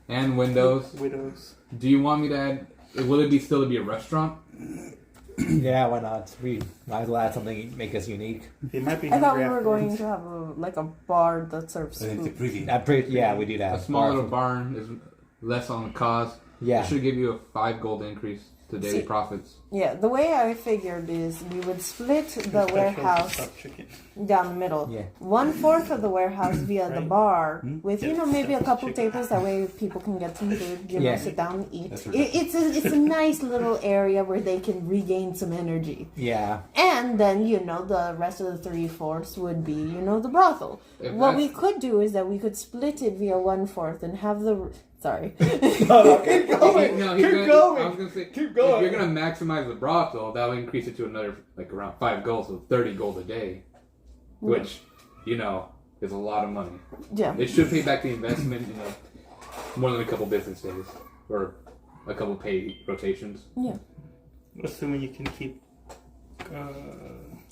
and windows. Widows. Do you want me to add Will it be still to be a restaurant? Yeah, why not? We might as well add something make us unique. They might be I thought we hungry were going afterwards. to have a bar that serves I think the food. preview. Yeah, we do that. A small little barn is less on the cost. Yeah. It should give you a 5 gold increase to daily See- profits. Yeah, the way I figured is we would split the Special warehouse stuffed chicken. down the middle. Yeah. 1/4 of the warehouse via the Right. bar with Yeah, maybe a stuffed couple chicken. tables that way people can get some food, Yeah. sit down and eat. That's It's a nice little area where they can regain some energy. Yeah. And then the rest of the 3/4 would be the brothel. If What we that's- could do is that we could split it via 1/4 and have the sorry. Keep No, going. I was gonna say, Keep going. if you're gonna maximize the brothel, that'll increase it to another around 5 gold, so 30 gold a day, which is a lot of money. Yeah. It should pay back the investment in more than a couple business days or a couple pay rotations. Yeah. Assuming you can keep.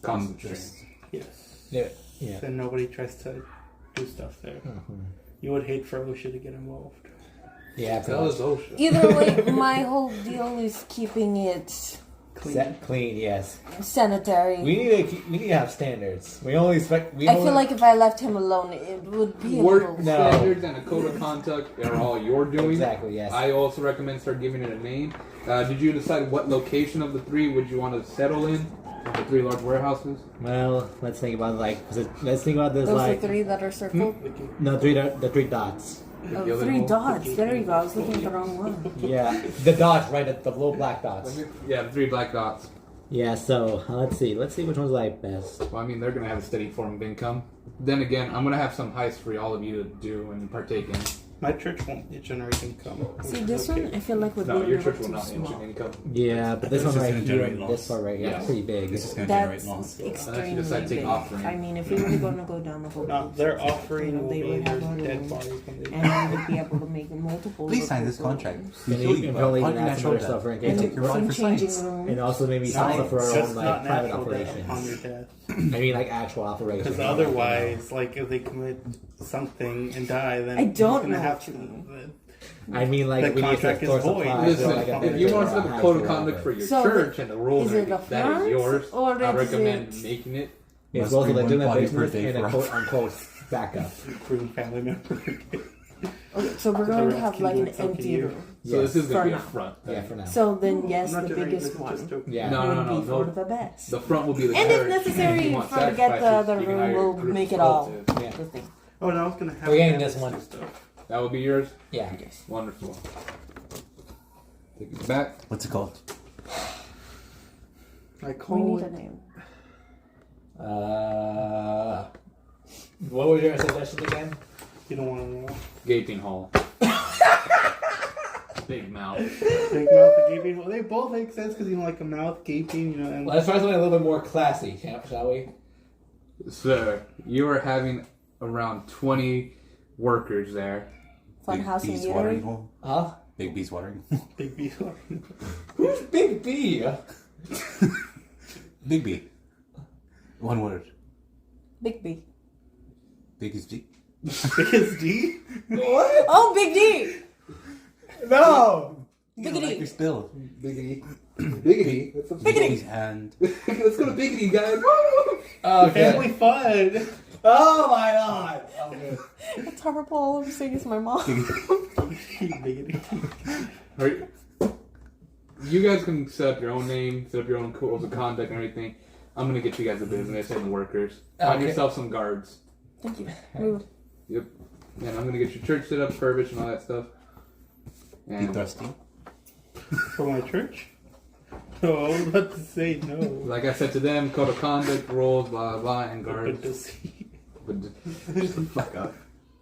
Concentrate. Yes. Yeah. Yeah. Then nobody tries to do stuff there. You would hate for OSHA to get involved. Yeah. That was OSHA. Either way, my whole deal is keeping it Clean. Yes. sanitary. We need to have standards. We only expect. I feel like if I left him alone, it would be a Work little. No. standards and a code of conduct are all you're doing. Exactly. Yes. I also recommend start giving it a name. Did you decide what location of the 3 would you want to settle in? Of the 3 large warehouses? Well, let's think about let's think about this Those like are 3 that are circled. no the 3 dots. Oh, The other 3 one? dots. There you go. I was looking at the wrong one. Yeah, the dots right at the little black dots. Yeah, the 3 black dots. Yeah. So let's see which one's like best. Well, I mean, they're going to have a steady form of income. Then again, I'm going to have some heists for all of you to do and partake in. My church won't generate income. which See, is this okay. one, I feel like would No, be a your little church will too not small. engine income. Yeah, but this This one is right gonna here, generate this loss. part right here, Yeah. is pretty big. This is going to generate That's loss. extremely decide to take big. offering. I mean, if we were going to go down the whole No, their offering will they be would their have a dead room, bodies when they and we would be able to make multiple. Please sign this little contract. rooms. And you can probably even add some other stuff for in case And Take your body some for changing science. rooms. and also maybe some stuff for our Just own not like private natural death upon operations. your death. I mean like actual operations. Because otherwise, like if they commit something and die, then I don't you're gonna know have what you mean. I mean like The we need to contract is store void. supplies. Listen, so, like, a if you want to set bit up a of code of high conduct for floor. your So, church and the rules is and it a everything, that is front, yours. or I is recommend it- making it. It's Must both bring like one doing a body per business day and a for quote unquote backup. Recruiting family member. Okay, so we're The going to rest have can like do an it, so can empty you. room. So this is For going to be a now. front. Yeah, for now. So then, yes, I'm the not doing biggest this, just one joking. Yeah. No, no, would no, be no. for the best. The front will be the And church. if necessary, you want forget the sacrifices, other you can room. hire a We'll group make of it all relatives. Yeah. the thing. Oh, no, I was gonna have. We're getting them this do one. stuff. That will be yours. Yeah. Yes. Wonderful. Take it back. What's it called? I We call need a it. name. What was your suggestion again? You don't want to know. Gaping hole. Big mouth. Big mouth and gaping. Well, they both make sense because you know, like a mouth gaping, you know. And Let's try something a little bit more classy, shall we? Sir, you are having around 20 workers there. Fun house and Bees watering eatery. hole. Huh? Big bees watering. big beef. Who's Big B? Big bee. One word. Big B. Big is G. Biggest D. What? Oh, Big D. No! Big Like D. your spill. Biggity. Biggity. Biggie's hand. Let's go to Biggity, guys. Okay. Family fun. Oh my god! Okay. It's horrible. All I'm saying is my mom. Biggity. Alright. You guys can set up your own name, set up your own codes of conduct and everything. I'm gonna get you guys a business and workers. Find Okay. yourself some guards. Thank you. We will. Yep. And I'm gonna get your church set up, furbished, and all that stuff. Be And thirsty. For my church? No, I was about to say no. like I said to them, code of conduct, rules, blah blah, blah and But guards. to see. But Fuck up.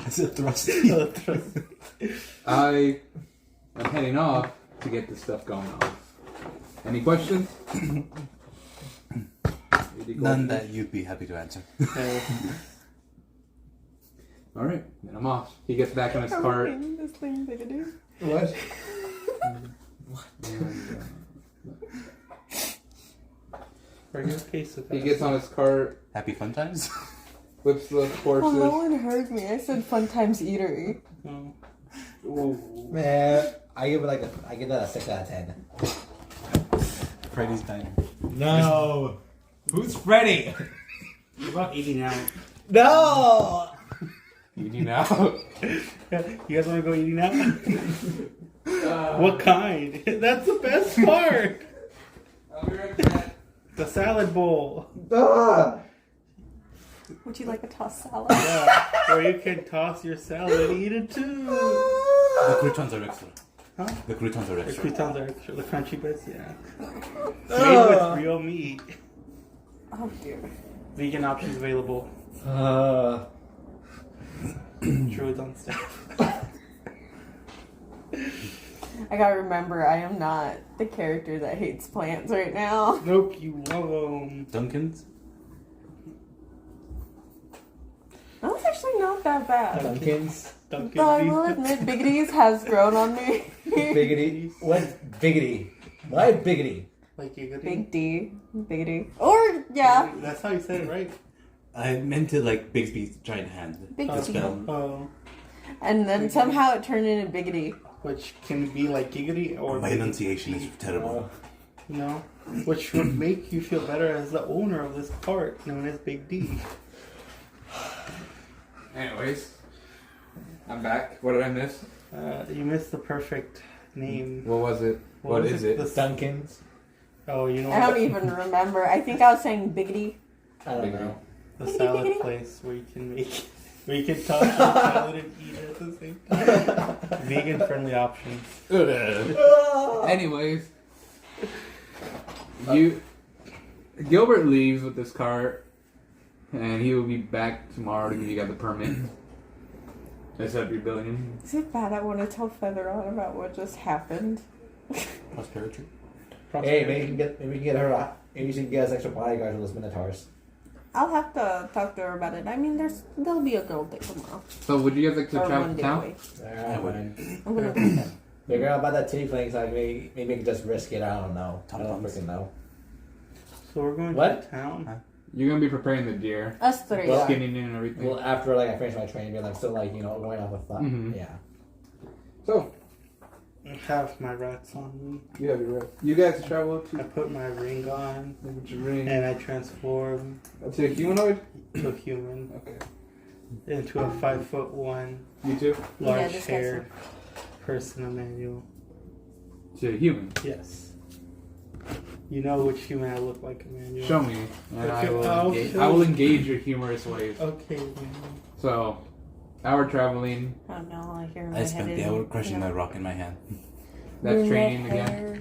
It's a thrust. I am heading off to get this stuff going on. Any questions? None that you'd be happy to answer. Alright, then I'm off. He gets back on his cart. This thing Big D. What? And, For your case of he gets on his cart, Happy fun times? flips the Well, horses. no one heard me. I said Fun Times Eatery. No. Ooh. Man, I give that a 6 out of 10. Freddy's Diner. No. Who's Freddy? What about eating out? No. Eating out. You guys want to go eating out? What kind? That's the best part. I'll be right back. The salad bowl. Would you like a tossed salad? Yeah, where you can toss your salad and eat it too. The croutons are extra. Huh? The croutons are The extra. croutons are extra. The crunchy bits, yeah. Made with real meat. Oh dear. Vegan options available. Druids on staff. I gotta remember, I am not the character that hates plants right now. Nope, you love them. Dunkin's? That was actually not that bad. Dunkins. Though I will admit, Biggity's has grown on me. Biggity. What's biggity? Why biggity? Like you Big D. Biggity. Or, yeah. That's how you said it, right? I meant to like Bigsby's giant hand. Big The D. spell. Oh. And then somehow it turned into Biggity. Which can be like giggity or My enunciation is terrible. you know, which would make you feel better as the owner of this cart known as Big D. Anyways, I'm back. What did I miss? You missed the perfect name. What was it? What was is it? The Dunkins. Oh, you know I don't even remember. I think I was saying Biggity. I don't know. the salad place where you can make, where you can toss your salad and eat it at the same time. Vegan friendly options. Anyways, Gilbert leaves with this cart, and he will be back tomorrow to give you guys the permit. Let's up your building. Is it bad I want to tell Feather on about what just happened? Prosperity. Hey, maybe we can get her. Maybe she can get us extra bodyguards with those minotaurs. I'll have to talk to her about it. I mean, there'll be a girl day tomorrow. So, would you guys like to Or travel one to day town? away. Alright, wouldn't. fine. I'm gonna do that. Figure out about that titty thing, so maybe we can just risk it. I don't know. I don't Tampons. freaking know. So we're going What? to town. You're gonna be preparing the deer, Us three. Well, skinning it and everything. Well, after I finish my training, I'm still going off with that. Mhm. Yeah. So, I have my rats on me. you have your right. You guys travel I to put my ring on with your ring and I transform to a humanoid. to a human Okay. into a 5'1" You too. large this guy's haired person, Emmanuel. To a human. Yes. You know which human I look like, Emmanuel. Show me, and Okay, I will. I'll Engage, show I will you. engage your humorous ways. Okay, Emmanuel. So, hour traveling. Oh no, I hear my I head spent the in- hour crushing my rock in my hand. That's Brunette training again. hair,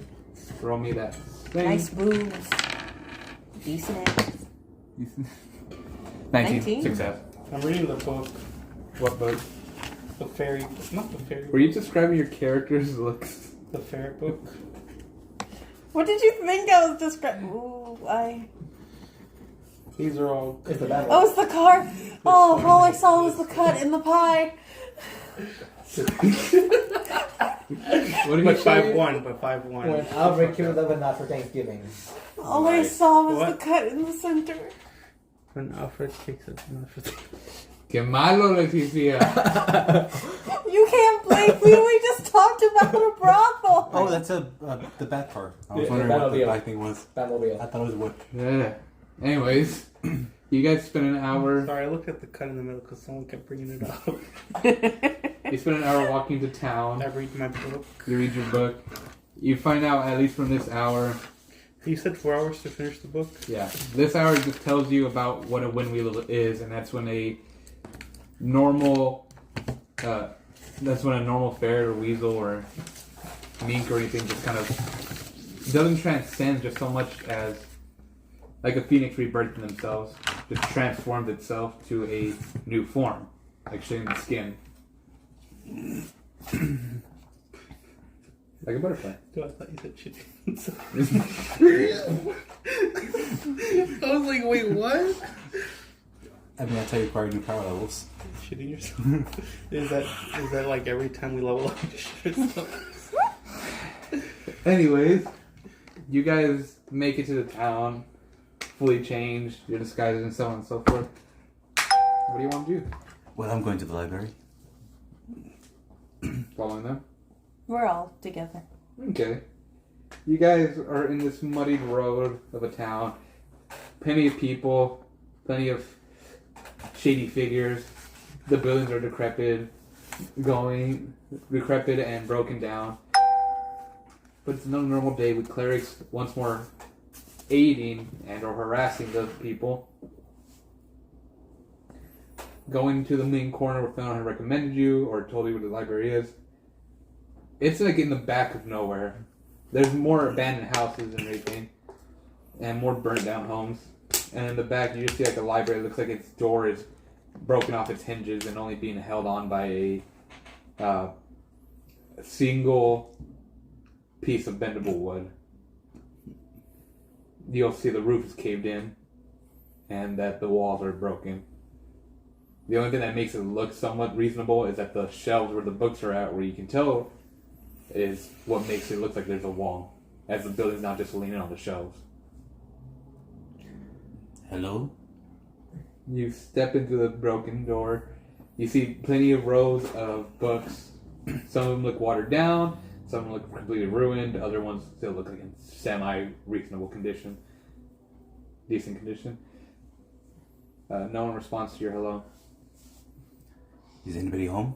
Roll me that thing. Nice boobs. Decent ass. 19. 19. Success. I'm reading the book. What book? The fairy. Not the fairy. Were you describing your character's looks? The fairy book. What did you think I was describing? Ooh, These are all. It's the bad Oh, it's the car. Oh, all I saw was the cut in the pie. What did But you say? 5'1", but 5'1". When Albert killed them, but not for Thanksgiving. All I saw was What? the cut in the center. When Alfred kicks it. Que malo, Leticia. You can't blame me. We just talked about a brothel. Oh, that's the bad part. I was Yeah, wondering the what the Batmobile. black thing was. I Batmobile. thought it was wood. Yeah. Anyways, you guys spend an hour. Sorry, I looked at the cut in the middle because someone kept bringing it up. You spend an hour walking to town. I read my book. You read your book. You find out at least from this hour. You said 4 hours to finish the book? Yeah, this hour just tells you about what a wind wheel is, and that's when a normal. That's when a normal ferret or weasel or mink or anything just kind of doesn't transcend just so much as like a phoenix rebirthing themselves, just transformed itself to a new form, like shedding the skin. Like a butterfly. Oh, I thought you said chicken. I was like, wait, what? I mean, that's how you acquire new power levels. Shitting yourself? Is that like every time we level up, you shit yourself? Anyways, you guys make it to the town, fully changed, your disguises and so on and so forth. What do you want to do? Well, I'm going to the library. Following them? We're all together. Okay. You guys are in this muddied road of a town. Plenty of people, plenty of shady figures. The buildings are decrepit and broken down. But it's no normal day with clerics once more aiding and or harassing those people. Going to the main corner where someone had recommended you or told you where the library is. It's like in the back of nowhere. There's more abandoned houses and everything. And more burnt down homes. And in the back you just see like a library. It looks like its door is broken off its hinges and only being held on by a single piece of bendable wood. You'll see the roof is caved in and that the walls are broken. The only thing that makes it look somewhat reasonable is that the shelves where the books are at, where you can tell, is what makes it look like there's a wall, as the building's not just leaning on the shelves. Hello? You step into the broken door. You see plenty of rows of books. Some of them look watered down. Some of them look completely ruined. Other ones still look like in semi-reasonable condition. Decent condition. No one responds to your hello. Is anybody home?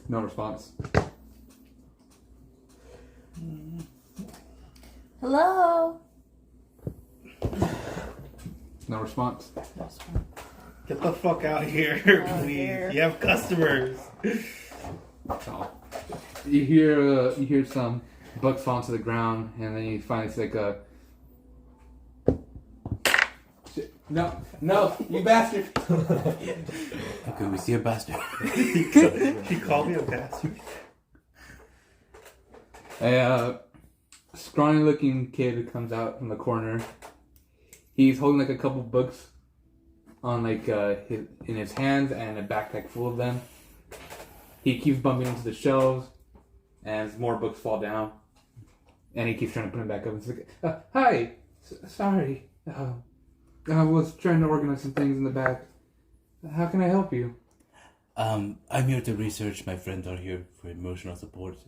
No response. Hello? No response. Get the fuck out here, Out please. here. You have customers. Oh. You hear some books fall to the ground, and then you finally see like a. No, you bastard! Okay, we see a bastard. She called me a bastard. A scrawny-looking kid comes out from the corner. He's holding like a couple books on like in his hands and a backpack full of them. He keeps bumping into the shelves as more books fall down, and he keeps trying to put them back up. It's like, "Hi, sorry. I was trying to organize some things in the back. How can I help you?" I'm here to research. My friends are here for emotional support.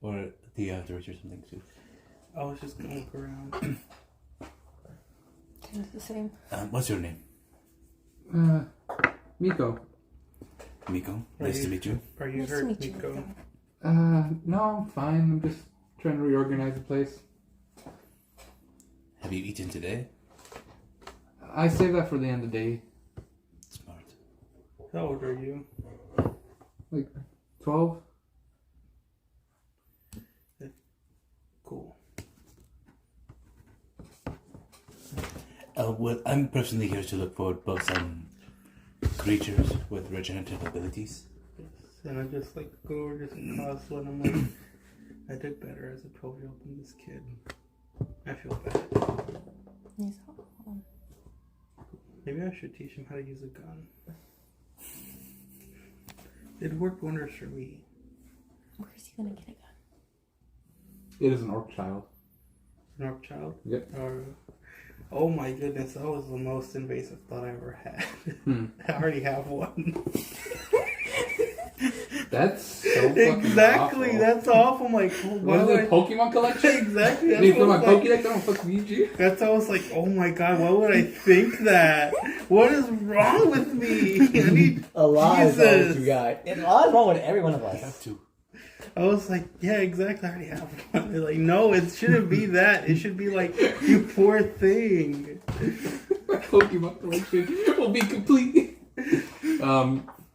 Or do you have to research something too? I was just gonna look around. It's the same. What's your name? Miko. Miko. Nice to meet you. Are you Nice to hurt, meet you, Nico? Miko. No, I'm fine. I'm just trying to reorganize the place. Have you eaten today? I save that for the end of the day. Smart. How old are you? Like 12? Cool. Well, I'm personally here to look for books on creatures with regenerative abilities. And I just like go over this class when I'm like, I did better as a 12-year-old than this kid. I feel bad. He's home. Maybe I should teach him how to use a gun. It worked wonders for me. Where's he gonna get a gun? It is an orc child. An orc child? Yep. Oh my goodness, that was the most invasive thought I ever had. I already have one. That's so fucking Exactly, awful. that's awful. I'm like, oh, why What is would it, Pokemon collection? Exactly. I mean, That's for what my I was like. Pokédex, I don't fucking need you. That's how I was like, oh my god, why would I think that? What is wrong with me? I need A lot is wrong with Jesus. you guys. And a lot is wrong with every one of us. Two. I was like, yeah, exactly. I already have one. They're like, no, it shouldn't be that. It should be like, you poor thing. My Pokemon collection will be complete.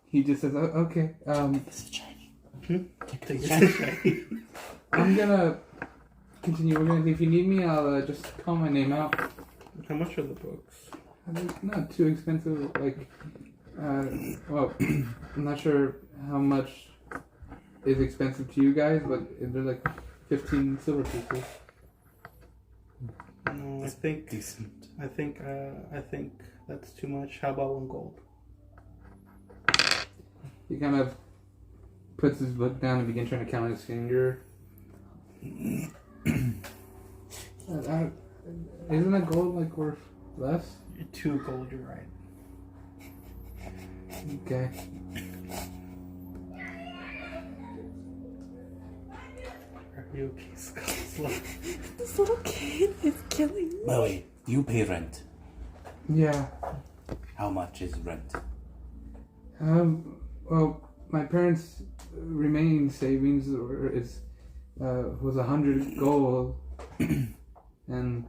He just says, okay, This is shiny. Take it. I'm gonna continue. We're gonna, if you need me, I'll just call my name out. How much are the books? It's not too expensive. Like, well, I'm not sure how much is expensive to you guys, but they're like 15 silver pieces. No, I think Decent. I think that's too much. How about 1 gold? He kind of puts his book down and begins trying to count his finger. Isn't a gold like worth less? 2 gold, you're right. Okay. Are you okay, Skull? This little kid is killing me. By the way, you pay rent. Yeah. How much is rent? Well, my parents' remaining savings was 100 gold, and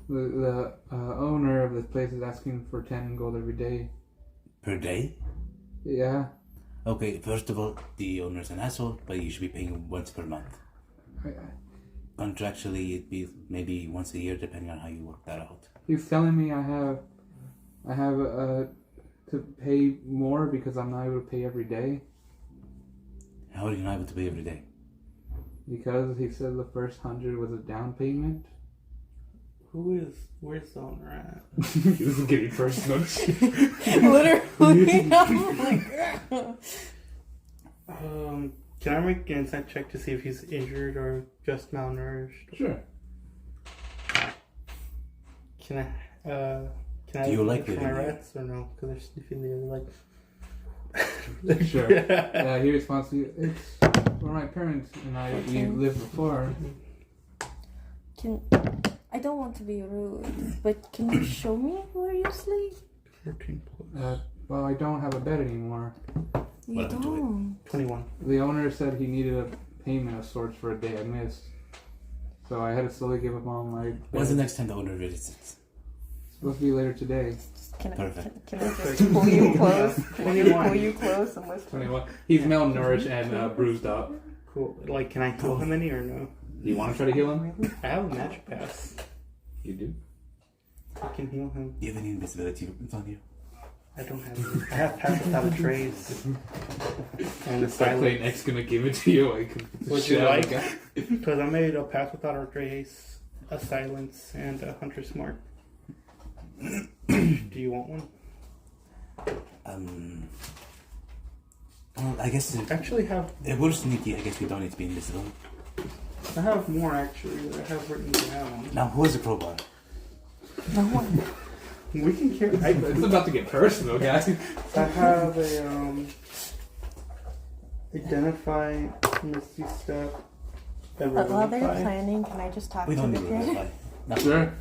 the owner of this place is asking for 10 gold every day. Per day? Yeah. Okay, first of all, the owner's an asshole, but you should be paying once per month. Contractually, it'd be maybe once a year, depending on how you work that out. He's telling me I have to pay more because I'm not able to pay every day. How are you not able to pay every day? Because he said the first 100 was a down payment. Where's the owner at? This is getting personal. Literally. I'm like, Can I make an insight check to see if he's injured or just malnourished? Sure. Can I Do you like for living my here? rats or no? Because they're sniffing the other like. Sure. He responds to you, it's where my parents and we lived before. I don't want to be rude, but can you show me where you sleep? 14 plus. Well, I don't have a bed anymore. You What happened to it? don't. 21. The owner said he needed a payment of sorts for a day I missed. So I had to slowly give up on my bed. When's the next time the owner visits? It's supposed to be later today. Can I, Perfect. can I just pull you close? Can I 21. pull you close and whisper? 21. He's malnourished and bruised up. Cool. Like, can I heal him any or no? Do you want to try to heal him? I have a magic pass. You do. I can heal him. Do you have any invisibility weapons on you? I don't have any. I have pass without a trace. And the silence. Play next gonna give it to you. Would you like? Because I made a pass without a trace, a silence, and a hunter's mark. Do you want one? Well, I guess Actually, if we're sneaky, I guess we don't need to be invisible. I have more actually that I have written down. Now, who has a crowbar? No one. We can carry. It's about to get personal, guys. I have a identify misty step. But while they're Revivify. planning, can I just talk We to don't the need to kid? identify. No. Sure.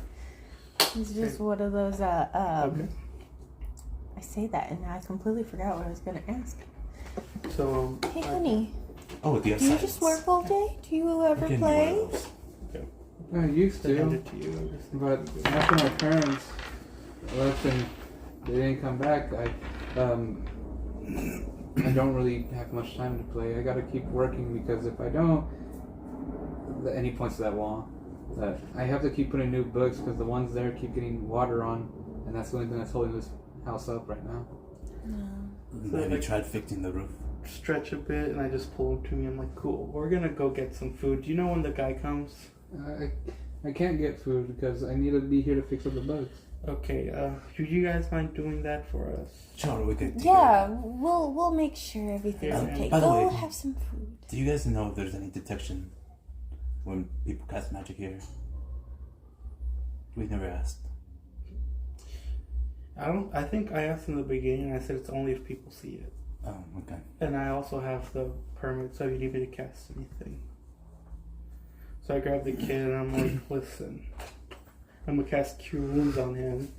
He's just one of those, Okay. I say that and I completely forgot what I was gonna ask. So Hey, honey, Oh, the do you outside. just work all day? Do you ever Give me play? one of those. I used I hand to, it to you. Just- but after my parents left and they didn't come back, I don't really have much time to play. I gotta keep working because if I don't, and he points to that wall, that I have to keep putting new books because the ones there keep getting water on, and that's the only thing that's holding this house up right now. Have you tried fixing the roof? Stretch a bit, and I just pull him to me. I'm like, cool. We're gonna go get some food. Do you know when the guy comes? I can't get food because I need to be here to fix up the bugs. Okay. Do you guys mind doing that for us? Sure, we could. Yeah, we'll make sure everything's Yeah, okay. by the Go way- have some food. Do you guys know if there's any detection when people cast magic here? We've never asked. I think I asked in the beginning. I said it's only if people see it. Oh, okay. And I also have the permit, so if you need me to cast anything. So I grab the kid and I'm like, listen, I'm gonna cast Cure Wounds on him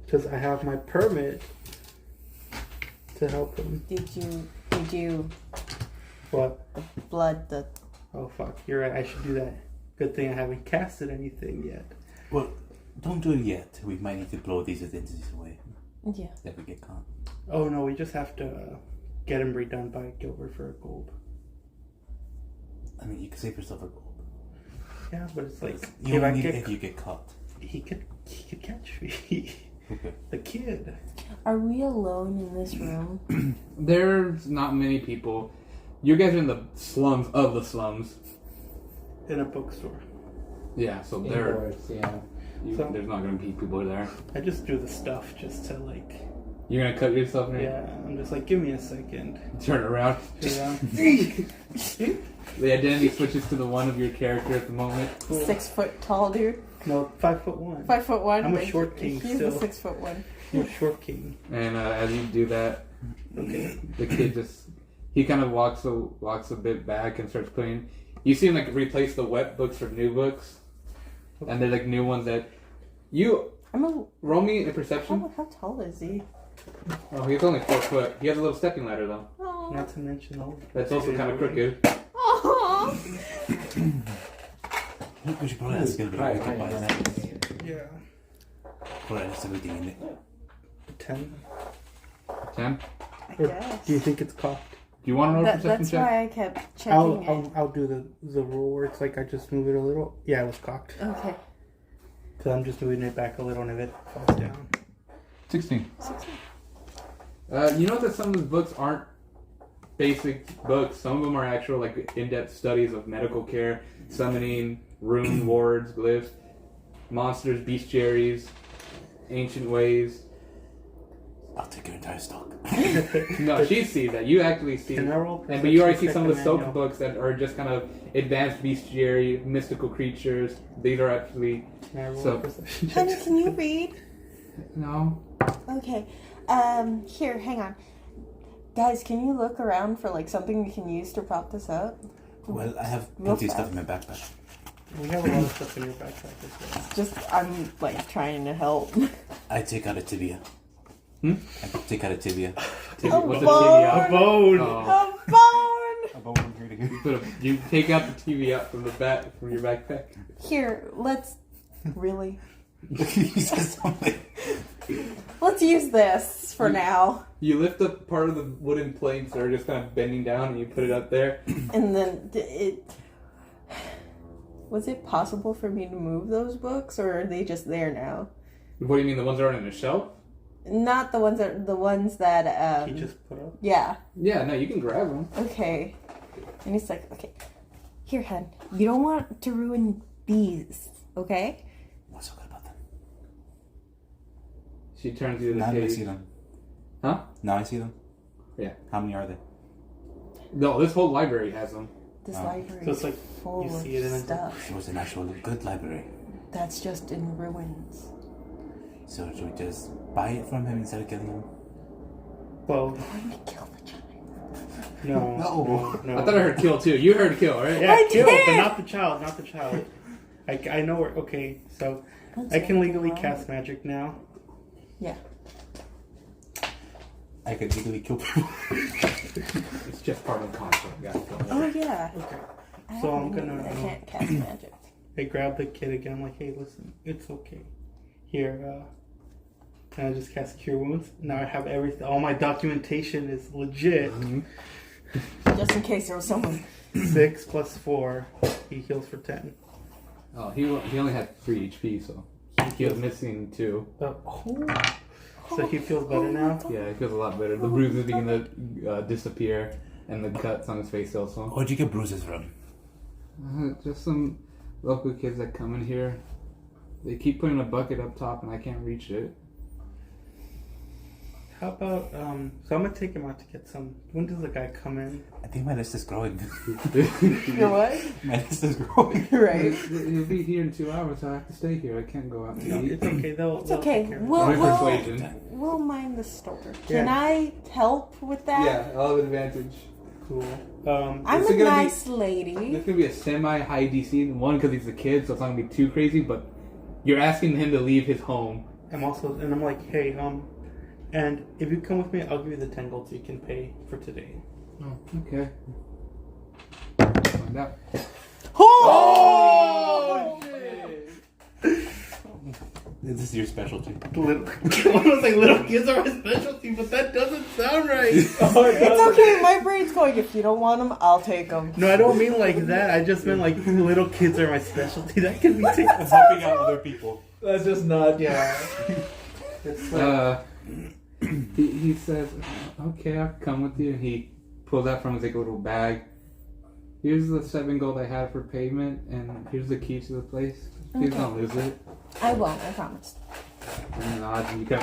because I have my permit to help him. Did you What? blood the Oh fuck, you're right. I should do that. Good thing I haven't casted anything yet. Well, don't do it yet. We might need to blow these entities away yeah. if we get caught. Oh no, we just have to get him redone by Gilbert for a gold. I mean, you can save yourself a gold. Yeah, but it's like You if I only need get if you get caught. he could catch me. Okay. The kid. Are we alone in this room? There's not many people. You guys are in the slums of the slums. In a bookstore. Yeah, so there. Indoors, yeah. There's not going to be people there. I just do the stuff just to like You're gonna cut yourself in Yeah, I'm just like, give me a second. Turn around. Yeah. The identity switches to the one of your character at the moment. Cool. 6 foot tall dude. No, 5'1". 5'1". I'm a but short king He's still. the 6'1". I'm a short king. And as you do that, Okay. the kid he kind of walks a bit back and starts putting. You see him like replace the wet books for new books, and they're like new ones that you roll me a perception. How tall is he? Oh, he's only 4 foot. He has a little stepping ladder though. Oh. Not to mention all. That's also kind of crooked. Aww. We should probably ask Gilbert. Right, We could buy right. that. Yeah. Probably have everything in it. 10. 10. I guess. Do you think it's cocked? Do you want to roll a perception That's check? why I kept checking it. I'll do the rule where it's like I just move it a little. Yeah, it was cocked. Okay. So I'm just moving it back a little, and if it falls down. 16. You know that some of the books aren't basic books. Some of them are actual, like, in-depth studies of medical care, summoning, rune wards, glyphs, monsters, bestiaries, ancient ways. I'll take your entire stock. No, she sees that. You actually see. Can I roll But you already see perception some of the check soap manual? books that are just kind of advanced bestiary, mystical creatures. These are actually Can I roll So- a perception Honey, check? can you read? no. Okay. Here, hang on. Guys, can you look around for like something we can use to prop this up? Well, I have Real plenty of stuff fast. in my backpack. We have a lot of stuff in your backpack as well. Just, I'm like trying to help. I take out a tibia. Hmm? I take out a tibia. A What's a bone. TV A bone! Oh. A bone! A bone from here to here. You take out the TV out from your backpack. Here, let's. Really? You said something. Let's use this for now. You lift up part of the wooden planks that are just kind of bending down, and you put it up there. And then was it possible for me to move those books, or are they just there now? What do you mean, the ones that aren't in a shelf? Not the ones that He just put up. yeah. Yeah, no, you can grab them. Okay. And he's like, okay, here, hun. You don't want to ruin these, okay? What's so good about them? She turns you to the Now I cage. see them. Huh? Now I see them? Yeah. How many are they? No, this whole library has them. This Oh. library So it's like is full you of see it and then- stuff It was an actual good library. that's just in ruins. So should we just buy it from him instead of killing him? Well, I'm going to kill the child. no. I thought I heard kill too. You heard kill, right? Yeah, I kill, but did! not the child, not the child. I know where. Okay, so I can legally cast magic now. Yeah. I could legally kill people. It's just part of the contract, guys. Oh, yeah. Okay. I So have I'm no gonna, idea. I can't cast magic. I grab the kid again. I'm like, hey, listen, it's okay. Here, and I just cast Cure Wounds. Now I have everything. All my documentation is legit. Just in case there was someone. 6 plus 4. He heals for 10. Oh, he only had 3 HP, so he was missing 2. So he feels better now. Yeah, he feels a lot better. The bruises begin to disappear, and the cuts on his face also. Where'd you get bruises from? Just some local kids that come in here. They keep putting a bucket up top, and I can't reach it. How about, so I'm gonna take him out to get some. When does the guy come in? I think my list is growing. You're what? My list is growing. Right. He'll be here in 2 hours, so I have to stay here. I can't go out to No, eat. it's okay. They'll It's they'll okay. take care of it. We'll, My persuasion. we'll mind the store. Yeah. Can I help with that? Yeah, I'll have advantage. Cool. I'm Is a it gonna nice It's lady. gonna be a semi-high DC. One, because he's a kid, so it's not gonna be too crazy. But you're asking him to leave his home. I'm like, hey, and if you come with me, I'll give you the 10 gold so you can pay for today. Oh, okay. Find out. Oh! This is your specialty. Little, I was like, little kids are my specialty, but that doesn't sound right. It's okay. My brain's going. If you don't want them, I'll take them. No, I don't mean like that. I just meant like little kids are my specialty. That can be taken. Helping out other people. That's just not. Yeah. It's like, He says, okay, I'll come with you. He pulls out from his like, little bag. Here's the 7 gold I have for payment, and here's the key to the place. Please don't lose it. I won't. I promise. And he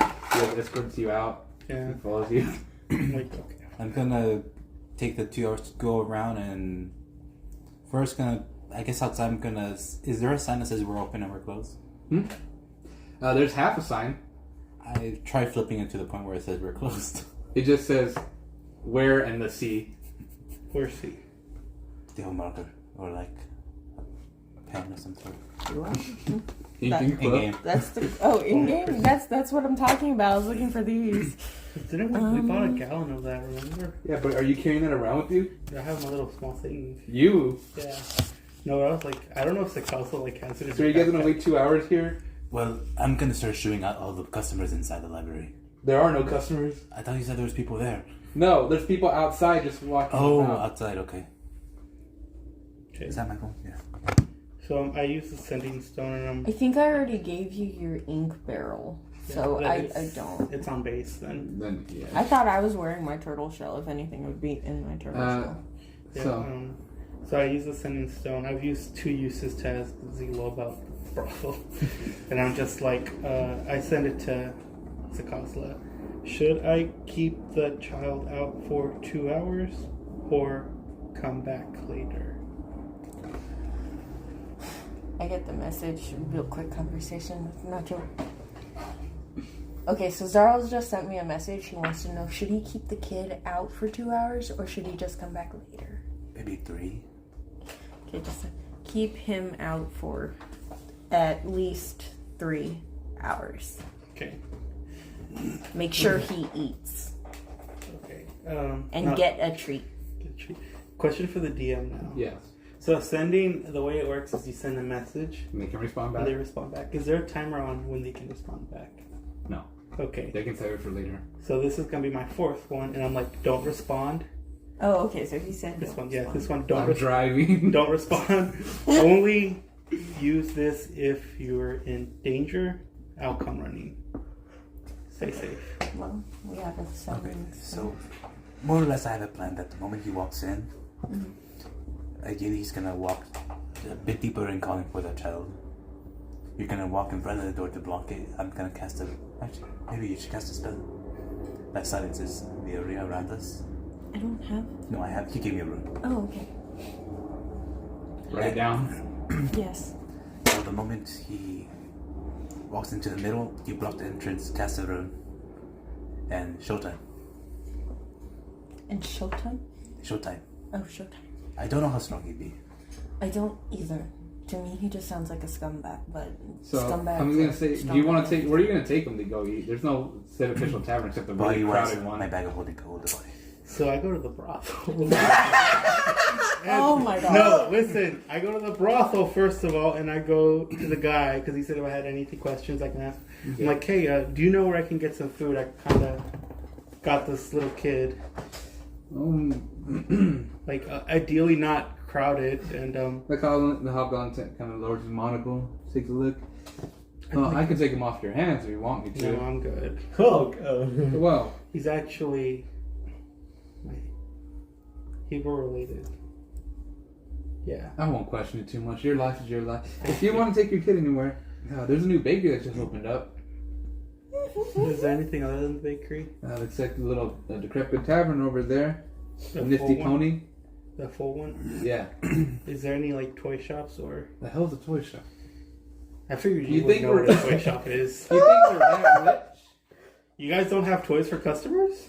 escorts you out. Yeah. He follows you. I'm like, okay. I'm gonna take the 2 hours to go around and first I guess outside I'm gonna. Is there a sign that says we're open and we're closed? There's half a sign. I try flipping it to the point where it says we're closed. It just says where and the C. Where's he? Deal marker or like a pen or something. You That- can In click. game. That's in game. That's what I'm talking about. I was looking for these. Didn't we bought a gallon of that, remember? Yeah, but are you carrying that around with you? I have my little small thing. You. Yeah. No, I was like, I don't know if the council like has it. So are you guys gonna wait 2 hours here? Well, I'm gonna start shooting out all the customers inside the library. There are no customers. I thought you said there was people there. No, there's people outside just walking Oh, around. outside. Okay. Okay. Is that my phone? Yeah. So I use the sending stone and I think I already gave you your ink barrel, so Yeah, I it's- don't. It's on base then. Then yeah. I thought I was wearing my turtle shell. If anything, it would be in my turtle shell. Yeah, So so I use the sending stone. I've used 2 uses to ask Zelo about brothel, and I'm just like, I send it to Sakasla. Should I keep the child out for 2 hours or come back later? I get the message. Real quick conversation with Nacho. Okay, so Zarl's just sent me a message. He wants to know, should he keep the kid out for 2 hours or should he just come back later? Maybe 3. Okay, just keep him out for at least 3 hours. Okay. Make sure he eats Okay. and now- get a treat. Question for the DM now. yes. So sending, the way it works is you send a message And they can respond and back. they respond back. Is there a timer on when they can respond back? No. Okay. They can save it for later. So this is gonna be my 4th one, and I'm like, don't respond. Oh, okay, so he said This don't one, yeah, respond. this one, don't I'm respond. driving. Don't respond. Only use this if you're in danger. I'll come running. Stay safe. Well, we have a Okay. 7. So, more or less, I have a plan that the moment he walks in, ideally he's gonna walk a bit deeper in calling for that child. You're gonna walk in front of the door to block it. I'm gonna cast a. Actually, maybe you should cast a spell that silences the area around us. I don't have. No, I have. He gave me a rune. Oh, okay. Write it down. Yes. So the moment he walks into the middle, you block the entrance, cast a rune, and showtime. And Showtime? Showtime. Oh, Showtime. I don't know how strong he'd be. I don't either. To me, he just sounds like a scumbag, but So scumbag. I'm gonna say, do you want to take? Where are you gonna take them to go eat? There's no said official tavern except the really Body wise, crowded one. my bag of holding cold. So I go to the brothel. Oh my god. No, listen. I go to the brothel first of all, and I go to the guy because he said if I had any questions I can ask. I'm like, hey, do you know where I can get some food? I kind of got this little kid. Like, ideally not crowded, and The hobgoblin kind of lowers his monocle, takes a look. I can take him off your hands if you want me to. no, I'm good. Oh, God. Well, He's actually Hebrew related. Yeah. I won't question it too much. Your life is your life. If you want to take your kid anywhere, there's a new bakery that just opened up. Is there anything other than the bakery? Looks like the little decrepit tavern over there. The Nifty full one? Pony. The full one? Yeah. Is there any like toy shops or? The hell's a toy shop? I figured you You would think know what we're- a toy shop is. You think we're that rich? You guys don't have toys for customers?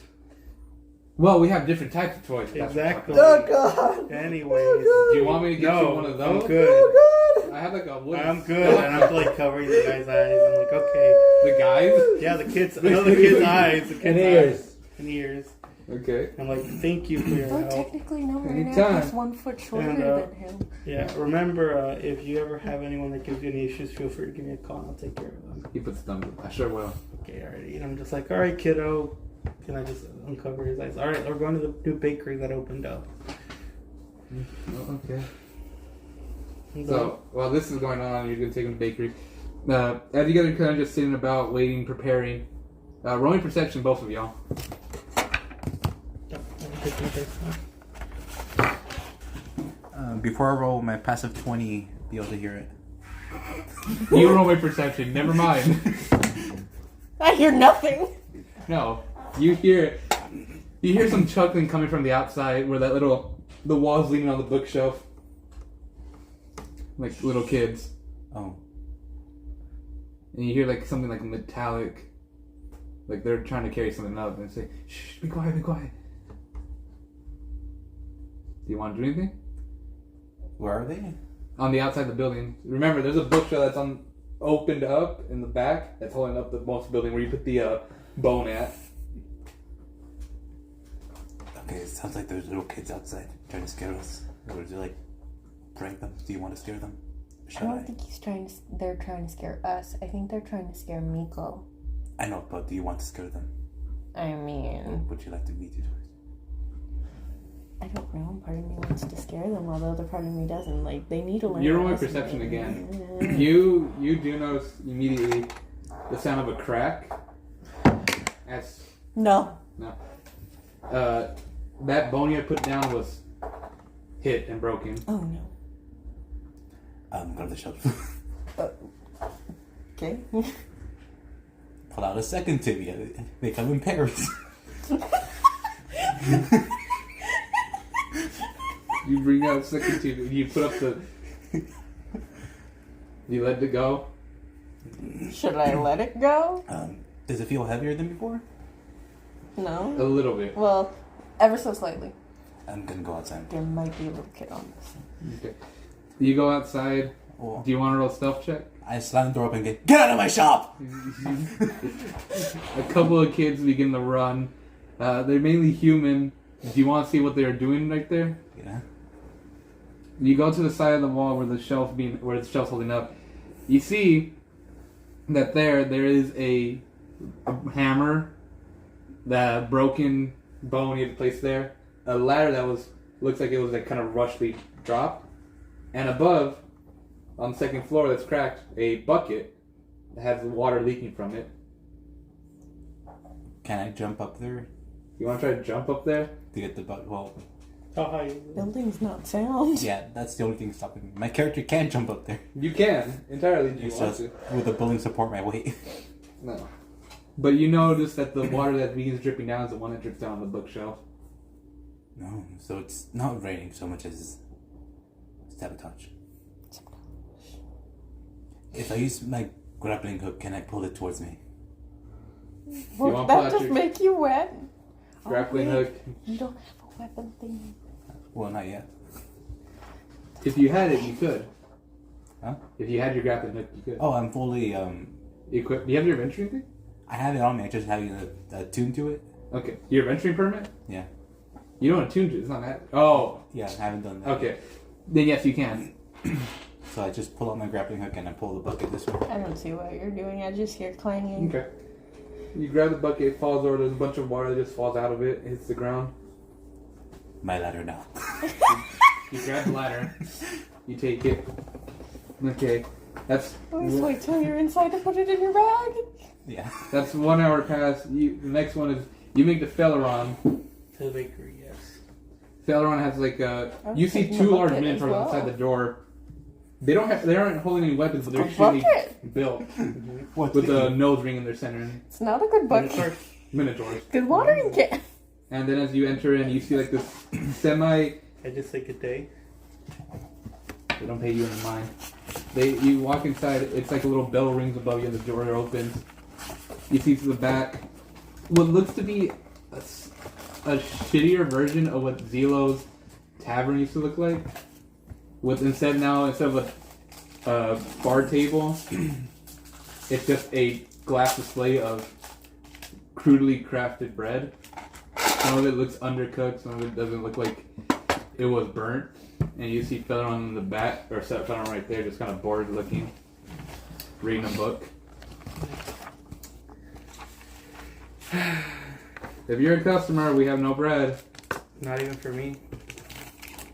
Well, we have different types of toys. That's what I'm Exactly. talking God. Anyways, about. Do you want me to get no, you one of those? I'm good. I have like a wooden. I'm good, and I'm like covering the guy's eyes. I'm like, okay, The guys. yeah, the kids. I know the kid's eyes, the kid's And ears. eyes, and ears. Okay. I'm like, thank you for your Though help. technically, no, Anytime. Marinac is 1 foot shorter And, than him. Yeah, remember, if you ever have anyone that gives you any issues, feel free to give me a call and I'll take care of them. He puts thumbs up. I sure will. Okay, alrighty. And I'm just like, alright, kiddo. Can I just uncover his eyes? Alright, we're going to the new bakery that opened up. Oh, okay. And So, while this is going on, you're going to take him to the bakery. As you guys are kind of just sitting about, waiting, preparing. Rolling perception, both of y'all. Before I roll my passive 20, be able to hear it. You roll my perception. Never mind. I hear nothing. No. You hear some chuckling coming from the outside where the wall's leaning on the bookshelf. Like little kids. Oh. And you hear like something like metallic. Like they're trying to carry something up and say, shh, be quiet, be quiet. Do you want to do anything? Where are they? On the outside of the building. Remember, there's a bookshelf that's opened up in the back that's holding up the most building where you put the bone at. Okay, it sounds like there's little kids outside trying to scare us. Or would you like prank them? Do you want to scare them? I don't think they're trying to scare us. I think they're trying to scare Miko. I know, but do you want to scare them? I mean, Would you like to meet you? I don't know. Part of me wants to scare them, while the other part of me doesn't. Like, they need to learn. You're a rolling lesson. perception again. You do notice immediately the sound of a crack. No. That bone you had put down was hit and broken. Oh no. Go to the shelf. Okay. Pull out a second tibia. They come in pairs. You bring out second tube. You put up the. You let it go. Should I let it go? Does it feel heavier than before? A No. little bit. Well, ever so slightly. I'm gonna go outside. There might be a little kid on this. Okay. You go outside. Oh. Do you want to roll stealth check? I slam the door open and get out of my shop! A couple of kids begin to run. They're mainly human. Do you want to see what they're doing right there? Yeah. You go to the side of the wall where the shelf's holding up. You see that there is a hammer, that broken bone you had placed there, a ladder that looks like it was like kind of rushly dropped, and above, on the second floor that's cracked, a bucket that has water leaking from it. Can I jump up there You want to try to jump up there? to get the bucket? Well, How high is it? Building's not sound. yeah, that's the only thing stopping me. My character can jump up there. You can entirely. Do you It's want just to? with the building support my weight. No. But you notice that the water that begins dripping down is the one that drips down on the bookshelf. No, so it's not raining so much as sabotage. If I use my grappling hook, can I pull it towards me? Won't want that Patrick- just make you wet? Grappling wait. hook. You don't have a weapon thing. Well, not yet. If you had it, you could. Huh? If you had your grappling hook, you could. Oh, I'm fully Equip. Do you have your adventuring thing? I have it on me. I just haven't attuned to it. Okay. Your adventuring permit? Yeah. You don't attune to it. It's not that. Oh. Yeah, I haven't done that. Okay. Then yes, you can. So I just pull out my grappling hook and I pull the bucket this way. I don't see what you're doing. I just hear clanging. Okay. You grab the bucket, it falls over. There's a bunch of water that just falls out of it, hits the ground. My ladder now. You grab the ladder. You take it. Okay. That's Please wait till you're inside to put it in your bag. Yeah. that's 1 hour past. The next one is you make the Feleron. To the bakery, yes. Feleron has like a. I'm You see taking two the large bucket as minotaurs well. outside the door. They aren't holding any weapons, but they're A extremely bucket? built What? with a nose ring in their center. It's not a good bucket. Minotaurs. Good watering can. And then as you enter in, you see like this semi. I just say good day. They don't pay you any mind. You walk inside. It's like a little bell rings above you, and the door opens. You see to the back what looks to be a shittier version of what Zelo's tavern used to look like. With instead of a bar table, it's just a glass display of crudely crafted bread. Some of it looks undercooked. Some of it doesn't look like it was burnt. And you see Feleron in the back, or Feleron right there, just kind of bored looking, reading a book. If you're a customer, we have no bread. Not even for me.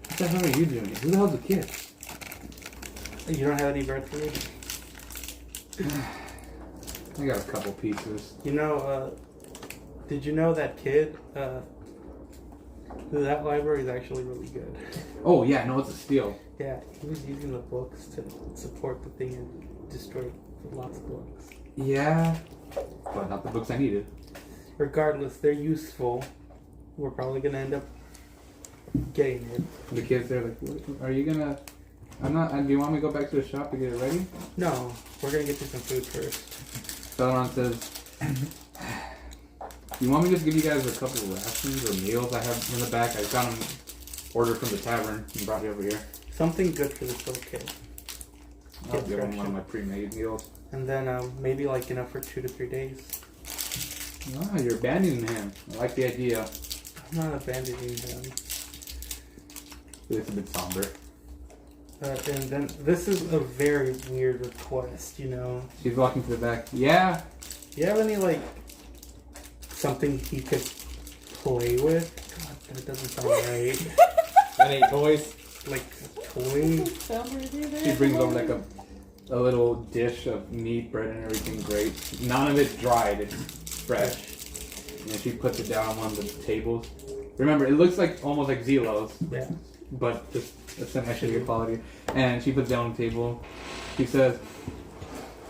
What the hell are you doing? Who the hell's a kid? You don't have any bread for me? I got a couple pieces. You know, did you know that kid, that library is actually really good. Oh yeah, no, it's a steal. Yeah, he was using the books to support the thing and destroy lots of books. Yeah, but not the books I needed. regardless, they're useful. We're probably gonna end up getting it. The kids, they're like, are you gonna... I'm not... Do you want me to go back to the shop to get it ready? No, we're gonna get you some food first. Celeron says, you want me to just give you guys a couple of rations or meals I have in the back? I got them ordered from the tavern and brought it over here. Something good for this little kid. I'll give him one of my pre-made meals. And then maybe like enough for 2 to 3 days. Ah, you're abandoning him. I like the idea. I'm not abandoning him. It's a bit somber. And then this is a very weird request, you know. She's walking to the back. Yeah. You have any like something he could play with? God, that doesn't sound right. Any toys? Like a toy? She brings over like a little dish of meat, bread, and everything great. None of it's dried. It's fresh. And she puts it down on one of the tables. Remember, it looks like almost like Zelos. Yeah. But just a semi good quality. And she puts it down on the table. She says,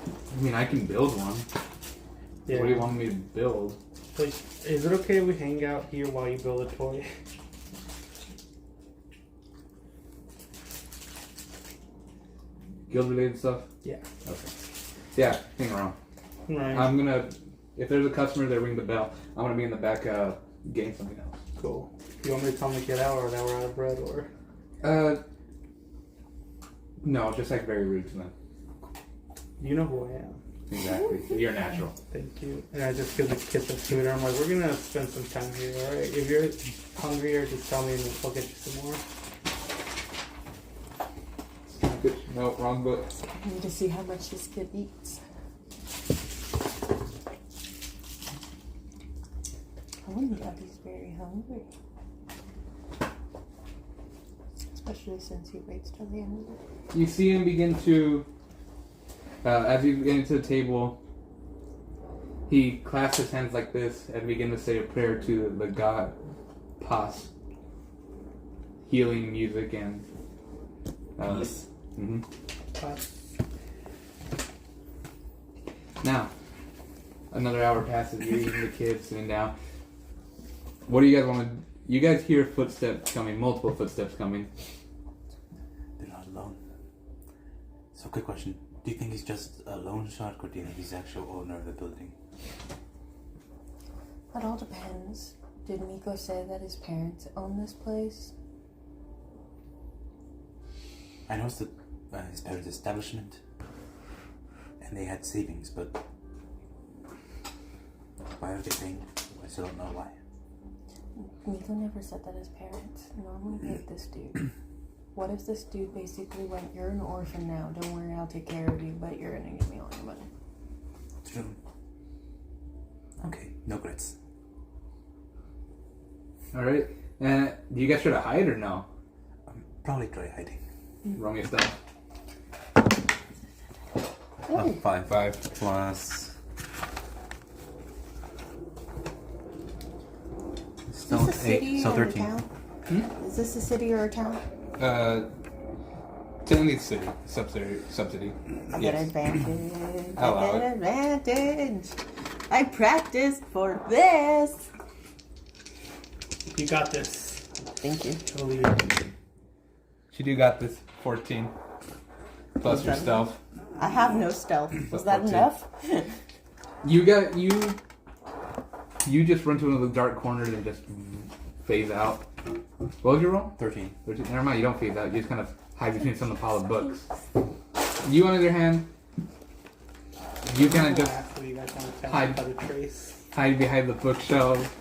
I mean, I can build one. Yeah. What do you want me to build? Like, is it okay if we hang out here while you build a toy? Guild related stuff? Yeah. Okay. Yeah, hang around. Right. I'm gonna, if there's a customer that ring the bell, I'm gonna be in the back getting something else. Cool. You want me to tell them to get out or that we're out of bread or? No, just like very rude to them. You know who I am. Exactly. You're natural. Thank you. And I just give the kids some food. I'm like, we're gonna spend some time here, alright? If you're hungry, or just tell me and we'll get you some more. Good. No, wrong book. I need to see how much this kid eats. Oh, yeah, he's very hungry. Especially since he waits till the end of the day. You see him begin to, as you get into the table, he clasps his hands like this and begin to say a prayer to the god Pas. Healing music and... Peace. Mm-hmm. Now, another hour passes, you're eating the kids, sitting down. What do you guys want to... You guys hear footsteps coming, multiple footsteps coming. They're not alone. So, quick question. Do you think he's just a loan shark, or do you think he's the actual owner of the building? That all depends. Did Miko say that his parents own this place? I know it's his parents' establishment, and they had savings, but why are they paying? I still don't know why. Miko never said that his parents normally paid this dude. What if this dude basically went, you're an orphan now, don't worry, I'll take care of you, but you're gonna give me all your money? True. Okay, no grits. Alright. Do you guys try to hide or no? Probably try hiding. Roll me a stuff. 5 plus. Is this a city so or a 13. town? Is this a city or a town? Technically it's city. Subsidy. I get advantage. I'll allow I get advantage. I practiced for this. You got this. Thank you. Totally. She do got this 14. Plus your stealth. I have no stealth. Was that 14. enough? You just run to one of the dark corners and just phase out. What was your roll? 13. Never mind, you don't phase out. You just kind of hide between some of the pile of books. You, on the other hand, you kind of just What you guys want to tell hide. me how to trace? hide behind the bookshelf.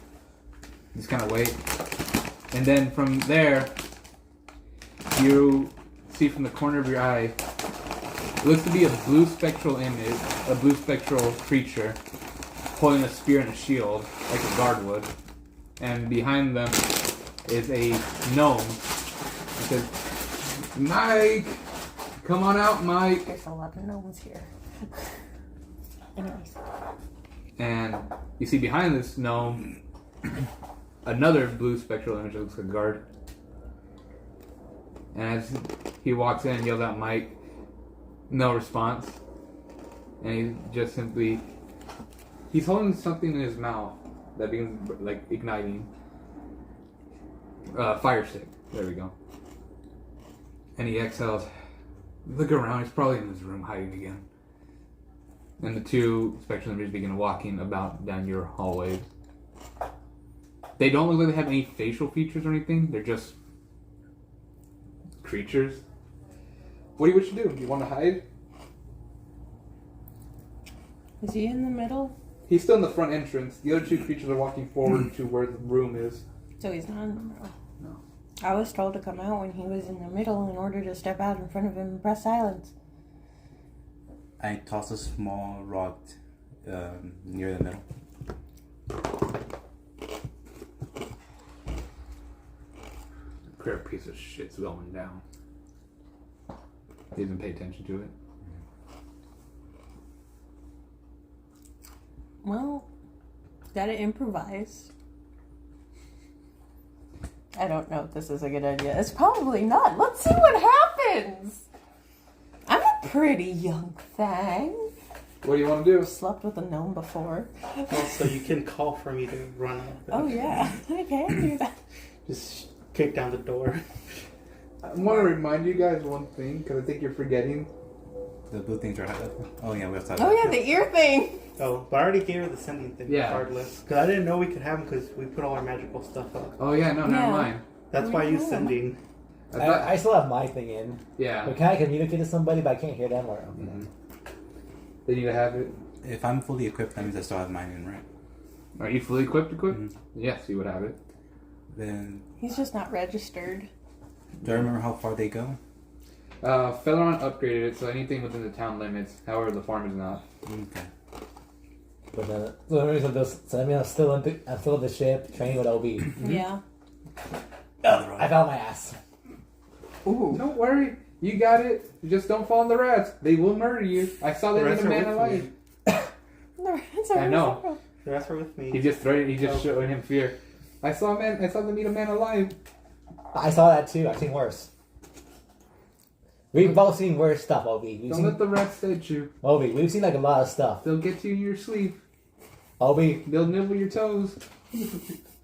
Just kind of wait. And then from there, you see from the corner of your eye, it looks to be a blue spectral image, a blue spectral creature, holding a spear and a shield, like a guard would. And behind them is a gnome. It says, Mike! Come on out, Mike! There's a lot of gnomes here. Anyways. And you see behind this gnome another blue spectral image that looks like a guard. And as he walks in and yells out Mike, no response. And he just simply... He's holding something in his mouth. that begins like igniting. Fire stick. There we go. And he exhales. Look around. He's probably in his room hiding again. And the two spectral members begin walking about down your hallway. They don't look like they have any facial features or anything. They're just creatures. What do you wish to do? Do you want to hide? Is he in the middle? He's still in the front entrance. The other two creatures are walking forward to where the room is. So he's not in the middle. No. I was told to come out when he was in the middle in order to step out in front of him and press silence. I toss a small rock near the middle. Clear piece of shit's going down. He didn't pay attention to it. Well, gotta improvise. I don't know if this is a good idea. It's probably not. Let's see what happens. I'm a pretty young thing. What do you want to do? Slept with a gnome before. Also, you can call for me to run out. Oh yeah, I can do that. Just kick down the door. I want to remind you guys one thing, because I think you're forgetting. The blue things are high. Oh yeah, we have to. Oh yeah, the ear thing. Oh, but I already gave her the sending thing Yeah. regardless. Because I didn't know we could have them because we put all our magical stuff up. Oh yeah, no, Yeah. never mind. That's why I use sending. I thought, I still have my thing in. yeah. But can I communicate to somebody, but I can't hear them? Or They need to have it. If I'm fully equipped, that means I still have mine in, right? Are you fully equipped? Mhm. Yes, you would have it. Then He's just not registered. do I remember how far they go? Feleron upgraded it, so anything within the town limits. However, the farm is not. Okay. But then, so the reason this, so I mean, I'm still in the ship, training with OB. Yeah. I found my ass. Ooh. Don't worry, you got it. You just don't fall in the rats. They will murder you. I saw The that rats in a are man with alive. me. I know. The rats are with me. He just showing him fear. I saw them eat a man alive. I saw that too. I've seen worse. We've both seen worse stuff, OB. Don't let the rats edge you. OB, we've seen like a lot of stuff. They'll get you in your sleep. OB, They'll nibble your toes.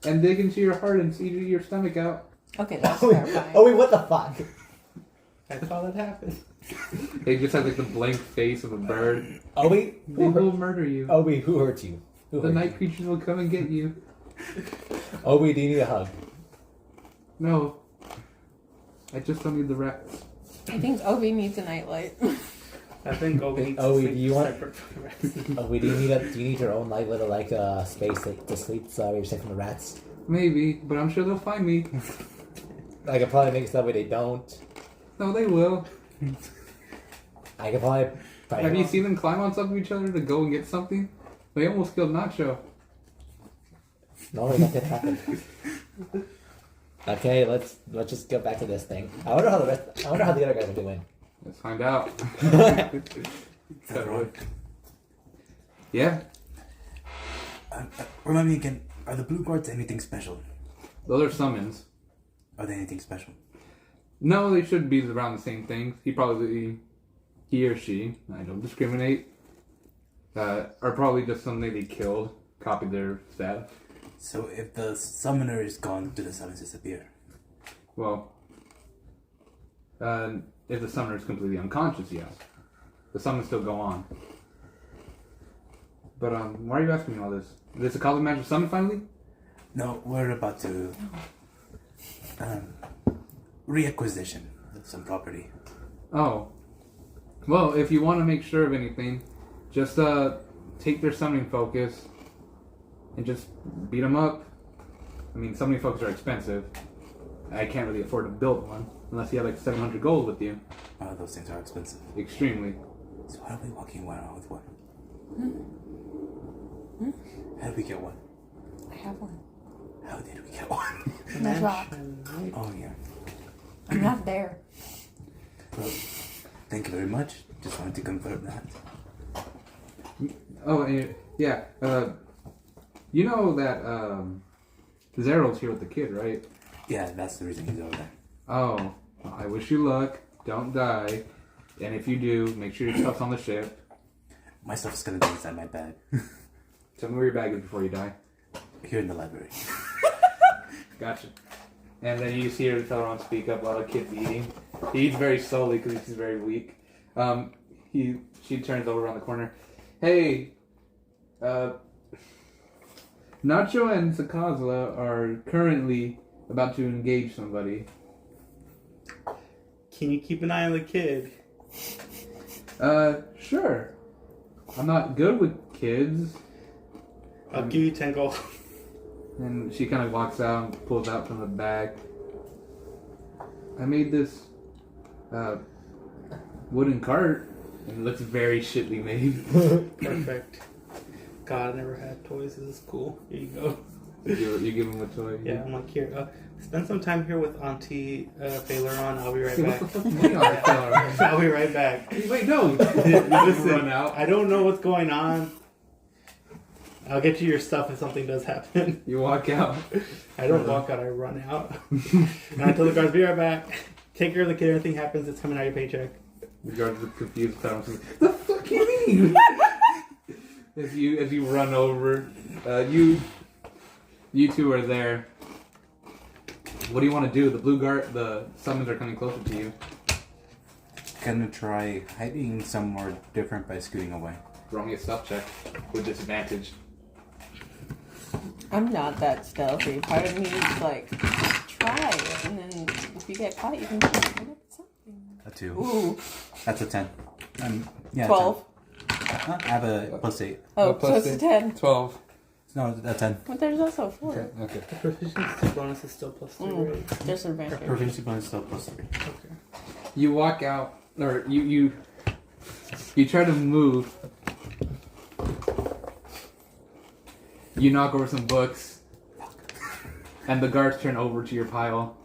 And dig into your heart and eat your stomach out. Okay, that's OB, terrifying. what the fuck? I saw that happen. They just have like the blank face of a bird. OB, They will murder you. OB, who hurt you? Who The hurt night you? creatures will come and get you. OB, do you need a hug? No. I just don't need the rats. I think Obi needs a nightlight. I think Obi needs Oh, to do sleep you want- separate from the rats. OB, do you need your own like little like space to sleep so you're safe from the rats? Maybe, but I'm sure they'll find me. I could probably make it so that way they don't. No, they will. I could probably. Have you seen them climb on top of each other to go and get something? They almost killed Nacho. No, that could happen. Okay, let's just go back to this thing. I wonder how the other guys are doing. Let's find out. Federal. Yeah, Remind me again. Are the blue guards anything special? those are summons. Are they anything special? No, they should be around the same things. He or she, I don't discriminate, are probably just something they killed, copied their stat. So if the summoner is gone, do the summons disappear? Well, if the summoner is completely unconscious, yes. The summons still go on. But why are you asking me all this? Is this a Cosmic Magic Summon finally? No, we're about to reacquisition of some property. Oh. Well, if you want to make sure of anything, just take their summoning focus and just beat them up. I mean, summoning focus are expensive. I can't really afford to build one unless you have like 700 gold with you. Those things are expensive. Extremely. So how are we walking around with one? How did we get one? I have one. How did we get one? That's rock. Mansion. Oh yeah. I'm not there. Well, thank you very much. Just wanted to confirm that. Oh, and yeah. You know that Zero's here with the kid, right? Yeah, that's the reason he's over there. Oh, well, I wish you luck. Don't die. And if you do, make sure your stuff's on the ship. My stuff is gonna be inside my bag. Tell me where your bag is before you die. Here in the library. Gotcha. And then you see her tell her on speak up while the kid's eating. He eats very slowly because he's very weak. She turns over around the corner. Hey, Nacho and Sakazla are currently about to engage somebody. Can you keep an eye on the kid? Sure. I'm not good with kids. I'll give you 10 gold. And she kind of walks out and pulls out from the bag. I made this wooden cart, and it looks very shitly made. Perfect. God, I never had toys. This is cool. Here you go. You give him a toy. Yeah, I'm like, here. Spend some time here with Auntie Faileron. I'll be right Hey, back. what the fuck do you mean on that? I'll be right back. Wait, no. Listen, Run out. I don't know what's going on. I'll get you your stuff if something does happen. You walk out. I don't walk out, I run out. And I tell the guards, be right back. Take care of the kid. Anything happens, it's coming out of your paycheck. The guards look confused. The fuck you mean? as you run over, you two are there. What do you want to do? The summons are coming closer to you. Gonna try hiding somewhere different by scooting away. Roll me a stealth check with disadvantage. I'm not that stealthy. Part of me is like, try it, and then if you get caught, you can get something. A 2. Ooh, That's a 10. Yeah, 12. 10. I have a +8. Oh, plus so it's a eight. 10. 12. No, a 10. But there's also a 4. Okay. The proficiency bonus is still plus 3, right? Disadvantage. Proficiency bonus still +3. Okay. You walk out, or you try to move. You knock over some books, and the guards turn over to your pile.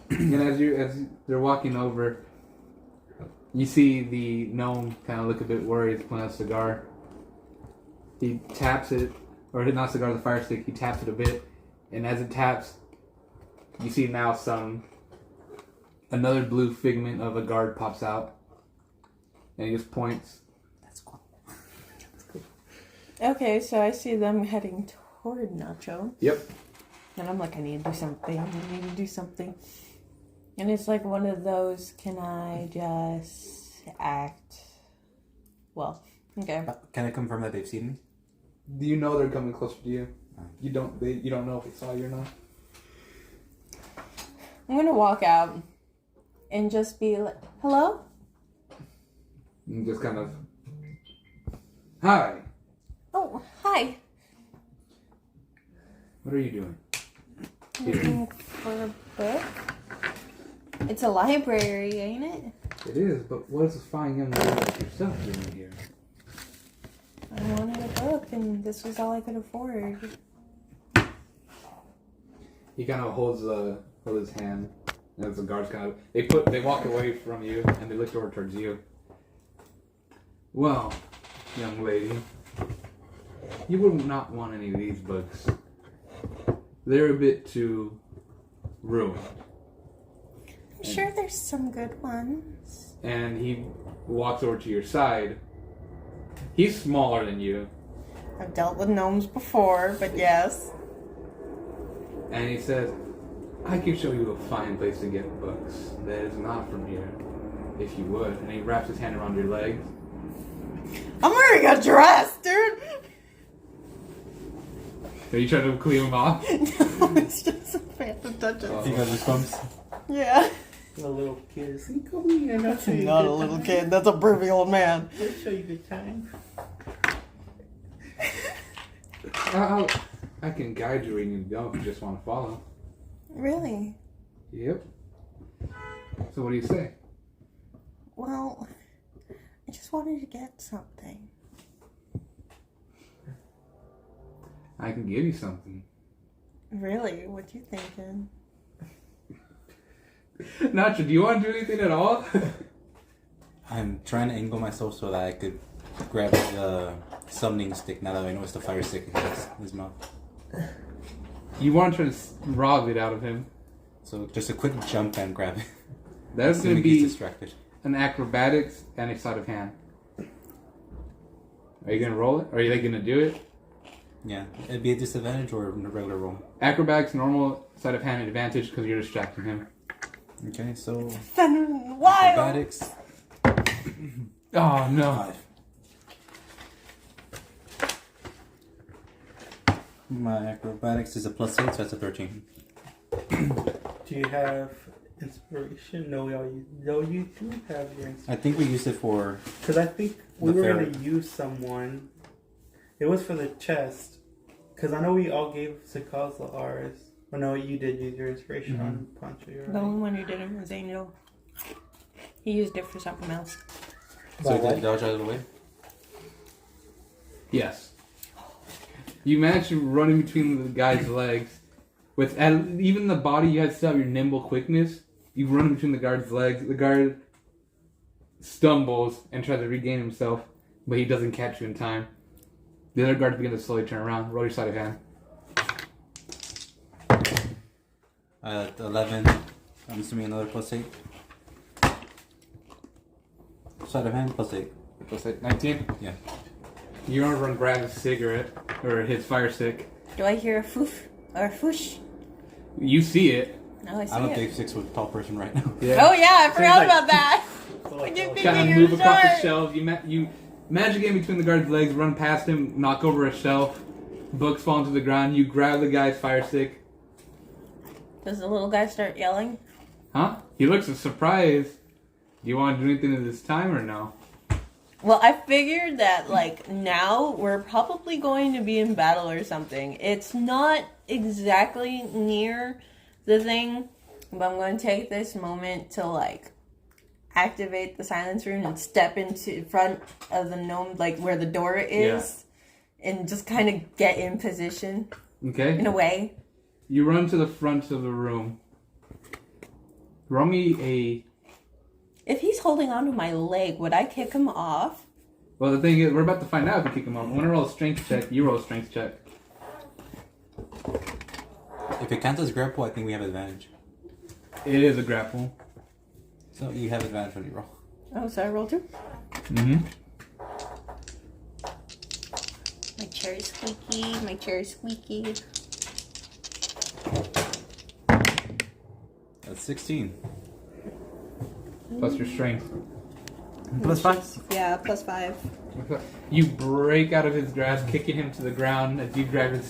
And as they're walking over, you see the gnome kind of look a bit worried, pulling out a cigar. He taps it, or not cigar, the fire stick. He taps it a bit, and as it taps, you see now another blue figment of a guard pops out, and he just points. That's cool. Okay, so I see them heading toward Nacho. Yep. And I'm like, I need to do something. And it's like one of those, can I just act? Well, okay. Can I confirm that they've seen me? Do you know they're coming closer to you? You don't know if they saw you or not. I'm gonna walk out and just be like, hello? And just kind of, hi. Oh, hi. What are you doing? Looking for a book? It's a library, ain't it? It is, but what is this fine young lady like yourself doing here? I wanted a book, and this was all I could afford. He kind of holds his hand, and as the guards kind of they walk away from you and they look over towards you. Well, young lady, you would not want any of these books. They're a bit too ruined. I'm sure there's some good ones. And he walks over to your side. He's smaller than you, I've dealt with gnomes before, but yes. and he says, I can show you a fine place to get books that is not from here, if you would. And he wraps his hand around your legs. I'm wearing a dress, dude! Are you trying to clean him off? No, it's just a phantom touches. Oh. You got goosebumps? Yeah. A little kid. See, come here. I'll show you Not a good little time. kid, that's a burly old man. I'll show you good time. I can guide you where you need to go if you just want to follow. Really? Yep. So what do you say? Well, I just wanted to get something. I can give you something. Really? What you thinking? Nacho, do you want to do anything at all? I'm trying to angle myself so that I could grab the summoning stick now that I know it's the fire stick in his mouth. You want to try to rob it out of him. So just a quick jump and grab it. That's going to Assuming he's be distracted. an acrobatics and a sleight of hand. Are you going to roll it? Or are you going to do it? Yeah, it'd be a disadvantage or a regular roll. Acrobatics, normal, sleight of hand advantage because you're distracting him. Okay, so Wild. acrobatics. Oh no! 5. My acrobatics is a +8, so that's a 13. Do you have inspiration? No, you do have your inspiration. I think we used it for. Because I think we The were ferret. going to use someone. It was for the chest. Because I know we all gave Sakazla ours. Oh no, you did use your inspiration on Pancho. You're The right. only one who didn't was Angel. He used it for something else. So By did what? I dodge out of the way? Yes. You managed to run in between the guy's legs. With even the body, you had still have your nimble quickness. You run in between the guard's legs. The guard stumbles and tries to regain himself, but he doesn't catch you in time. The other guards begin to slowly turn around. Roll your sleight of hand. 11. I'm assuming another +8. Sleight of hand +8. Plus 8, 19. Yeah. You run over and grab his cigarette, or his fire stick. Do I hear a foof or a foosh? You see it. No, I see I don't it. think 6 with a tall person right now. Oh yeah, I forgot like- about that. So When you're like, thinking Kind of you're move across the short. shelves. You magic in between the guard's legs, run past him, knock over a shelf. Books fall into the ground. You grab the guy's fire stick. Does the little guy start yelling? Huh? He looks surprised. Do you want to do anything at this time or no? Well, I figured that, like, now we're probably going to be in battle or something. It's not exactly near the thing, but I'm going to take this moment to, like, activate the silence rune and step into front of the gnome, like, where the door is, and just kind of get in position, Okay. in a way. You run to the front of the room. Roll me a... If he's holding onto my leg, would I kick him off? Well, the thing is, we're about to find out if you kick him off. I want to roll a strength check. You roll a strength check. If it counts as grapple, I think we have advantage. It is a grapple. So you have advantage when you roll. Oh, so I roll 2? Mm-hmm. My chair is squeaky, my chair is squeaky. That's 16. Plus your strength. +5. Yeah, +5. You break out of his grasp, kicking him to the ground as you grab his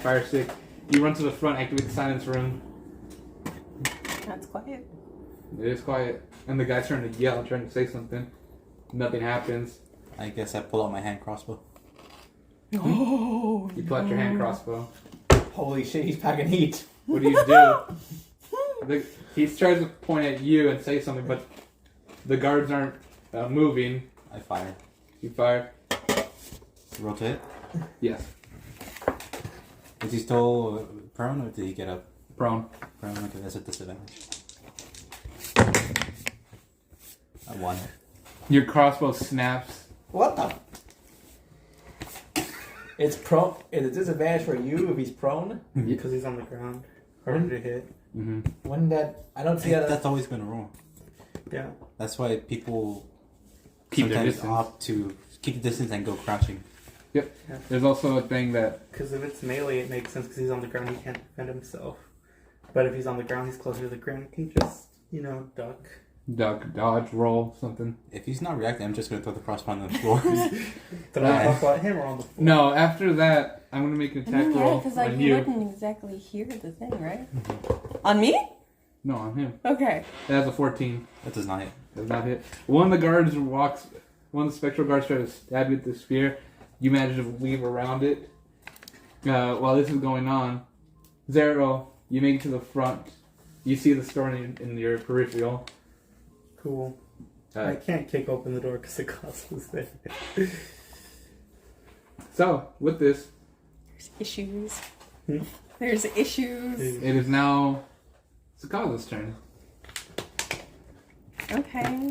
fire stick. You run to the front, activate the silence room. That's quiet. It is quiet, and the guy's trying to yell, trying to say something. Nothing happens. I guess I pull out my hand crossbow. Oh, You pull out your hand crossbow. Holy shit, he's packing heat. What do you do? He tries to point at you and say something, but the guards aren't moving. I fire. You fire. Roll to hit. Yes. Is he still prone or did he get up? Prone. Prone, okay, that's a disadvantage. I won. Your crossbow snaps. What the? It's prone. It's a disadvantage for you if he's prone. because he's on the ground. Harder to hit. Mm-hmm. When that, I don't I see think that. that's always been a rule. Yeah. That's why people Keep their sometimes distance. opt to keep the distance and go crouching. There's also a thing that Because if it's melee, it makes sense because he's on the ground, he can't defend himself. But if he's on the ground, he's closer to the ground, he can just, duck. duck, dodge, roll, something. If he's not reacting, I'm just gonna throw the crossbow on the floor. Did I talk about him or on the floor? No, after that, I'm going to make an attack Yeah, roll because like on you you. wouldn't exactly hear the thing, right? On me? No, on him. Okay. That has a 14. That does not hit. Does not hit. One of the spectral guards tries to stab you with the spear. You manage to weave around it. While this is going on, Zero, you make it to the front. You see the store in your peripheral. Cool. I can't kick open the door because the glass was there. So, with this, There's issues. Hmm? There's issues. it is now Sakala's turn. Okay.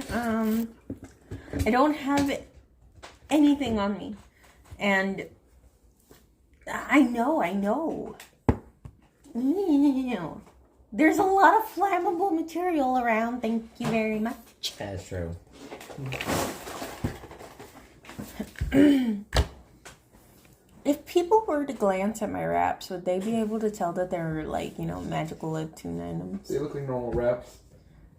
I don't have anything on me. And I know. There's a lot of flammable material around. Thank you very much. That's true. If people were to glance at my wraps, would they be able to tell that they're like, magical attuned items? They look like normal wraps.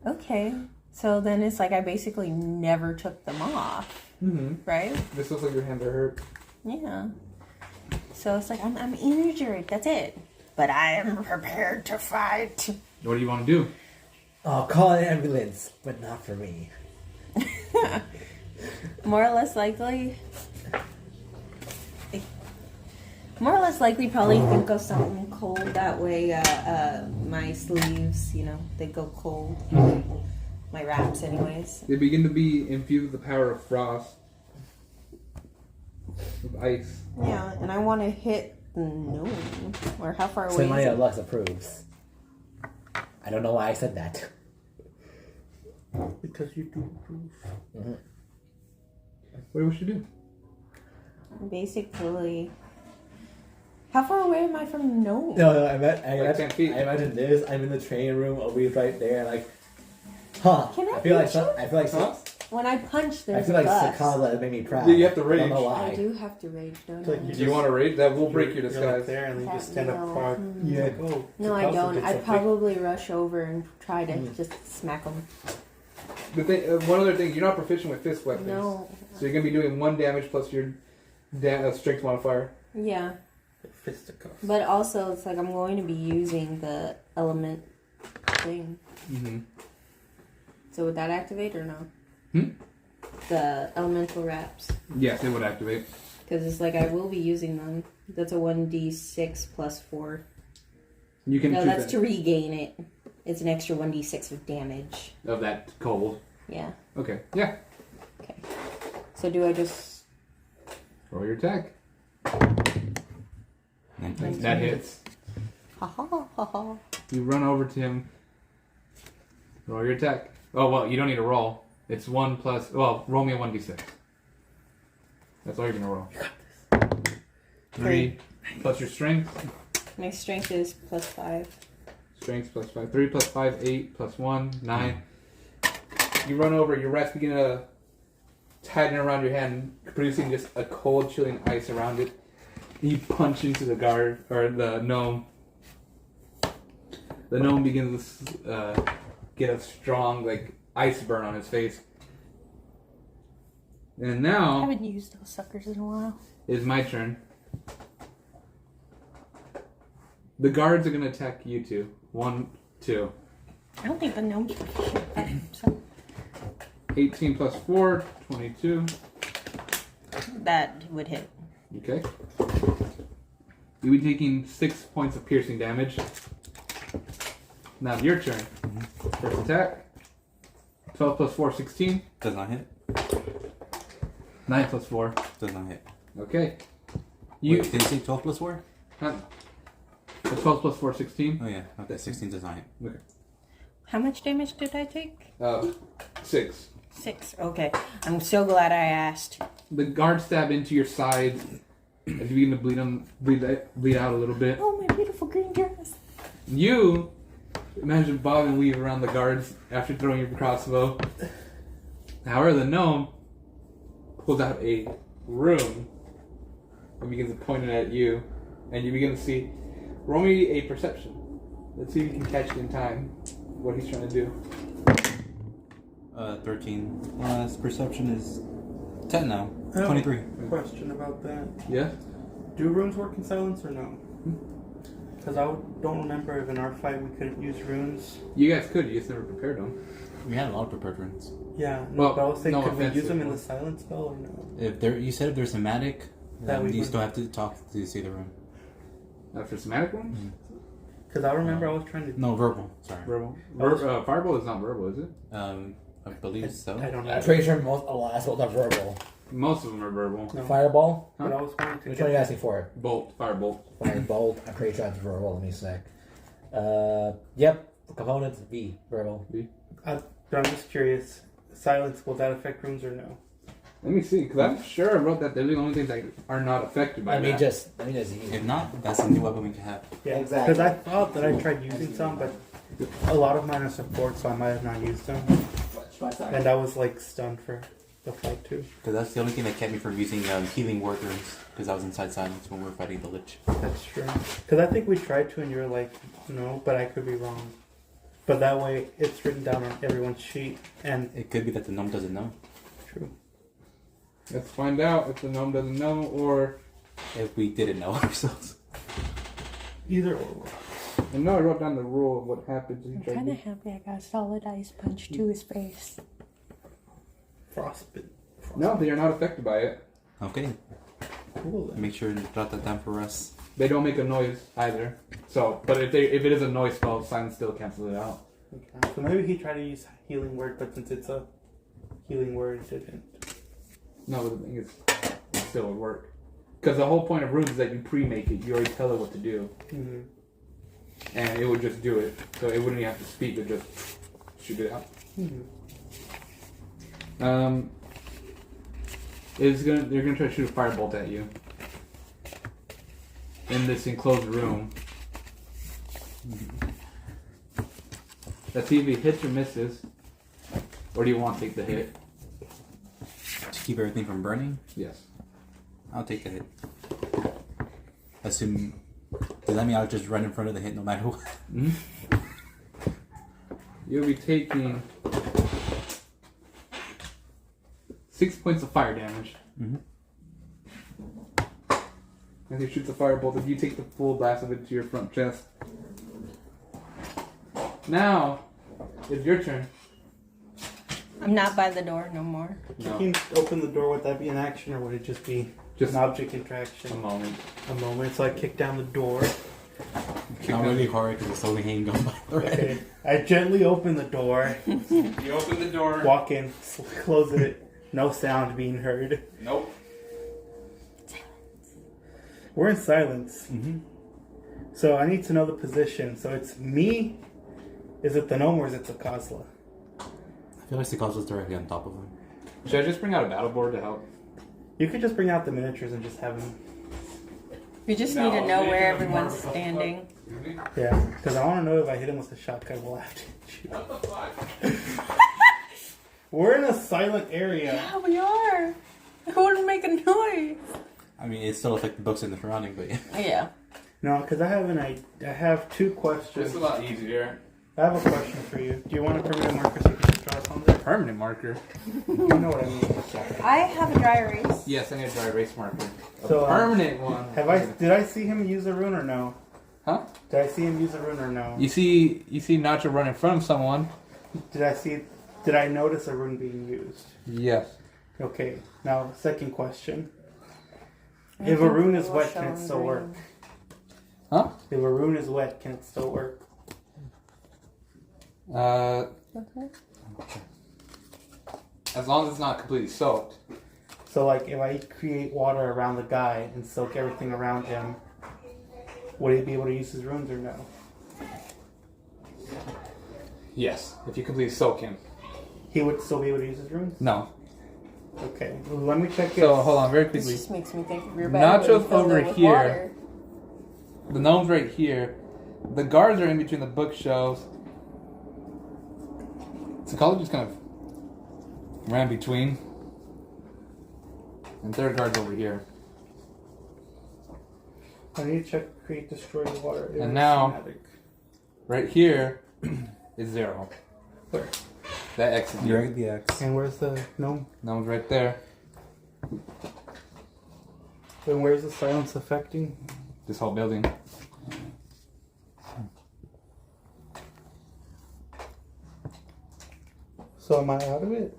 Okay. So then it's like I basically never took them off, right? This looks like your hands are hurt. Yeah. So it's like I'm injured. That's it. But I am prepared to fight. What do you want to do? Oh, call an ambulance, but not for me. More or less likely, probably think of something cold. That way, my sleeves, they go cold. My wraps, anyways. They begin to be infused with the power of frost. With ice. Yeah, and I want to hit the gnome. Or how far away So is my it? Lux approves. I don't know why I said that. Because you do proof. What do we should do? Basically, how far away am I from the gnome? No, I Like 10 feet. imagine this. I'm in the training room. Obi's right there. Like, Can I feel like punch you? I feel like Huh? When I punch, I there's feel a like bust. Sakala made me proud. Yeah, you have to I don't rage. know I why. do have to rage, don't Like I? you Do you want to rage? That will break your You're disguise. like there and you just stand up No. far. Yeah. Like, oh, No, I Sakasa don't. did I'd something. probably rush over and try to just smack him. The thing, one other thing, you're not proficient with fist weapons. No. So you're going to be doing 1 damage plus your strength modifier. Yeah. Fisticuffs. But also, it's like I'm going to be using the element thing. Mm-hmm. So would that activate or no? Hmm? The elemental wraps. Yes, it would activate. Because it's like I will be using them. That's a 1d6 plus 4. You can No, choose that's that, to regain it. It's an extra 1d6 of damage. of that cold. Yeah. Okay, yeah. Okay. So do I just... Roll your attack. 19. That hits. Ha ha ha ha. You run over to him. Roll your attack. Oh, well, you don't need to roll. It's 1 plus... Well, roll me a 1d6. That's all you're going to roll. 3 plus your strength. My strength is plus 5. Strength plus 5. 3 plus 5, 8 plus 1, 9. You run over, your wraps begin to tighten around your hand, producing just a cold, chilling ice around it. You punch into the guard, or the gnome. The gnome begins to get a strong, ice burn on his face. And I now haven't used those suckers in a while. is my turn. The guards are going to attack you two. 1, 2. I don't think the gnomes are so 18 plus 4, 22. that would hit. Okay. You'll be taking 6 points of piercing damage. Now your turn. First attack. 12 plus 4, 16. Does not hit. 9 plus 4. Does not hit. Okay. Wait, did you say 12 plus 4? Huh? 12 plus 4, 16. Oh yeah. Okay, 16 does not hit. Okay. How much damage did I take? 6. 6. Okay. I'm so glad I asked. The guard stab into your side as you begin to bleed out a little bit. Oh, my beautiful green dress. You imagine bob and weave around the guards after throwing your crossbow. However, the gnome pulls out a rune and begins to point it at you, and you begin to see. Roll me a perception. Let's see if you can catch it in time. What he's trying to do. 13 plus perception is 10 now. I have 23. a question about that. Yeah. Do runes work in silence or no? Because I don't remember if in our fight we couldn't use runes. You guys could. You just never prepared them. We had a lot of prepared runes. Yeah, no, Well, but I was saying, no could we offense use them to in the them. silence spell or no? If there, you said if there's somatic, That we you would- still have to talk to see the rune. For somatic ones? Because I remember I was trying to. No, verbal. Sorry. Verbal. Oh. Fireball is not verbal, is it? I believe so. I don't know. I'm pretty sure a lot of spells are verbal. Most of them are verbal. No. Fireball? But I was trying to. Which one are you asking for? Bolt. Firebolt. Firebolt? I'm pretty sure that's verbal. Let me sec. Yep. Components V. Verbal. But I'm just curious. Silence, will that affect runes or no? Let me see, because I'm sure I wrote that they're the only things that are not affected by Let me that. just use If it. not, that's a new weapon we can have. Yeah, Exactly. Because I thought that I tried using some, but a lot of mine are support, so I might have not used them. And I was stunned for the fight too. Because that's the only thing that kept me from using healing word runes. Because I was inside silence when we were fighting the lich. That's true. Because I think we tried to, and you're like, no, but I could be wrong. But that way, it's written down on everyone's sheet, and It could be that the gnome doesn't know. true. Let's find out if the gnome doesn't know, or If we didn't know ourselves. Either or. I know I wrote down the rule of what happens if you I'm try kind to. of happy I got a solid ice punch to his face. Frostbite. No, they are not affected by it. Okay. Cool then. Make sure to jot that down for us. They don't make a noise either. So, but if it is a noise spell, silence still cancels it out. Okay. So maybe he tried to use healing word, but since it's a healing word, it didn't. No, but the thing is, it still would work. Because the whole point of runes is that you pre-make it. You already tell it what to do, Mm-hmm. and it would just do it. So it wouldn't even have to speak. It would just shoot it out. Mm-hmm. They're gonna try to shoot a firebolt at you in this enclosed room. Let's see if he hits or misses. Or do you want to take the hit? To keep everything from burning, Yes. I'll take the hit. Assume. Does that mean I'll just run in front of the hit no matter what? Mm-hmm. You'll be taking 6 points of fire damage. Mm-hmm. As he shoots a firebolt, if you take the full blast of it to your front chest. Now, it's your turn. I'm not by the door no more. No. Can you open the door? Would that be an action, or would it just be Just an object a interaction? moment. A moment. So I kick down the door. Not really hard because it's only hanging on by the thread. Okay. I gently open the door, You open the door. walk in, close it. No sound being heard. Nope. We're in silence. Mm-hmm. So I need to know the position. So it's me. Is it the gnome or is it the Kozla? I feel like the was directly on top of him. Should I just bring out a battle board to help? You could just bring out the miniatures and just have him. We just need to know where everyone's standing. Yeah, because I want to know if I hit him with a shotgun, will I have to shoot? What the fuck? We're in a silent area. Yeah, we are. It wouldn't make a noise. I mean, it still affects the books in the surrounding, but yeah. Yeah. No, because I have two questions. It's a lot easier. I have a question for you. Do you want a permanent marker so you can just draw something? Permanent marker. You know what I mean. I have a dry erase. Yes, I need a dry erase marker. A So, permanent one. Did I see him use a rune or no? Huh? Did I see him use a rune or no? You see Nacho run in front of someone. Did I notice a rune being used? Yes. Okay. Now, second question. I If a think rune we is will wet, show can it him still green. work? Huh? If a rune is wet, can it still work? As long as it's not completely soaked. So, like, if I create water around the guy and soak everything around him, would he be able to use his runes or no? Yes, if you completely soak him. He would still be able to use his runes? No. Okay. Well, let me check So it. hold on, very This quickly. just makes me think of your bed. Nacho's over here. Water. The gnome's right here. The guards are in between the bookshelves. So Colin just kind of ran between. And third guard's over here. I need to check create destroy water. It And was now- schematic. Right here is 0. Where? That X is You're here. at the X. And where's the gnome? Gnome's right there. And where's the silence affecting? This whole building. So am I out of it?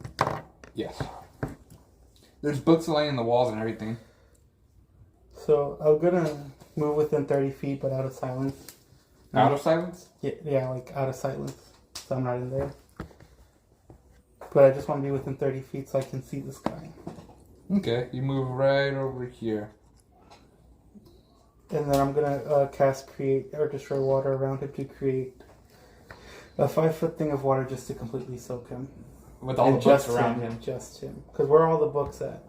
Yes. There's books lining the walls and everything. So I'm gonna move within 30 feet, but out of silence. Out of silence? Yeah, like out of silence. So I'm not in there. But I just want to be within 30 feet so I can see this guy. Okay, you move right over here. And then I'm gonna cast create or destroy water around him to create a 5-foot thing of water just to completely soak him. With all And the books around him. Just him. Because where are all the books at?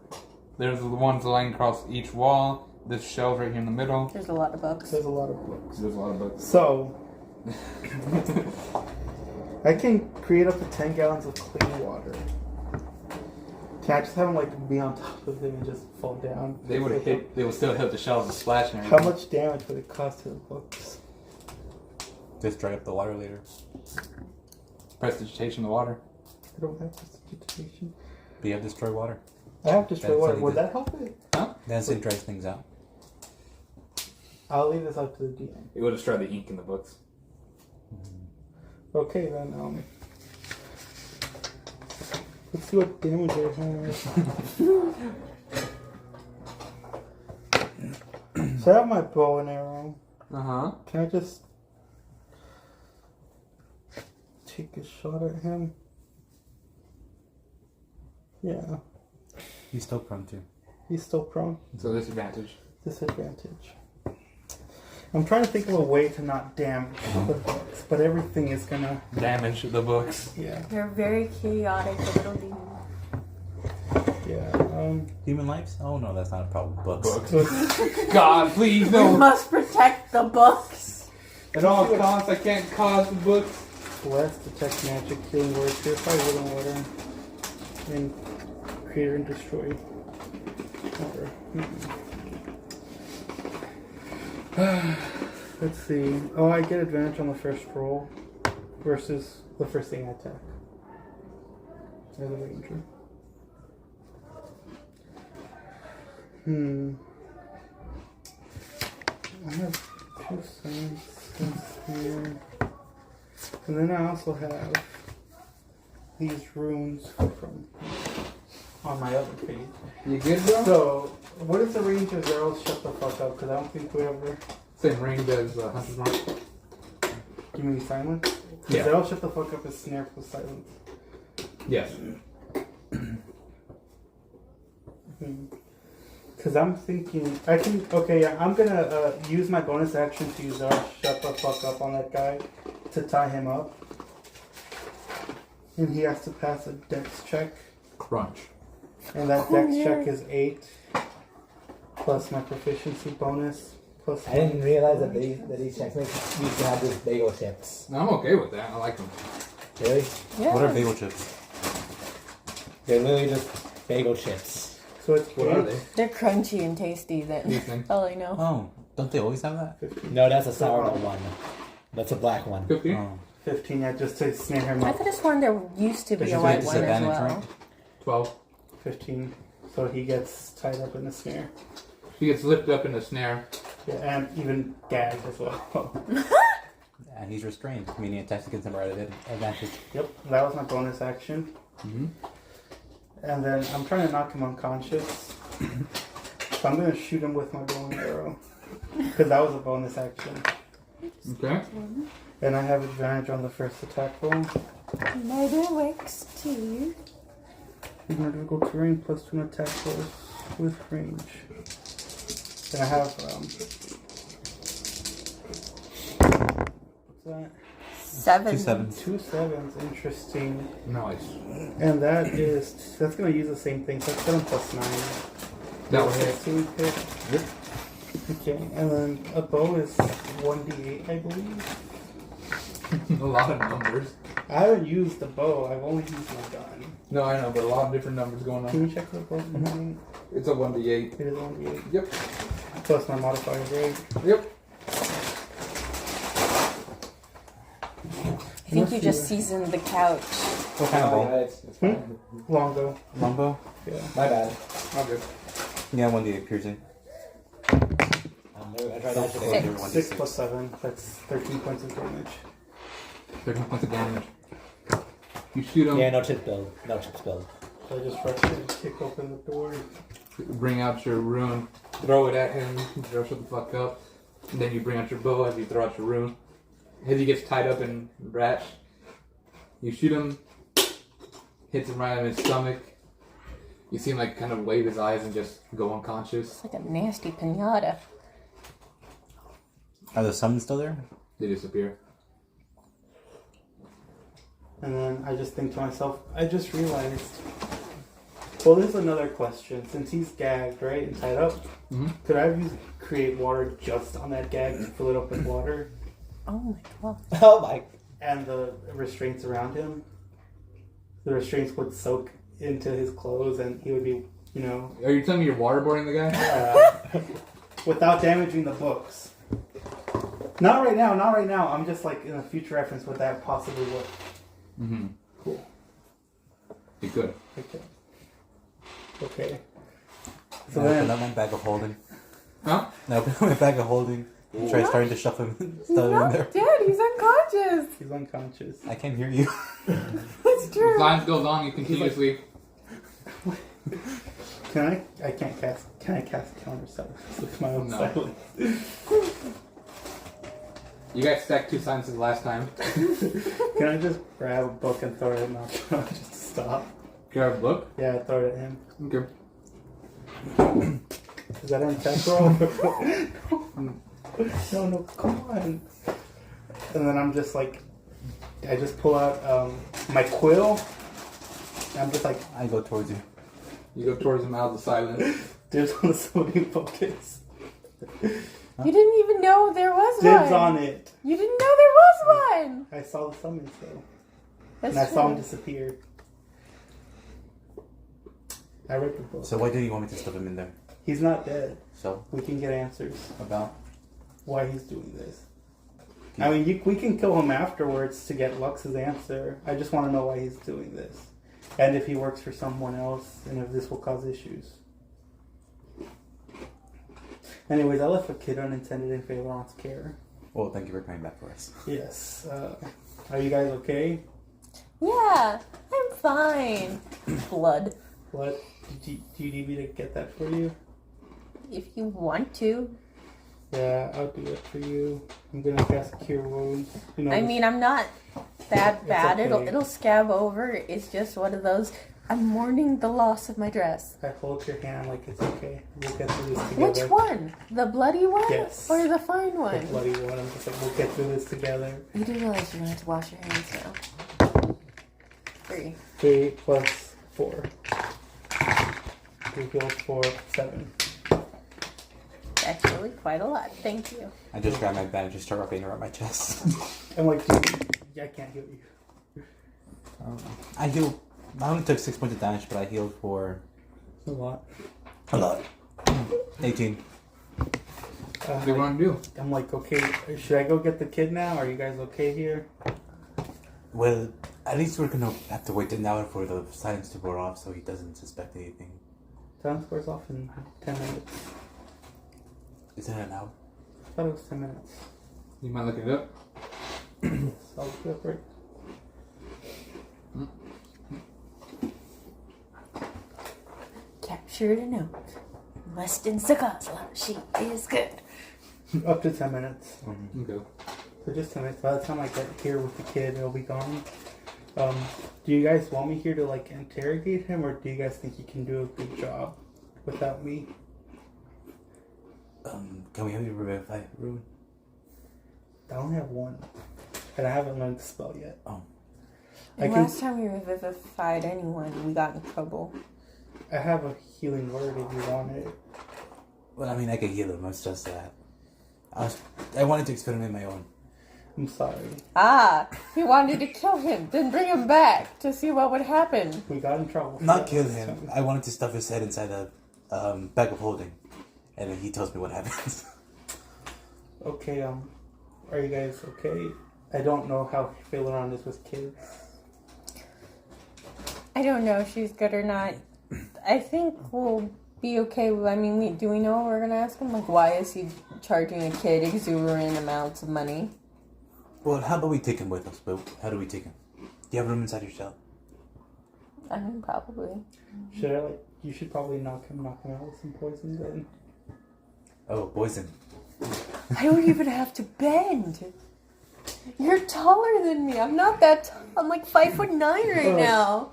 There's the ones lying across each wall. This shelf right here in the middle. There's a lot of books. There's a lot of books. There's a lot of books. So, I can create up to 10 gallons of clean water. Can I just have him like be on top of him and just fall down? They would have hit. They would still hit the shells and splash and How everything. much damage would it cost to the books? Just dry up the water later. Prestidigitation in the water. I don't have prestidigitation. But you have destroy water. I have destroy That's water. really Would good. that help it? Then it dries things out. I'll leave this up to the DM. It would destroy the ink in the books. Okay then. Let's see what damage I have. So I have my bow and arrow. Uh-huh. Can I just take a shot at him? Yeah, He's still prone to. he's still prone. So disadvantage. Disadvantage. I'm trying to think of a way to not damage the books, but everything is gonna. Damage the books. Yeah, You're very chaotic, little demon. yeah. Human lives? Oh no, that's not a problem. Books. God, please, We no. must protect the books. At all costs, I can't cause the books. Bless, detect magic, healing word, purify living water, and create and destroy water. Let's see. Oh, I get advantage on the first roll versus the first thing I attack. As a ranger. I have 2 sense here. And then I also have these runes from on my other page. You good, bro? So, what is the range of arrows? Shut the fuck up, because I don't think we ever. Same range as Hunter's Mark. Give me silence. Yeah. Arrows shut the fuck up is snare plus silence. Yes. Because I'm thinking, I can. Okay, yeah, I'm gonna use my bonus action to use our shut the fuck up on that guy to tie him up. And he has to pass a dex check. Crunch. And that dex check is 8 plus my proficiency bonus plus. I didn't realize that these checks make you to have these bagel chips. No, I'm okay with that. I like them. Really? Yeah. What are bagel chips? They're literally just bagel chips. So it's What are they? They're crunchy and tasty. That These things. all I know. Oh, don't they always have that? 15. No, that's a sourdough one. That's a black one. 50? Oh. 15, yeah, just to snare him I up. could have sworn there used to be There's a a white one as disadvantage, well. right? 12. 15. So he gets tied up in a snare. He gets lifted up in the snare. Yeah, and even gagged as well. And he's restrained, meaning attacks against him are at advantage. Yep, that was my bonus action. Mm-hmm. And then I'm trying to knock him unconscious. So I'm going to shoot him with my bow and arrow. Because that was a bonus action. Okay. And I have advantage on the first attack roll. Murder works too. In order to go terrain plus 2 attack rolls with range. And I have, what's that? 7. 2 sevens. 2 sevens, interesting. Nice. And that's gonna use the same thing, so it's 7 plus 9. That was it. 16 hit. Yep. Okay, and then a bow is 1d8, I believe. A lot of numbers. I haven't used the bow, I've only used my gun. No, I know, but a lot of different numbers going on. Can you check the bow for me? It's a 1d8. It is 1d8. Yep. Plus my modifier grade. Yep. I think you just seasoned the couch. What kind of bow? It's fine. Longbow. Longbow? Yeah. My bad. All good. Yeah, 1d8 piercing. I tried that today. Six. You're 1d6. 6 plus 7, that's 13 points of damage. 13 points of damage. You shoot him, Yeah, no chip build. No chips build. So I just rush in and kick open the door. bring out your rune, throw it at him, throw shut the fuck up. And then you bring out your bow as you throw out your rune. As he gets tied up in Ratch, you shoot him, hits him right in his stomach. You see him like kind of wave his eyes and just go unconscious. It's like a nasty pinata. Are the summons still there? They disappear. And then I just think to myself, I just realized. Well, there's another question. Since he's gagged, right, and tied up, could I use create water just on that gag to fill it up with water? Oh my god. Oh my. And the restraints around him? The restraints would soak into his clothes, and he would be, Are you telling me you're waterboarding the guy? without damaging the books. Not right now. I'm just like in a future reference what that possibly would. Mm-hmm. Cool. Be good. Okay. So So I then, open up my bag of holding. Huh? I open up my bag of holding. Try starting to shove him He's stuff in not there. dead. He's unconscious. he's unconscious. I can't hear you. It's As true. time goes on, you continuously. Can I cast counter silence with my own No. silence? You guys stacked 2 silences last time. Can I just grab a book and throw it at him just to stop? Grab a book. Yeah, throw it at him. Okay. Is that an attack roll? No, come on. And then I'm just like, I just pull out my quill. And I'm just like, I go towards you. You go towards him out of the silence. dibs on the sodium focus. You didn't even know there was Dibs one. on it. You didn't know there was one. I saw the summons though. That's And I saw him true. disappear. I read the book. So why do you want me to stuff him in there? He's not dead. So We can get answers about why he's doing this. I mean, we can kill him afterwards to get Lux's answer. I just want to know why he's doing this. And if he works for someone else, and if this will cause issues. Anyways, I left a kid unintended in Phaeron's care. well, thank you for coming back for us. Yes. Are you guys okay? Yeah, I'm fine. Blood. What? Do you need me to get that for you? If you want to. Yeah, I'll do it for you. I'm gonna cast Cure Wounds. I mean, I'm not that bad. okay. It'll scab over. It's just one of those. I'm mourning the loss of my dress. I hold your hand like it's okay. We'll get through this together. Which one? The bloody one? Yes. Or the fine The one? bloody one. I'm just like, we'll get through this together. You do realize you're gonna have to wash your hands now. 3. 3 plus 4. 3 heals for 7. Actually, quite a lot. Thank you. I just grab my bag and just start wrapping it around my chest. I'm like, dude, I can't heal you. I healed. I only took 6 points of damage, but I healed for A lot. a lot. 18. What do you want to do? I'm like, okay, should I go get the kid now? Are you guys okay here? Well, at least we're gonna have to wait an hour for the silence to wear off, so he doesn't suspect anything. Time squares off in 10 minutes. Is it an hour? I thought it was 10 minutes. You might look it up. So I'll look it up right. Captured a note. Weston Sakazla. She is good. Up to 10 minutes. Okay. So just 10 minutes. By the time I get here with the kid, it'll be gone. Do you guys want me here to like interrogate him, or do you guys think he can do a good job without me? Can we have you revivify Ruin? I only have 1, and I haven't learned the spell yet. Oh. I And can. last time we revivified anyone, we got in trouble. I have a healing word if you want it. Well, I mean, I could heal him. It's just that I wanted to experiment my own. I'm sorry. Ah, he wanted to kill him, then bring him back to see what would happen. We got in trouble. for Not that kill last him. time. I wanted to stuff his head inside a bag of holding, and then he tells me what happens. Okay, are you guys okay? I don't know how Phaleron is with kids. I don't know if she's good or not. I think we'll be okay. I mean, do we know what we're gonna ask him? Like, why is he charging a kid exuberant amounts of money? Well, how about we take him with us? But how do we take him? Do you have room inside your cell? I mean, probably. Should I you should probably knock him out with some poison then. Oh, poison. I don't even have to bend. You're taller than me. I'm not that tall. I'm like 5'9" right now.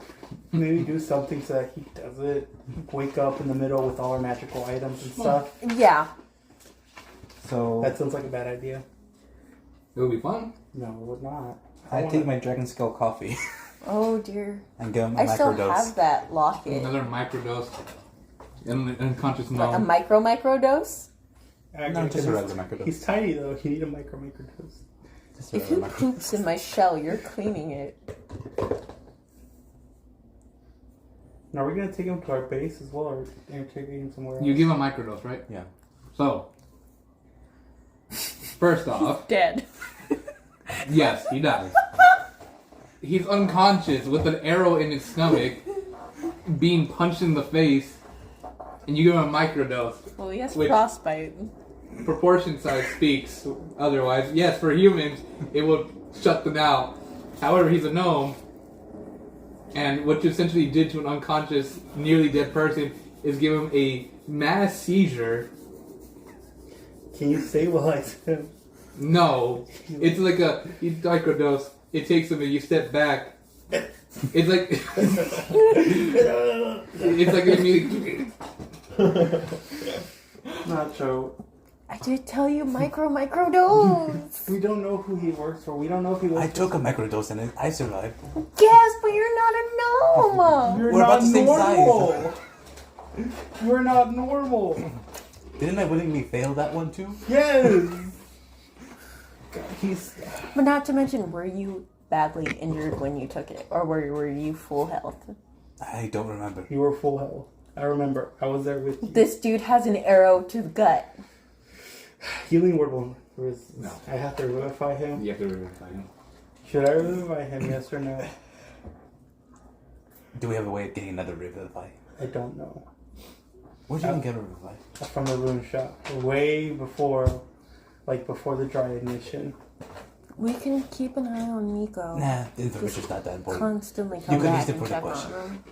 Maybe do something so that he doesn't wake up in the middle with all our magical items and stuff. Yeah. So That sounds like a bad idea. It would be fun. No, it would not. I take my dragon skull coffee Oh dear. and give him a I still microdose. have that locket. Another microdose. Unconscious Like a mode. micro dose. No, just a regular microdose. He's tiny though. You need a microdose. Just a If he regular poops in my shell, you're cleaning it. Now, are we gonna take him to our base as well, or are we taking him somewhere else? You give him a microdose, right? Yeah. So, first off, Dead. yes, he dies. He's unconscious with an arrow in his stomach, being punched in the face, and you give him a microdose. Well, he has Which- frostbite. Proportion size speaks otherwise. Yes, for humans, it will shut them out. However, he's a gnome, and what you essentially did to an unconscious, nearly dead person is give him a mass seizure. Can you stabilize him? No, it's like a microdose. It takes him and you step back. It's like it's like immediately. Nacho, I did tell you microdose. we don't know who he works for. We don't know if he works I took a microdose and I survived. Yes, but you're not a gnome. You're We're not about the same normal. You're not normal. Didn't I willingly fail that one too? Yes. God, he's. But not to mention, were you badly injured when you took it, or were you full health? I don't remember. You were full health. I remember. I was there with you. This dude has an arrow to the gut. Healing word will resist. No. I have to revivify him. You have to revivify him. Should I revivify him? Yes or no? Do we have a way of getting another revivify? I don't know. Where'd you even get a revivify? From the rune shop, way before, before the dryad mission. We can keep an eye on Miko. Nah, the information's not that important. Constantly come You can back use it and for the check on question. him.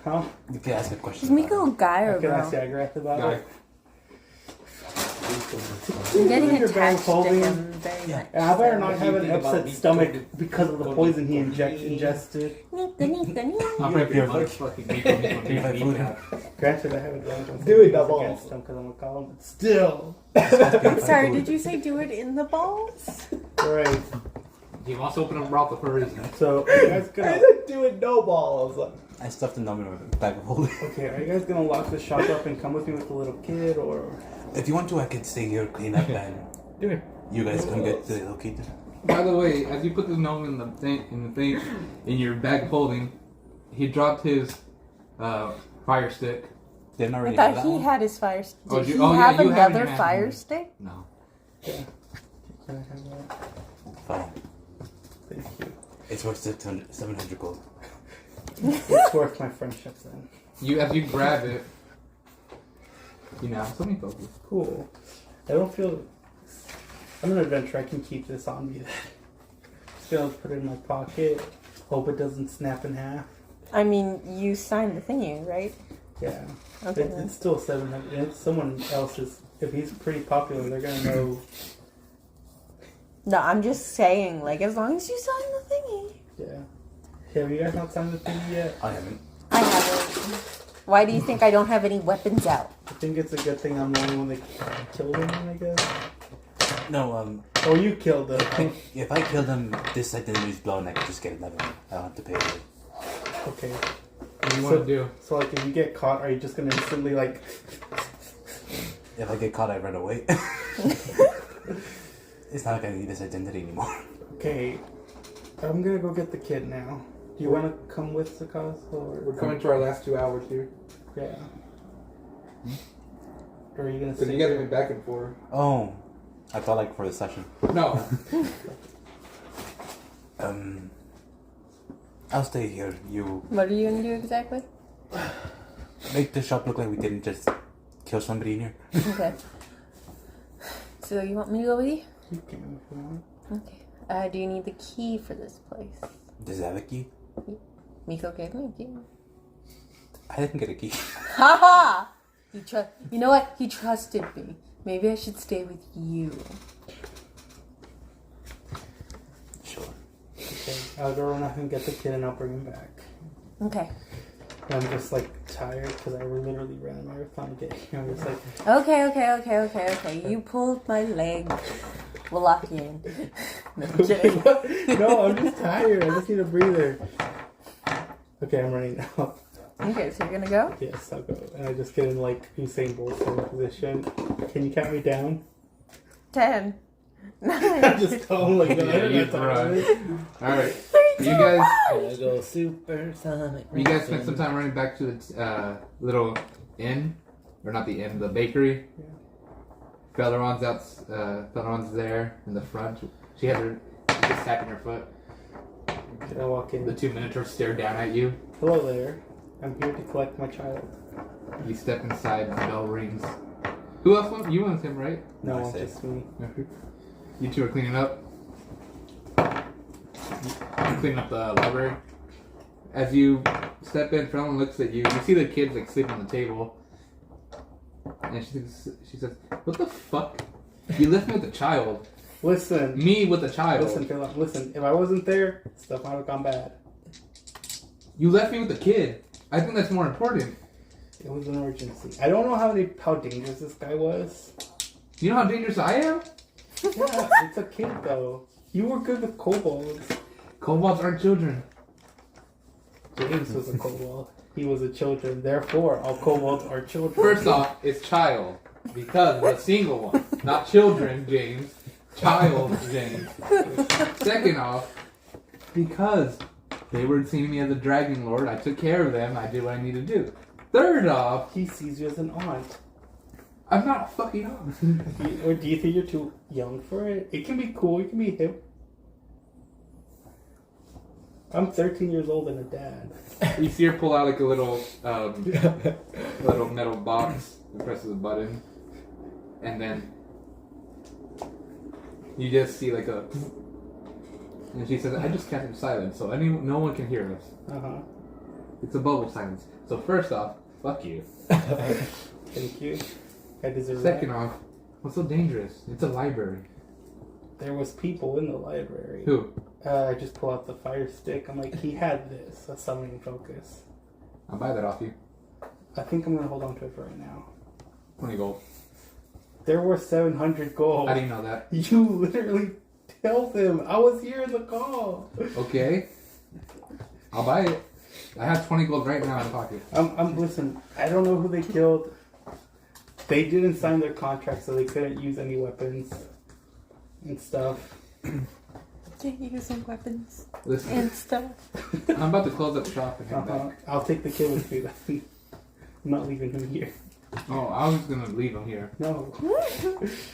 Huh? You can ask a Is question. Miko a guy or a Can I girl? say I grabbed about Guy. it? I'm getting Your bag attached to folding. him very much. And I better not What do have you an think about upset me stomach going- because of the going poison he to- ingested. I'm ready for your motherfucking Granted, I have advantage. Do it, double. Against him because I'm a column, but still. Sorry, did you say do it in the balls? Right. He wants to open a brothel for a reason. So, are you guys I gonna? said do it no balls. I stuffed the number in a bag of holding. Okay, are you guys gonna lock the shop up and come with me with the little kid, or? If you want to, I can stay here, clean up, and Do it. you guys can get the located. By the way, as you put this gnome in in your bag of holding, he dropped his fire stick. Didn't I already have thought that he one? had his fire stick. Oh, Did you- he oh, yeah, have you have it in another your hand. fire stick? No. Yeah. Can I have that? Fine. Thank you. It's worth 700 gold. It's worth my friendship then. As you grab it, something focus. Cool. I don't feel. I'm an adventurer. I can keep this on me. Just gonna put it in my pocket. Hope it doesn't snap in half. I mean, you signed the thingy, right? Yeah. Okay. It's still 700. If someone else's, if he's pretty popular, they're gonna know. No, I'm just saying, as long as you sign the thingy. Yeah. Have you guys not signed the thing yet? I haven't. I haven't. Why do you think I don't have any weapons out? I think it's a good thing I'm the only one that killed him, I guess. No, Oh, you killed him. if I kill them, this identity is blown, I can just get another one. I don't have to pay it. Okay. What do you So- want to do? So, if you get caught, are you just gonna instantly, If I get caught, I run away. It's not like I need this identity anymore. Okay, I'm gonna go get the kid now. Do you want to come with the cause, or We're coming to our last 2 hours here. yeah? Or are you gonna So stay you guys have here? been back and forth. Oh, I thought for the session. No. I'll stay here. You What are you gonna do exactly? make the shop look like we didn't just kill somebody in here. Okay. So you want me to go with you? You can if you want. Okay. Do you need the key for this place? Does it have a key? Miko gave me a key. I didn't get a key. Haha! You know what? He trusted me. Maybe I should stay with you. Sure. Okay, I'll go run off and get the kid, and I'll bring him back. Okay. And I'm just tired because I literally ran a marathon to get here. I'm just Okay. You pulled my leg. We'll lock you in. No, I'm kidding. No, I'm just tired. I just need a breather. Okay, I'm running now. Okay, so you're gonna go? Yes, I'll go. And I just get in Usain Bolt sort of position. Can you count me down? 10. I just tell him Yeah, you run. Alright. 3, You guys, Gonna go supersonic. you guys spent some time running back to the little inn, or not the inn, the bakery. Yeah. Belleron's there in the front. She had her just tapping her foot. Can I walk in? The two minotaurs stare down at you. Hello there. I'm here to collect my child. You step inside and the bell rings. Who else went? You went with him, right? No, I it's see. just me. You two are cleaning up. Cleaning up the library. As you step in, Felon looks at you. You see the kids like sleeping on the table. And she says, "What the fuck? You left me with a child. Listen. Me with a child. Listen, Philip. Listen. If I wasn't there, stuff might have gone bad. You left me with a kid. I think that's more important. It was an emergency. I don't know how dangerous this guy was. You know how dangerous I am? Yeah, it's a kid though. You were good with kobolds. Kobolds aren't children. James was a kobold. He was a children. Therefore, all kobolds are children. First off, it's child. Because it's a single one. Not children, James. Child, James. Second off, because they were seeing me as a dragon lord, I took care of them, I did what I needed to do. Third off, He sees you as an aunt. I'm not a fucking aunt. Or do you think you're too young for it? It can be cool. It can be hip. I'm 13 years old and a dad. You see her pull out like a little metal box and presses a button. And then you just see like a... And she says, I just casted silence, so no one can hear us. Uh-huh. It's a bubble silence. So first off, fuck you. Thank you. I deserve Second that. off, what's so dangerous? It's a library. There was people in the library. Who? I just pull out the fire stick. I'm like, he had this, a summoning focus. I'll buy that off you. I think I'm going to hold on to it for right now. 20 gold. There were 700 gold. How do you know that? You literally told him. I was here in the call. Okay. I'll buy it. I have 20 gold right now in the pocket. Listen, I don't know who they killed. They didn't sign their contract, so they couldn't use any weapons and stuff. Using weapons Listen, and stuff. I'm about to close up shop and head back. I'll take the kid with me. I'm not leaving him here. Oh, I was gonna leave him here. No.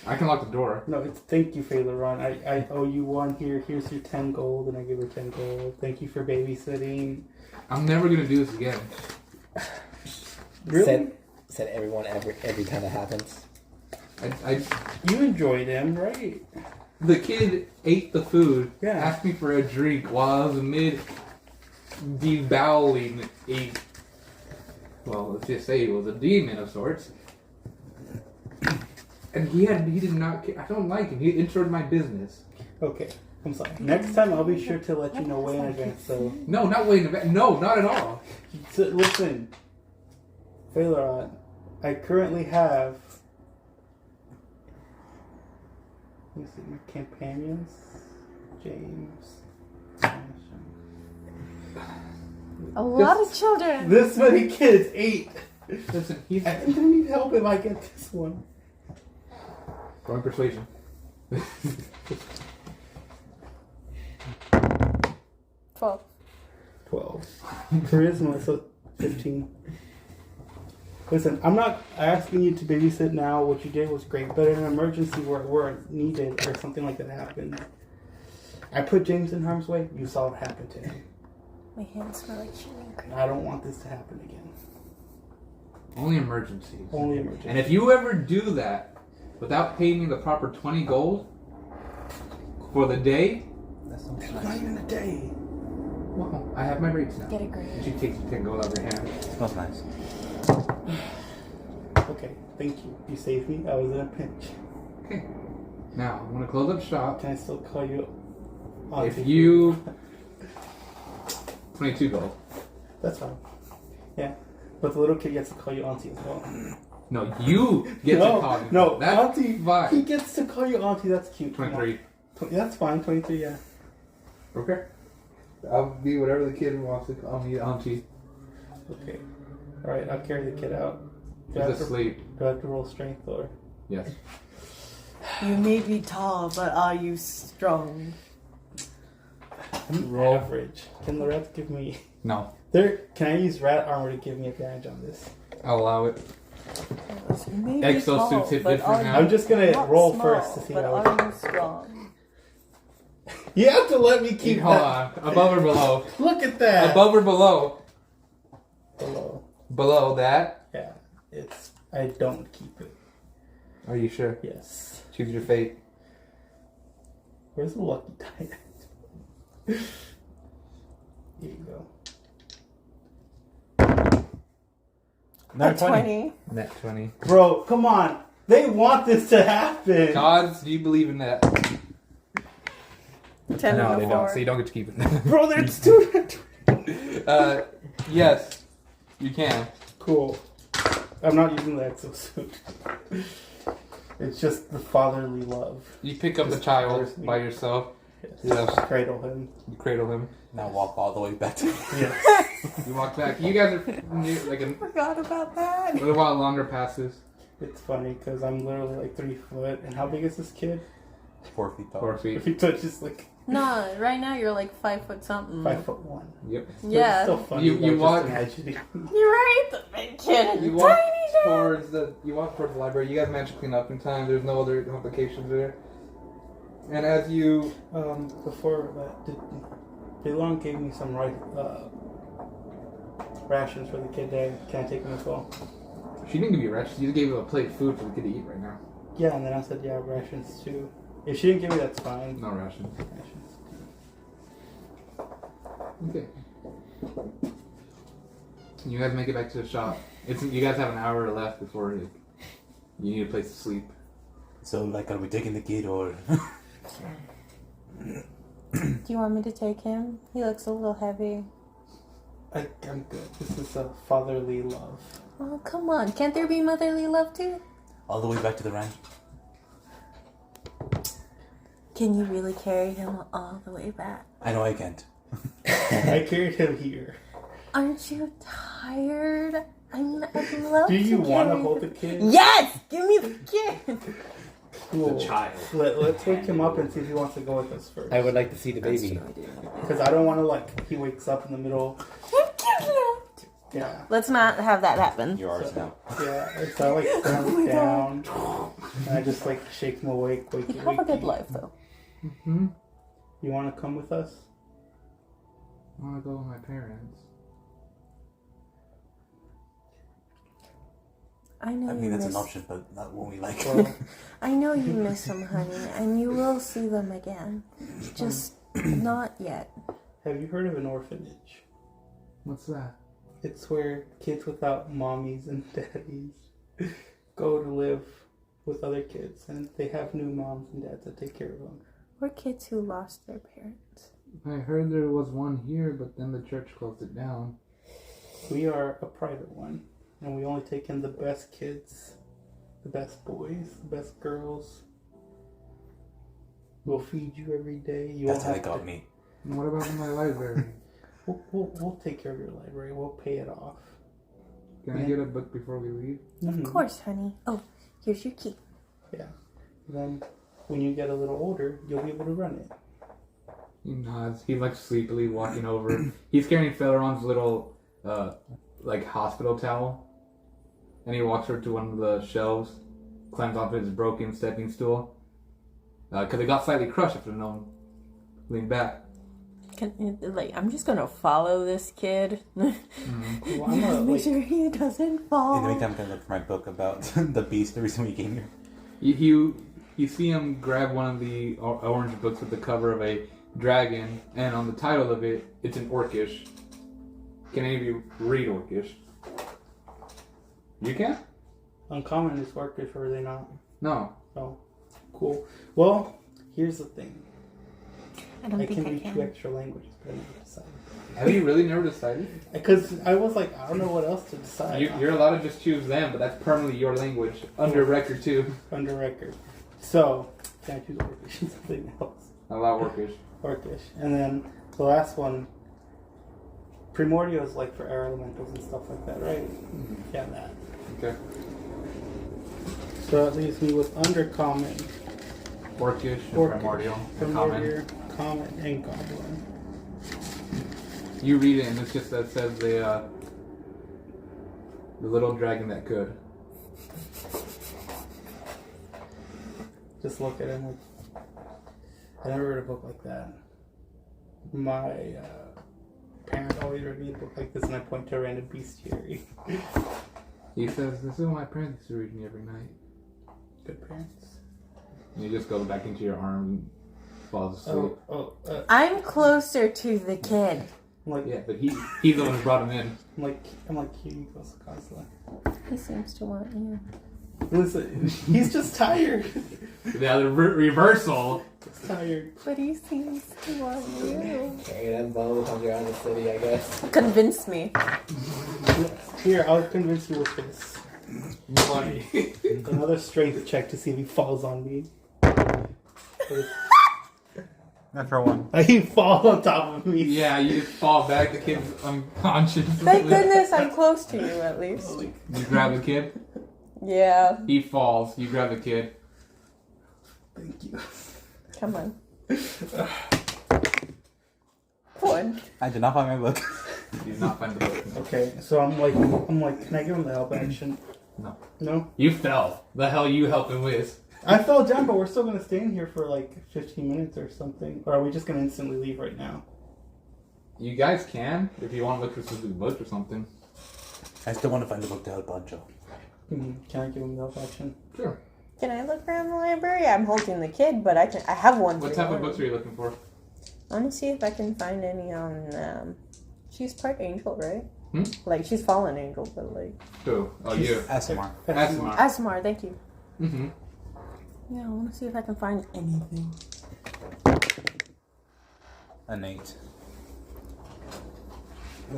I can lock the door. No, it's thank you, Phaleron. I owe you one here. Here's your 10 gold, and I give her 10 gold. Thank you for babysitting. I'm never gonna do this again. Really? Said everyone every time it happens. You enjoyed him, right? The kid ate the food, Yeah. asked me for a drink while I was amid devoweling a, well, let's just say it was a demon of sorts. And he did not care. I don't like him. He entered my business. Okay. I'm sorry. Next time, I'll be sure to let you know way in advance. So, No, not waiting. No, not at all. listen, Phaleron, I currently have. Let me see my companions. James. A lot of children. This many kids, 8. Listen, he's I think I need help if I get this one. going persuasion. 12. 12. Charisma, so 15. Listen, I'm not asking you to babysit now. What you did was great, but in an emergency where it needed or something like that happened, I put James in harm's way. You saw what happened to him. My hands smell like chewing cream. I don't want this to happen again. Only emergencies. Only emergency. And if you ever do that without paying me the proper 20 gold for the day, That's not It's nice. not even a day. well, I have my rates now. Get a And grade. she takes the 10 gold out of her hand. Smells nice. Okay, thank you. You saved me. I was in a pinch. Okay. Now, I'm going to close up shop. Can I still call you? If you... 22 gold. That's fine. Yeah, but the little kid gets to call you auntie as well. No, you get No, to call me. no, That's auntie. fine. He gets to call you auntie. That's cute. 23. That's fine. 23. Yeah. Okay. I'll be whatever the kid wants to call me auntie. Okay. All right. I'll carry the kid out. Do I He's have to- asleep. do I have to roll strength or? Yes. You may be tall, but are you strong? I'm Roll. average. Can the rats give me... No. Can I use rat armor to give me advantage on this? I'll allow it. Maybe Exosuits tall, hit but different are now. I'm just gonna not roll small, first to see but how are you strong? You have to let me keep Hold that. on. Above or below? Look at that. Above or below? Below. Below that? Yeah. I don't keep it. Are you sure? Yes. Choose your fate. Where's the lucky die? Here you go. Not 20. Net 20. Bro, come on. They want this to happen. Gods, do you believe in that? 10 No, and they a don't, 4. so you don't get to keep it. Bro, that's too... Yes, you can. Cool. I'm not using the exosuit. It's just the fatherly love. You pick up the Just child force me. by yourself. Yes. Yes. Cradle him. You cradle him. Now walk all the way back to. Yes. You walk back. You guys are near, like a Forgot about that. little while longer passes. It's funny because I'm literally like 3 foot. And how big is this kid? 4 feet tall. 4 feet. If he touches like No, right now you're like 5 foot something. 5'1". Yep. But Yeah. It's still funny. You like, walk- just imagining. You're right, the big kid and You the walk tiny kid. towards the library. You guys managed to clean up in time. There's no other complications there. And as you Before that, Belong gave me some rations for the kid today. Can I take them as well? she didn't give you a rest. She just gave you a plate of food for the kid to eat right now. Yeah, and then I said, yeah, rations too. If she didn't give me, that's fine. No rations. Rations. Okay. You guys make it back to the shop. You guys have an hour left before you need a place to sleep. So, like, are we taking the kid or? Do you want me to take him? He looks a little heavy. I'm good. This is a fatherly love. Oh, come on. Can't there be motherly love too? All the way back to the ranch? Can you really carry him all the way back? I know I can't. I carried him here. Aren't you tired? I'd love Do you to want to carry hold the- the kid? Yes! Give me the kid! Cool. The child. Let's wake him up and see if he wants to go with us first. I would like to see the baby. Because I don't want to, like, he wakes up in the middle. Yeah. Let's not have that happen. You're ours now. Yeah. So I, like, stand down. And I just, like, shake him awake. Wake He'd you, have a wake good you. life, though. Mm-hmm. You want to come with us? I want to go with my parents. I know I you mean, that's miss. an option, but not what we like. Well, I know you miss them, honey, and you will see them again. Just not yet. have you heard of an orphanage? What's that? It's where kids without mommies and daddies go to live with other kids, and they have new moms and dads that take care of them. Or kids who lost their parents. I heard there was one here, but then the church closed it down. We are a private one, and we only take in the best kids, the best boys, the best girls. We'll feed you every day. You That's won't how they have got to- me. And what about in my library? We'll take care of your library. We'll pay it off. Can I get a book before we leave? Of course, honey. Oh, here's your key. Yeah. Then, when you get a little older, you'll be able to run it. He nods. He's like sleepily walking over. He's carrying Feleron's little, like hospital towel, and he walks over to one of the shelves, climbs onto his broken stepping stool, because it got slightly crushed after no one leaned back. I'm just gonna follow this kid. Well, I'm gonna, Make like, sure he doesn't In the fall. meantime, I'm gonna look for my book about the beast the reason we came here. You see him grab one of the orange books with the cover of a dragon, and on the title of it, it's in Orcish. Can any of you read Orcish? You can? uncommon is workers, or are they not? No. Oh, cool. Well, here's the thing. I don't I think can I read 2 can. extra languages, but I never decided. Have you really never decided? Because I was like, I don't know what else to decide. You're allowed to just choose them, but that's permanently your language. Under record, too. Under record. So, can I choose Orcish and something else? Allow Orcish. Orcish. And then the last one, Primordial is like for air elementals and stuff like that, right? Yeah, that. Okay. So that leaves me with Undercommon, Orcish and Orcish, Primordial. And Primordial, Common. Common, and Goblin. You read it, and it's just that says the little dragon that could. Just look at him like, I never read a book like that. My parent always read me a book like this, and I point to a random bestiary. He says, "This is what my parents used to read me every night." Good parents. And you just go back into your arm and falls asleep. I'm closer to the kid. I'm like, Yeah, but he's the one who brought him in. I'm like, here you go, constantly. He seems to want you. Listen, he's just tired. Yeah, the reversal. He's tired. But he seems to want you. Carry them both on around the city, I guess. Convince me. Here, I'll convince you with this. Money. Another strength check to see if he falls on me. Not for one. He falls on top of me. Yeah, you just fall back. The kid's unconscious. Thank goodness I'm close to you at least. You grab the kid. Yeah. He falls. You grab the kid. Thank you. Come on. One. I did not find my book. You did not find the book. Okay, so I'm like, can I give him the help action? No. No? You fell. The hell you helping with? I fell down, but we're still gonna stay in here for like 15 minutes or something. Or are we just gonna instantly leave right now? You guys can, if you want to look for some book or something. I still want to find the book to help Pancho. Can I give him the help action? Sure. Can I look around the library? I'm holding the kid, but I have one. What type of books are you looking for? I want to see if I can find any on. She's part angel, right? Hmm? Like she's fallen angel, but like. Who? Oh, you. ASMR. Asmar. Asmar, thank you. Mm-hmm. Yeah, I want to see if I can find anything. An 8.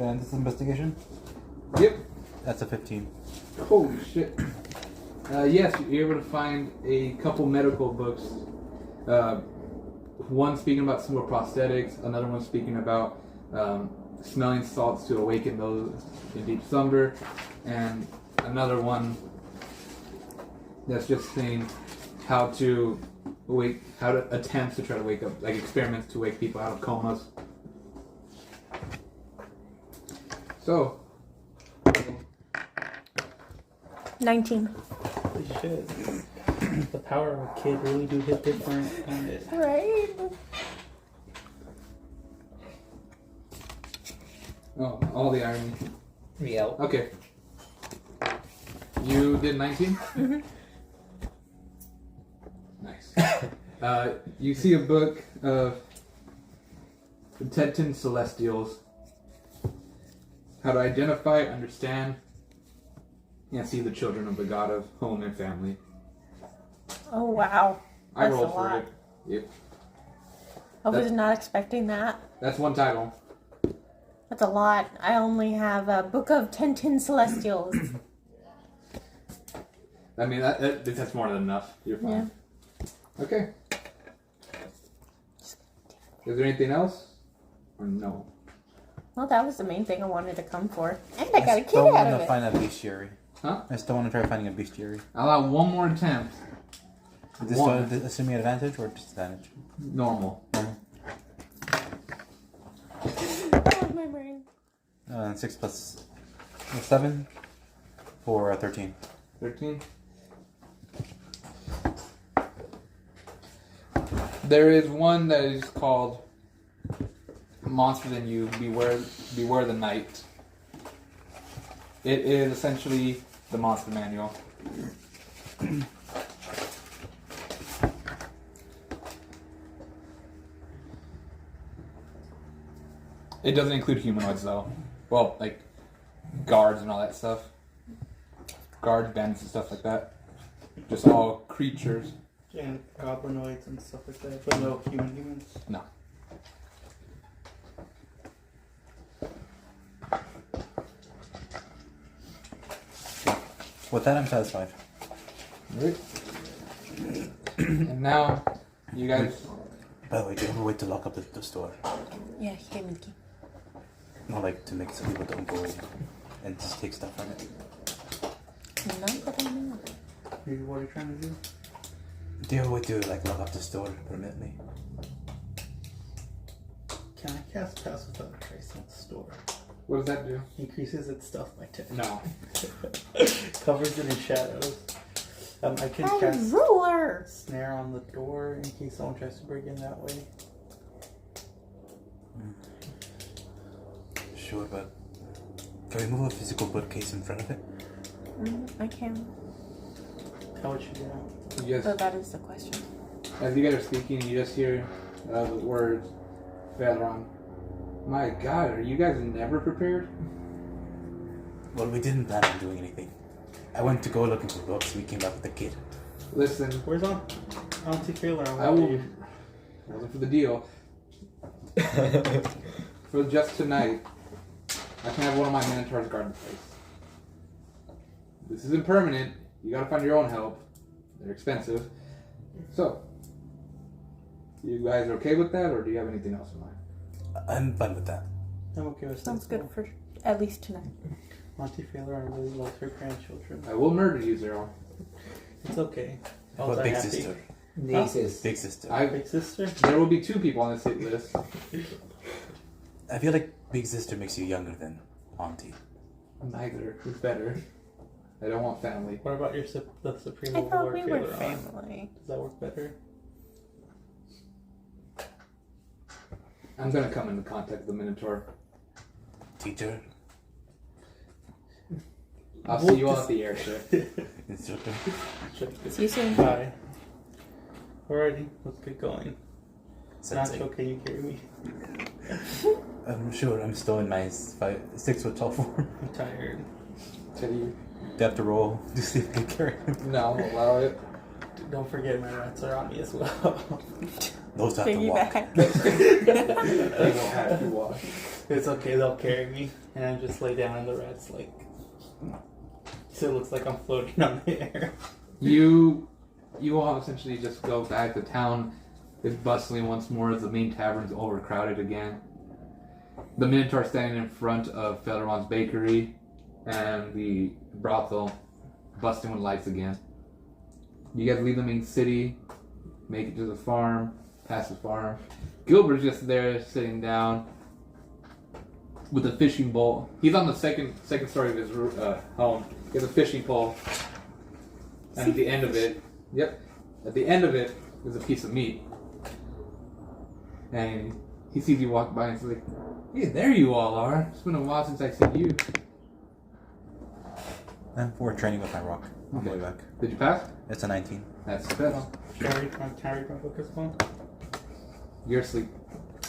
And this is investigation? Yep. That's a 15. Holy shit. Yes, you're able to find a couple medical books. One speaking about some more prosthetics, another one speaking about smelling salts to awaken those in deep slumber, and another one that's just saying how to attempt to try to wake up, like experiments to wake people out of comas. So, 19. Holy shit. The power of a kid really do hit different on it. Right. oh, all the irony. Real. Okay. You did 19? Mm-hmm. Nice. You see a book of the Teton Celestials. How to identify, understand, and see the children of the god of home and family. Oh wow. I That's rolled a for lot. it. Yep. I was not expecting that. That's one title. That's a lot. I only have a book of Tintin Celestials. I mean, that's more than enough. You're fine. Yeah. Okay. Is there anything else? Or no? Well, that was the main thing I wanted to come for. And I got a kid still out want of to it. find a bestiary. Huh? I still want to try finding a bestiary. I'll have one more attempt. Is this One. assuming advantage or disadvantage? Normal. Oh, my brain. 6 plus 7 for 13. 13. There is one that is called Monsters in You, Beware the Night. It is essentially the monster manual. It doesn't include humanoids though. Well, like guards and all that stuff. Guards, bandits and stuff like that. Just all creatures. And goblinoids and stuff like that, but no humans. No. With that, I'm satisfied. Alright. And now, you guys... By the way, do you ever wait to lock up the store? Yeah, here, Mickey. Not like to make some people don't go and just take stuff from it. Not that I know. What are you trying to do? Do you ever wait to like lock up the store permanently? Can I cast Pass Without a Trace on the store? What does that do? Increases its stealth by 10. No. Covers it in shadows. I can I'm cast ruler. Snare on the door in case someone tries to break in that way. Sure, but can we move a physical bookcase in front of it? I can. How would you do that? You So just, that is the question. as you guys are speaking, you just hear the words, Valeron. My God, are you guys never prepared? Well, we didn't plan on doing anything. I went to go looking for books. We came back with a kid. Listen, Where's Auntie Failer? I will. Wasn't for the deal. For just tonight, I can have one of my Minotaurs guard the place. This isn't permanent. You gotta find your own help. They're expensive. So, you guys are okay with that, or do you have anything else in mind? I'm fine with that. I'm okay with Sounds that. good for at least tonight. Auntie Failer really loves her grandchildren. I will murder you, Zero. It's okay. I was What big happy. sister? Nexus. Big sister. Big sister? There will be 2 people on this hit list. I feel like big sister makes you younger than auntie. Neither. Who's better? I don't want family. What about the Supreme I thought Overlord we were Failer? family. Does that work better? I'm gonna come into contact with the Minotaur. Teacher, I'll see you all at the airship. instructor. See you soon. Bye. Alrighty, let's get going. Sensei. Nacho, can you carry me? Sure, I'm still in my 6 foot tall form. I'm tired. Tell you. Do I have to roll to see if I can carry him? No, I'll allow it. Don't forget my rats are on me as well. Those have to walk. Piggyback. They don't have to watch. It's okay, they'll carry me. And I just lay down and the rats like... So it looks like I'm floating on the air. You all essentially just go back. The town is bustling once more as the main tavern's overcrowded again. The Minotaur standing in front of Federon's bakery and the brothel busting with lights again. You guys leave the main city, make it to the farm, past the farm. Gilbert's just there sitting down with a fishing bowl. He's on the second story of his home. He has a fishing pole. And at the end of it, at the end of it is a piece of meat. And he sees you walk by and he's like, "Hey, there you all are. It's been a while since I've seen you." And we're training with my rock on the way Okay. back. Did you pass? It's a 19. That's the best. Can I read my book as well? You're asleep.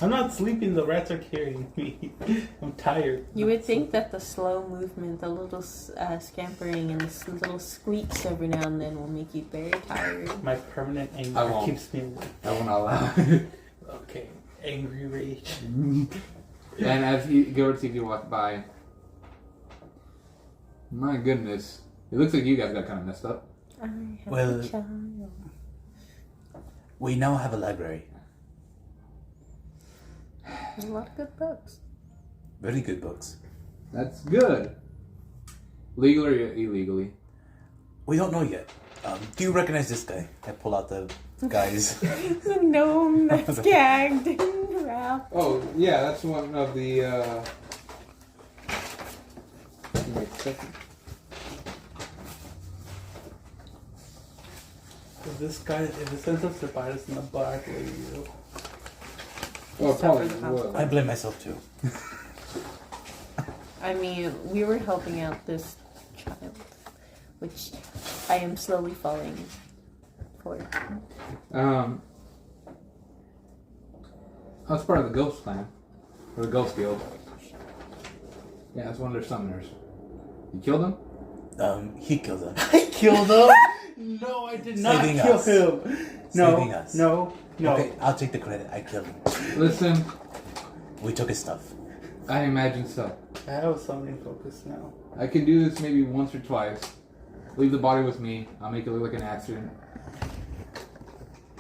I'm not sleeping, the rats are carrying me. I'm tired. You would think that the slow movement, the little scampering, and the little squeaks every now and then will make you very tired. My permanent I anger won't. keeps me awake. I will not allow it. Okay, angry rage. And as Gilbert sees you walk by, my goodness, it looks like you guys got kind of messed up. I have Well- a child. We now have a library. A lot of good books. Very good books. That's good. Legally or illegally? We don't know yet. Do you recognize this guy? I pull out the guy's. The gnome that's gagged and wrapped. Oh, yeah, that's one of the, give me a second. If this ends up to bite us in the butt, I believe you. Oh, probably Suffer the would. I blame myself too. I mean, we were helping out this child, which I am slowly falling for. I was part of the Ghost Clan, or the Ghost Guild. Yeah, that's one of their summoners. You killed him? He killed him. I killed him? No, I did not Saving kill us. him. No, Saving us. no. Okay, I'll take the credit. I killed him. Listen, We took his stuff. I imagine so. I have a summoning focus now. I can do this maybe once or twice. Leave the body with me. I'll make it look like an accident.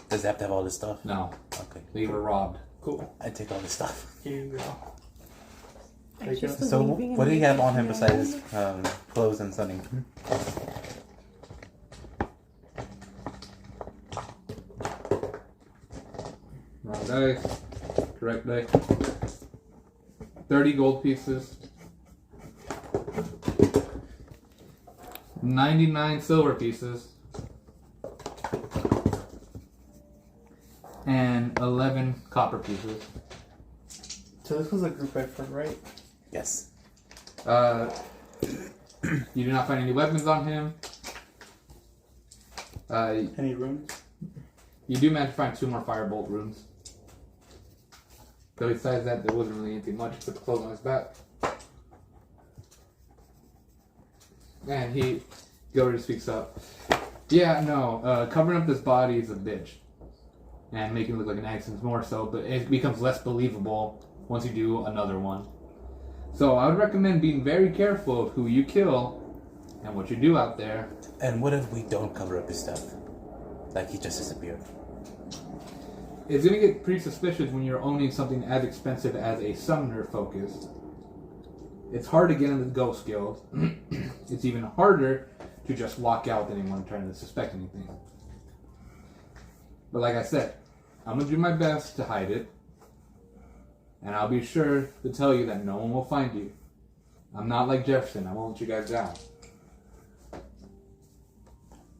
Does it have to have all this stuff? No, Okay. they were robbed. Cool. I take all this stuff. Here you go. I'm Take just it. So, leaving what do you have on him and besides clothes and sunning? Wrong dice. Correct dice. 30 gold pieces, 99 silver pieces, and 11 copper pieces. So this was a group effort, right? Yes. You do not find any weapons on him. Any runes? You do manage to find 2 more firebolt runes. But besides that, there wasn't really anything much except the clothes on his back. And Gilbert speaks up. Yeah, no, covering up this body is a bitch. And making it look like an accident more so, but it becomes less believable once you do another one. So I would recommend being very careful of who you kill and what you do out there. And what if we don't cover up his stuff? Like he just disappeared. It's going to get pretty suspicious when you're owning something as expensive as a summoner focus. It's hard to get in the ghost guild. It's even harder to just walk out with anyone trying to suspect anything. But like I said, I'm going to do my best to hide it. And I'll be sure to tell you that no one will find you. I'm not like Jefferson. I won't let you guys down.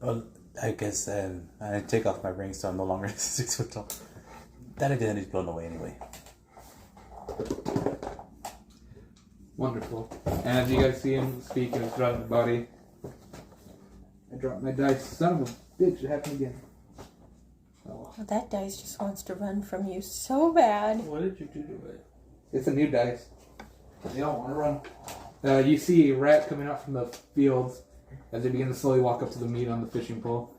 Well, I guess I take off my ring so I'm no longer 6 foot tall. That identity is blown away anyway. Wonderful. And as you guys see him speak and drop his body, I dropped my dice. Son of a bitch, it happened again. Oh. Well, that dice just wants to run from you so bad. What did you do to it? It's a new dice. They don't want to run. You see a rat coming out from the fields as they begin to slowly walk up to the meat on the fishing pole.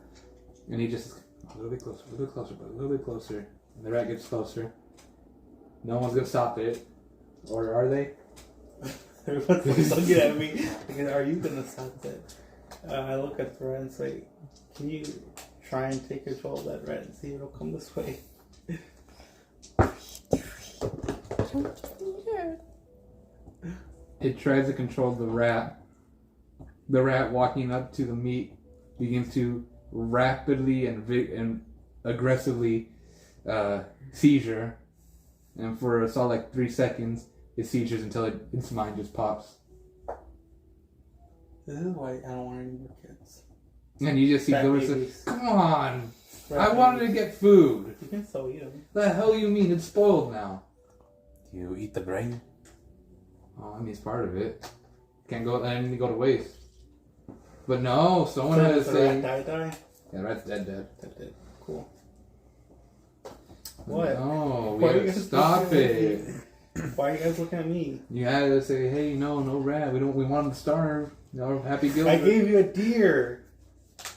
And he just, a little bit closer, but a little bit closer. And the rat gets closer. No one's going to stop it. Or are they? Everyone's looking at me. Thinking, are you going to stop it? I look at the rat and say, can you try and take control of that rat and see if it'll come this way? It tries to control the rat. The rat walking up to the meat begins to rapidly and aggressively seizure. And for a solid like 3 seconds, it seizures until its mind just pops. This is why I don't want any more kids. And you just see Rat Gilbert say, babies. come on! Rat I wanted to babies. get food! You can still eat them. The hell you mean? It's spoiled now. You eat the brain? Oh, I mean, it's part of it. Can't go, I didn't go to waste. But no, someone So had to does the say... rat die? Yeah, rat's dead. That did. Cool. What? No, we Why are have you to guys stop looking at it. me? Why are you guys looking at me? You had to say, hey, no rat. We want him to starve. No, happy Gilbert. I gave you a deer.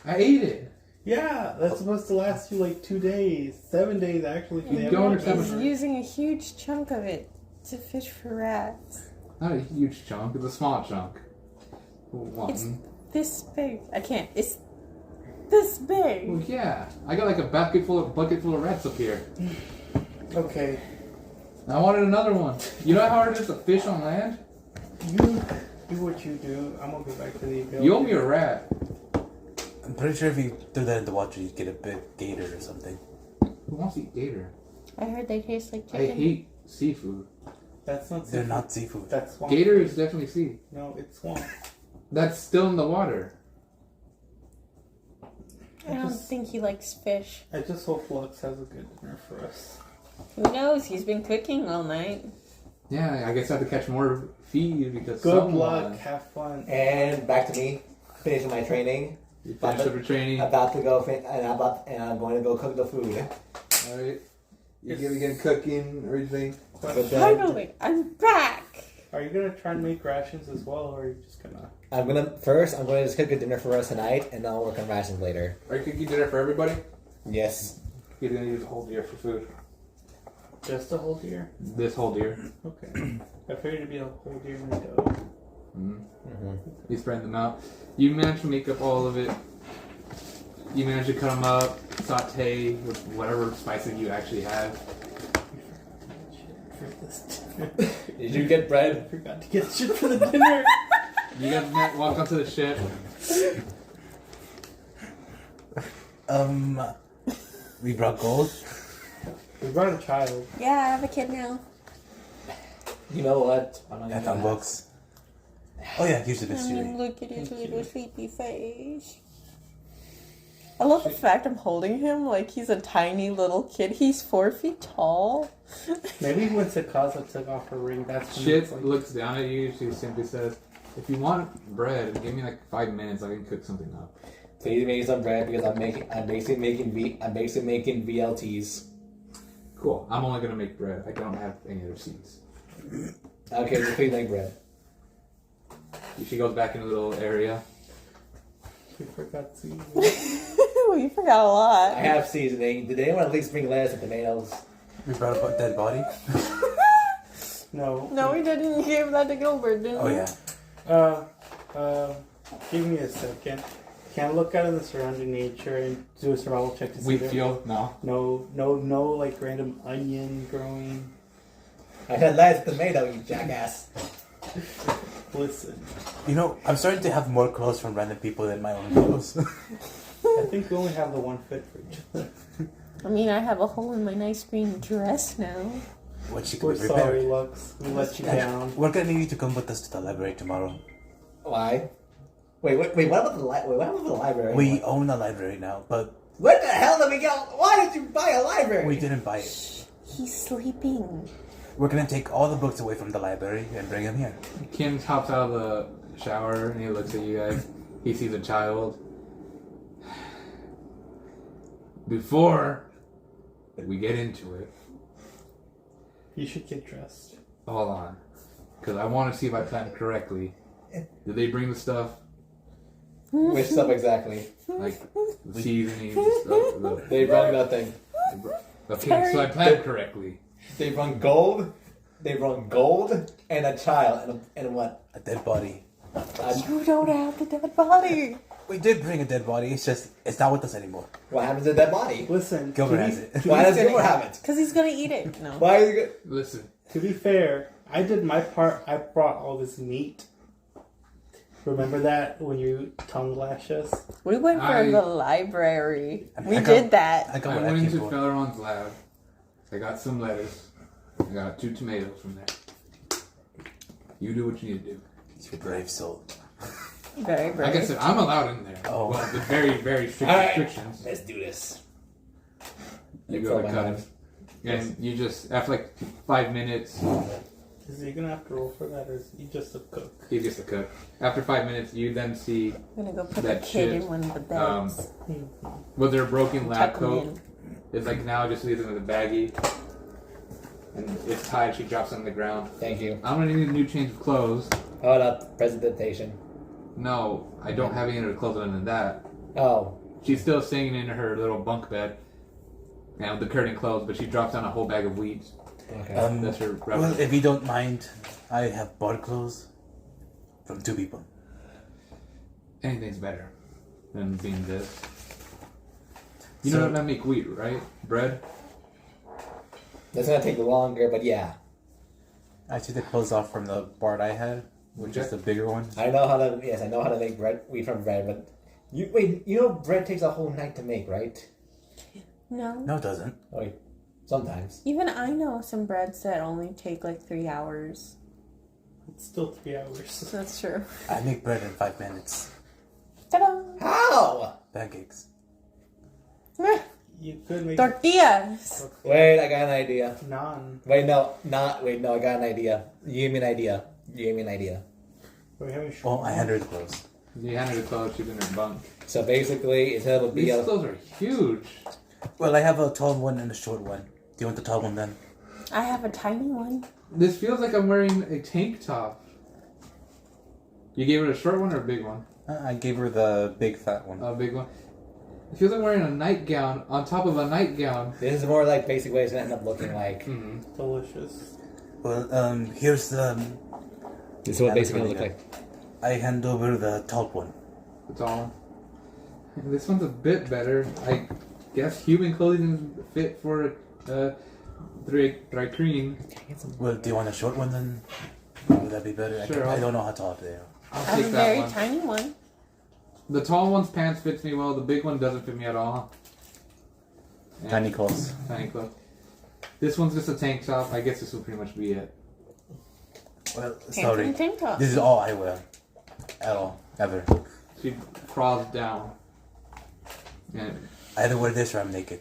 I ate it. Yeah, that's supposed to last you like 2 days. 7 days actually. if they don't ever- understand He's using a huge chunk of it to fish for rats. Not a huge chunk. It's a small chunk. One. It's this big. I can't. It's this big. Well, yeah. I got like a bucket full of rats up here. Okay. I wanted another one. You know how hard it is to fish on land? You do what you do. I'm gonna go back to the ability. You owe me a rat. I'm pretty sure if you threw that in the water, you'd get a big gator or something. Who wants to eat gator? I heard they taste like I chicken. hate seafood. That's not They're seafood. not seafood. That's swamp. Gator is definitely sea. No, it's swamp. That's still in the water. I don't think he likes fish. I just hope Lux has a good dinner for us. Who knows? He's been cooking all night. Yeah, I guess I have to catch more feed because Good someone... luck. Have fun. And back to me, finishing my training. You finished up your training. About to go, and I'm going to go cook the food. Alright. You gonna begin cooking, everything. But then Finally, I'm back. Are you gonna try and make rations as well, or are you just gonna? I'm going to just cook a dinner for us tonight, and then I'll work on rations later. Are you cooking dinner for everybody? Yes. He's gonna use a whole deer for food. Just a whole deer? This whole deer. Okay. I figured it'd be a whole deer in a dough. He's spreading them out. You managed to make up all of it. You managed to cut them up, saute with whatever spices you actually have. Did you get bread? I forgot to get shit for the dinner. You guys walk onto the ship. We brought gold. We brought a child. Yeah, I have a kid now. You know what? I'm not I gonna found do that. books. Oh yeah, here's the I mystery. mean, look at his little sleepy face. I love the fact I'm holding him like he's a tiny little kid. He's 4 feet tall. Maybe when Sakaza took off her ring, that's when Shit it's like, looks down at you. She simply says, "If you want bread, give me like 5 minutes. I can cook something up." Please make some bread because I'm basically making VLTs. Cool. I'm only gonna make bread. I don't have any other seeds. Okay, so please make bread. She goes back in a little area. we forgot to. You forgot a lot. I have seasoning. Did anyone at least bring lettuce and tomatoes? We brought up a dead body. No. No, we didn't. You gave that to Gilbert, didn't Oh we? yeah. Give me a second. Can I look out in the surrounding nature and do a survival check to see Wheat there- field? No. No, like random onion growing. I said lettuce and tomato, you jackass. Listen, You know, I'm starting to have more clothes from random people than my own clothes. I think we only have the one fit for each other. I mean, I have a hole in my nice green dress now. What she could We're be prepared. sorry, Lux. We let you down. We're gonna need you to come with us to the library tomorrow. Why? Wait, what about the what happened to the library? We own a library now, but What the hell did we get? Why did you buy a library? we didn't buy it. He's sleeping. We're gonna take all the books away from the library and bring them here. Kim hops out of the shower and he looks at you guys. He sees a child. Before we get into it, You should get dressed. hold on. Because I want to see if I planned correctly. Did they bring the stuff? Which stuff exactly? Like the seasonings and stuff? They brought nothing. Okay, so I planned correctly. They brought gold. They brought gold and a child and what? A dead body. You don't have the dead body. We did bring a dead body. It's not with us anymore. What happens to that body? Listen, Gilbert to has be, it. Why does Gilbert have it? Because he's going to eat it. No. Why is it? Listen, to be fair, I did my part. I brought all this meat. Remember that when you tongue lash us? We went for I- the library. I We got- did that. I got I what I went came into for. Felleron's lab. I got some lettuce. I got 2 tomatoes from there. You do what you need to do. You brave soul. Very brave. Like I said, I'm allowed in there. Oh. Well, with very, very strict All right. restrictions. Let's do this. You Throw go to my cut knife. him. And you just, after like 5 minutes, Is he gonna have to roll for that, or is he just a cook? he gets to cook. After 5 minutes, you then see I'm going to go put the that kid shit, in one of the beds. with their broken lab Tuck him coat. in. It's like now just leaves him with a baggie. And it's tied, she drops it on the ground. Thank you. I'm gonna need a new change of clothes. Hold up. Presentation. No, I don't have any other clothes other than that. Oh. She's still staying in her little bunk bed. And with the curtain closed, but she drops down a whole bag of wheat. Okay. That's her Well, reference. if you don't mind, I have bought clothes from 2 people. Anything's better than being this. You So- know what I make wheat, right? Bread? That's gonna take longer, but yeah. I took the clothes off from the board I had, which is the bigger one. I know how to. Yes, I know how to make bread. Wheat from bread, but you know, bread takes a whole night to make, right? No. No, it doesn't. Oh, wait, sometimes. Even I know some breads that only take like 3 hours. It's still 3 hours. That's true. I make bread in 5 minutes. Ta-da! How? Pancakes. You could make Tortillas! Wait, I got an idea. naan. Wait, no, I got an idea. You gave me an idea. We're having Well, I had her the clothes. You handed her clothes, she's in her bunk. So basically, instead of a These BL, clothes are huge. Well, I have a tall one and a short one. Do you want the tall one then? I have a tiny one. This feels like I'm wearing a tank top. You gave her a short one or a big one? I gave her the big fat one. A big one. It feels like wearing a nightgown on top of a nightgown. this is more like basic ways to end up looking like. Mm-hmm. delicious. Well, here's the... This is what That basically looks look really like. I hand over the tall one. The tall one. And this one's a bit better. I guess human clothing is fit for dry clean. Well, do you want a short one then? Would that be better? Sure, I don't know how tall they are. I'll I have take a that very one. tiny one. The tall one's pants fits me well. The big one doesn't fit me at all. Yeah, Tiny clothes. Tiny clothes. This one's just a tank top. I guess this will pretty much be it. Well, Pants sorry. and tank tops. This is all I wear. At all. Ever. She crawls down. And I either wear this or I'm naked.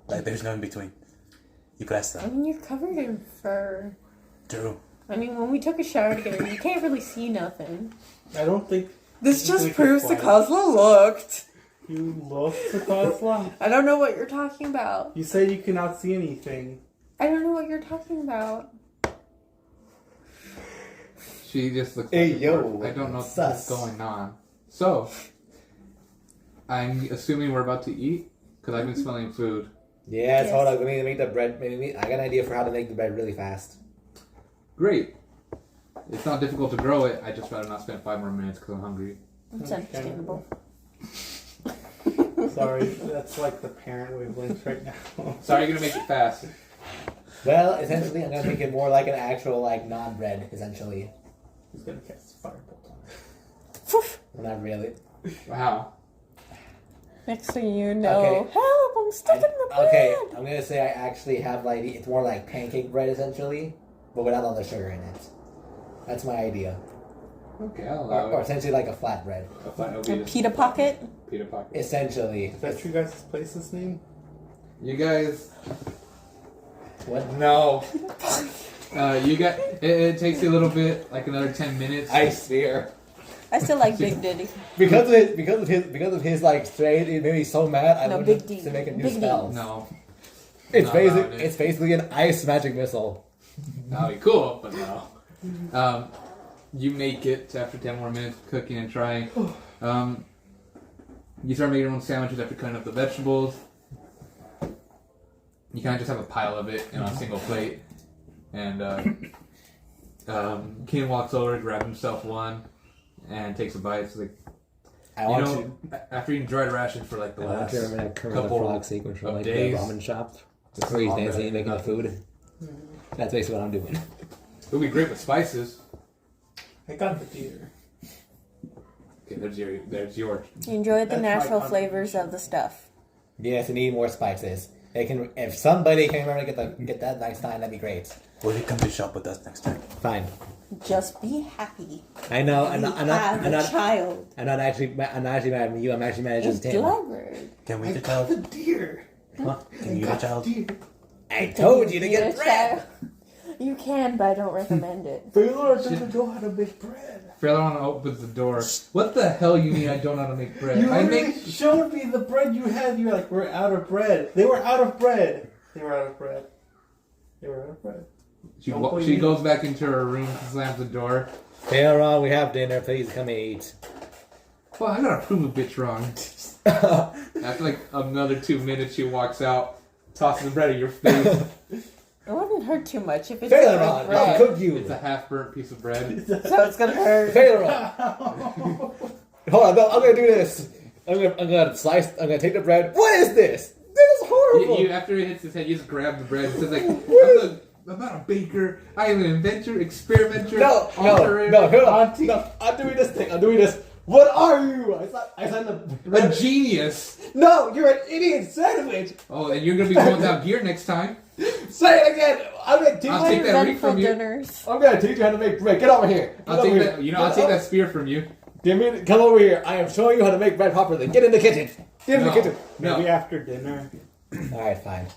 Like, there's no in between. You press I them. mean, you're covered in fur. True. I mean, when we took a shower together, you can't really see nothing. I don't think This You just think proves you're the quiet. Kozla looked. you lost the Kozla. I don't know what you're talking about. You said you cannot see anything. I don't know what you're talking about. she just looks Hey, like yo, I don't know sus. what's going on. So, I'm assuming we're about to eat? Because I've been smelling food. Yes, Yes. hold on. We need to make the bread. I got an idea for how to make the bread really fast. Great. It's not difficult to grow it. I just rather not spend 5 more minutes because I'm hungry. It's understandable. Sorry, that's like the parent wavelength right now. Sorry, you're going to make it fast. Well, essentially, I'm gonna make it more like an actual like non-bread. Essentially, He's gonna cast firebolt on it. well, not really. Wow. Next thing you know, Okay. help! I'm stuck in the bread. Okay, I'm gonna say I actually have like it's more like pancake bread essentially, but without all the sugar in it. That's my idea, Okay, I'll or allow it. essentially like a flatbread. A flat A Obeah pita pocket. pita pocket. Essentially, Is that you guys' place's name? You guys... what? No. You got... It takes you a little bit, like another 10 minutes. Ice sphere. I still like Big Diddy. Because of his like trade, it made me so mad. I No, learned Big D. to make a new Big D. spell. No. It's Not basically allowed it. it's basically an ice magic missile. That would be cool, but no. You make it after 10 more minutes of cooking and trying. You start making your own sandwiches after cutting up the vegetables. You kind of just have a pile of it on a single plate. And Ken walks over, grabs himself one, and takes a bite. It's like, I want after eating dried rations for like the I want last to remember that Kermit the couple Frog sequence from of like days. the ramen shop. Where he's dancing and making the food. That's basically what I'm doing. It would be great with spices. I got the deer. Okay, there's your. You enjoyed the That's my natural contribution. flavors of the stuff. Yes, I need more spices. They can, if somebody can remember to get that next time, that'd be great. Will you come to shop with us next time? Fine. Just be happy. I know. You have a child. I'm not actually mad at you. I'm actually mad at It's just him. clever. Can we I eat a got the child? deer. Huh? Can you eat a child? Deer. I told you to Eat get a bread. child. You can, but I don't recommend it. Baylor doesn't know how to make bread. Fairlawn opens the door. What the hell you mean I don't know how to make bread? You I literally make. showed me the bread you had. You're like, we're out of bread. They were out of bread. They were out of bread. They were out of bread. She goes back into her room, slams the door. Hey, Ron, we have dinner. Please come eat. Well, I gotta prove a bitch wrong. After like another 2 minutes, she walks out, tosses the bread at your face. It wouldn't hurt too much if it's Failure, good Ron. I'll bread. cook you. It's a half-burnt piece of bread. So it's gonna hurt. Failure, Ron. Hold on, no, I'm gonna do this. I'm gonna take the bread. What is this? This is horrible. After it hits his head, you just grab the bread. It says like, I'm not a baker. I am an inventor, experimenter, No, hold on. No, I'm doing this thing. I'm doing this. What are you? I signed the a bread. genius. No, you're an idiot sandwich. Oh, and you're gonna be going without gear next time. Say it again. I'm gonna teach I'll you. take that ring Eventful from you. dinners. I'm gonna teach you how to make bread. Get over here. I'll take that. I'll take that spear from you. Come over here. I am showing you how to make bread properly. Get in the kitchen. Get in the kitchen. No. Maybe after dinner. All right, fine.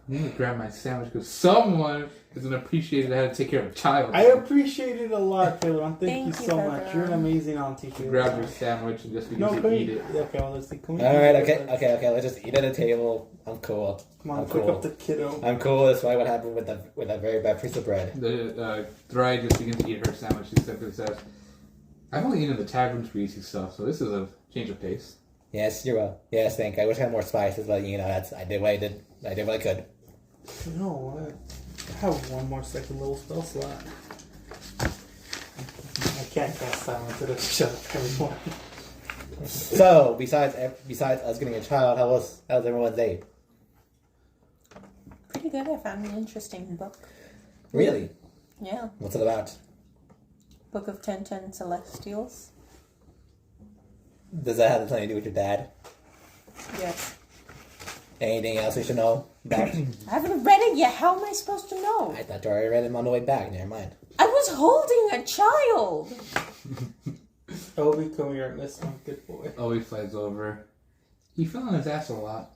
I'm gonna grab my sandwich because someone is gonna appreciate how to take care of a child. I appreciate it a lot, Taylor. Thank Thank you you, so Pepper. much. You're an amazing auntie. Taylor. Grab your sandwich and just begin No, to can eat we, it. okay, well, let's see. Can we All right. Okay. Let's just eat at a table. I'm cool. Come on, I'm pick cool. up the kiddo. I'm cool. That's why what happened with that very bad piece of bread. The Thry just begins to eat her sandwich. She simply says, "I've only eaten the tavern greasy stuff, so this is a change of pace." Yes, you're well. Yes, thank you. I wish I had more spices, but I did what I did. I did what I could. No, I have one more second little spell slot. I can't cast silence. It'll shut up everyone. So, besides us getting a child, how was everyone's day? Pretty good. I found an interesting book. Really? Yeah. What's it about? Book of 1010 Celestials. Does that have something to do with your dad? Yes. Anything else we should know about? I haven't read it yet. How am I supposed to know? I thought you already read him on the way back. Never mind. I was holding a child. Obi, come here. That's my good boy. Oh, he flies over. He fell on his ass a lot.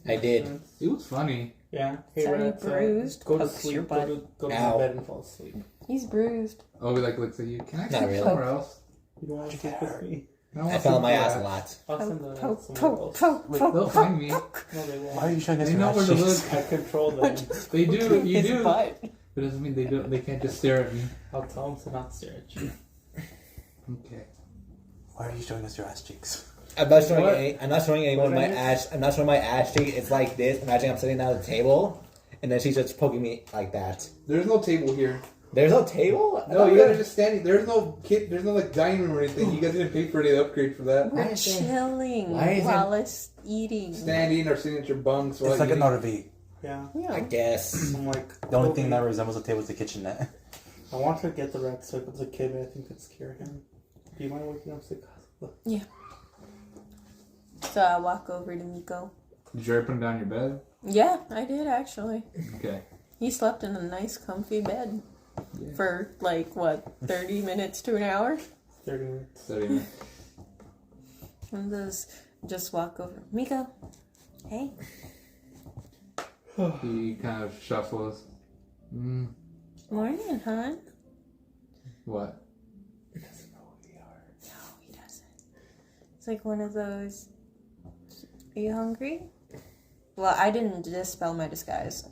I did. It was funny. Yeah. Hey, Sorry, Rats, bruised. go to Pokes sleep. your Go butt. to Ow. bed and fall asleep. He's bruised. Oh, he like looks at you. Can I Not sleep really. somewhere else? You don't want to sleep with me? I fell on my ass a lot. I'll send the Poke, somewhere poke, else. poke, Wait, poke, They'll poke, find me. poke. No, they won't. Why are you showing us They your know ass where to cheeks? look. I control them. They do. You His do. butt. It doesn't mean they don't. They can't just stare at me. I'll tell them to not stare at you. Okay. Why are you showing us your ass cheeks? I'm not showing What? I'm not showing anyone What my did I ass. I'm not showing my ass cheek. It's like this. Imagine I'm sitting down at the table, and then she's just poking me like that. There's no table here. There's no table. I No, thought you we guys are were- just standing. There's no kid. There's no like dining room or anything. You guys didn't pay for any upgrade for that. We're is it- chilling why is it- while it's eating. Standing or sitting at your bunks. Or It's like an eating. RV. Yeah. I Yeah. guess. I'm like, The only Obi, thing that resembles a table is the kitchenette. I want to get the rat sick as a kid, but I think it'd scare him. Do you mind waking up sick? So I walk over to Miko. Did you ever put him down your bed? Yeah, I did actually. Okay. He slept in a nice, comfy bed Yeah. for like what, 30 minutes to an hour. 30 minutes. 30 minutes. And just walk over. Miko, hey. He kind of shuffles. Morning, hon. What? He doesn't know who we are. No, he doesn't. It's like one of those. Are you hungry? Well, I didn't dispel my disguise.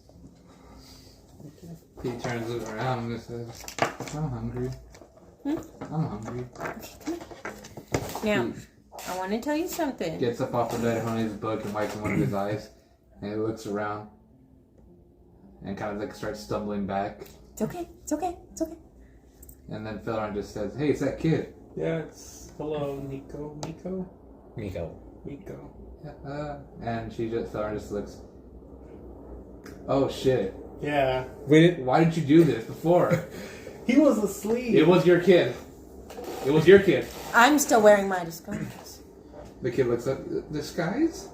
He turns it around and says, I'm hungry. I'm hungry. Now, I want to tell you something. Gets up off the bed, on his book, and wipes one of his eyes. And he looks around. And kind of like starts stumbling back. It's okay. It's okay. It's okay. And then Felron just says, hey, it's that kid. Yeah, it's hello, Nico. Miko? Nico. Miko. And Felron just looks, oh shit. Yeah. We did. Why didn't you do this before? He was asleep. It was your kid. It was your kid. I'm still wearing my disguise. The kid looks up, disguise?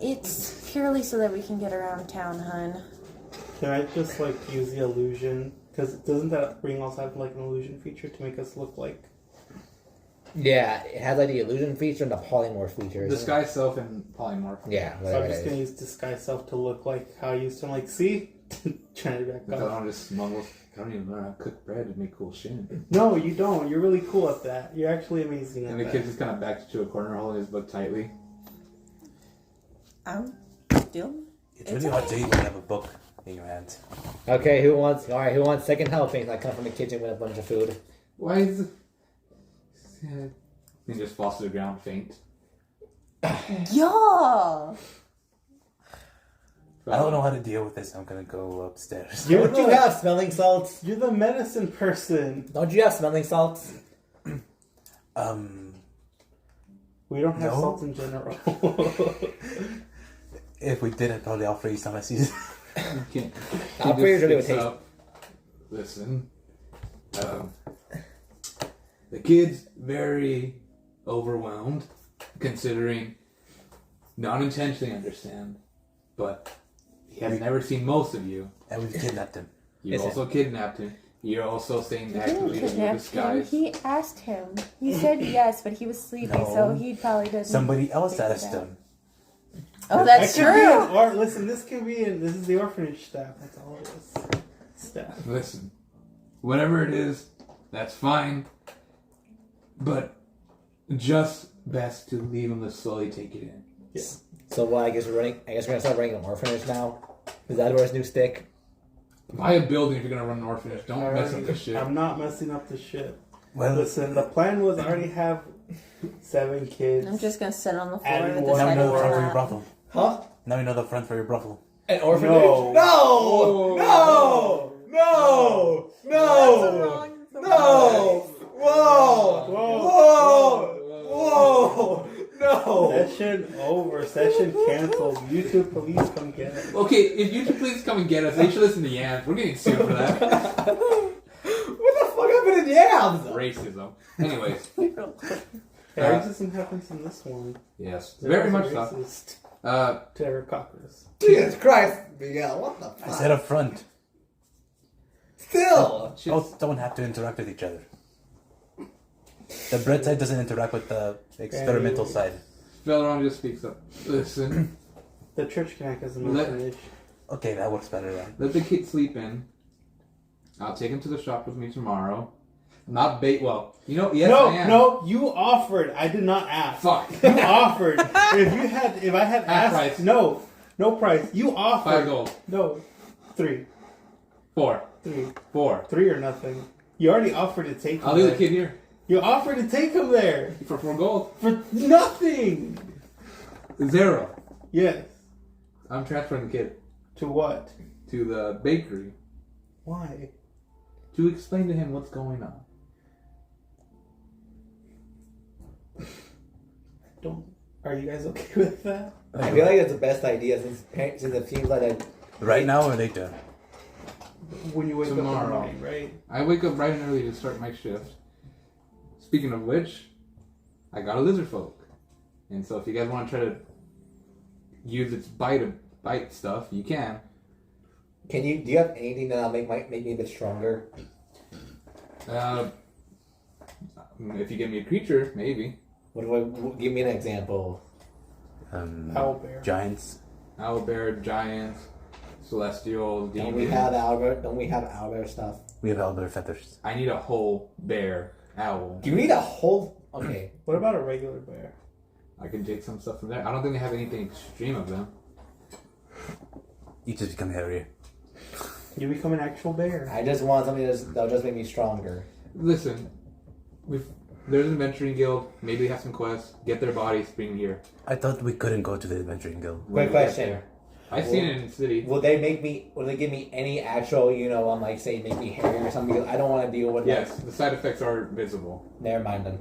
It's purely so that we can get around town, hun. Can I just like use the illusion? Because doesn't that ring also have like an illusion feature to make us look like? Yeah, it has like the illusion feature and the polymorph feature. isn't it? Disguise self and polymorph. Yeah, So whatever I'm just it gonna is. use disguise self to look like how I used to. Like, see, trying to back The off. Felron just mumbles, I don't even learn how to cook bread to make cool shit. No, you don't. You're really cool at that. You're actually amazing at And the that. kid just kind of backs to a corner, holding his book tightly. I'm still. It's really hard to eat when you have a book in your hand. Okay, who wants? All right, who wants second helping? I come from the kitchen with a bunch of food. Why is it? He just falls to the ground, faint. Yeah. I don't know how to deal with this. I'm gonna go upstairs. Don't you have smelling salts? You're the medicine person. Don't you have smelling salts? We don't have No. salt in general. If we did, I'd probably offer you some. I see. You can't. I'll pretty sure they would picks taste. up. Listen. The kid's very overwhelmed, considering, not intentionally understand, but he has never seen most of you. And we've kidnapped him. You Listen. also kidnapped him. You're also saying He didn't actively that you're kidnap him. disguised. He asked him. He said yes, but he was sleepy, No. so he probably doesn't. Somebody else figure it asked out. him. Oh, that's That could be an true. listen, this can be this is the orphanage staff. That's all it is. Staff. Listen, whatever it is, that's fine. But just best to leave him to slowly take it in. Yeah. So what? I guess we're gonna start running an orphanage now. Is that where his new stick? Buy a building if you're gonna run an orphanage. Don't mess up the shit. I'm not messing up the shit. Well, Listen, the plan was I already have 7 kids. I'm just gonna sit on the floor Adding with one this now we head know in the my front for your lap. brothel. Huh? Now we know the front for your brothel. An orphanage? No. No! No! No! No! No! Whoa! Whoa. Whoa! No! Session over. Session canceled. YouTube police come get us. Okay, if you two please come and get us, they should listen to Yams. We're getting sued for that. What the fuck happened in Yams? Racism. Anyways, Racism happens in this one. yes, They're very also much so. racist. Terror cockers. Jesus Christ, Miguel, what the fuck? I said up front. Still. Both don't have to interact with each other. The bread side doesn't interact with the experimental side. Valeron just speaks up. Listen, The church can act as a Let- message. Okay, that works better then. let the kid sleep in. I'll take him to the shop with me tomorrow. Not bait. Well, you know, yes, I am. No, you offered. I did not ask. Fuck. You offered. If I had Half asked, price. no price. You offered. 5 gold. No, 3, 4. 3, 4. 3 or nothing. You already offered to take him. I'll leave the there. kid here You offered to take him there for 4 gold. for nothing. 0. Yes. I'm transferring the kid To what? to the bakery Why? to explain to him what's going on. Don't. Are you guys okay with that? I feel like it's the best idea since it seems like a Right now or later? When you wake up in the Tomorrow. morning, right? I wake up bright and early to start my shift. Speaking of which, I got a lizard folk. And so if you guys want to try to use its bite stuff, you can. Do you have anything that'll make me a bit stronger? If you give me a creature, maybe. Give me an example. Owlbear. Giants. Owlbear, giants, celestial, demon. Don't we have owlbear stuff? We have owlbear feathers. I need a whole bear, owl. Do you need a whole? Okay. What about a regular bear? I can take some stuff from there. I don't think they have anything extreme of them. You just become hairier. You become an actual bear. I just want something that'll just make me stronger. Listen, there's an adventuring guild. Maybe they have some quests. Get their bodies, bring them here. I thought we couldn't go to the adventuring guild. When Quick we get question. there. I've seen it in the city. Will they give me any actual, like say make me hairy or something? Because I don't want to deal with Yes, the side effects are visible. Never mind then.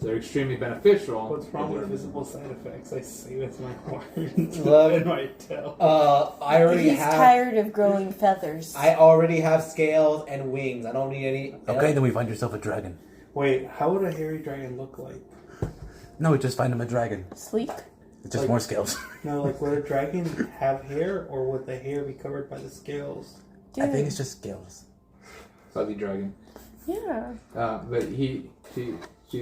They're extremely beneficial. What's wrong but with they're- visible side effects? I say with my horns Love- and my tail. I already He's have. tired of growing feathers. I already have scales and wings. I don't need any. Okay, then we find yourself a dragon. Wait, how would a hairy dragon look like? No, we just find him a dragon. Sleek. It's just Like- more scales. No, like would a dragon have hair, or would the hair be covered by the scales? I think it's just scales. Fuzzy dragon. Yeah. But she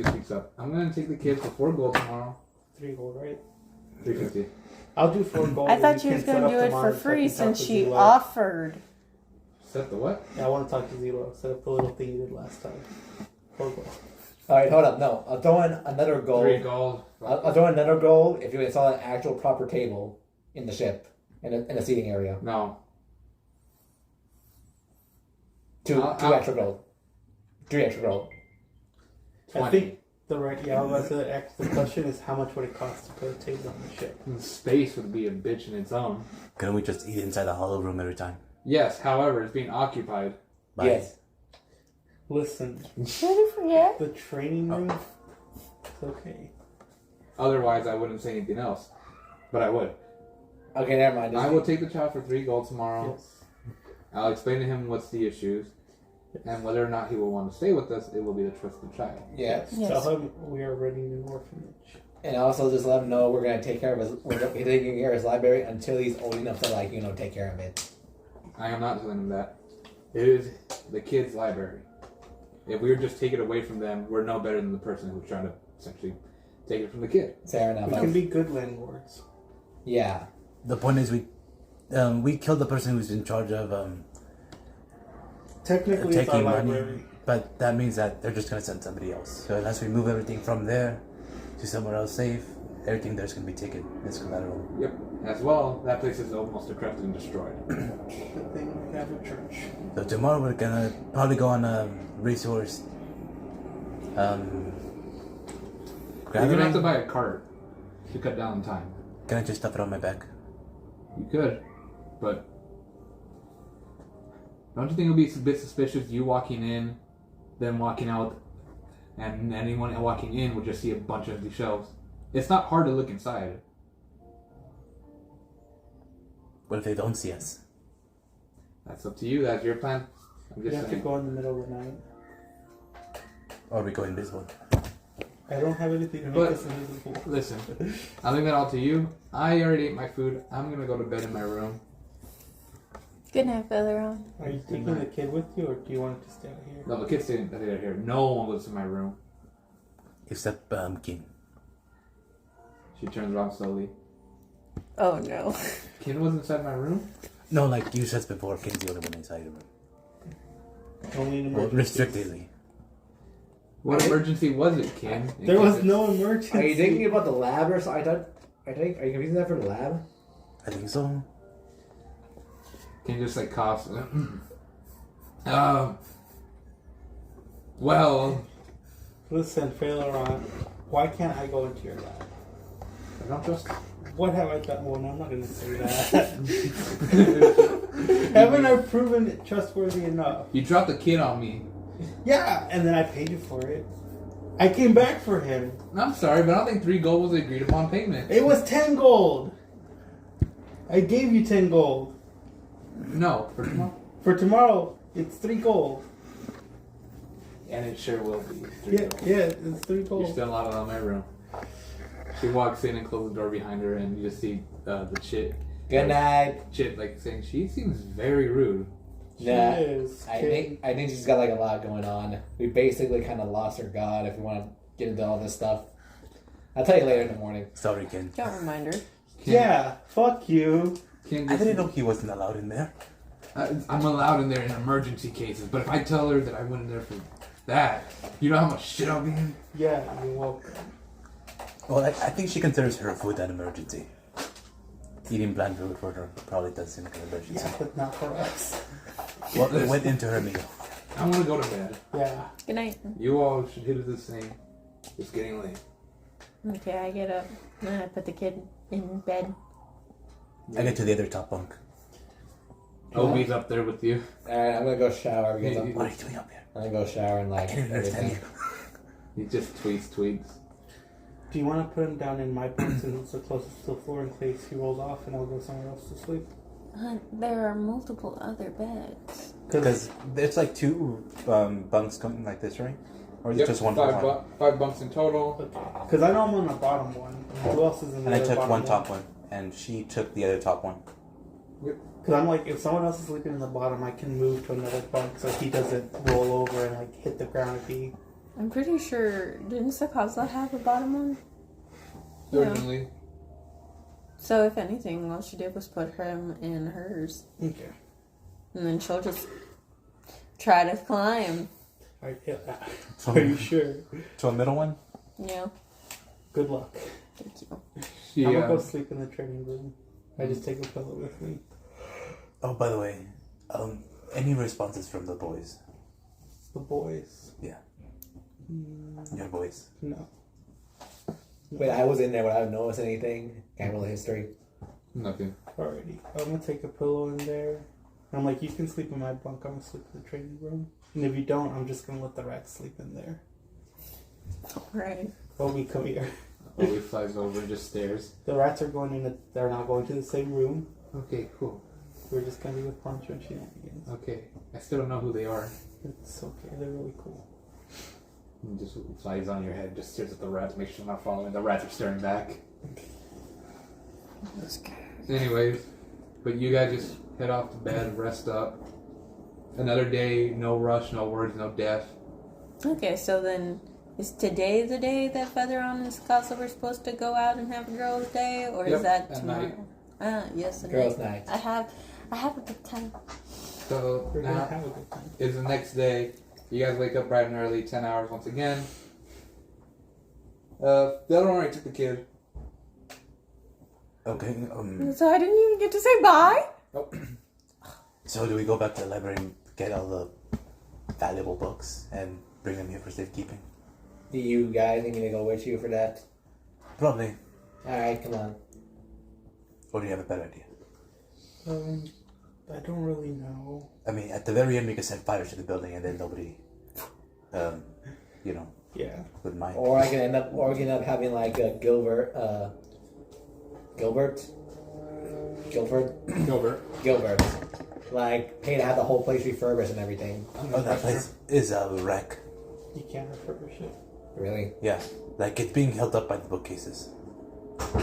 speaks up. I'm gonna take the kid for 4 gold tomorrow. 3 gold, right? 350. I'll do 4 gold. I and thought you she was can going to set do up it the for monitor so I free can talk since to she Zelo. offered. Set the what? Yeah, I want to talk to Zelo. Set up the little thing you did last time. 4 gold. All right, hold up. No, I'll throw in another gold. 3 gold. I'll throw in another gold if you install an actual proper table in the ship in a seating area. No. Two I'll- extra gold. 3 extra gold. 20. I think the question is how much would it cost to put a table on the ship? And space would be a bitch in its own. Couldn't we just eat inside the hollow room every time? Yes, however, it's being occupied. By- Yes. Listen, What did you forget? the training room. It's okay. Otherwise, I wouldn't say anything else. But I would. Okay, never mind. I will take the child for 3 gold tomorrow. Yes. I'll explain to him what's the issues. And whether or not he will want to stay with us, it will be the trust of the child. Yes. Yes. Tell him we are running an orphanage. And also just let him know we're gonna take care of his. We're taking care of his library until he's old enough to take care of it. I am not telling him that. It is the kid's library. If we were just take it away from them, we're no better than the person who's trying to essentially take it from the kid. Fair enough. We can be good landlords. Yeah. The point is we killed the person who's in charge of Technically, it's our taking money, library. but that means that they're just gonna send somebody else. So unless we move everything from there to somewhere else safe, everything there's gonna be taken as collateral. Yep. As well, that place is almost decrepit and destroyed. Good thing we have a church. So tomorrow we're gonna probably go on a resource. You're gonna have to Gathering. buy a cart to cut down time. Can I just stuff it on my back? You could, but don't you think it would be a bit suspicious you walking in, them walking out, and anyone walking in would just see a bunch of empty shelves? It's not hard to look inside. What if they don't see us? That's up to you. That's your plan. I'm You just have to saying. go in the middle of the night. Or we go invisible? I don't have anything to make But- us invisible. Listen, I'll leave that all to you. I already ate my food. I'm gonna go to bed in my room. Good night, Featheron. Are you taking the kid with you, or do you want it to stay out here? No, the kid's staying here. No one goes to my room. Except King. She turns around slowly. Oh no. Kin was inside my room? No, like you said before, King's the only one inside of him. Only in Well, emergencies. restrictedly. What emergency was it, Kin? There was no emergency. Are you thinking about the lab or something? Are you confusing that for the lab? I think so. Kin just like coughs. Well, Listen, Phaleron, why can't I go into your lab? I don't trust. What have I done? Well, no, I'm not going to say that. Haven't I proven it trustworthy enough? You dropped the kid on me. Yeah, and then I paid you for it. I came back for him. I'm sorry, but I don't think 3 gold was the agreed upon payment. It was 10 gold. I gave you 10 gold. No, for tomorrow. For tomorrow, it's 3 gold. And it sure will be. 3 Yeah, gold. yeah, it's 3 You're gold. still not allowed in my room. She walks in and closes the door behind her, and you just see the chit. Good night. Chit like saying she seems very rude. Nah, Yes, I kid. think she's got like a lot going on. We basically kind of lost her god. If we want to get into all this stuff, I'll tell you later in the morning. Sorry, Ken. Don't remind her. Yeah, fuck you. Kin I didn't know he wasn't allowed in there. I'm allowed in there in emergency cases, but if I tell her that I went in there for that, you know how much shit I'll be in? Yeah, you're welcome. Well, I think she considers her food an emergency. Eating bland food for her probably does seem like an emergency. Yeah, but not for us. Well, it went into her meal. I want to go to bed. Yeah. Good night. You all should hit it the same. It's getting late. Okay, I get up and I put the kid in bed. I get to the other top bunk. Obi's up there with you. Alright, I'm gonna go shower because What are you doing up here? I'm gonna go shower and like I can't even understand everything. you. He just tweets. Do you want to put him down in my bunk since it's the closest to the floor in case he rolls off and I'll go somewhere else to sleep? There are multiple other beds. Because there's like 2 bunks coming like this, right? Or is it just one for one? 5 bunks in total. Because I know I'm on the bottom one. Who else is in the And I other took bottom one top one, and she took the other top one. Because I'm like, if someone else is sleeping in the bottom, I can move to another bunk so he doesn't roll over and like hit the ground if he. I'm pretty sure, didn't Sakazla have a bottom one? Yeah. Originally. So if anything, all she did was put him in hers. Okay. And then she'll just try to climb. Alright, yeah. Are you sure? To a middle one? Yeah. Good luck. Thank you. She, I'm gonna go sleep in the training room. I just take a pillow with me. Oh, by the way, any responses from the boys? The boys. Yeah. Your boys. No. Wait, I was in there, but I haven't noticed anything. Can't roll history. Nothing. Alrighty. I'm gonna take a pillow in there. I'm like, you can sleep in my bunk. I'm gonna sleep in the training room. And if you don't, I'm just gonna let the rats sleep in there. Right. Obi, come here. Obi flies over and just stares. The rats are going in. They're not going to the same room. Okay, cool. We're just gonna be with Poncho and shenanigans. Okay. I still don't know who they are. It's okay. They're really cool. He just flies on your head, just stares at the rats, make sure they're not following. The rats are staring back. Anyways, but you guys just head off to bed, rest up. Another day, no rush, no worries, no death. Okay, so then is today the day that Featheron and Sakazla were supposed to go out and have a girls' day, or Yep, is that at tomorrow? night. Yes, at Girls' night. night. I have a good time. So We're gonna now have a good time. is the next day. You guys wake up bright and early, 10 hours once again. The other one took the kid. Okay, So I didn't even get to say bye. so do we go back to the library and get all the valuable books and bring them here for safekeeping? Do you guys need me to go with you for that? Probably. Alright, come on. Or do you have a better idea? I don't really know. I mean, at the very end, we could set fire to the building and then nobody, Yeah. would mind. Or I can end up having like a Gilbert. Like pay to have the whole place refurbished and everything. Oh, that place is a wreck. You can't refurbish it. Really? Yeah, like it's being held up by the bookcases, That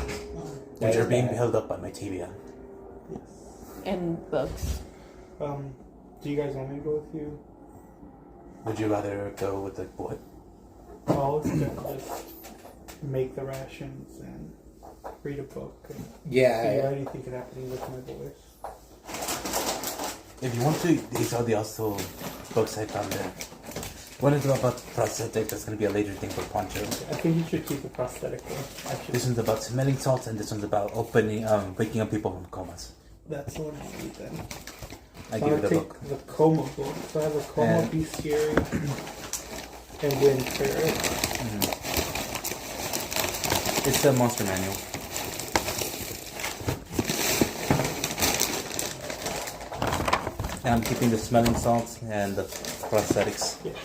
which is are being bad. held up by my tibia. And books. Do you guys want me to go with you? Would you rather go with the boy? I was gonna just make the rations and read a book and see what anything could happen with my boys. If you want to, these are the also books I found there. One is about prosthetic, that's going to be a later thing for Poncho. I think you should keep the prosthetic one. This one's about smelling salts, and this one's about waking up people from comas. That's the one I need then. I So give you I'm the gonna book. take the coma book. So I have a coma, And- bestiary, and winter. It's the monster manual. And I'm keeping the smelling salts and the prosthetics. Yes.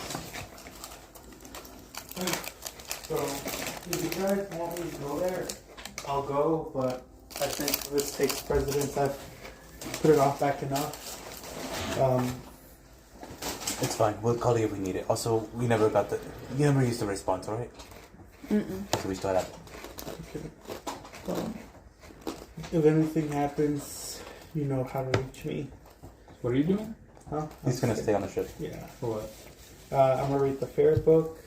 So, if you guys want me to go there, I'll go, but I think this takes precedence. I've put it off back enough. It's fine. We'll call you if we need it. Also, you never used the response, right? So we still have it. Okay. If anything happens, you know how to reach me. What are you doing? Huh? He's gonna stay on the ship. Yeah. For what? I'm gonna read the Ferret book.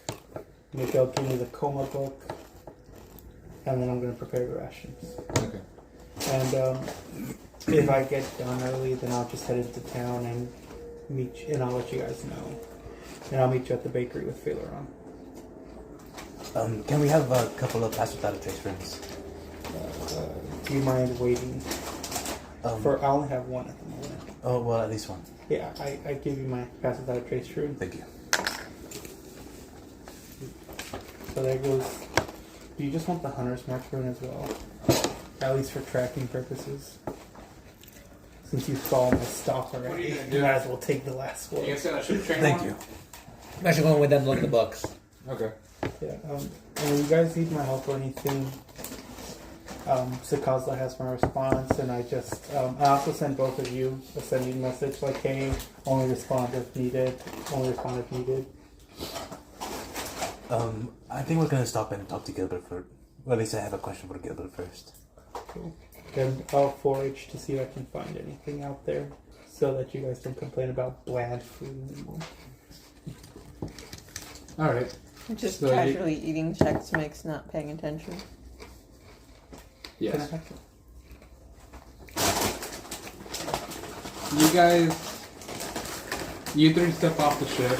Mikhail give me the coma book. And then I'm gonna prepare the rations. Okay. And if I get done early, then I'll just head into town and meet you, and I'll let you guys know. And I'll meet you at the bakery with Failer on. Can we have a couple of pass without a trace rooms? Do you mind waiting? I only have one at the moment. Oh, well, at least one. Yeah, I give you my pass without a trace room. Thank you. So there goes. Do you just want the hunter's mark rune as well? At least for tracking purposes. Since you saw my stock already, What are you gonna you do? might as well take the last one. You gonna send a ship train Thank on? you. I'm actually going with them to look at the books. Okay. Yeah, and when you guys need my help or anything, Sakazla has my response, and I also send both of you a sending message like, hey, only respond if needed, I think we're gonna stop and talk to Gilbert first. Well, at least I have a question for Gilbert first. Cool. Then I'll forage to see if I can find anything out there, so that you guys don't complain about bland food anymore. All right. Just So casually eating Chex Mix, not paying attention. Can I Yes. have to- You guys, you three step off the ship,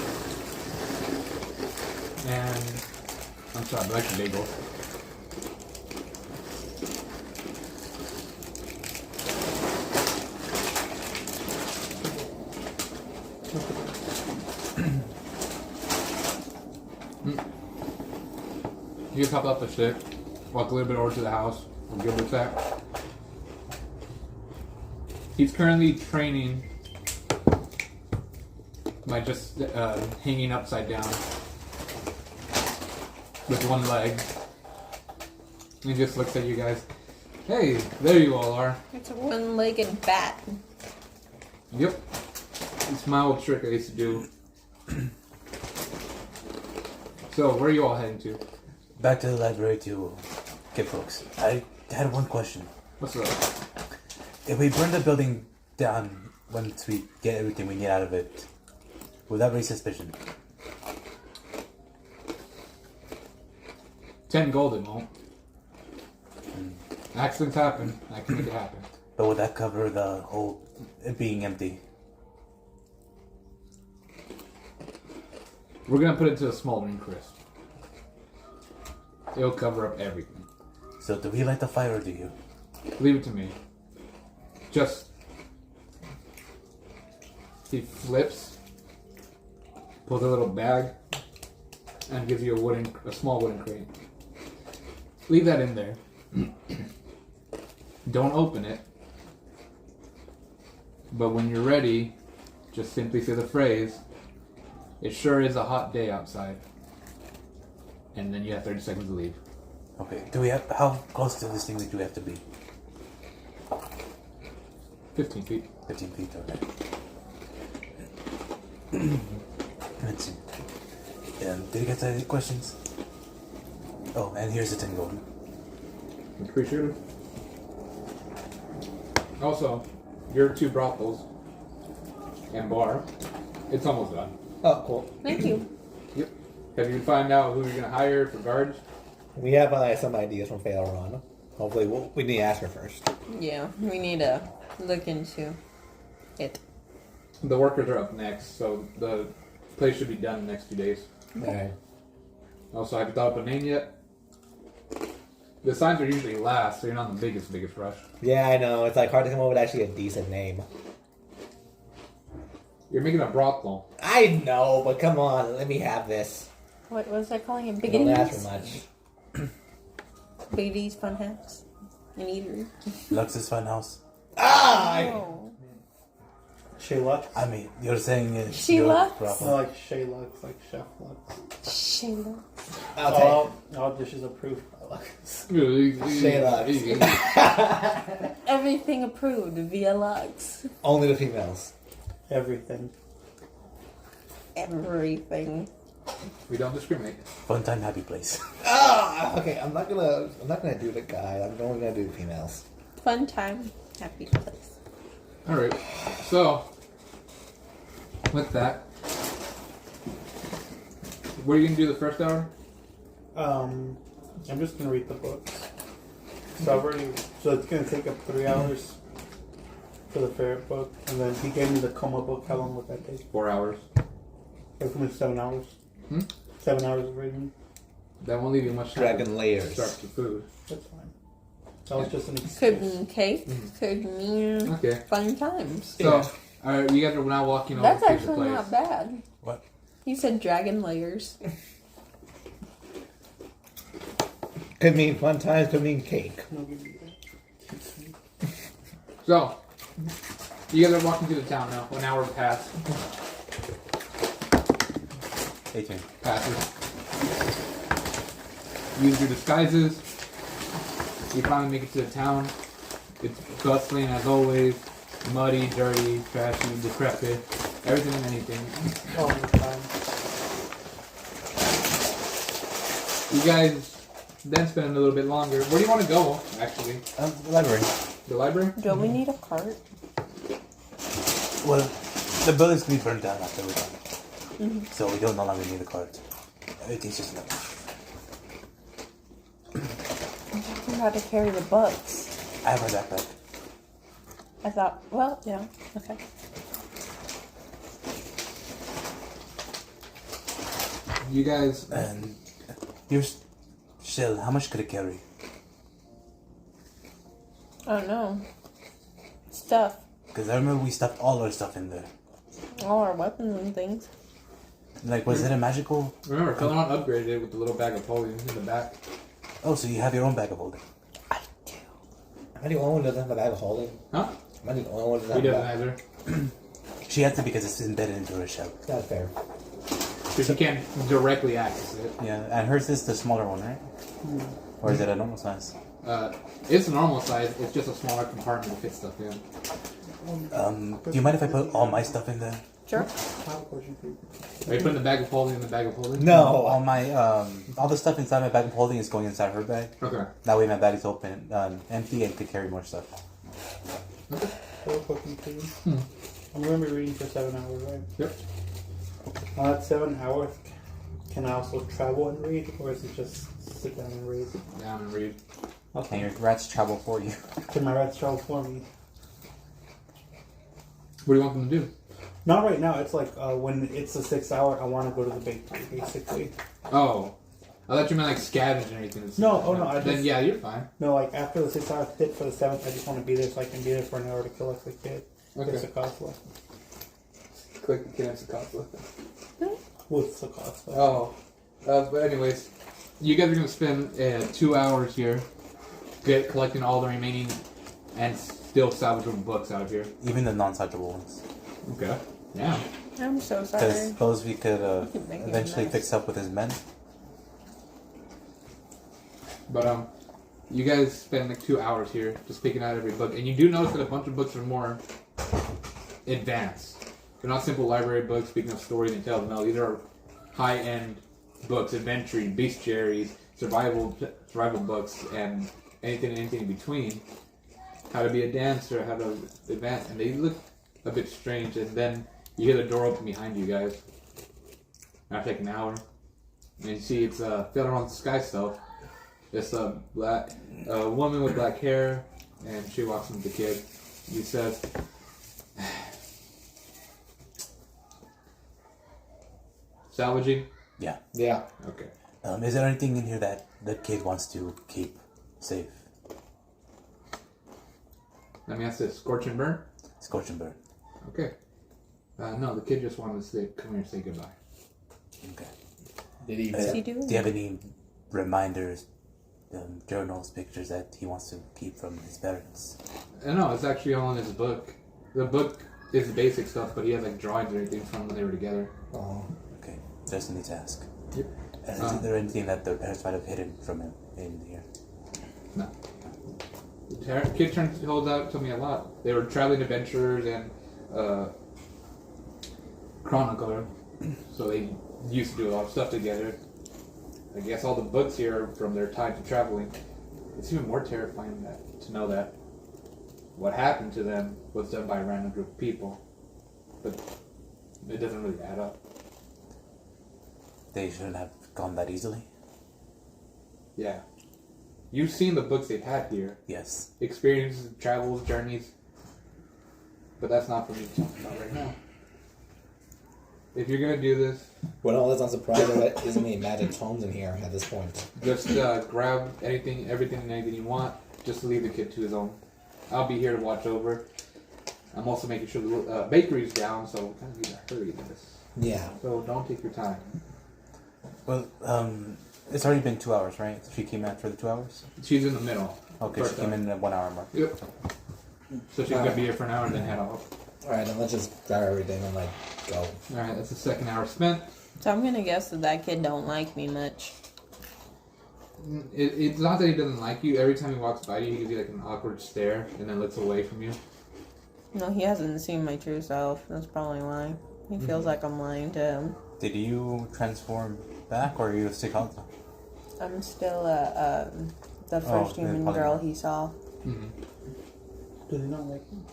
and I'm sorry, I like the bagel. You just hop off the ship, walk a little bit over to the house where Gilbert's at. He's currently training by just hanging upside down with one leg. He just looks at you guys. Hey, there you all are. It's a one-legged bat. Yep. It's my old trick I used to do. So, where are you all heading to? Back to the library to get books. I had one question. What's up? If we burn the building down once we get everything we need out of it, would that raise suspicion? 10 gold it won't. Accidents happen. I can make it happen. But would that cover the whole it being empty? We're gonna put it to a smoldering crisp. It'll cover up everything. So do we light the fire or do you? Leave it to me. Just... He flips, pulls a little bag, and gives you a small wooden crate. Leave that in there. Don't open it. But when you're ready, just simply say the phrase, "It sure is a hot day outside." And then you have 30 seconds to leave. Okay. Do we have how close to this thing do we have to be? 15 feet. 15 feet, okay. Let's see. Did you get any questions? Oh, and here's the 10 gold. Appreciate it. Also, your 2 brothels. and bar. It's almost done. Oh, cool. Thank you. Yep. Have you find out who you're gonna hire for guards? We have some ideas from Pharaoh. Hopefully, we need to ask her first. Yeah, we need to look into it. The workers are up next, so the place should be done in the next 2 days. Alright. Also, have you thought up a name yet? The signs are usually last, so you're not in the biggest rush. Yeah, I know. It's like hard to come up with actually a decent name. You're making a brothel. I know, but come on, let me have this. What was I calling it? It don't last for Biggities? much. Biggities Fun House? An eatery? Lux's Funhouse. Ah! Oh. Sheila. I mean, you're saying it's Sheila? your I problem. like Sheila. It's like Chef Lux. Sheila. All dishes approved by Lux. Everything approved via Lux. Only the females. Everything. Everything. We don't discriminate. Fun time, happy place. Okay, I'm not gonna do the guy. I'm only gonna do the females. Fun time, happy place. Alright, so, with that, what are you going to do the first hour? I'm just gonna read the books. So it's gonna take up 3 hours for the ferret book, and then he gave me the coma book. How long would that take? 4 hours. Like for me, 7 hours. 7 hours of reading. That won't leave you much time Dragon to layers. start the food. That's fine. That was just an Could excuse. mean cake, could mean Okay. fun times. So, alright, you guys are now walking over That's to the actually place. not bad. What? You said dragon layers. Could mean fun times, could mean cake. No, give me that. So, you guys are walking through the town now. 1 hour passed. 18. Passes. Use your disguises. You finally make it to the town. It's bustling as always. Muddy, dirty, trashy, decrepit. Everything and anything. All the time. You guys then spend a little bit longer. Where do you want to go, actually? The library. The library? Don't we need a cart? Well, the building's gonna be burned down after we're done. So we don't no longer need the cart. Everything's just enough. You had to carry the books. I have my backpack. I thought, well, yeah, okay. You guys... And here's Shell. How much could it carry? I don't know. Stuff. Because I remember we stuffed all our stuff in there. All our weapons and things. Like, was it a magical? Remember, Philemon upgraded it with the little bag of Polium in the back. Oh, so you have your own bag of holding. I do. Am I the only one who doesn't have a bag of holding? Huh? Am I the only one who He doesn't doesn't have a bag? either. She had to because it's embedded into her shell. That's fair. Because you can't directly access it. Yeah, and hers is the smaller one, right? Or is it a normal size? It's a normal size. It's just a smaller compartment to fit stuff in. Do you mind if I put all my stuff in there? Sure. Are you putting the bag of holding in the bag of holding? No. All my all the stuff inside my bag of holding is going inside her bag. Okay. That way my bag is open, empty, and could carry more stuff. I'm going to be reading for 7 hours, right? Yep. At 7 hours, can I also travel and read, or is it just sit down and read? Down and read. And Okay. your rats travel for you. Can my rats travel for me? What do you want them to do? Not right now. It's like when it's the 6th hour, I want to go to the bakery, basically. Oh. I thought you meant like scavenge and everything. No, oh no, I Then just- yeah, you're fine. No, like after the 6 hours hit for the 7th, I just want to be there so I can be there for an hour to collect the kid. Okay. With Sakasla. Click the kid and Sakasla. With Sakasla. Oh. But anyways, you guys are going to spend 2 hours here collecting all the remaining and still salvageable books out of here. Even the non-salvageable ones. Okay. Yeah. I'm so Because sorry. those we could keep making eventually a mess. fix up with his men. But you guys spend like 2 hours here just picking out every book, and you do notice that a bunch of books are more advanced. They're not simple library books speaking of stories and tales. No, these are high-end books, adventuring, bestiaries, survival books, and anything in between. How to be a dancer, how to advance, and they look a bit strange. And then You hear the door open behind you guys. After like an hour. And you see it's Fiddler on the Sky Stuff. It's a woman with black hair, and she walks in with the kid. He says, salvaging? Yeah. Yeah. Okay. Is there anything in here that the kid wants to keep safe? Let me ask this. Scorch and burn? Scorch and burn. Okay. No, the kid just wanted to come here and say goodbye. Okay. Did he? What's he Do doing? you have any reminders, journals, pictures that he wants to keep from his parents? No, it's actually all in his book. The book is basic stuff, but he has like drawings and everything from when they were together. Oh. Okay, just need to ask. Yep. Is there anything that their parents might have hidden from him in here? No. The kid holds out to me a lot. They were traveling adventurers and chronicler, so they used to do a lot of stuff together. I guess all the books here are from their time to traveling. It's even more terrifying to know that what happened to them was done by a random group of people, but it doesn't really add up. They shouldn't have gone that easily? Yeah. You've seen the books they've had here. Yes. Experiences, travels, journeys. But that's not for me to talk about right now. If you're gonna do this, Well, that's not surprising. There isn't any magic tomes in here at this point. just grab everything and anything you want. Just leave the kid to his own. I'll be here to watch over. I'm also making sure the bakery's down, so we kind of need to hurry this. Yeah. So don't take your time. Well, it's already been 2 hours, right? She came after the 2 hours? She's in the middle. Okay, First she came time. in at 1 hour mark. Yep. So she's gonna be here for an hour and then head off. Alright, then let's just grab everything and like go. Alright, that's the second hour spent. So I'm gonna guess that kid don't like me much. It's not that he doesn't like you. Every time he walks by you, he gives you like an awkward stare and then looks away from you. No, he hasn't seen my true self. That's probably why. He feels like I'm lying to him. Did you transform back, or are you a Stikanta? I'm still the first the human polymorph. girl he saw. Mm-hmm. Do they not like you?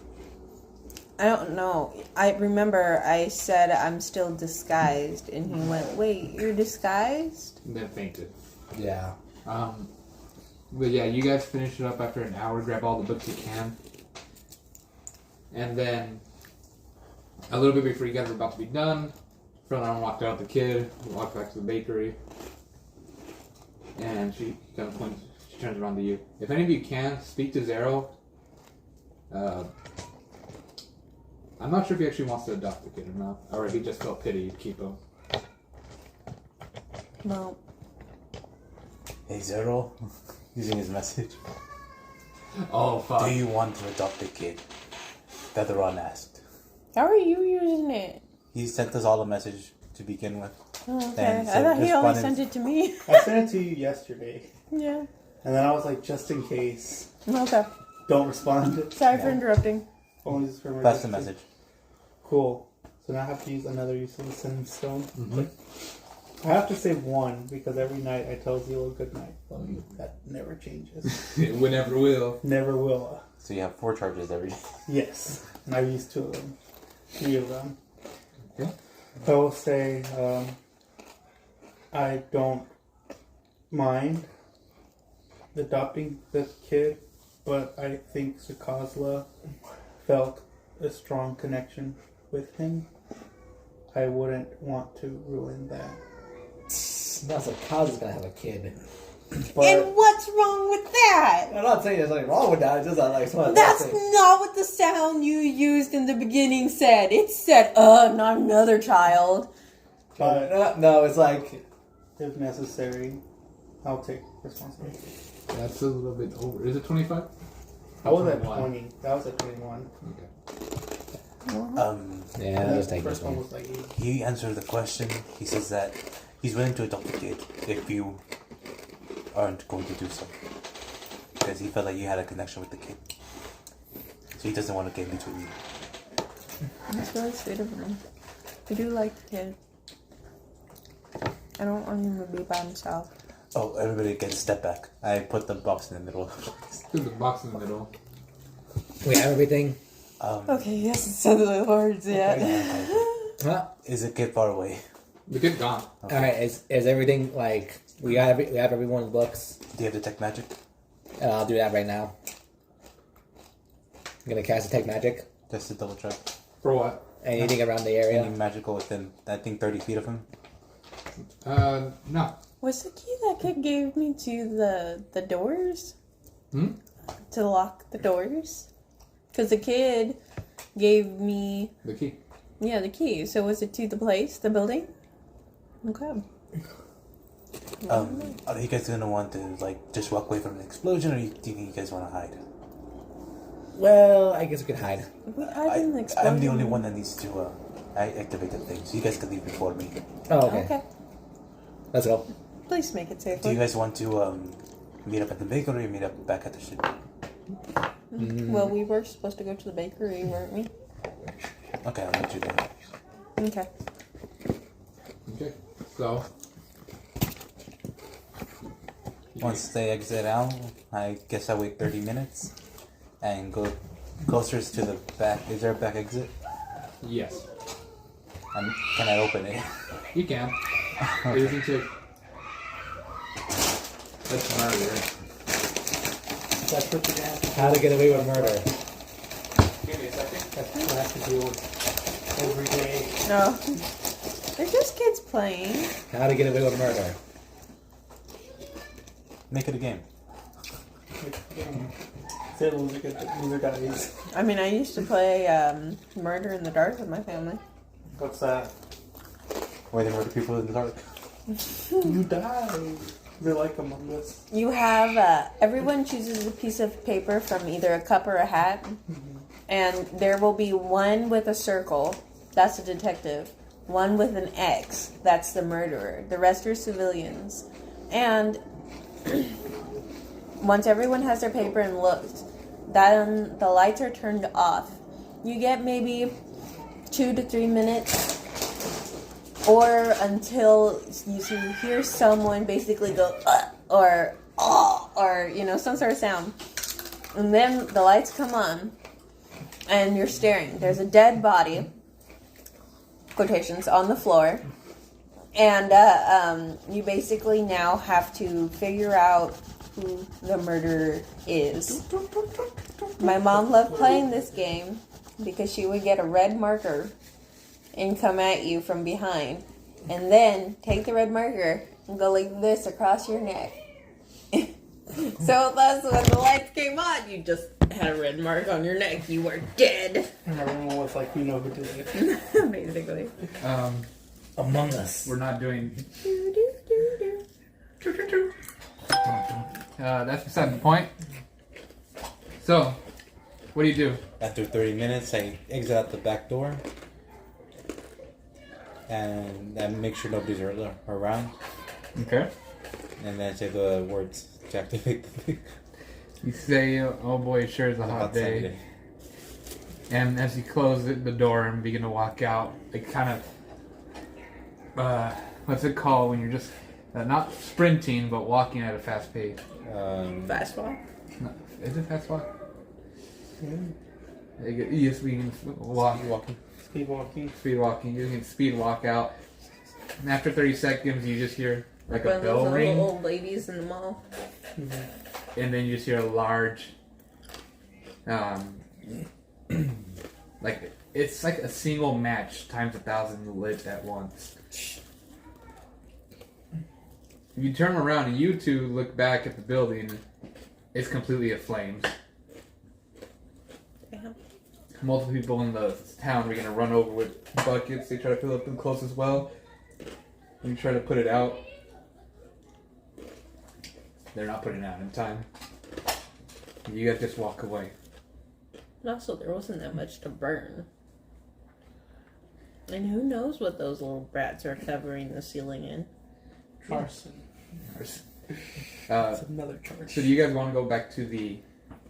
I don't know. I remember I said I'm still disguised, and he went, "Wait, you're disguised?" And then fainted. Yeah. But yeah, you guys finish it up after an hour. Grab all the books you can, and then a little bit before you guys are about to be done, front arm walked out the kid, walked back to the bakery, and she kind of points. She turns around to you. If any of you can speak to Zero, I'm not sure if he actually wants to adopt the kid or not, or if he just felt pity to keep him. No. Hey, Zero, using his message. Oh fuck! Do you want to adopt a kid? Featheron asked. How are you using it? He sent us all a message to begin with. Oh, okay. And I so thought he just only wanted- sent it to me. I sent it to you yesterday, Yeah. and then I was like, just in case, Okay. don't respond. Sorry for interrupting. Only just for That's the message. Cool. So now I have to use another use of the sending stone. Mhm. I have to say one because every night I tell Zero good night. That never changes. We never will. Never will. So you have 4 charges every day. Yes. And I've used 2 of them. 3 of them. Okay. I will say I don't mind adopting this kid, but I think Sakazla felt a strong connection with him. I wouldn't want to ruin that. Now Sakaza's gonna have a kid. But And what's wrong with that? I'm not saying there's anything wrong with that. It's just like some That's not what the sound you used in the beginning said. It said, not another child. but no, it's like if necessary, I'll take responsibility. That's a little bit over. Is it 25? I was at 21. 20. That was at 21. Okay. yeah, The just take first this one one. was like 8. He answered the question. He says that he's willing to adopt a kid if you aren't going to do so. Because he felt like you had a connection with the kid. So he doesn't want to get in between you. That's really sweet of him. I do like the kid. I don't want him to be by himself. Oh, everybody get a step back. I put the box in the middle. There's a box in the middle. We have everything. Okay, he hasn't said the words yet. Okay. Huh? Is the kid far away? The kid's gone. Okay. All right. Is everything like we have everyone's books? Do you have detect magic? I'll do that right now. I'm gonna cast detect magic. Just to double check. For what? Anything around the area. Any magical within, I think, 30 feet of him? No. Was the key that kid gave me to the doors? Hmm? To lock the doors? Because the kid gave me, The key. yeah, the key. So was it to the place, the building? Okay. Are you guys gonna want to, like, just walk away from the explosion, or do you think you guys want to hide? Well, I guess we could hide. If we hide in the explosion. I'm the only one that needs to activate the thing, so you guys can leave before me. Oh, okay. Okay. Let's go. Please make it Do you safer. guys want to meet up at the bakery or meet up back at the ship? Well, we were supposed to go to the bakery, weren't we? Okay, I'll let you do that. Okay. Okay. So. Once they exit out, I guess I wait 30 minutes and go closest to the back. Is there a back exit? Yes. Can I open it? You can. It isn't to. That's murder. That's what you have to How to get away with murder. Give me a second. That's what I have to deal with every day. No. They're just kids playing. How to get away with murder. Make it a game. Say loser guys. I mean, I used to play Murder in the Dark with my family. What's that? Where they murder people in the dark. You die. They're like Among Us. You have, everyone chooses a piece of paper from either a cup or a hat. And there will be one with a circle. That's the detective. One with an X. That's the murderer. The rest are civilians. And once everyone has their paper and looked, then the lights are turned off. You get maybe 2 to 3 minutes, or until you hear someone basically go or oh, or some sort of sound, and then the lights come on, and you're staring. There's a dead body, quotations, on the floor. And you basically now have to figure out who the murderer is. My mom loved playing this game because she would get a red marker and come at you from behind. And then take the red marker and go like this across your neck. So that's when the lights came on. You just had a red mark on your neck. You were dead. And everyone was like, you know who did it. Basically. Among Us. We're not doing. That's beside the point. So, what do you do? After 30 minutes, I exit out the back door. And I make sure nobody's around. Okay. And then I say the words to activate the thing. You say, "Oh boy, it sure is a hot About day." Sunday. And as you close the door and begin to walk out, it kind of, what's it called when you're just not sprinting but walking at a fast pace? Fast walk. No, is it fast walk? Yes, we can walking. Speed walking. Speed walking. You can speed walk out. And after 30 seconds, you just hear like One a of bell those ring, little old ladies in the mall. and then you just hear a large, like it's like a single match times 1,000 lit at once. You turn around and you two look back at the building. It's completely aflames. Damn. Multiple people in the town are gonna run over with buckets. They try to fill up them close as well. And you try to put it out. They're not putting it out in time. You guys just walk away. And also, there wasn't that much to burn. And who knows what those little brats are covering the ceiling in. Arson. That's another charge. So do you guys want to go back to the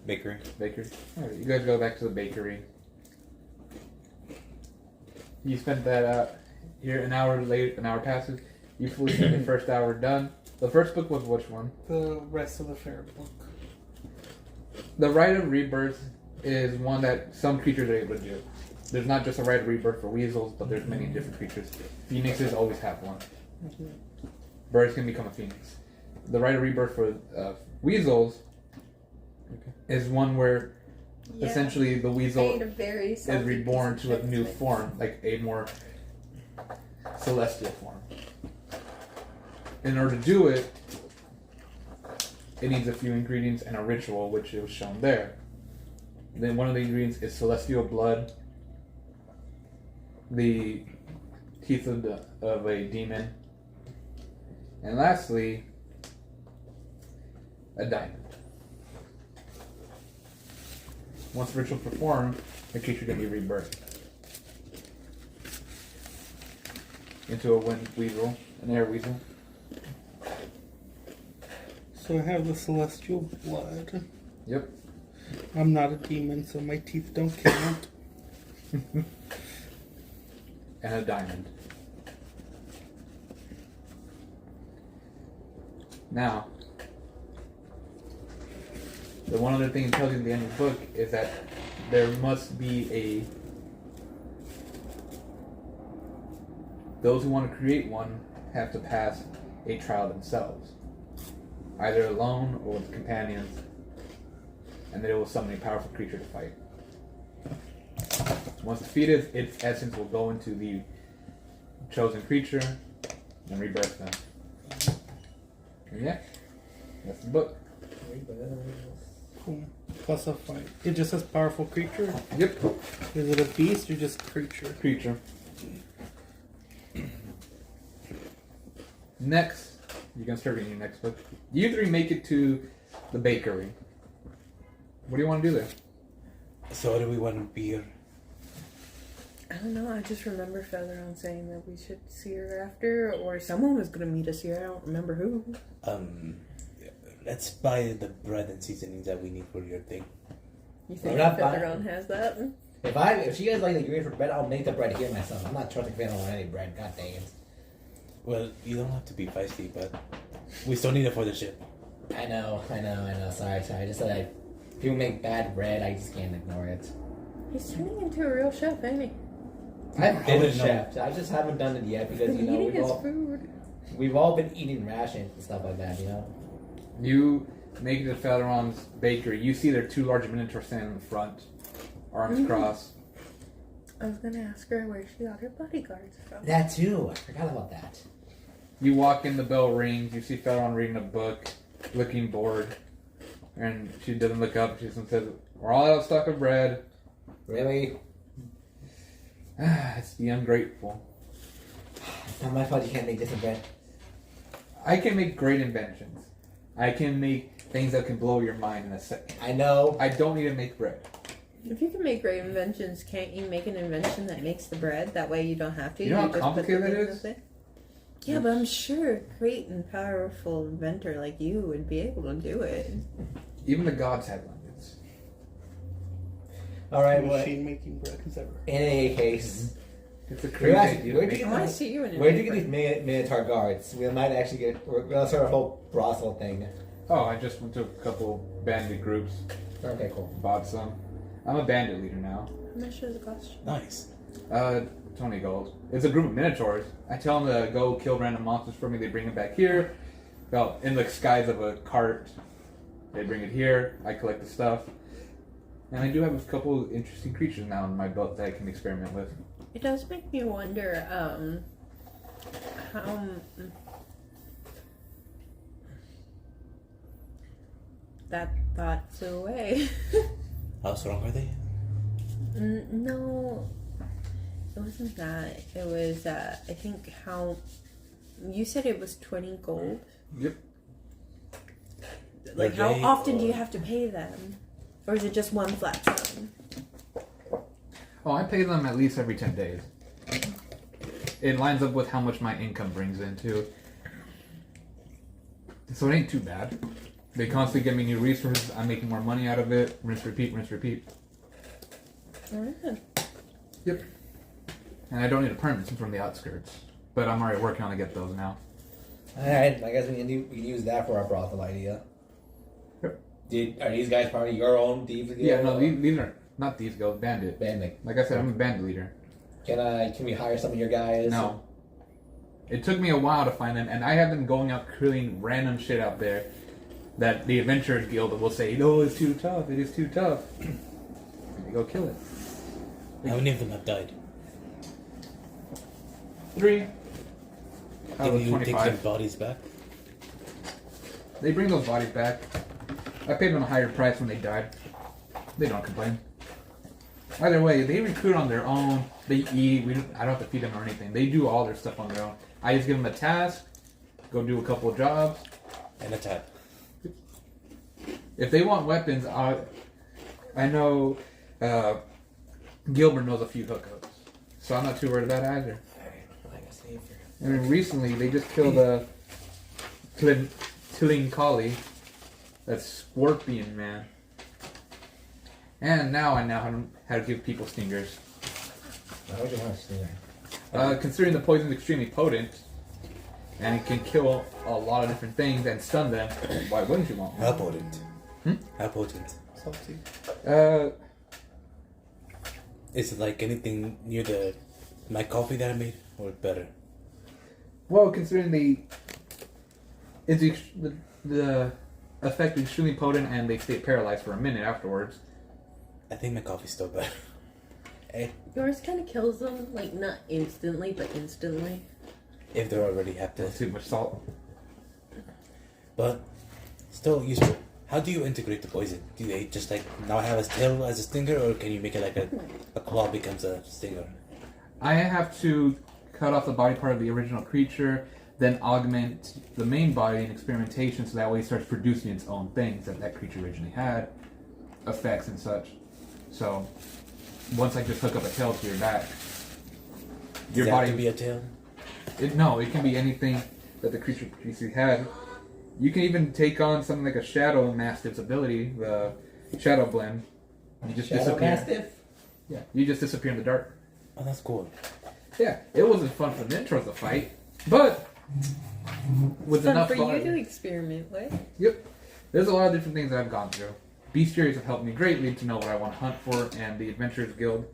Bakery. bakery? Alright, you guys go back to the bakery. You spent that here an hour passes. You fully spent the first hour done. The first book was which one? The rest of the fair book. The Rite of Rebirth is one that some creatures are able to do. there's not just a right of rebirth for weasels, but there's many different creatures. Phoenixes always have one. Birds can become a phoenix. The right of rebirth for weasels is one where essentially the weasel is reborn to a new form, like a more celestial form. In order to do it, it needs a few ingredients and a ritual, which it was shown there. Then one of the ingredients is celestial blood, the teeth of a demon, and lastly, a diamond. Once the ritual performed, the creature can be rebirthed into a wind weasel, an air weasel. So I have the celestial blood. Yep. I'm not a demon, so my teeth don't count. And a diamond. Now, the one other thing it tells you in the end of the book is that there must be those who want to create one have to pass a trial themselves, either alone or with companions, and then it will summon a powerful creature to fight. Once defeated, its essence will go into the chosen creature and rebirth them. And yeah, that's the book. Cool. Plus a fight. It just says powerful creature. Yep. Is it a beast or just creature? Creature. Next, you can start reading your next book. You three make it to the bakery. What do you want to do there? So what do we want to beer? I don't know. I just remember Featheron saying that we should see her after, or someone was going to meet us here. I don't remember who. Let's buy the bread and seasonings that we need for your thing. You think Well, not Featheron has that? If she guys like the ingredients for bread, I'll make the bread here myself. I'm not trusting Featheron on any bread. God dang it. Well, you don't have to be feisty, but we still need it for the ship. I know. Sorry. I just said if people make bad bread, I just can't ignore it. He's turning into a real chef, ain't he? I've been a wouldn't know. chef. I just haven't done it yet because He's eating his we've food. we've all been eating rations and stuff like that. You make it to Featheron's bakery. You see there are two large minotaurs standing in the front, arms crossed. I was going to ask her where she got her bodyguards from. That too. I forgot about that. You walk in, the bell rings. You see Featheron reading a book, looking bored, and she doesn't look up. She just says, "We're all out of stock of bread." Really? It's the ungrateful. It's not my fault you can't make decent bread. I can make great inventions. I can make things that can blow your mind in a second. I know. I don't need to make bread. If you can make great inventions, can't you make an invention that makes the bread? That way you don't have to. You know how just put complicated the that things is? in it? Yeah, but I'm sure a great and powerful inventor like you would be able to do it. Even the gods had limits. Alright, well, Machine making bread is ever. in any case, It's a crazy idea. where'd to you make. I want to see you in where'd you get these Minotaur guards? We might actually we're gonna start a whole brothel thing. Oh, I just went to a couple bandit groups, Okay, cool. bought some. I'm a bandit leader now. How much does it cost? Nice. 20 gold. It's a group of minotaurs. I tell them to go kill random monsters for me. They bring it back here. Well, in the skies of a cart. They bring it here. I collect the stuff. And I do have a couple interesting creatures now in my belt that I can experiment with. It does make me wonder, how... That thought flew away. How strong are they? No, it wasn't that. It was, I think how... You said it was 20 gold? Yep. Like, Per how day, often do or- you have to pay them? Or is it just one flat sum? Oh, I pay them at least every 10 days. It lines up with how much my income brings in, too. So it ain't too bad. They constantly give me new resources. I'm making more money out of it. Rinse, repeat, rinse, repeat. Alright. Yep. And I don't need a permit since we're on the outskirts. But I'm already working on to get those now. Alright, I guess we can use that for our brothel idea. Yep. Are these guys part of your own thieves? Yeah, no, these are Not these guys, bandit. Bandit. Like I said, I'm a bandit leader. Can we hire some of your guys? No. It took me a while to find them, and I have been going out killing random shit out there that the Adventurers Guild will say, no, it's too tough, it is too tough. And you go kill it. How many of them have died? 3. Out Did of you take 25. their bodies back? They bring those bodies back. I paid them a higher price when they died. They don't complain. Either way, they recruit on their own. They eat. I don't have to feed them or anything. They do all their stuff on their own. I just give them a task, go do a couple of jobs, And attack. if they want weapons, I know Gilbert knows a few hookups, so I'm not too worried about it either. I mean, recently they just killed a Tilinkali, that scorpion man, and now I know how to give people stingers. Why would you want a stinger? Considering the poison is extremely potent, and it can kill a lot of different things and stun them, why wouldn't you want one? How potent? How potent? Salty. Is it like anything near my coffee that I made, or better? Well, considering the effect is extremely potent and they stay paralyzed for a minute afterwards. I think my coffee's still better. Yours kind of kills them, like not instantly, but instantly. If they're already have That's to. too much salt. But still useful. How do you integrate the poison? Do they just like now have a tail as a stinger, or can you make it like a claw becomes a stinger? I have to cut off the body part of the original creature, then augment the main body in experimentation so that way it starts producing its own things that creature originally had, effects and such. So, once I just hook up a tail to your back, your Does it body have to be a tail? No, it can be anything that the creature previously had. You can even take on something like a Shadow Mastiff's ability, the Shadow Blend. You just Shadow disappear. Mastiff? Yeah, you just disappear in the dark. Oh, that's cool. Yeah, it wasn't fun for the intros to fight, but with Fun enough for fun. you to experiment with. Yep, there's a lot of different things that I've gone through. Bestiaries have helped me greatly to know what I want to hunt for, and the Adventurers Guild,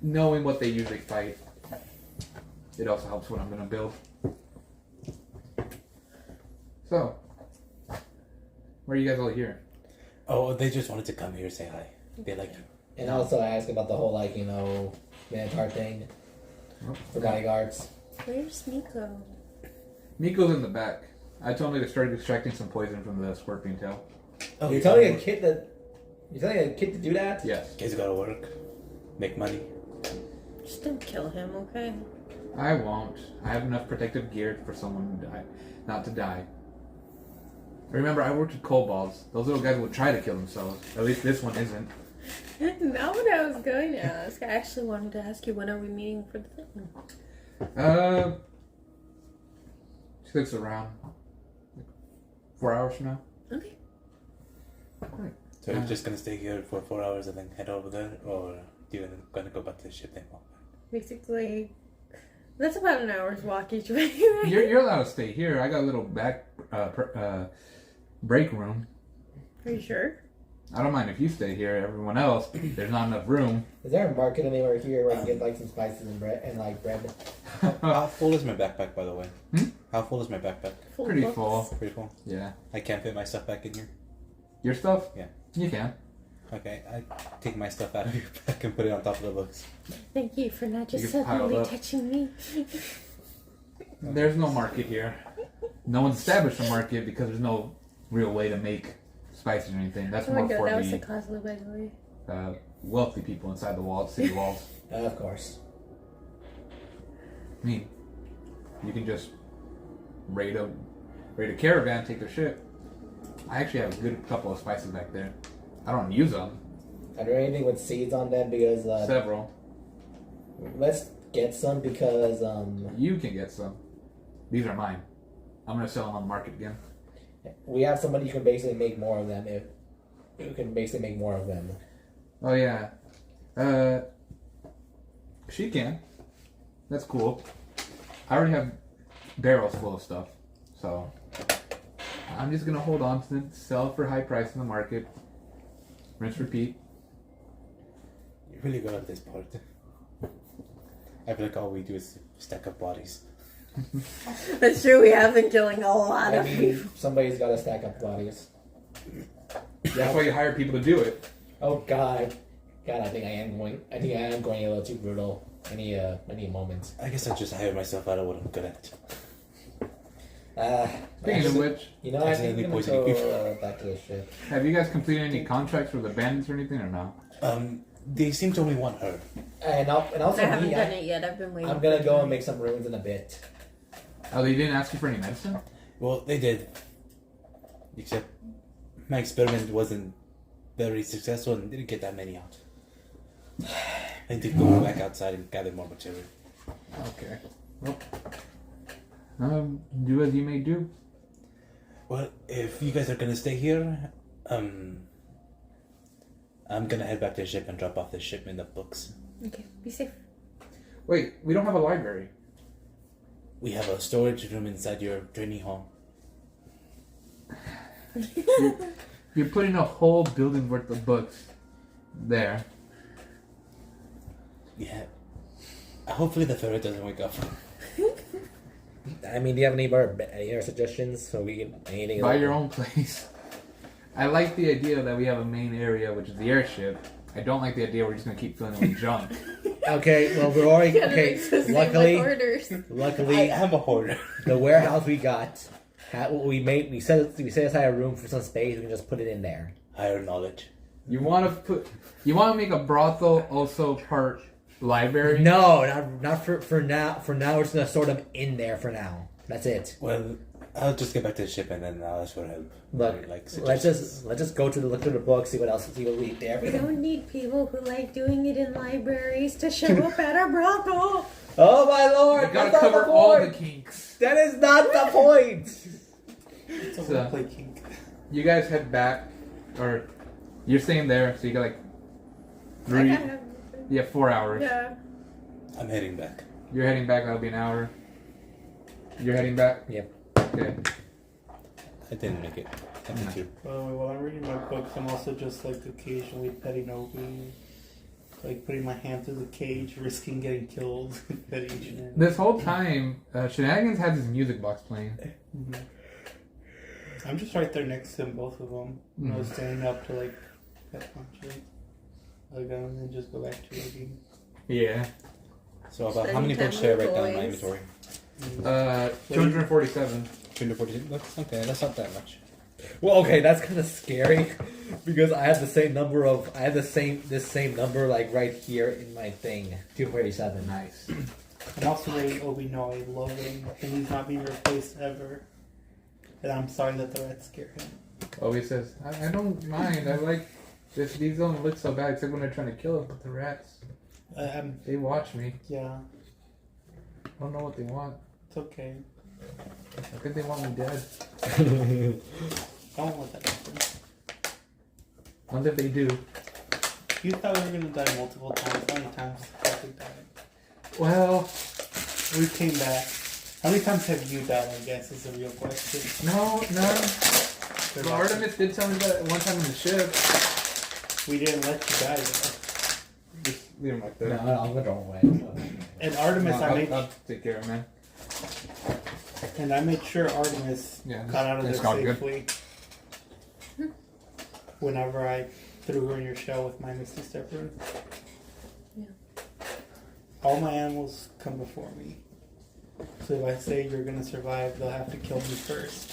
knowing what they usually fight, it also helps what I'm going to build. So, why are you guys all here? Oh, they just wanted to come here say hi. They like you. And also ask about the whole, Minotaur thing for bodyguards. Where's Miko? Miko's in the back. I told him to start extracting some poison from the scorpion tail. Oh, You're telling a kid to do that? Yes. Kids gotta work, make money. Just don't kill him, okay? I won't. I have enough protective gear for someone to die, not to die. Remember, I worked with kobolds. Those little guys would try to kill themselves. At least this one isn't. Not what I was going to ask. I actually wanted to ask you, when are we meeting for the thing? She looks around. 4 hours from now. Okay. So you're just gonna stay here for 4 hours and then head over there, or you're gonna go back to the ship then? Basically, that's about an hour's walk each way, right? You're allowed to stay here. I got a little back break room. Are you sure? I don't mind if you stay here. Everyone else, there's not enough room. Is there a market anywhere here where I can get some spices and bread bread? How full is my backpack, by the way? Hmm? How full is my backpack? Full Pretty books. full. Pretty full. Yeah. I can't fit my stuff back in here. Your stuff? Yeah. You can. Okay, I take my stuff out of your back and put it on top of the books. Thank you for not just You can pile suddenly up. touching me. There's no market here. No one's established a market because there's no real way to make spices or anything. That's Oh my more god, for that was the the Coslo, by the way. wealthy people inside the walls, city walls. Of course. I mean, you can just raid a caravan, take their ship. I actually have a good couple of spices back there. I don't use them. Are there anything with seeds on them? Because Several. let's get some because You can get some. These are mine. I'm gonna sell them on the market again. we have somebody who can basically make more of them. Who can basically make more of them. Oh yeah. She can. That's cool. I already have barrels full of stuff, so I'm just gonna hold on to it, sell it for high price in the market. Rinse, repeat. really good at this part. I feel like all we do is stack up bodies. That's true. We have been killing a lot I of people. mean, somebody's got to stack up bodies. That's why you hire people to do it. Oh God, I think I am going a little too brutal. Any moment. I guess I just hire myself out of what I'm good at. Speaking of which, You know, I think Accidentally I'm gonna poisoning go back to the ship. have you guys completed any contracts with the bandits or anything or no? They seem to only want her. And also I haven't me, done it yet. I've been waiting. I'm gonna go and make some runes in a bit. Oh, they didn't ask you for any medicine? Well, they did. Except my experiment wasn't very successful and didn't get that many out. I need to go back outside and gather more material. Okay. Well, do as you may do. Well, if you guys are gonna stay here, I'm gonna head back to the ship and drop off the shipment of books. Okay, be safe. Wait, we don't have a library. We have a storage room inside your training hall. You're putting a whole building worth of books there. Yeah. Hopefully the ferret doesn't wake up. I mean, do you have any other suggestions? So we can anything. Buy your own place. I like the idea that we have a main area, which is the airship. I don't like the idea we're just gonna keep filling it with junk. Okay, well we're already okay. Luckily, I am a hoarder. the warehouse we got, what we made, we set aside a room for some space. We can just put it in there. Higher knowledge. You want to make a brothel also part library? No, not for now. For now, we're just gonna sort them in there for now. That's it. Well, I'll just get back to the ship and then I'll ask for help. Look, Like, let's just go to look through the book, see what we there. We don't need people who like doing it in libraries to show up at our brothel. Oh my lord! We gotta that's not cover the all the point. kinks. That is not the point. It's a So- roleplay kink. You guys head back, or you're staying there, so you got like I got 4 hours. yeah. I'm heading back. You're heading back. That'll be an hour. You're heading back. Yep. Okay. I didn't make it. I did too. By the way, while I'm reading my books, I'm also just like occasionally petting Obi. Like putting my hand through the cage, risking getting killed. Petting Shenanigans. This whole time, Shenanigans had his music box playing. Mhm. I'm just right there next to him, both of them. I was standing up to like pet punch it. Like, and then just go back to looking. Yeah. So about how Spending many time books should I with write down in my boys. inventory? 247. 242? Okay, that's not that much. Well, okay, that's kind of scary because I have the same number this same number like right here in my thing, 247. Nice. I'm also letting Obi know I love him and he's not being replaced ever. And I'm sorry that the rats scare him. Obi says, I don't mind. I like this. These don't look so bad except when they're trying to kill us. But the rats, they watch me. Yeah, I don't know what they want. it's okay. I think they want me dead. I won't let that happen. Wonder if they do. You thought we were gonna die multiple times. How many times have we died? Well, We came back. How many times have you died, I guess, is the real question. no. Well, Artemis did tell me that one time in the ship. We didn't let you die, though. Just leave him like No, that. I'm gonna throw away. And Artemis, No, I made I'll take care of it, man. and I made sure Artemis Yeah, got out of it's there all good. safely. Whenever I threw her in your shell with my Misty Step rune. Yeah. All my animals come before me. So if I say you're gonna survive, they'll have to kill me first.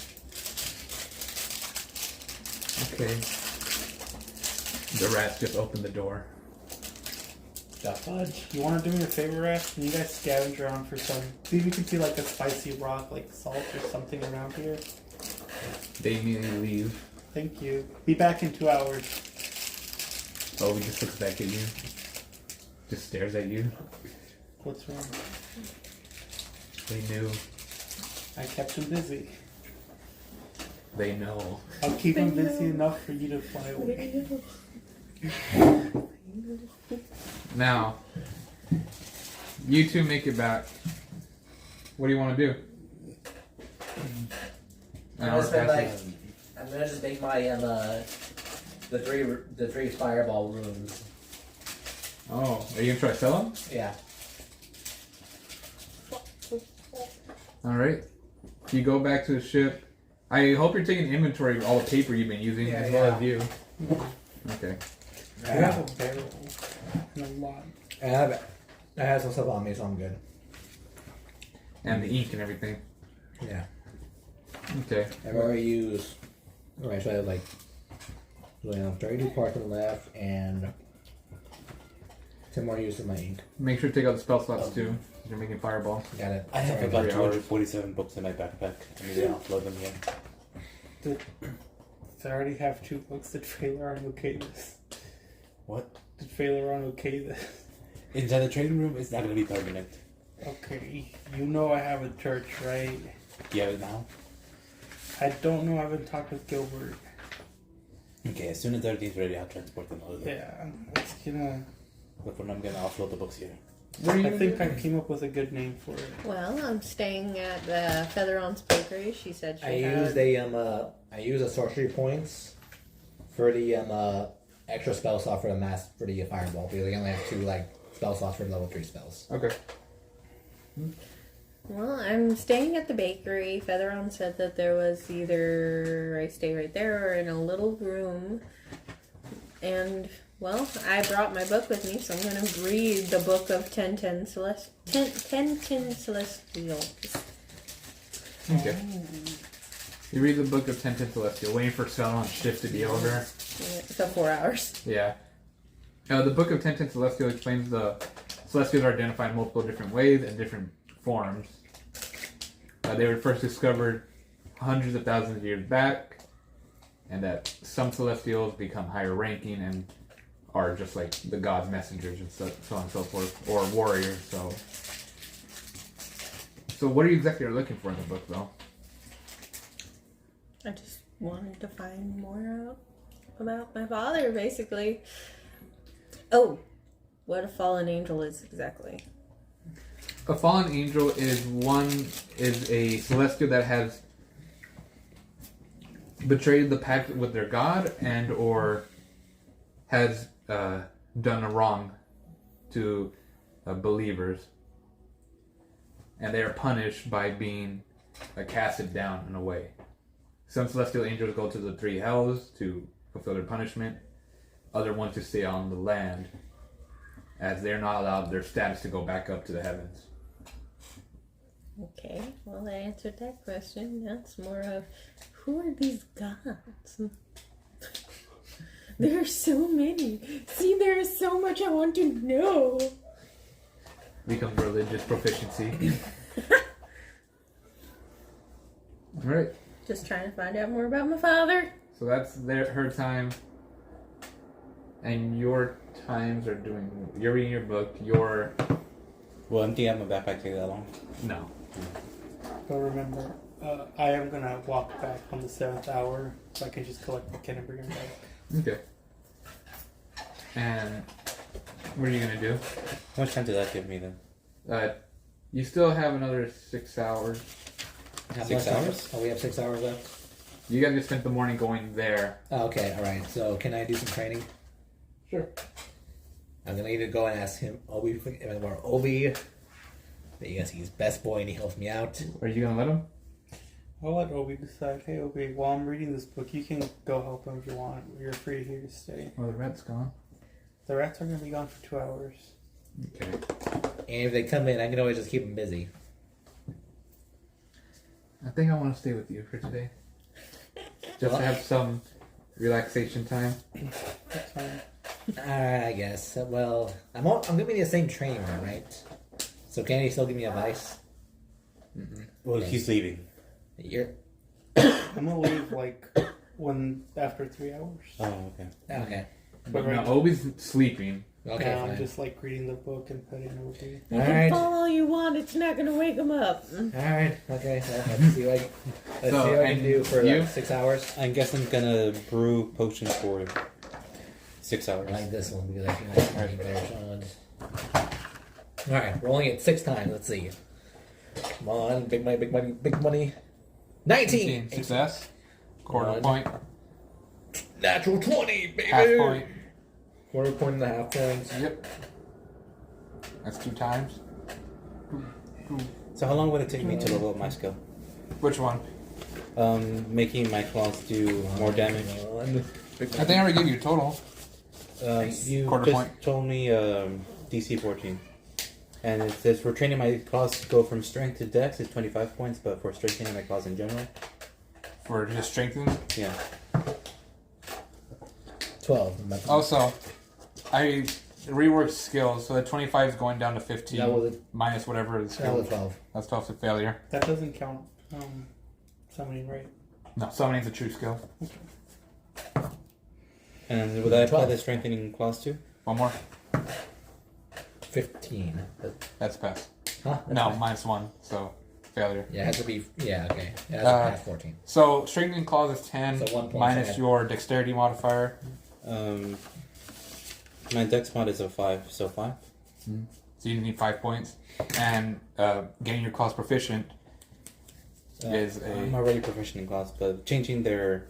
Okay. The rats just opened the door. The fudge. You wanna do me a favor, Rat? Can you guys scavenge around for some... See if you can see like a spicy rock, like salt or something around here? They immediately leave. Thank you. Be back in 2 hours. Oh, he just looks back at you. Just stares at you. What's wrong? They knew. I kept him busy. They know. I'll keep him busy enough for you to fly away. Now, you two make it back. What do you want to do? An hour passes. I'm gonna just make my the three fireball runes. Oh, are you gonna try to sell them? Yeah. All right. You go back to the ship. I hope you're taking inventory of all the paper you've been using, as well as you. Okay. I have a barrel and a lot. I have some stuff on me, so I'm good. And the ink and everything. Yeah. Okay. I've already used. Alright, so I have like 32 parchment left and 10 more use of my ink. Make sure to take out the spell slots too. You're making fireballs. Got it. I have Sorry. about 3 hours. 247 books in my backpack. I need to offload them again. I already have 2 books. Did Faileron okay this? What? Did Faileron okay this? Inside the trading room, it's not going to be permanent. Okay, you know I have a church, right? Do you have it now? I don't know. I haven't talked with Gilbert. Okay, as soon as everything's ready, I'll transport them over. Yeah, it's gonna. But for now, I'm going to offload the books here. What are you I gonna think do? I came up with a good name for it. Well, I'm staying at the Featheron's Bakery. She said she had... I use the sorcery points for the extra spell slot for the fireball because I only have 2 spell slots for level 3 spells. Okay. Well, I'm staying at the bakery. Featheron said that there was either I stay right there or in a little room. And, well, I brought my book with me, so I'm going to read the book of 1010 Celestials. Okay. You read the book of 1010 Celestial, waiting for Celon's shift to be over. Yeah, so 4 hours. Yeah. The book of 1010 Celestial explains the Celestials are identified in multiple different ways and different forms. They were first discovered hundreds of thousands of years back, and that some Celestials become higher ranking and are just like the gods' messengers and so on and so forth, or warriors. So what are you exactly looking for in the book, though? I just wanted to find more out about my father, basically. Oh, what a fallen angel is exactly. A fallen angel is a celestial that has betrayed the pact with their god and or has done a wrong to believers, and they are punished by being casted down in a way. Some celestial angels go to the 3 hells to fulfill their punishment. Other ones to stay on the land, as they're not allowed their status to go back up to the heavens. Okay, well, I answered that question. Now it's more of, who are these gods? There are so many. See, there is so much I want to know. Becomes religious proficiency. Alright, Just trying to find out more about my father. so that's her time. And your times are you're reading your book, Well, empty out my backpack take that long. no. But remember, I am gonna walk back on the 7th hour, so I can just collect the kid and bring him back. Okay. And what are you gonna do? How much time did that give me then? You still have another 6 hours. How 6 much hours? Oh, we have 6 hours left? You guys just spent the morning going there. Oh, okay, alright. So can I do some training? Sure. I'm gonna either go and ask him, Obi, because he's best boy and he helps me out. Are you gonna let him? I'll let Obi decide. Hey, Obi, while I'm reading this book, you can go help him if you want. You're free here to stay. Oh, the rat's gone. The rats are gonna be gone for 2 hours. Okay. And if they come in, I can always just keep them busy. I think I want to stay with you for today. Just to have some relaxation time. That's fine. Alright, I guess. Well, I'm gonna be in the same training room, right? So can he still give me advice? Well, he's leaving. You're... I'm gonna leave after 3 hours. Oh, okay. Okay. But No, right Obi's sleeping. Okay, now I'm fine. just reading the book and petting Obi. You can Alright. fall all you want. It's not going to wake him up. Alright, okay. So let's see what I can do for you? 6 hours. I guess I'm gonna brew potions for 6 hours. I like this one because I think I can better challenge. Alright, rolling it 6 times. Let's see. Come on, big money, big money, big money. 19! Success. Quarter One. point. Natural 20, baby! Half point. Quarter point and a half points. Yep. That's 2 times. So how long would it take me to level up my skill? Which one? Making my claws do more damage. I think I already gave you a total. You Quarter just point. told me DC 14. And it says for training my claws to go from strength to dex, it's 25 points, but for strengthening my claws in general, For just strengthening. yeah. 12. Also, I reworked skills, so that 25 is going down to 15. That was minus whatever the That skill. was 12. That's 12 to failure. That doesn't count summoning, right? No, summoning's a true skill. And would I apply 12. the strengthening claws too? One more. 15. That's pass. Huh? That's No, fine. minus 1, so failure. Yeah, it has to be. Yeah, okay. It has to pass 14. So strengthening claws is 10 So 1 point minus ahead. your dexterity modifier. My dex mod is a 5, so 5. So you need 5 points. And getting your claws proficient is I'm a already proficient in claws, but changing their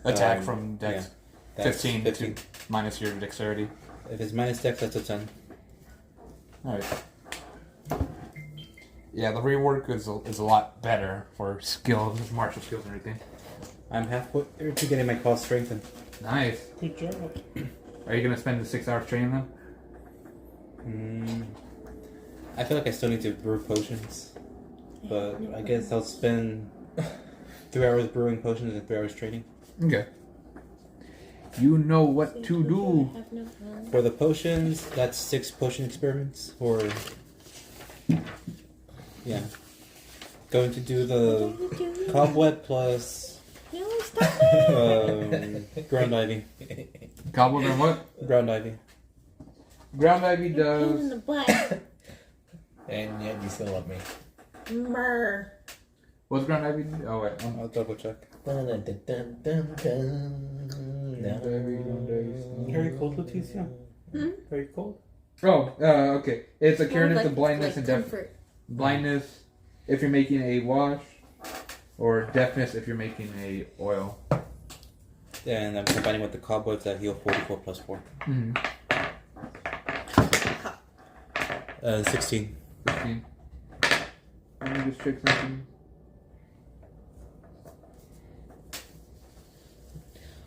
attack from dex. yeah, 15 15. to minus your dexterity. If it's minus dex, that's a 10. Alright. Yeah, the rework is a lot better for skills, martial skills and everything. I'm halfway to getting my claws strengthened. Nice. Good job. Are you going to spend the 6 hours training them? I feel like I still need to brew potions, but I guess I'll spend 3 hours brewing potions and 3 hours training. Okay. You know what to do. For the potions, that's 6 potion experiments, or yeah. Going to do the cobweb plus No, stop it! ground ivy. Cobweb and what? Ground ivy. Ground ivy Pain in does. the butt. And yet you still love me. Brr. What's ground ivy? Oh wait. I'll double check. Very cold, Leticia. Very cold. Oh, okay. It's a curative to Like- blindness like and comfort. blindness if you're making a wash, or deafness if you're making a oil. And I'm combining with the cobwebs that heal 44 plus 4. 16. 15. Let me just check something.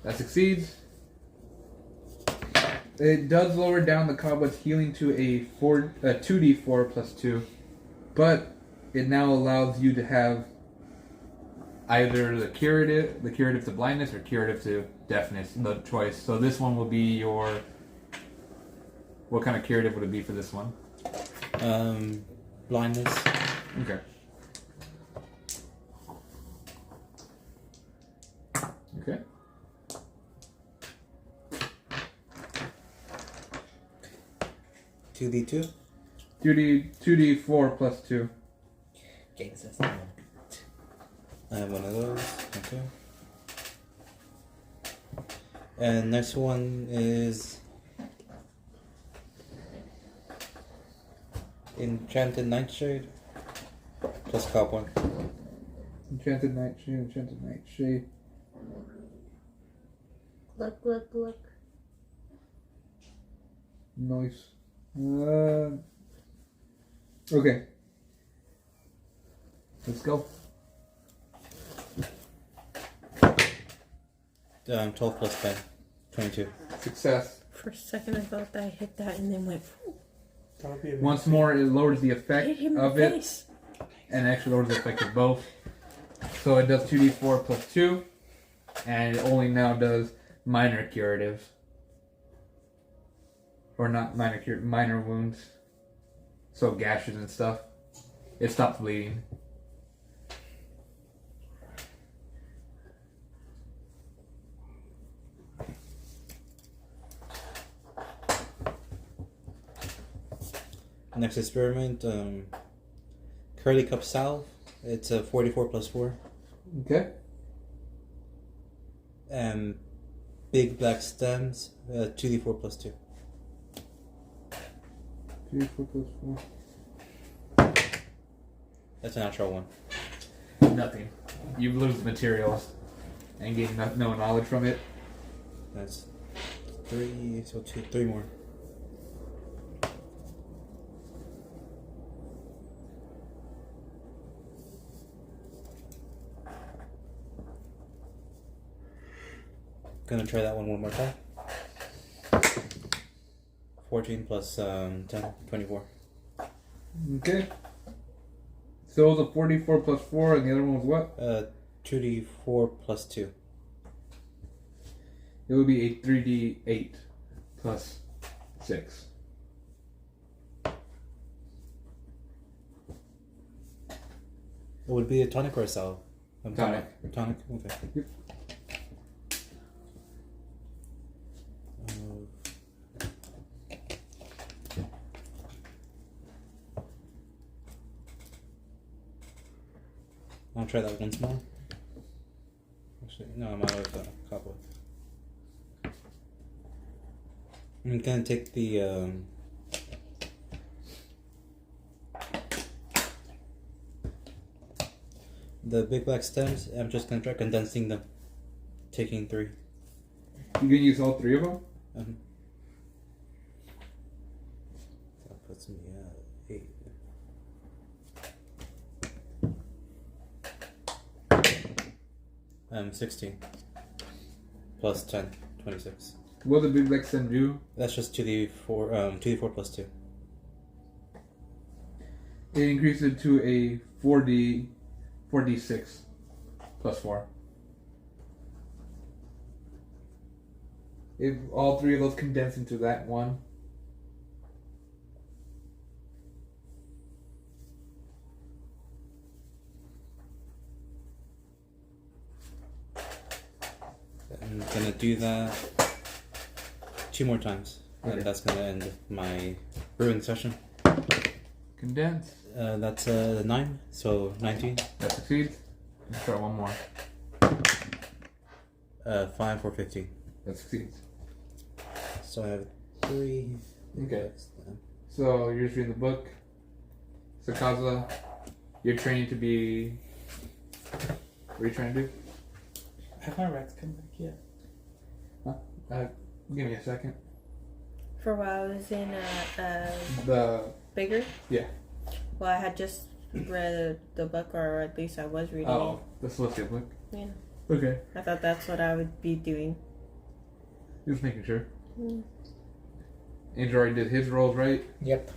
That succeeds. It does lower down the cobweb's healing to a 2d4 plus 2, but it now allows you to have either the curative to blindness or curative to deafness, the choice. So this one will be your. What kind of curative would it be for this one? Blindness. Okay. Okay. Two D2. 2d4 plus 2. Game says I have one of those. Okay. And next one is Enchanted Nightshade plus cobweb. Enchanted Nightshade. Look. Nice. Okay. Let's go. 12 plus 10. 22. Success. For a second, I thought that I hit that and then went. That would be Once more, it lowers the Hit effect him in of the it, face. and actually lowers the effect of both. So it does 2d4 plus 2, and it only now does minor curatives. Or not minor wounds. So gashes and stuff. It stops bleeding. Next experiment, Curly Cup Salve. It's a 44 plus 4. Okay. And Big Black Stems, 2d4 plus 2. 2d4 plus 4. That's a natural one. Nothing. You lose materials and gain no knowledge from it. That's 3, so 3 more. gonna try that one more time. 14 plus 10, 24. Okay. So it was a 44 plus 4, and the other one was what? 2d4 plus 2. It would be a 3d8 plus 6. It would be a tonic or a salve? Tonic. Tonic, okay. Yep. I'll try that once more. Actually, no, I'm out of copper. I'm gonna take the big black stems. I'm just gonna try condensing them, taking 3. You gonna use all 3 of them? That puts me at 8. I'm 16 plus 10, 26. What did the big black stem do? That's just 2d4 plus 2. It increased it to a 4d6 plus 4. If all 3 of those condense into that one. I'm gonna do that 2 more times, Okay. and that's gonna end my brewing session. Condense. That's 9, so 19. That succeeds. Let's try one more. 5 for 15. That succeeds. So I have 3. Okay. So you're just reading the book. Sakaza, you're training to be. What are you trying to do? Have my rats come back yet? Give me a second. For a while, I was in The bigger. Yeah. Well, I had just read the book, or at least I was reading the Celestial book. it. Yeah. Okay. I thought that's what I would be doing. Just making sure. Mm. Angel already did his rolls, right? Yep.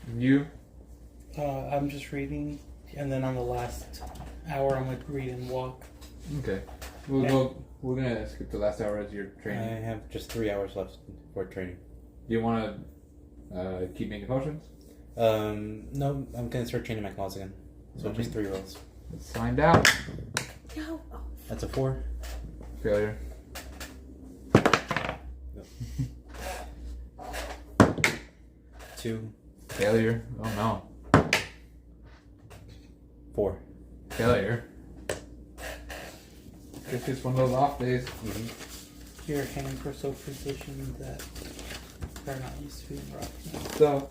And you? I'm just reading, and then on the last hour, I'm like read and walk. Okay. We'll go. We're gonna skip the last hour as you're I training. have just 3 hours left for training. Do you want to keep making potions? No, I'm gonna start training my claws again. So just 3 rolls. Let's find out. No. That's a 4. Failure. 2. Failure. Oh no. 4. Failure. It's just one of those off days. Your hands were so positioned that they're not used to being rocked now. So,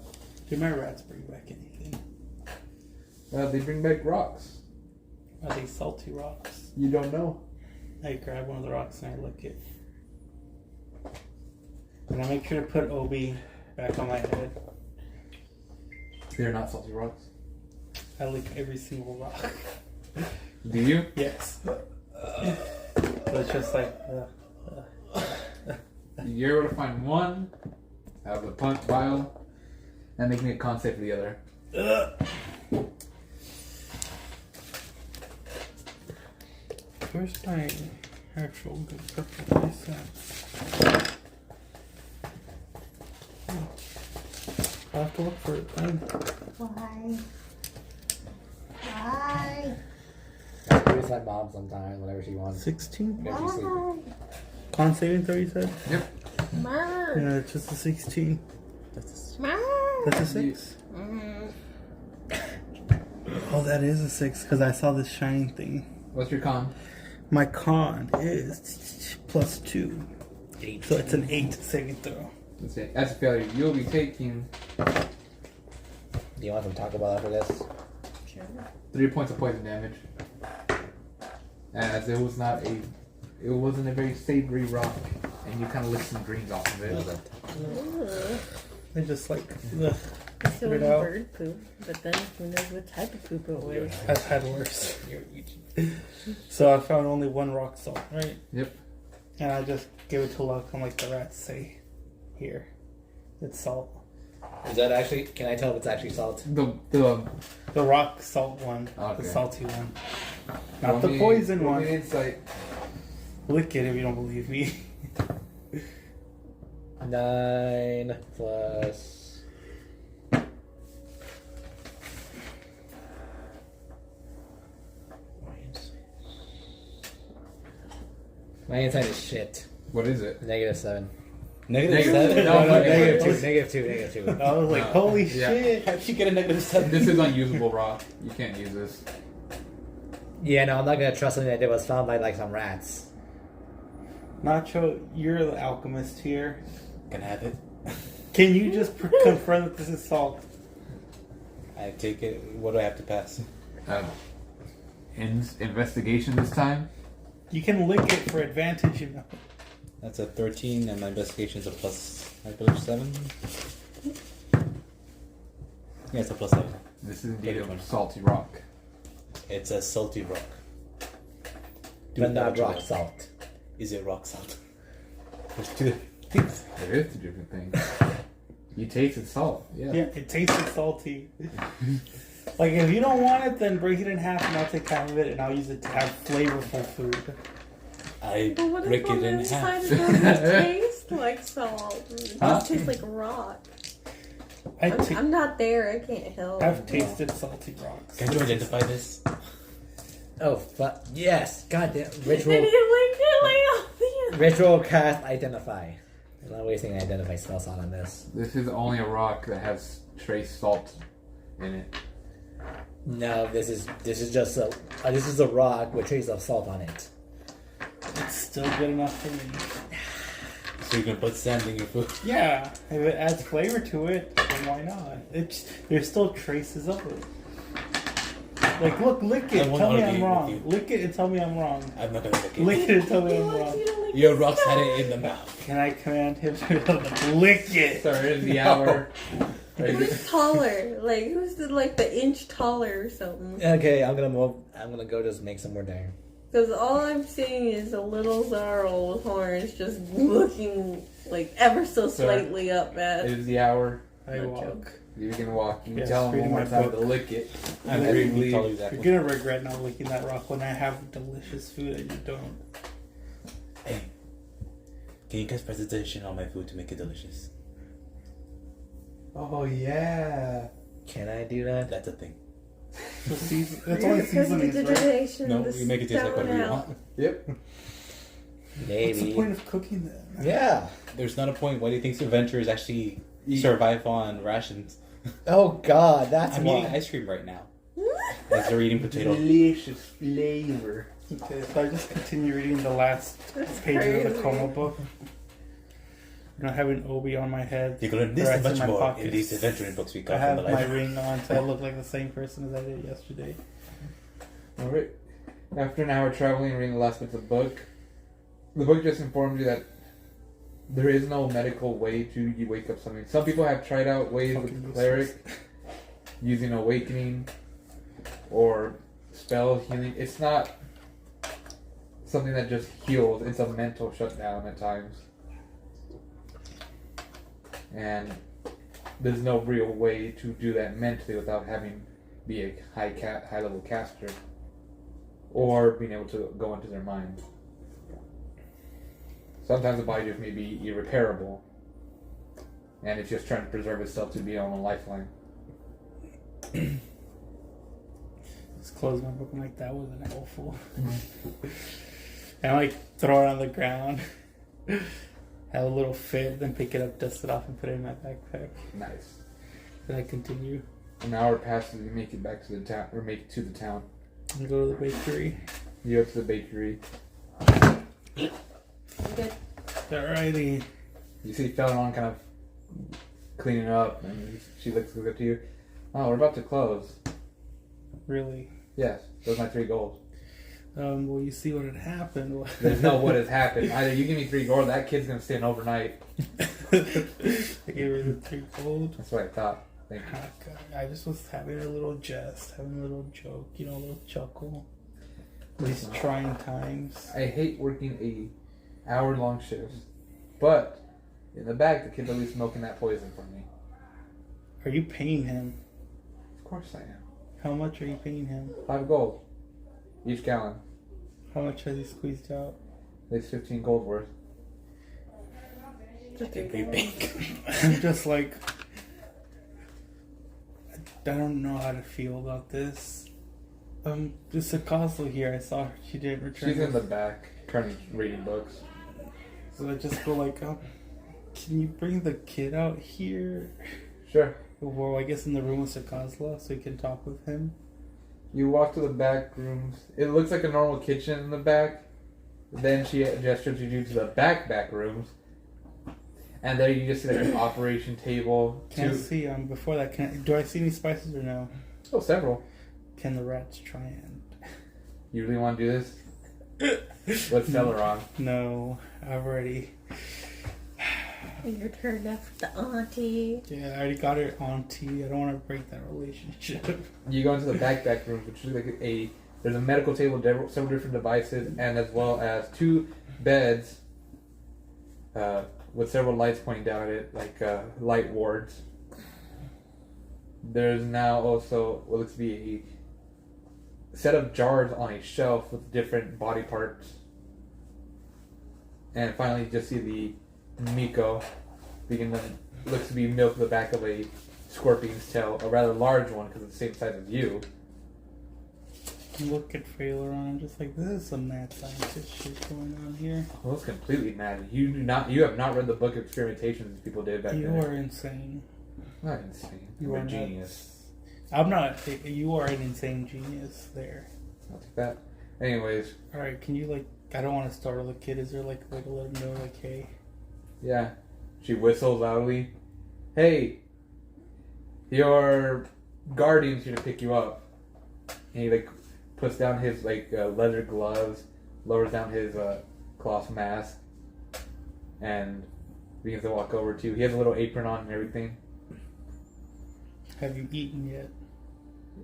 Do my rats bring back anything? they bring back rocks. Are they salty rocks? You don't know. I grab one of the rocks and I lick it. And I make sure to put Obi back on my head. They're not salty rocks. I lick every single rock. Do you? Yes. So it's just like, You're able to find one out of the punch vial and make me a con save for the other. where's my actual good purple dice at? I'll have to look for it then. Why? Why? I do this at mom sometimes, whenever she wants. 16? Whenever she's sleeping. Con saving throw, you said? Mer. Yeah, it's just a 16. Mer. That's a 6? Oh, that is a 6 because I saw this shining thing. What's your con? My con is +2. 8. So it's an 8 saving throw. Let's see. That's a failure. You'll be taking Do you want to talk about after this? Sure. 3 points of poison damage. As it wasn't a very savory rock, and you kind of licked some greens off of it. Ugh. I just like, ugh. It's Put it only out. bird poop, but then who knows what type of poop it was. I've had worse. So I found only one rock salt, right? Yep. And I just give it to Lockham like the rats say. Here. It's salt. Is that actually? Can I tell if it's actually salt? The rock salt one. Okay. The salty one. Not the poison one. Insight. Lick it if you don't believe me. 9 plus. My insight is shit. What is it? -7. Negative Negative 7? No, No, negative -2. I was like, holy Yeah. shit. How'd you get a -7? This is unusable rock. You can't use this. Yeah, no, I'm not gonna trust something that was found by like some rats. Nacho, you're the alchemist here. Can I have it? Can you just confirm that this is salt? I take it. What do I have to pass? Investigation this time. You can lick it for advantage, you know. That's a 13, and my investigation is a plus, I believe, 7. Yeah, it's a plus 7. This is indeed a salty rock. It's a salty rock. But not what you rock want. salt. Is it rock salt? There's two things. There is two different things. You tasted salt. Yeah. Yeah, it tasted salty. Like, if you don't want it, then break it in half and I'll take half of it and I'll use it to have flavorful food. I But what break if on it the in inside half. it doesn't taste like salt? It Huh? just tastes like rock. I'm not there. I can't help. I've tasted salty rocks. Can you identify this? Oh, fuck. Yes! Goddamn. And Ritual. you licked it like oh, the Ritual cast identify. I'm not wasting an identify spell slot on this. This is only a rock that has trace salt in it. No, this is just a this is a rock with traces of salt on it. It's still good enough for me. So you can put sand in your food. Yeah, if it adds flavor to it, then why not? There's still traces of it. Like, look, lick I it. won't Tell me argue I'm with wrong. you. Lick it and tell me I'm wrong. I'm not gonna lick it. Lick it and tell me He I'm wants wrong. you to lick Your his rocks had skull. it in the mouth. Can I command him to lick it? Sorry, it's the hour. Who's taller? Like who's the inch taller or something? Okay, I'm gonna move. I'm gonna go just make some more dinner. Because all I'm seeing is a little Zarl with horns just looking like ever so slightly up It at. is the hour. I Not walk. joke. You can walk. You Yes, tell him reading one more my time book. to lick it. I'm And reading leave. tell you You're exactly. gonna regret not licking that rock when I have delicious food and you don't. Hey, can you guys press attention on my food to make it delicious? Oh yeah. Can I do that? That's a thing. So that's only seasonings, right? Prestidigitation, No, the you make it taste like stone whatever you out. want. Yep. What's the Maybe. point of cooking then? Yeah. There's not a point. Why do you think adventurers actually survive on rations? Oh God, that's I'm why. eating ice cream right now. As they're eating potato. Delicious flavor. Okay, so I just continue reading the last That's pages of the crazy. coma book. You know, having Obi on my head. You can learn this Or and it's in much my more pocket. in these adventuring books we I got have from the my library. ring on, so I look like the same person as I did yesterday. Alright. After an hour traveling and reading the last bits of the book just informed you that there is no medical way to wake up something. Some people have tried out ways Fucking with cleric using awakening or spell healing. It's not something that just heals, it's a mental shutdown at times. And there's no real way to do that mentally without having be a high level caster or being able to go into their mind. Sometimes the body just may be irreparable and it's just trying to preserve itself to be on a lifeline. Just close my book and like, that wasn't helpful. And I like throw it on the ground. Have a little fit, then pick it up, dust it off, and put it in my backpack. Nice. Then I continue. An hour passes, you make it back to the town, or make it to the town. And go to the bakery. You go to the bakery. Good. Alrighty. You see Felon kind of cleaning up, and she looks up to you. Oh, we're about to close. Really. Yes, those are my 3 goals. Well, you see what had happened. There's no what has happened. Either you give me 3 gold, or that kid's gonna stay an overnight. I gave her the 3 gold. That's what I thought. Thank you. Ah, God, I just was having a little jest, having a little joke, a little chuckle. These trying times. I hate working hour-long shifts. But in the back, the kid's at least smoking that poison for me. Are you paying him? Of course I am. How much are you paying him? 5 gold each gallon. How much has he squeezed out? It's 15 gold worth. I'm just like, I don't know how to feel about this. Just a Coslo here. I saw her. She didn't return. She's in the back, currently reading books. So I just go like, can you bring the kid out here? Sure. Well, I guess in the room with Sakazla so you can talk with him. You walk to the back rooms. It looks like a normal kitchen in the back. Then she gestures you to the back rooms. And there you just see like an operation table. Can I see, before that, do I see any spices or no? Oh, several. Can the rats try and... You really want to do this? Let's sell her on. No, I've already... Your turn after the auntie. Yeah, I already got her auntie. I don't want to break that relationship. You go into the back rooms, which is like there's a medical table, several different devices, and as well as 2 beds with several lights pointing down at it, like light wards. There's now also what looks to be a set of jars on a shelf with different body parts. And finally, you just see the Miko begin to looks to be milk the back of a scorpion's tail, a rather large one because it's the same size as you. Look at Frailer on. I'm just like, this is some mad scientist shit going on here. Well, it's completely mad. You have not read the book of experimentations people did back You then. are insane. Not insane. You You're are a genius. I'm not. You are an insane genius there. I'll take that. Anyways, Alright, can you, like, I don't want to startle the kid. Is there, like a way to let him know, like, hey? yeah. She whistles loudly. Hey, your guardian's here to pick you up. And he, like, puts down his, like, leather gloves, lowers down his cloth mask, and begins to walk over to you. He has a little apron on and everything. Have you eaten yet?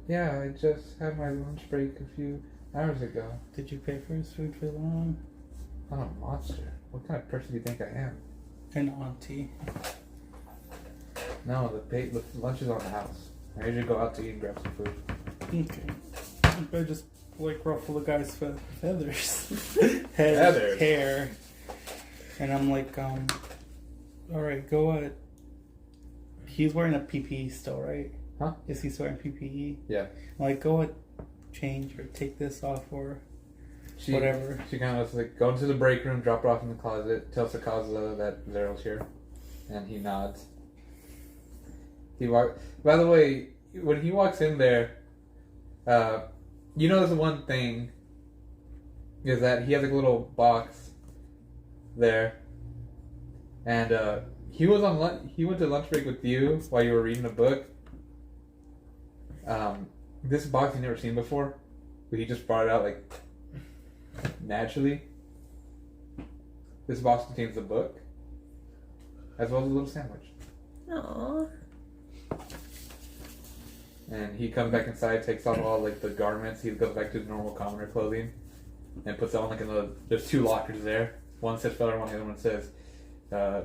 Yeah, I just had my lunch break a few hours ago. Did you pay for his food for long? I'm a monster. What kind of person do you think I am? An auntie. No, the lunch is on the house. I usually go out to eat and grab some food. Okay. I just, like, ruffle the guy's feathers. Feathers? Hair. And I'm like, alright, go ahead. He's wearing a PPE still, right? Huh? Is he wearing PPE? Yeah. I'm like, go ahead, change or take this off or She, whatever. She kind of like go into the break room, drop her off in the closet, tells Sakaza that Zero's here, and he nods. By the way, when he walks in there, you notice the one thing is that he has like a little box there, and he was on lunch. He went to lunch break with you while you were reading a book. This box you've never seen before, but he just brought it out like naturally. This box contains a book as well as a little sandwich. Aww. And he comes back inside, takes off all like the garments. He goes back to his normal commoner clothing and puts it on like there's 2 lockers there. One says Feather, the other one says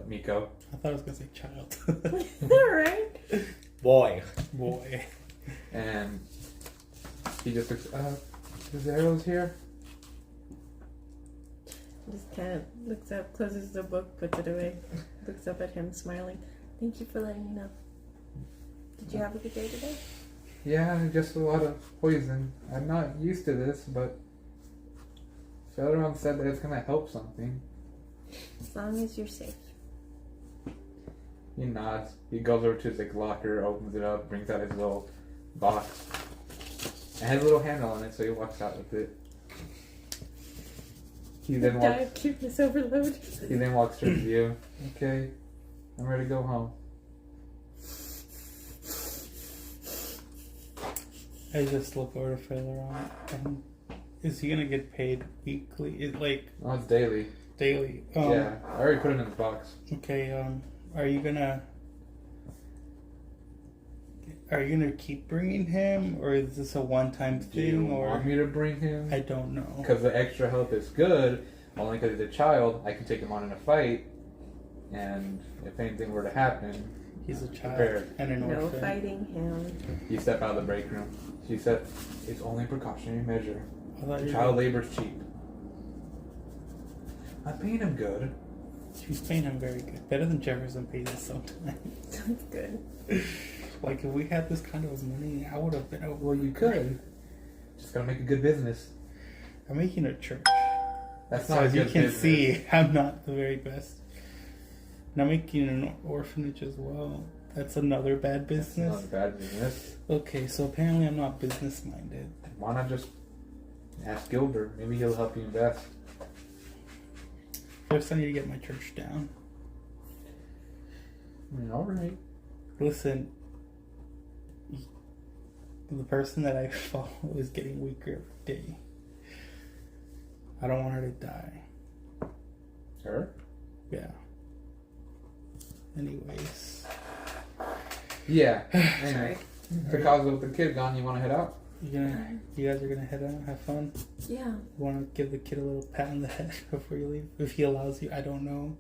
Miko. I thought I was gonna say child. Alright. Boy. Boy. And he just looks, Zero's here? Just kind of looks up, closes the book, puts it away, looks up at him, smiling. Thank you for letting me know. Did you have a good day today? Yeah, just a lot of poison. I'm not used to this, but Featheron said that it's gonna help something. As long as you're safe. He nods. He goes over to his like locker, opens it up, brings out his little box. It has a little handle on it, so he walks out with it. He then walks. Cuteness overload. He then walks towards you. Okay, I'm ready to go home. I just look over to Phaleron. Is he gonna get paid weekly? Oh, it's daily. Daily? Yeah, I already put him in the box. Okay. Are you gonna keep bringing him, or is this a one-time Do you thing? Or want me to bring him? I don't know. Because the extra help is good, Only because he's a child, I can take him on in a fight, and if anything were to happen, He's a child prepared. and an No orphan. fighting him. You step out of the break room. She said, it's only a precautionary measure. I thought you Child labor's cheap. I'm paying him good. She's paying him very good. Better than Jefferson pays us sometimes. That's good. Like, if we had this kind of money, I would have been. Well, you Could. Just gotta make a good business. I'm making a church. That's So not as a you good can business. see, I'm not the very best. And I'm making an orphanage as well. That's another bad That's business. not a bad business. Okay, so apparently I'm not business minded. Why not just ask Gilbert? Maybe he'll help you invest. First, I need to get my church down. Alright. Listen, the person that I follow is getting weaker every day. I don't want her to die. Her? Yeah. Anyways, Yeah. Anyway. Because with the kid gone, you want to head out? you guys are gonna head out, have fun. Yeah. You want to give the kid a little pat on the head before you leave, if he allows you. I don't know.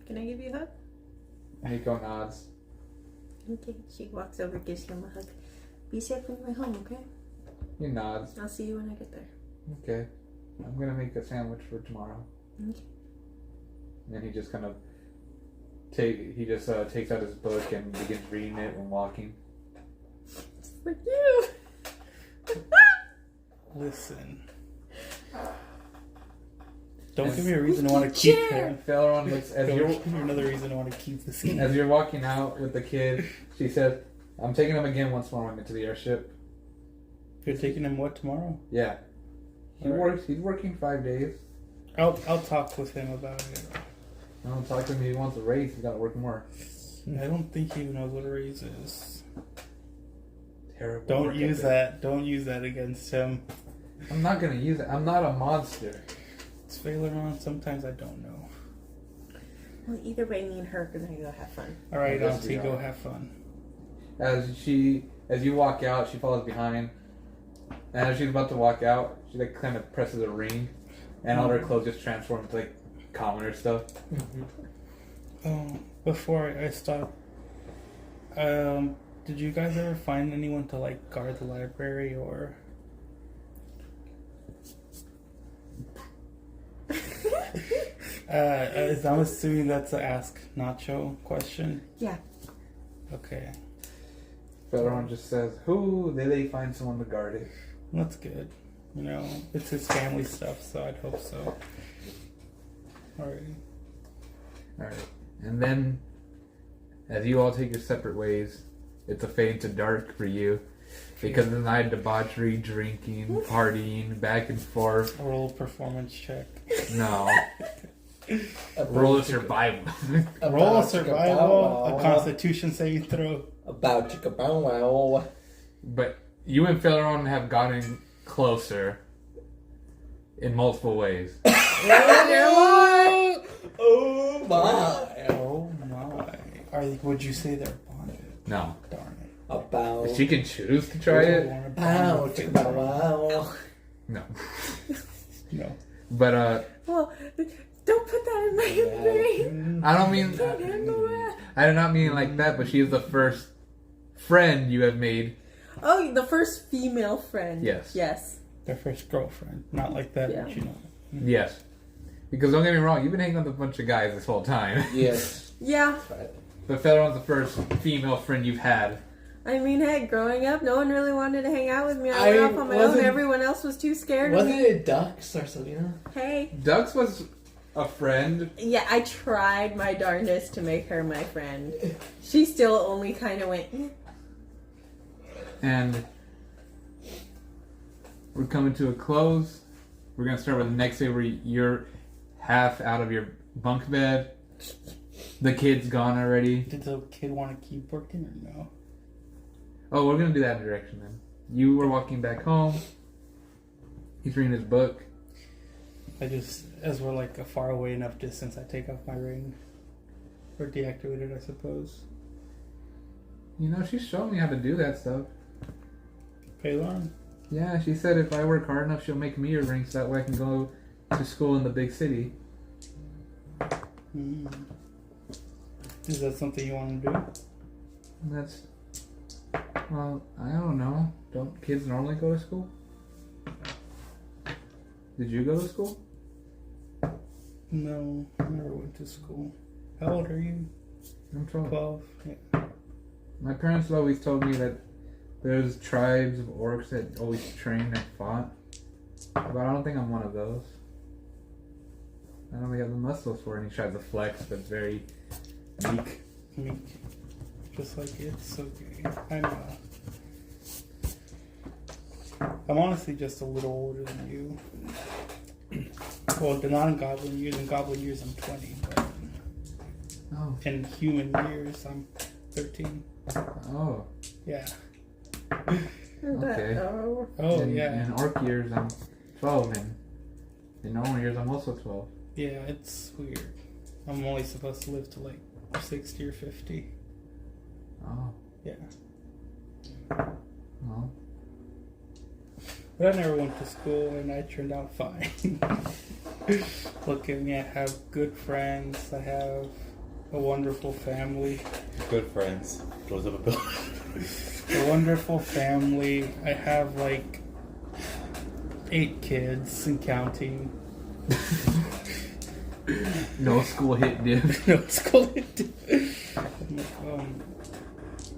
Can I give you a hug? Nico nods. Okay. She walks over, gives him a hug. Be safe on the way home, okay? He nods. I'll see you when I get there. Okay. I'm gonna make a sandwich for tomorrow. Okay. And then he just kind of takes out his book and begins reading it when walking. For you. Listen. Don't give me a Squeaky reason to want to keep chair. her. Felaron looks Don't give me another reason to want to keep this kid. as you're walking out with the kid. She says, "I'm taking him again once more when I get to the airship." You're taking him what tomorrow? Yeah. Alright. He's working 5 days. I'll talk with him about it. I don't talk to him. He wants a raise. He's got to work more. I don't think he even knows what a raise is. Terrible. Don't work use ethic. that. Don't use that against him. I'm not gonna use it. I'm not a monster. It's Faileron. Sometimes I don't know. Well, either way, me and her are gonna go have fun. All right, Yes, Auntie, we go are. have fun. As you walk out, she follows behind. And as she's about to walk out, she like kind of presses a ring, and all her clothes just transform into like commoner stuff. Before I stop, did you guys ever find anyone to like guard the library or? I'm assuming that's a Ask Nacho question. Yeah. Okay, Federon just says, "Who did they find someone to guard it?" that's good. You know, it's his family stuff, so I'd hope so. Alrighty. All right, and then as you all take your separate ways, it's a fade into dark for you because of the night of debauchery, drinking, partying, back and forth. Roll performance check. No, roll a survival. Roll a survival, a Constitution saving throw. About chicka bow wow. But you and Federon have gotten closer in multiple ways. Oh my. Oh my! Would you say they're bonded? No, Darn it! About. she can choose to try it. Bow chicka bow wow. No, No. but Well, don't put that in my brain. I don't mean. Can't handle that. I do not mean it like that. But she is the first friend you have made. Oh, the first female friend. Yes. Yes. Their first girlfriend. Not like that, Yeah. but you know. Yes, because don't get me wrong, you've been hanging out with a bunch of guys this whole time. Yes. Yeah. But Federon's the first female friend you've had. I mean, hey, growing up, no one really wanted to hang out with me. I I went off on my own. wasn't- Everyone else was too scared of Wasn't me. it ducks or something? You know? Hey. Dux was a friend. Yeah, I tried my darndest to make her my friend. She still only kind of went, "Eh." And we're coming to a close. We're going to start with the next day where you're half out of your bunk bed. The kid's gone already. Did the kid want to keep working or no? Oh, we're going to do that direction then. You were walking back home. He's reading his book. As we're like a far away enough distance, I take off my ring. Or deactivate it, I suppose. You know, she's showing me how to do that stuff. Paylon? Yeah, she said if I work hard enough, she'll make me earrings. That way I can go to school in the big city. Is that something you want to do? That's... Well, I don't know. Don't kids normally go to school? Did you go to school? No, I never went to school. How old are you? I'm 12. 12. Yeah. My parents always told me that there's tribes of orcs that always trained and fought. But I don't think I'm one of those. I don't really have the muscles for it. And he tries to flex, but very weak. Meek. Just like it's okay. I'm honestly just a little older than you. Well, not in goblin years. In goblin years, I'm 20. But Oh. in human years, I'm 13. Oh. Yeah. Okay. Oh, in, yeah. In orc years, I'm 12, and in normal years, I'm also 12. Yeah, it's weird. I'm only supposed to live to like 60 or 50. Oh. Yeah. Well. But I never went to school and I turned out fine. Look at me, I have good friends, I have a wonderful family. Good friends. Close up a building. A wonderful family. I have like 8 kids and counting. No school hit, dude. No school.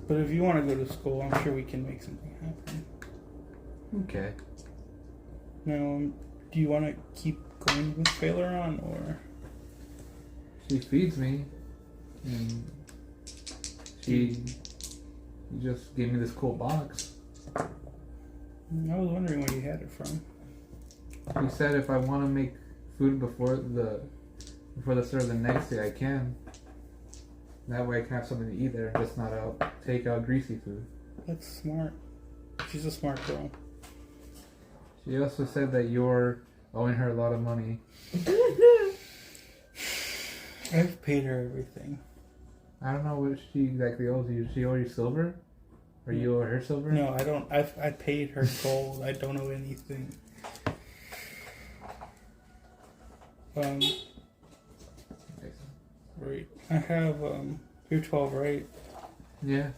But if you want to go to school, I'm sure we can make something happen. Okay. Now, do you want to keep going with Phaleron, or? She feeds me, and she just gave me this cool box. I was wondering where you had it from. She said if I want to make food before the start of the next day, I can. That way I can have something to eat there, just not take out greasy food. That's smart. She's a smart girl. She also said that you're owing her a lot of money. I've paid her everything. I don't know what she exactly owes you. Does she owe you silver? Or you owe her silver? No, I don't. I paid her gold. I don't owe anything. Right. I have you're 12, right? Yeah.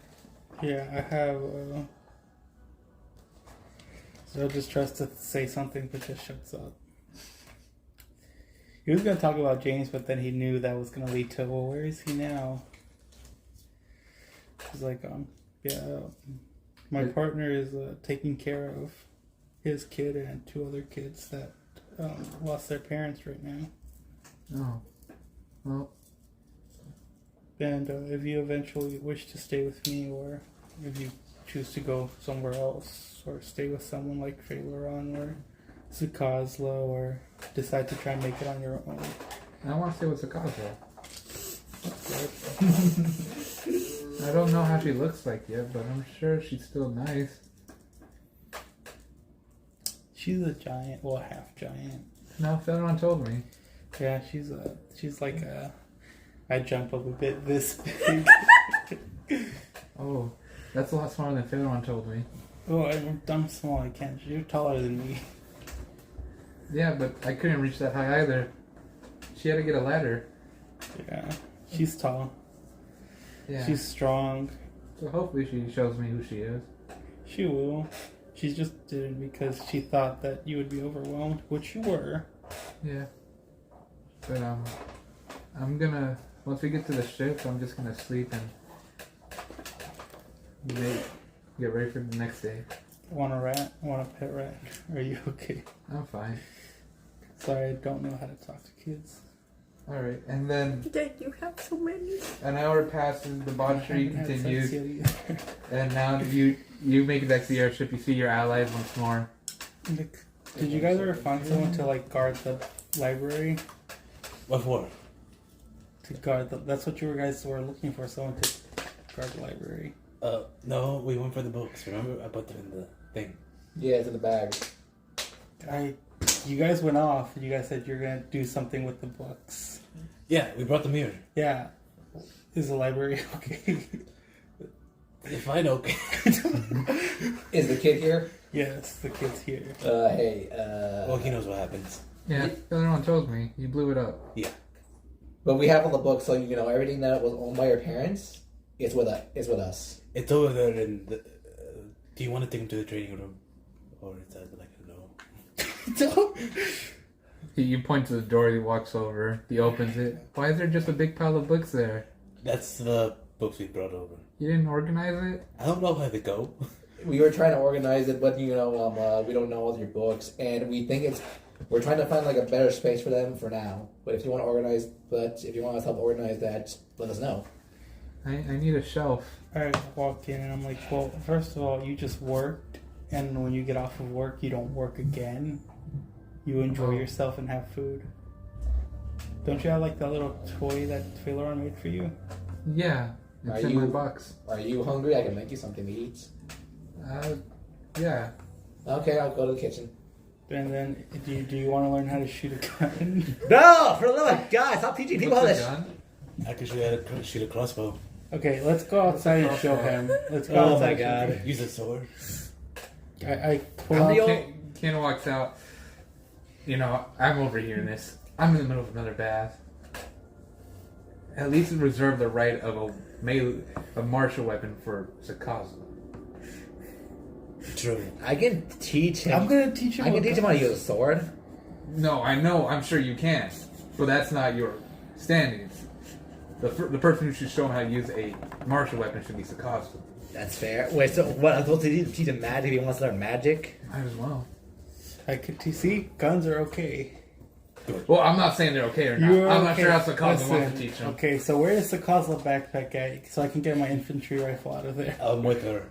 Yeah, I have so just tries to say something but just shuts up. He was gonna talk about James, but then he knew that was gonna lead to, well, where is he now? He's like, my partner is taking care of his kid and 2 other kids that lost their parents right now. Oh. Well. And if you eventually wish to stay with me, or if you choose to go somewhere else, or stay with someone like Phaleron or Zukazla, or decide to try and make it on your own. I want to stay with Sakazwa. That's good. I don't know how she looks like yet, but I'm sure she's still nice. She's a giant, well, half giant. No, Phaleron told me. Yeah, she's like a. I jump up a bit this big. Oh, that's a lot smaller than Phaleron told me. Oh, I'm small. I can't. You're taller than me. Yeah, but I couldn't reach that high either. She had to get a ladder. Yeah, she's tall. Yeah. She's strong. So hopefully she shows me who she is. She will. She just didn't because she thought that you would be overwhelmed, which you were. Yeah. But I'm gonna, once we get to the ship, I'm just gonna sleep and get ready for the next day. Want a rat? Want a pet rat? Are you okay? I'm fine. Sorry, I don't know how to talk to kids. Alright, and then Did you have so many? an hour passes, the debauchery I haven't had continues, sex yet either. and now you make it back to the airship, you see your allies once more. Did you guys ever find someone to like guard the library? What for? To guard that's what you guys were looking for, someone to guard the library. No, we went for the books. Remember, I put them in the thing. Yeah, it's in the bag. You guys went off. You guys said you're gonna do something with the books. Yeah, we brought them here. Yeah. Is the library okay? If I know. Is the kid here? Yes, the kid's here. Hey, Well, he knows what happens. Yeah, the other one told me. You blew it up. Yeah. but we have all the books, so you know everything that was owned by your parents is with us. It's over there in the... do you want to take him to the trading room? Or is that like a no? You point to the door, he walks over, he opens it. Why is there just a big pile of books there? That's the books we brought over. You didn't organize it? I don't know how they go. We were trying to organize it, but you know, we don't know all your books, and we think we're trying to find like a better space for them for now. But if you want to organize, if you want us to help organize that, let us know. I need a shelf. Alright, I walk in and I'm like, well, first of all, you just worked, and when you get off of work, you don't work again. You enjoy yourself and have food. Don't you have like that little toy that Phaleron made for you? Yeah, it's in my box. Are you hungry? I can make you something to eat. Yeah. Okay, I'll go to the kitchen. And then, do you want to learn how to shoot a gun? No, for the love of God, stop teaching people how What's to. the gun? I could shoot a crossbow. Okay, let's go outside and show him. Let's go Oh outside. my God. Use a sword. I pull How out. many old- Ken walks out. You know, I'm overhearing this. I'm in the middle of another bath. At least reserve the right of a martial weapon for Sakaza. True. I can teach him. I'm gonna teach him. I can teach him how to use a sword. No, I know. I'm sure you can. But that's not your standings. The person who should show him how to use a martial weapon should be Sakaza. That's fair. Wait, so what? I'm supposed to teach him magic? He wants to learn magic. Might as well. I could see guns are okay. Well, I'm not saying they're okay or not. You're I'm not okay. sure how Sakaza wants Listen, to teach them. Okay, so where is the Kozla backpack at? So I can get my infantry rifle out of there. I'm with her.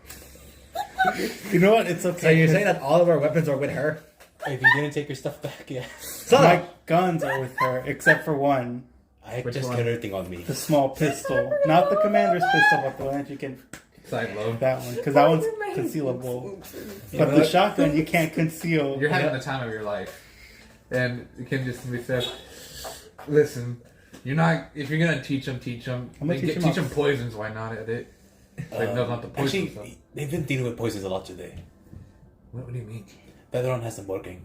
You know what? It's okay. So you're 'cause saying that all of our weapons are with her? If you didn't take your stuff back, yeah. my guns are with her, except for one, I Which just one? got everything on me. the small pistol, not the commander's pistol, but the one that you can. Side load. That one, because that one's concealable. But the shotgun you can't conceal. You're having the time of your life. And you can just be said, listen, you're not, if you're going to teach them, teach them. I'm gonna teach 'em teach how- them poisons, why not at it? Like, no, not the poison stuff. Actually, they've been dealing with poisons a lot today. What do you mean? Featheron has them working.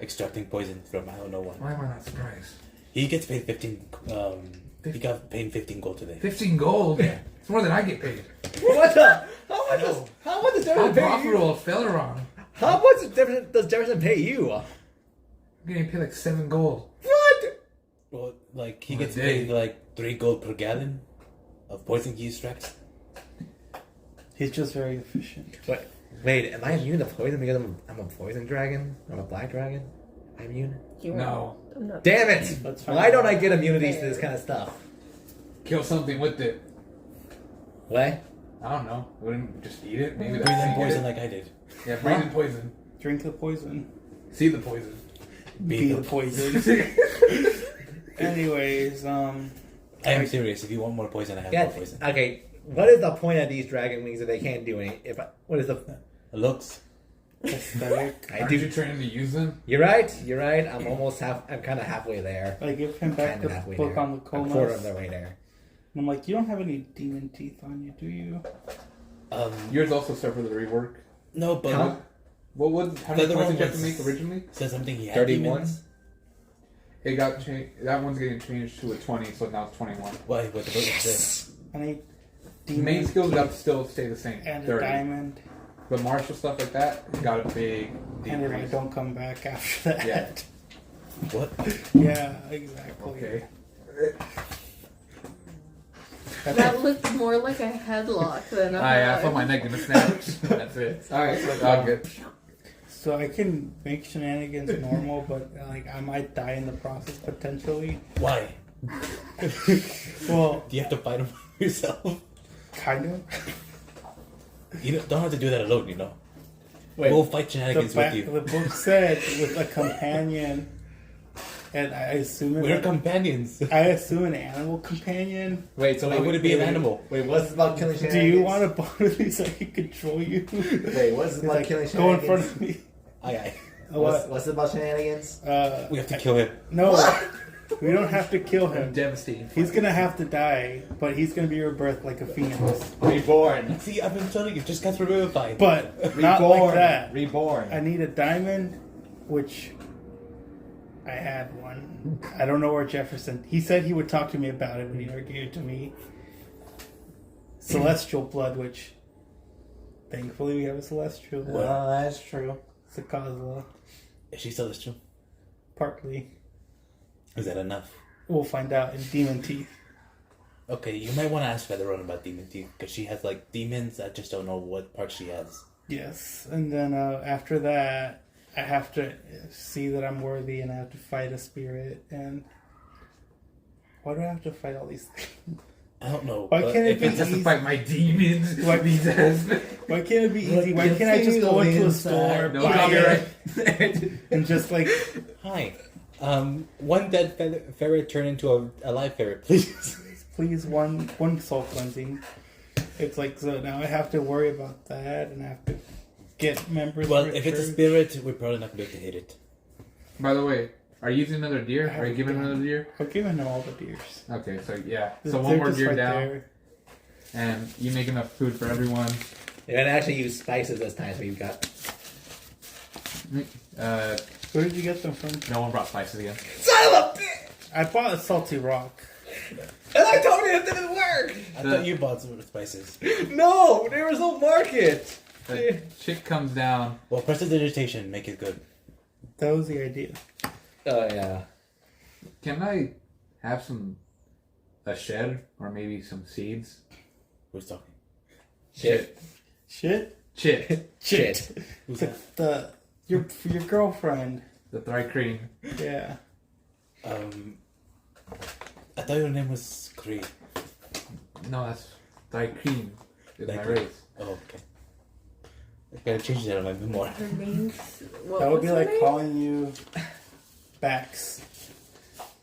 Extracting poison from I don't know what. Why am I not surprised? He gets paid 15. He got paid 15 gold today. 15 gold? It's more than I get paid. What the? How much is How Jefferson pay you? profitable is Phaleron? How much does Jefferson pay you? I'm getting paid like 7 gold. What? Well, like he On a gets day. paid like 3 gold per gallon of poison he extracts. He's just very efficient. Wait, am I immune to poison because I'm a poison dragon? I'm a black dragon? I'm immune? You are. No. I'm not. Damn it! Let's find Why don't out. I get immunities to this kind of stuff? Kill something with it. What? I don't know. Wouldn't just eat it? Maybe Breathe that's in how you poison get like I did. it. Yeah, breathe in poison. Drink the poison. See the poison. Be the poison. Anyways, I am serious. If you want more poison, I have Yeah. more poison. Okay. What is the point of these dragon wings if they can't do any? What is the? Looks. aesthetic. I Aren't do. you training to use them? You're right. You're right. I'm almost I'm kind of halfway there. I give him back Kind the of halfway book there. on the A quarter of comas. the way there. And I'm like, you don't have any demon teeth on you, do you? Yours also suffered the rework. No, but Huh? What was how many The other points did you one have to make was- originally? said something he had 31? demons. It got changed. That one's getting changed to a 20, so now it's 21. Why? What the book said? I need The demon main skills got to still stay the same. and a 30. diamond. But martial stuff like that got a big And if I decrease. don't come back after that. Yeah. What? Yeah, exactly. Okay. That looked more like a headlock than a I felt my neck gonna snap. That's it. Alright, all good. So I can make shenanigans normal, but like I might die in the process potentially. Why? Well, Do you have to fight him yourself? kind of. You don't have to do that alone, you know. Wait. We'll fight The, shenanigans with you. the book said with a companion, and I assume We're companions. I assume an animal companion. Wait. So Why would it be an animal? Wait. What's this about killing Do shenanigans? you want to bond with me so I can control you? Wait. What's this He's about like, killing go in shenanigans? front of me. Aye, aye. What? What's this about shenanigans? We have to kill him. No. We don't have to kill him. Devastating. He's gonna have to die, but he's gonna be rebirthed like a phoenix. Reborn. See, I've been telling you, just got revivified. But not like that. Reborn. I need a diamond, which I had one. I don't know where Jefferson. He said he would talk to me about it, but he never gave it to me. Celestial blood, which thankfully we have a celestial. Well, that's true. Sakazla, Is she celestial? partly. Is that enough? We'll find out in Demon Teeth. Okay, you might want to ask Featherone about demon teeth because she has like demons. I just don't know what part she has. Yes, and then after that, I have to see that I'm worthy, and I have to fight a spirit. And why do I have to fight all these things? I don't know. Why but can't it if be it's Just to easy? fight my demons. Why- These ass- Why can't it be easy? Why can't I just go into a store, No buy it, copyright. and just like Hi. One dead ferret turned into a live ferret, please. please one soul cleansing? It's like, so now I have to worry about that, and I have to get members. Well, for if it's a church. spirit, we're probably not gonna be able to hit it. By the way, are you using another deer? Are you giving another deer? I've given them all the deers. Okay, so yeah. So They're one more just deer right down, there. and you make enough food for everyone. You're gonna actually use spices this time, so you've got. Where did you get them from? No one brought spices again. Son of a bitch! I bought a salty rock. And I told you it didn't work! I thought you bought some spices. No! There was no market! The chick comes down. Well, prestidigitation, make it good. That was the idea. Oh, yeah. Can I have a shed or maybe some seeds? Who's talking? Shit. Shit. Chit. Shit. Who's that? Your girlfriend. The Thri-Kreen. Yeah. I thought your name was Cree. No, that's Thri-Kreen. Is my Thri-Kreen. race. Oh, okay. I gotta change that on my memoir. Her name's. That would be what's her like name? calling you Bax.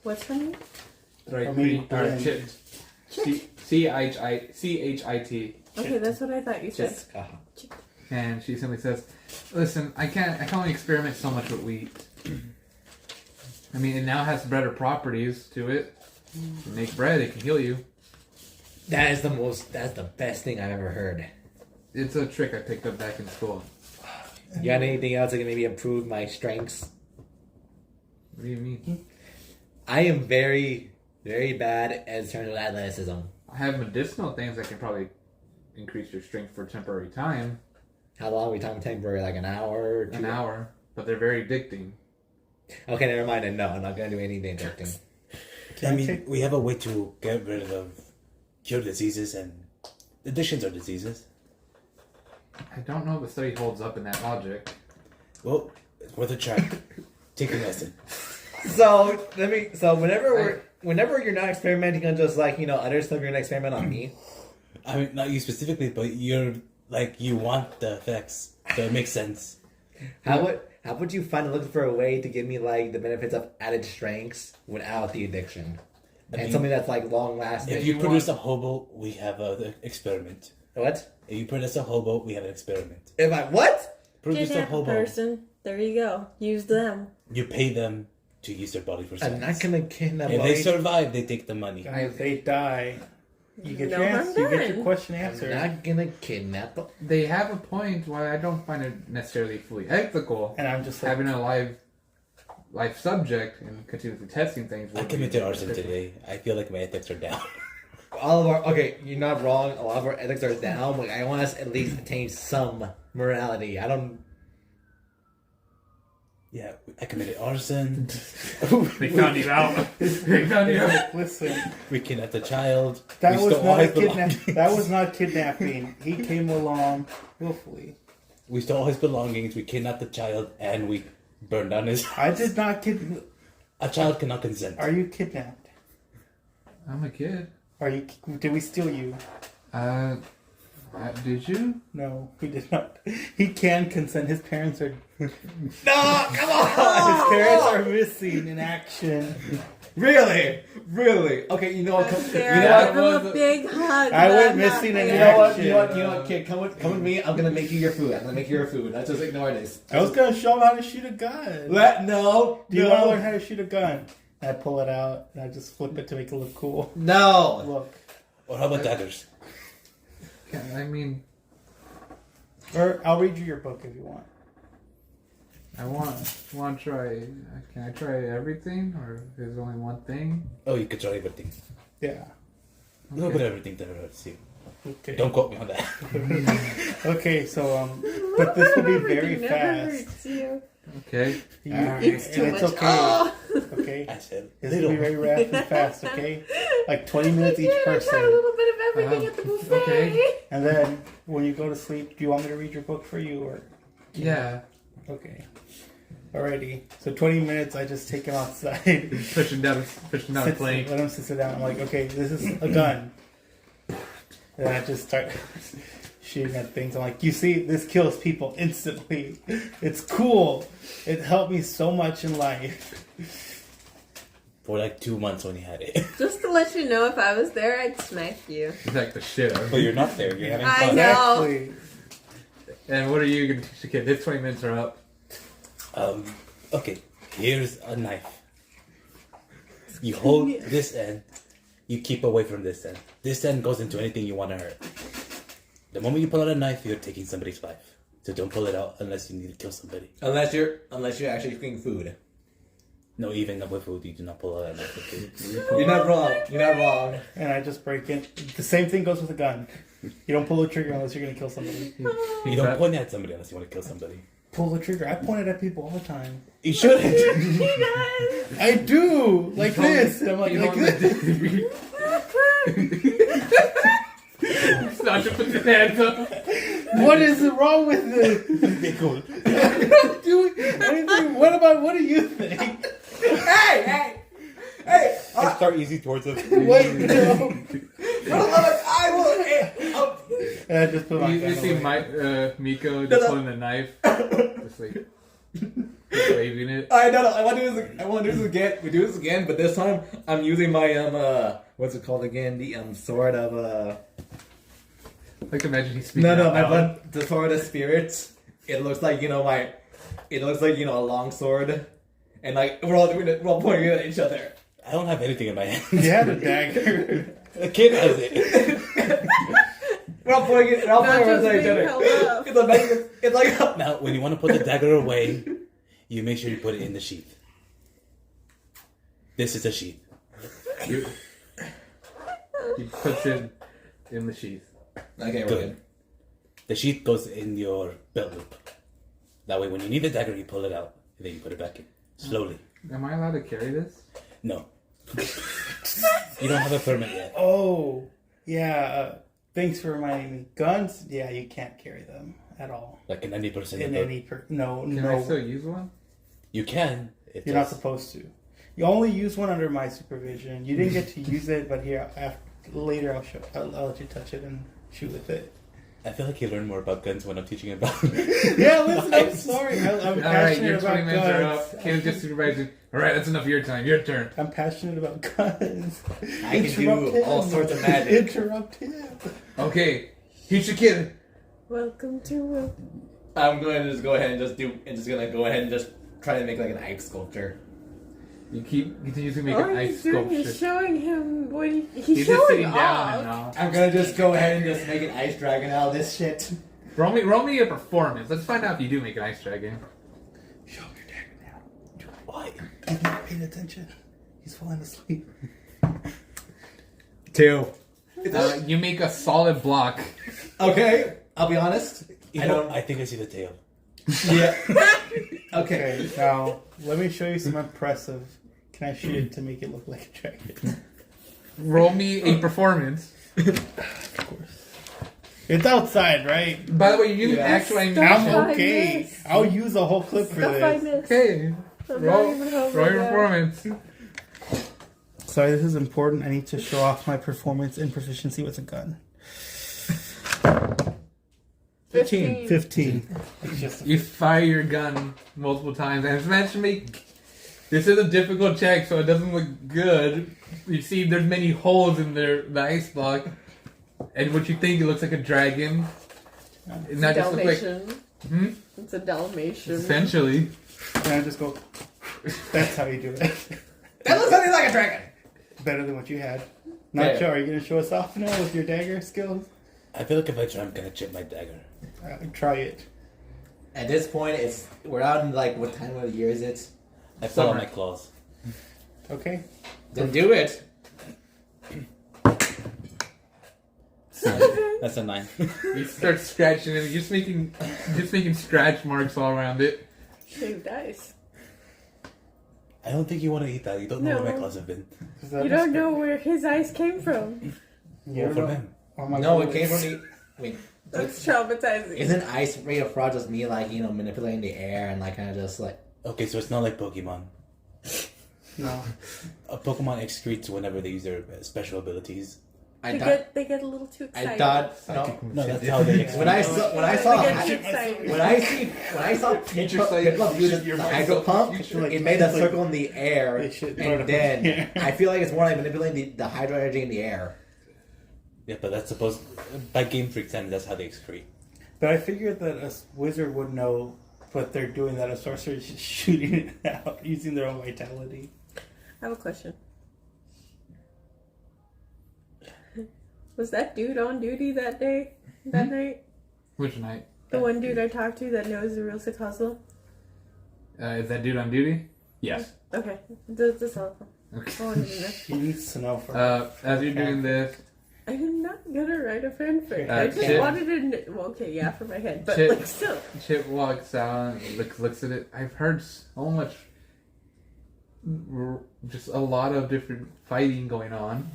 What's her name? Thri-Kreen. Or Blend. Chit. Chit. C-H-I-T. Okay, that's what I thought you said. Shit. And she simply says, "Listen, I can only experiment so much with wheat. I mean, it now has better properties to it. You make bread, it can heal you. That's the best thing I've ever heard. It's a trick I picked up back in school. You got anything else that can maybe improve my strengths? What do you mean? I am very, very bad in terms of athleticism. I have medicinal things that can probably increase your strength for a temporary time, How long are we talking temporary? Like an hour? Or 2 an hour, but they're very addicting. Okay, never mind. Then no, I'm not gonna do anything addicting. I mean, we have a way to get rid of cure diseases, and addictions are diseases. I don't know if the study holds up in that logic. Well, it's worth a try. Take a lesson. So whenever you're not experimenting on just like other stuff, you're gonna experiment on me. I mean, not you specifically, but you're like you want the effects, so it makes sense. How would you find looking for a way to give me like the benefits of added strengths without the addiction, and something that's like long lasting? If you produce a hobo, we have an experiment. What? If you produce a hobo, we have an experiment. If I what? Produce a Kidnap a hobo. person. There you go. Use them. You pay them to use their body for I'm sex. not gonna kidnap. If they survive, they take the money. And if they die, you get No your harm answer. You get your done. question I'm answered. not gonna kidnap. They have a point why I don't find it necessarily fully ethical. And I'm just like, Having a live subject and continuously testing things. I would be committed arson beneficial. today. I feel like my ethics are down. All of our you're not wrong. A lot of our ethics are down. But I want us at least attain some morality. I don't. Yeah, I committed arson. They found you out. They found you out. listen, We kidnapped a child. that we was stole all not a his belongings. That was not kidnapping. He came along willfully. We stole all his belongings. We kidnapped the child, and we burned down his. I did not kidnap. A child cannot consent. Are you kidnapped? I'm a kid. Are you? Did we steal you? Did you? No, we did not. He can consent. His parents are. No, come on. His parents are missing in action. Really? Okay, you know what? Sarah, give him a big hug. I but went I'm not missing in there. action. You know what, kid? Come with me. I'm gonna make you your food. Let's just ignore this. I was gonna show him how to shoot a gun. No. Do you want to learn how to shoot a gun? And I pull it out and I just flip it to make it look cool. No. Look. Or how about daggers? I mean, Or I'll read you your book if you want. I want to try. Can I try everything, or if there's only one thing? Oh, you could try everything. Yeah. A little bit of everything that hurts you. Okay. Don't quote me on that. Okay, so but this will be very Never fast. hurts you. Okay. It's too and much. it's okay. Oh. Okay. I said This will be very rapid and fast, okay? Like 20 minutes each Dude, I tried a person. little bit of everything at the buffet. Okay. And then when you go to sleep, do you want me to read your book for you or Yeah. okay. Alrighty. So 20 minutes I just take him outside. Pushing down a plank. Let him sit down. I'm like, okay, this is a gun. And I just start shooting at things. I'm like, you see, this kills people instantly. It's cool. It helped me so much in life. for like 2 months when you had it. Just to let you know, if I was there, I'd smack you. It's like the shit out of But it. you're not there. You're having I fun. know. Exactly. And what are you going to teach the kid? His 20 minutes are up. Okay, here's a knife. You hold this end. You keep away from this end. This end goes into anything you want to hurt. The moment you pull out a knife, you're taking somebody's life. So don't pull it out unless you need to kill somebody. Unless you're actually cooking food. No, even with food, you do not pull out a knife. Okay? You're not wrong. You're not wrong. And I just break in. The same thing goes with a gun. You don't pull the trigger unless you're going to kill somebody. You don't point at somebody unless you want to kill somebody. Pull the trigger. I point it at people all the time. You shouldn't. He does. I do! Like this. And I'm like, You like don't this. Not to put your hands up. What is wrong with this? I'm not doing anything. What do you think? Hey! I start easy towards them. Wait, no. I will. And I just put my You gun see away. Miko just holding a knife. Just like waving it. I want to do this. I want to do this again. We do this again, but this time I'm using my what's it called again? The sword of I can imagine he's speaking. No, out loud. the sword of spirits. It looks like It looks like a long sword, and like we're all doing it. We're all pointing it at each other. I don't have anything in my hand. You have a dagger. The kid has it. We're all pointing it. We're all Not pointing it just at each being other. held up. It's like Now, when you want to put the dagger away, you make sure you put it in the sheath. This is the sheath. He puts it in the sheath. okay, we're Good. good. The sheath goes in your belt loop. That way, when you need the dagger, you pull it out, and then you put it back in. Slowly. Am I allowed to carry this? No. You don't have a permit yet. Oh, yeah. Thanks for reminding me. Guns, yeah, you can't carry them at all. Like in 90% In of the... any no, Can no. I still use one? You can. It You're not does. supposed to. You only use one under my supervision. You didn't get to use it, but here later I'll show. I'll let you touch it and shoot with it. I feel like you learn more about guns when I'm teaching about. Yeah, listen, I'm sorry. I'm Alright, passionate your 20 about minutes are guns. up. Caleb's just supervising. Alright, that's enough of your time. Your turn. I'm passionate about guns. I can do all sorts of magic. Interrupt him. Okay, teach the kid. Welcome to I'm going to just go ahead and go ahead and just try to make like an ice sculpture. You continue to make All an he's ice doing sculpture. is showing him what he's He's showing just sitting off. down and all. I'm gonna just go ahead and just make an ice dragon out of this shit. Roll me a performance. Let's find out if you do make an ice dragon. Show him your dagger now. Why? He's not paying attention. He's falling asleep. 2. You make a solid block. Okay, I'll be honest. I think I see the tail. Yeah. Okay. Okay, now let me show you some impressive. Can I shoot it to make it look like a dragon? Roll me a performance. Of course. It's outside, right? By the way, you're using Yeah. actual I'm animation. okay. missed. I'll use a whole clip for Stuff I this. missed. Okay. I'm Roll, not even home roll right your now. performance. Sorry, this is important. I need to show off my performance and proficiency with a gun. 15. 15. It's just You fire your gun multiple times, and it's meant to make. This is a difficult check, so it doesn't look good. You see, there's many holes in the ice block, and what you think it looks like a dragon. It not just look like. Dalmatian. It's a Dalmatian. Essentially. and I just go. That's how you do it. That looks something like a dragon. Better than what you had. Not sure. Are you gonna show us off now with your dagger skills? I feel like if I try, I'm gonna chip my dagger. Try it. At this point, we're out in like what time of the year is it? I pull out my claws. Okay. Then do it. That's a 9. You start scratching it. Just making scratch marks all around it. Shaved ice. I don't think you want to eat that. You don't know No. where my claws have been. You don't know where his ice came from. Yeah, From him. Oh my No, God. it came from the. Wait, That's traumatizing. isn't ice rate of frost just me like manipulating the air and like kind of just like? Okay, so it's not like Pokemon. No. A Pokemon excretes whenever they use their special abilities. They get a little too excited. I thought no. No, that's how they excrete. When I saw They get too excited. when I saw Piplup use the hydro pump, it made a circle in the air, and then I feel like it's more like manipulating the hydro energy in the air. Yeah, but that's supposed... By Game Freak standards, that's how they excrete. But I figured that a wizard would know what they're doing, that a sorcerer is just shooting it out using their own vitality. I have a question. Was that dude on duty that day? That night? Which night? The one dude I talked to that knows the real sick hustle? Is that dude on duty? Yes. Okay. That's all. Okay. I wanted to know. He needs to know for As you're doing this, I'm not gonna write a fanfic. I just Chip- wanted to know. Well, okay, yeah, for my head. But, Chip- like, still. Chip walks out and looks at it. I've heard so much, just a lot of different fighting going on.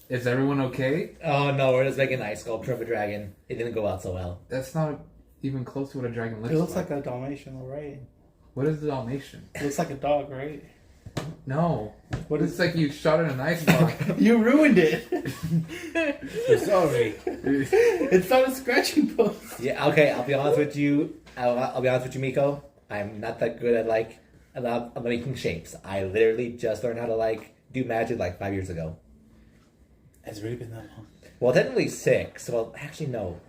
Is everyone okay? Oh no, we're just making an ice sculpture of a dragon. It didn't go out so well. That's not even close to what a dragon looks It looks like. like a Dalmatian, right? What is the Dalmatian? It looks like a dog, right? No. What It's is like you shot it in an ice block. You ruined it! I'm sorry. It's not a scratching post. Yeah, okay. I'll be honest with you. I'll be honest with you, Miko. I'm not that good at I'm making shapes. I literally just learned how to do magic 5 years ago. Has it really been that long? Well, technically 6. Well, actually no.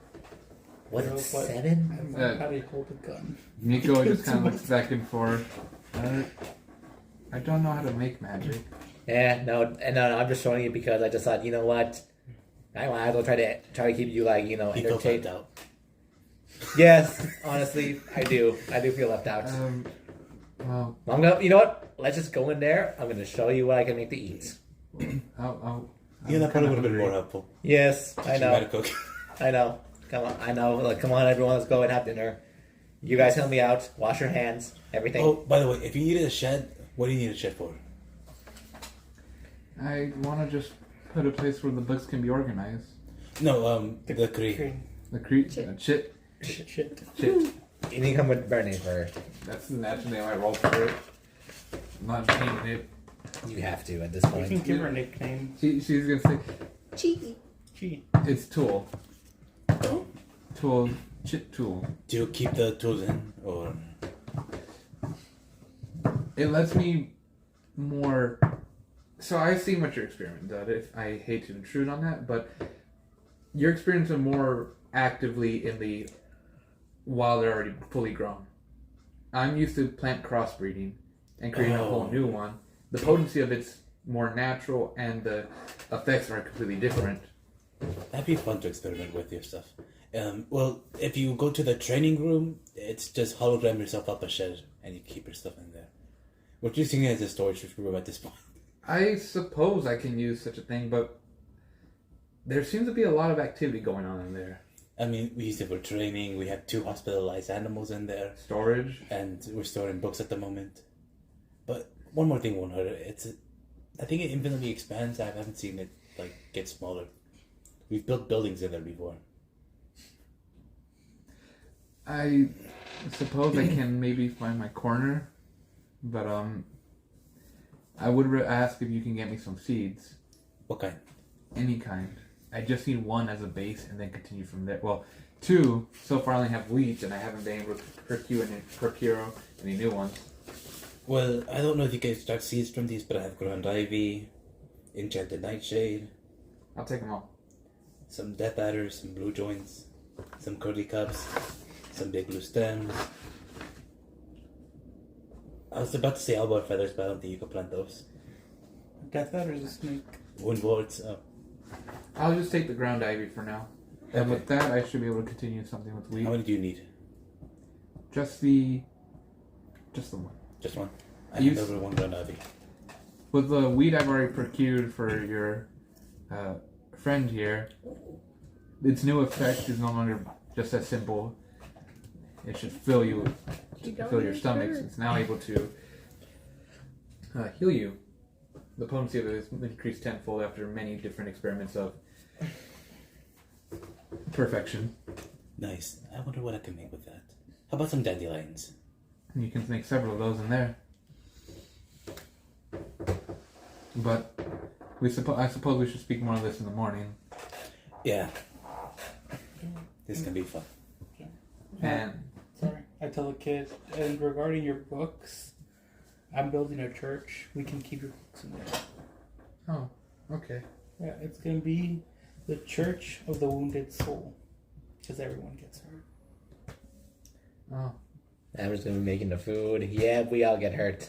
Was it You know what? 7? I learned how to hold a gun. Nico just kind of looks back and forth. I don't know how to make magic. Yeah, no. I'm just showing you because I just thought, you know what? I might as well try to keep you He felt entertained. left out. Yes, honestly, I do. I do feel left out. Well, I'm gonna. You know what? Let's just go in there. I'm gonna show you what I can make to eat. Yeah, that probably would have been more helpful. Yes, I You might know. have cooked. I know. Come on, I know. Come on, everyone, let's go and have dinner. You guys help me out. Wash your hands. Everything. Oh, by the way, if you needed a shed, what do you need a shed for? I want to just put a place where the books can be organized. No, the Kree. Cream. The Chit. Shit. Chit. You need to come with Bernie first. That's the natural name I roll for it. I'm not changing it. You have to at this You can point. give her a nickname. She's gonna say Cheeky. Gee. it's Tool. Tool. Chit Tool. Do you keep the tools in, or It lets me more. So I've seen what your experiment did. I hate to intrude on that, but your experiments are more actively in the while they're already fully grown. I'm used to plant crossbreeding and creating a whole new one. The potency of it's more natural, and the effects are completely different. that'd be fun to experiment with your stuff. Well, if you go to the training room, it's just hologram yourself up a shed and you keep your stuff in there. We're using it as a storage room at this point. I suppose I can use such a thing, but there seems to be a lot of activity going on in there. I mean, we use it for training. We have 2 hospitalized animals in there, Storage. and we're storing books at the moment. But one more thing won't hurt it. I think it infinitely expands. I haven't seen it get smaller. We've built buildings in there before. I suppose I can maybe find my corner, but I would ask if you can get me some seeds, What kind? any kind. I just need 1 as a base, and then continue from there. Well, 2. So far, I only have wheat, and I haven't been able to procure any new ones. Well, I don't know if you can extract seeds from these, but I have ground ivy, enchanted nightshade, I'll take them all. some death adders, some blue joints, some curly cups, some big blue stems. I was about to say elbow feathers, but I don't think you can plant those. death adder is a snake. Wound wards. I'll just take the ground ivy for now. And with that, I should be able to continue something with weed. How many do you need? Just the one. Just one. I You need over one ground ivy. With the weed I've already procured for your friend here, its new effect is no longer just as simple. It should fill your stomachs. It's now able to heal you. The potency of it is increased tenfold after many different experiments of perfection. Nice. I wonder what I can make with that. How about some dandelions? You can make several of those in there. But I suppose we should speak more of this in the morning. Yeah. This can be fun. And Sorry, I tell the kid. And regarding your books, I'm building a church. We can keep your books in there. oh, okay. Yeah, it's gonna be the Church of the Wounded Soul, because everyone gets hurt. Oh, Amber's gonna be making the food. Yeah, we all get hurt.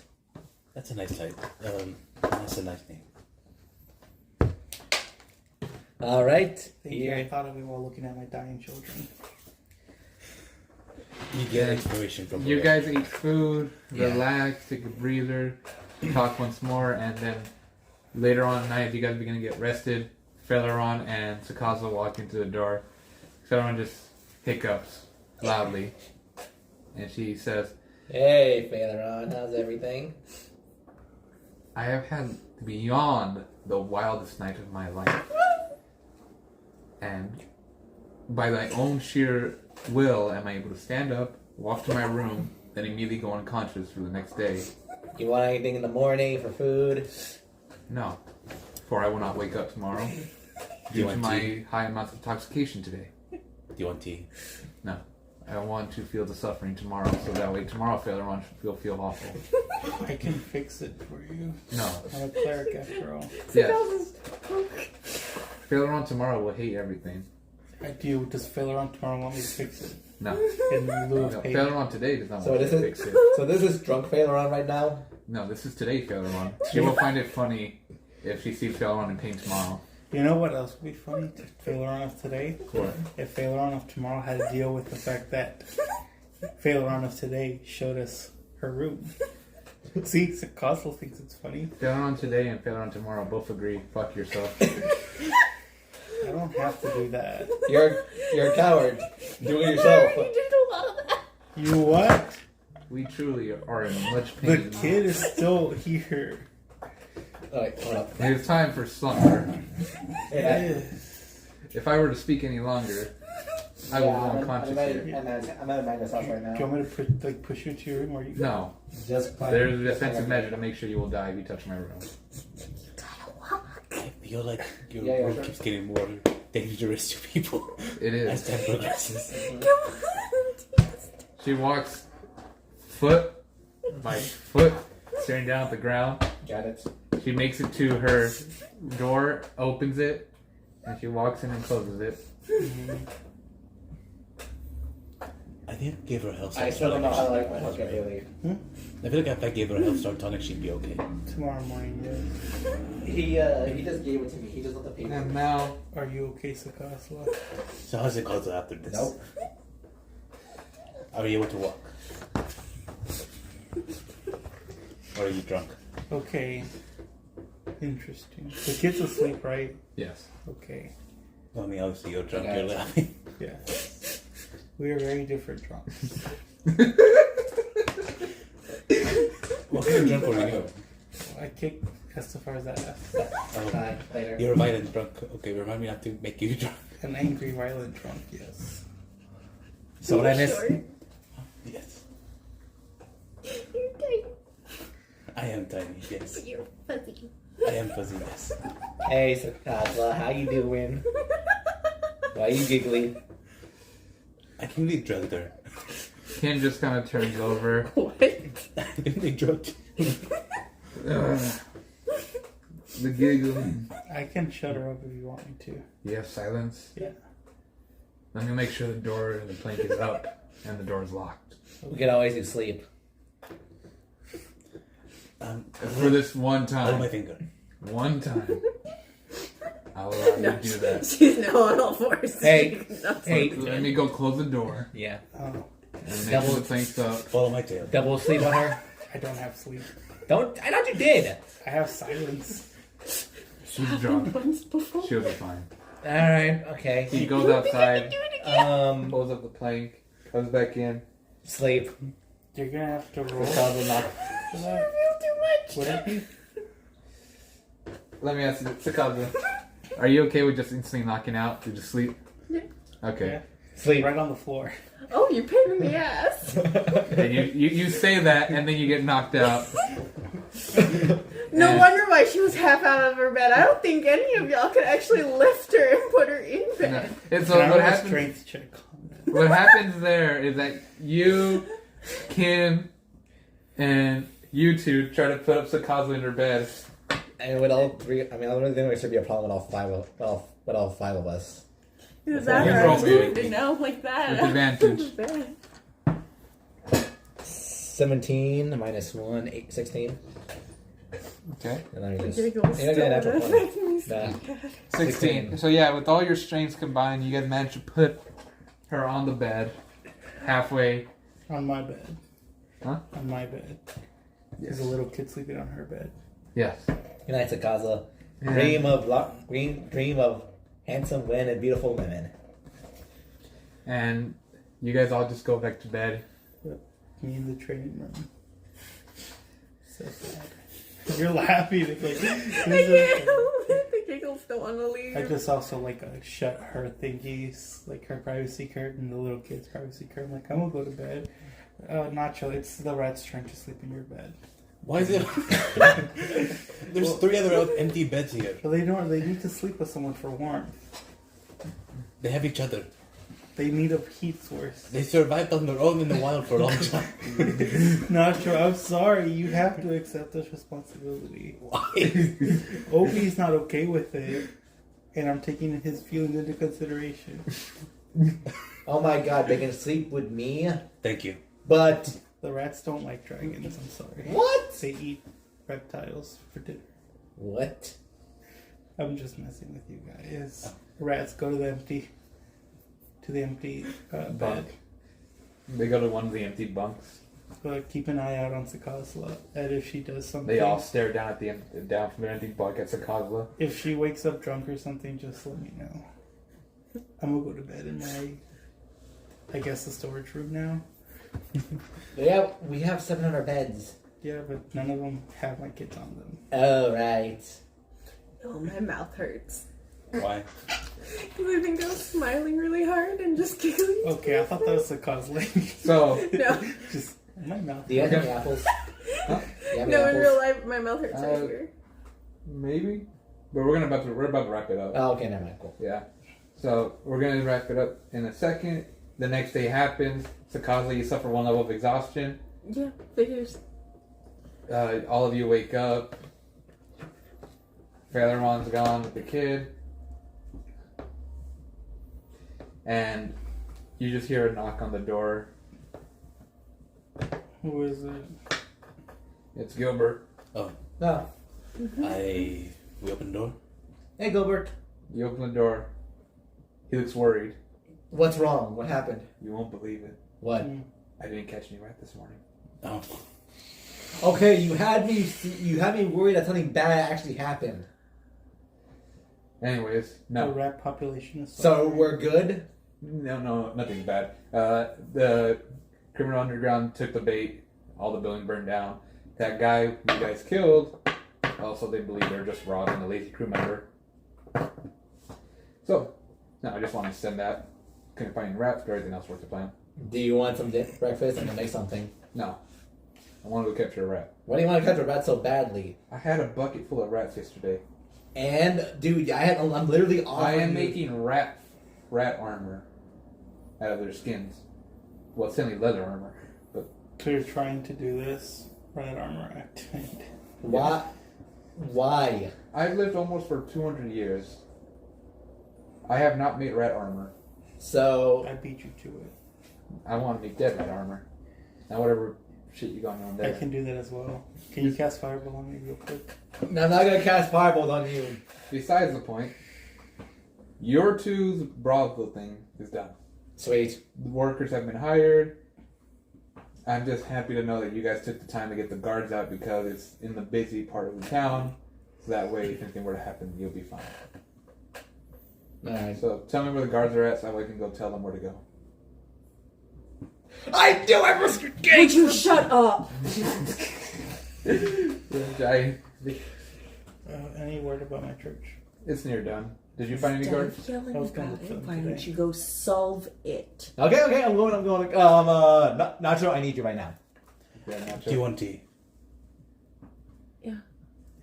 That's a nice type. That's a nice name. All right. Thank you. I thought of it while looking at my dying children. You get inspiration from you the guys eat food, Yeah. relax, take a breather, talk once more, and then later on at night, you guys are going to get rested. Feleron and Sakaza walk into the door. Feleron just hiccups loudly, and she says, Hey, Faileron, how's everything? I have had beyond the wildest night of my life. And by my own sheer will am I able to stand up, walk to my room, then immediately go unconscious for the next day. You want anything in the morning for food? No, for I will not wake up tomorrow due to want my tea? high amounts of intoxication today. Do you want tea? No, I want to feel the suffering tomorrow, so that way tomorrow Faileron will feel awful. I can fix it for you. No, I'm a cleric after all. yes. Faileron tomorrow will hate everything. I do. Does Faileron tomorrow want me to fix it? No, In lieu no. of pay? Faileron today does not So want this to is fix it. so this is drunk Faileron right now. No, this is today Faileron. She will find it funny if she sees Faileron in pain tomorrow. You know what else would be funny to Faileron of today? What? If Faileron of tomorrow had to deal with the fact that Faileron of today showed us her room. See, Cosmo thinks it's funny. Faileron today and Faileron tomorrow both agree. Fuck yourself. I don't have to do that. You're a coward. Do it yourself. You did a lot of that. You what? We truly are in much The pain. kid is still here. Alright, hold up. It is time for slumber. Yeah, If I were to speak any longer, I would go unconscious here. I'm at Amanda's house right Do you now. want me to push you into your room or you? No, Just there's a defensive measure to make sure you will die if you touch my room. I feel like your Yeah, room sure. keeps getting more dangerous to people It as is. time progresses. She walks foot by foot, staring down at the ground. Got it. She makes it to her door, opens it, and she walks in and closes it. I think I gave her a health I star still don't know how to tonic. like my husband really. I feel like if I gave her a health star tonic, she'd be okay. Tomorrow morning, yes. He just gave it to me. He just let the paper. And now, Are you okay, Sakasla? So how's it called after this? Nope. Are you able to walk? Or are you drunk? Okay. Interesting. The kid's asleep, right? yes. Okay. Well, I mean, obviously you're drunk, Okay. you're laughing. Yeah. We are very different drunks. What kind of drunk were you? I kicked Estefar's ass. Oh, Later. you're a violent drunk. Okay, remind me not to make you drunk. An angry, violent drunk, yes. So what I missed? Yes. You're tiny. I am tiny, yes. You're fuzzy. I am fuzzy, yes. Hey, Sakazla, how you doing? Why you giggling? I think they drugged her. Ken just kind of turns over. What? I think they drugged The giggle. I can shut her up if you want me to. You have silence. Yeah. Let me make sure the door and the plank is up and the door is locked. We could always do sleep. For this one Hold my time. finger. One time. I'll allow you to do that. She's now on all fours. Hey, She's not- hey. Let me go close the door Yeah. Oh, and make Double- sure the tank's up. Follow my tail. Double sleep on her. I don't have sleep. Don't. I thought you did. I have silence. She's drunk. Once before. She'll be fine. All right. Okay. He goes outside, Um. pulls up the plank, comes back in. Sleep. You're gonna have to roll. Because of knock. for that. Would it be? Let me ask you, Sakaza, are you okay with just instantly knocking out to just sleep? Yeah. Okay. Yeah. Sleep. Right on the floor. Oh, you're pain in the ass. And you say that, and then you get knocked out. No And- wonder why she was half out of her bed. I don't think any of y'all could actually lift her and put her in No. bed. And so Can I what roll a happens? strength check on that? What happens there is that you, Kim, and you two try to put up Sakaza in her bed. And with all three, I mean, I don't really think there should be a problem with all five of us. Is that You right? roll me. Moved it now like that. With advantage. Bad. 17 minus 1, 8, 16. Okay. And then I just. Giggles Yeah, still natural would 20. affect me so Nah. bad. 16. So yeah, with all your strengths combined, you guys managed to put her on the bed, halfway. On my bed. Huh? On my bed. There's a little kid sleeping on her bed. Yes. Good night, Sakaza. Yeah. Dream of handsome men and beautiful women. And you guys all just go back to bed. Me in the training room. So sad. You're laughing. It's like, The giggles don't want to leave. I just also shut her thingies, like her privacy curtain, the little kid's privacy curtain. Like, I'm gonna go to bed. Nacho, it's the rat's turn to sleep in your bed. Why is it? There's 3 other empty beds here. But they need to sleep with someone for warmth. They have each other. They need a heat source. They survived on their own in the wild for a long time. Nacho, I'm sorry. You have to accept this responsibility. Why? Obi's not okay with it, and I'm taking his feelings into consideration. Oh my god, they can sleep with me, Thank you. but. The rats don't like dragons. I'm sorry. What? They eat reptiles for dinner. What? I'm just messing with you guys. Rats, go to the empty bed. Bunk. They go to one of the empty bunks. But keep an eye out on Sakazla, and if she does something, They all stare down at down from their empty bunk at Sakaza. if she wakes up drunk or something, just let me know. I'm gonna go to bed in I guess the storage room now. Yeah, we have 700 beds. Yeah, but none of them have my kids on them. Oh, right. Oh, my mouth hurts. Why? Because I think I was smiling really hard and just giggling. Okay, I thought that was Sakazla. So No, Just my mouth. Do you have any apples? Huh? Do you have any no, in apples? real life, my mouth hurts right Uh, here. maybe, but we're about to wrap it up. Oh, okay, never mind. Cool. Yeah. So we're gonna wrap it up in a second. The next day happens. Sakaza, you suffer 1 level of exhaustion. Yeah, figures. All of you wake up. Faileron's gone with the kid. And you just hear a knock on the door. Who is it? It's Gilbert. Oh, No. we open the door. Hey, Gilbert. You open the door. He looks worried. What's wrong? What happened? You won't believe it. What? I didn't catch any rat this morning. Oh, Okay, you had me worried that something bad actually happened. Anyways, The no. rat population is So we're good? No, nothing bad. The criminal underground took the bait. All the building burned down. That guy you guys killed, also they believe they're just robbing a lazy crew member. So, no, I just wanted to send that. Couldn't find any rats, but everything else worked to plan. Do you want some breakfast? I'm gonna make something. No. I wanted to capture a rat. Why do you want to catch a rat so badly? I had a bucket full of rats yesterday. And, dude, I'm literally I offering am you- making rat armor out of their skins. Well, it's only leather armor, but So you're trying to do this rat armor activate. Why? I've lived almost for 200 years. I have not made rat armor. So, I beat you to it. I want to make dead rat armor. Now whatever shit you got on I there. can do that as well. Can you cast fireball on me real quick? No, I'm not gonna cast Firebolt on you. Besides the point, your two's brothel thing is done. Sweet. The workers have been hired. I'm just happy to know that you guys took the time to get the guards out because it's in the busy part of the town. So that way, if anything were to happen, you'll be fine. Alright. So tell me where the guards are at so that way I can go tell them where to go. I knew I was Would you shut up? Any word about my church? It's near done. Did you find any guards? I Yelling was gonna about look it. for them Why don't today. you go solve it? Okay, I'm going. Nacho, I need you right now. Yeah, not Do you want tea? Yeah,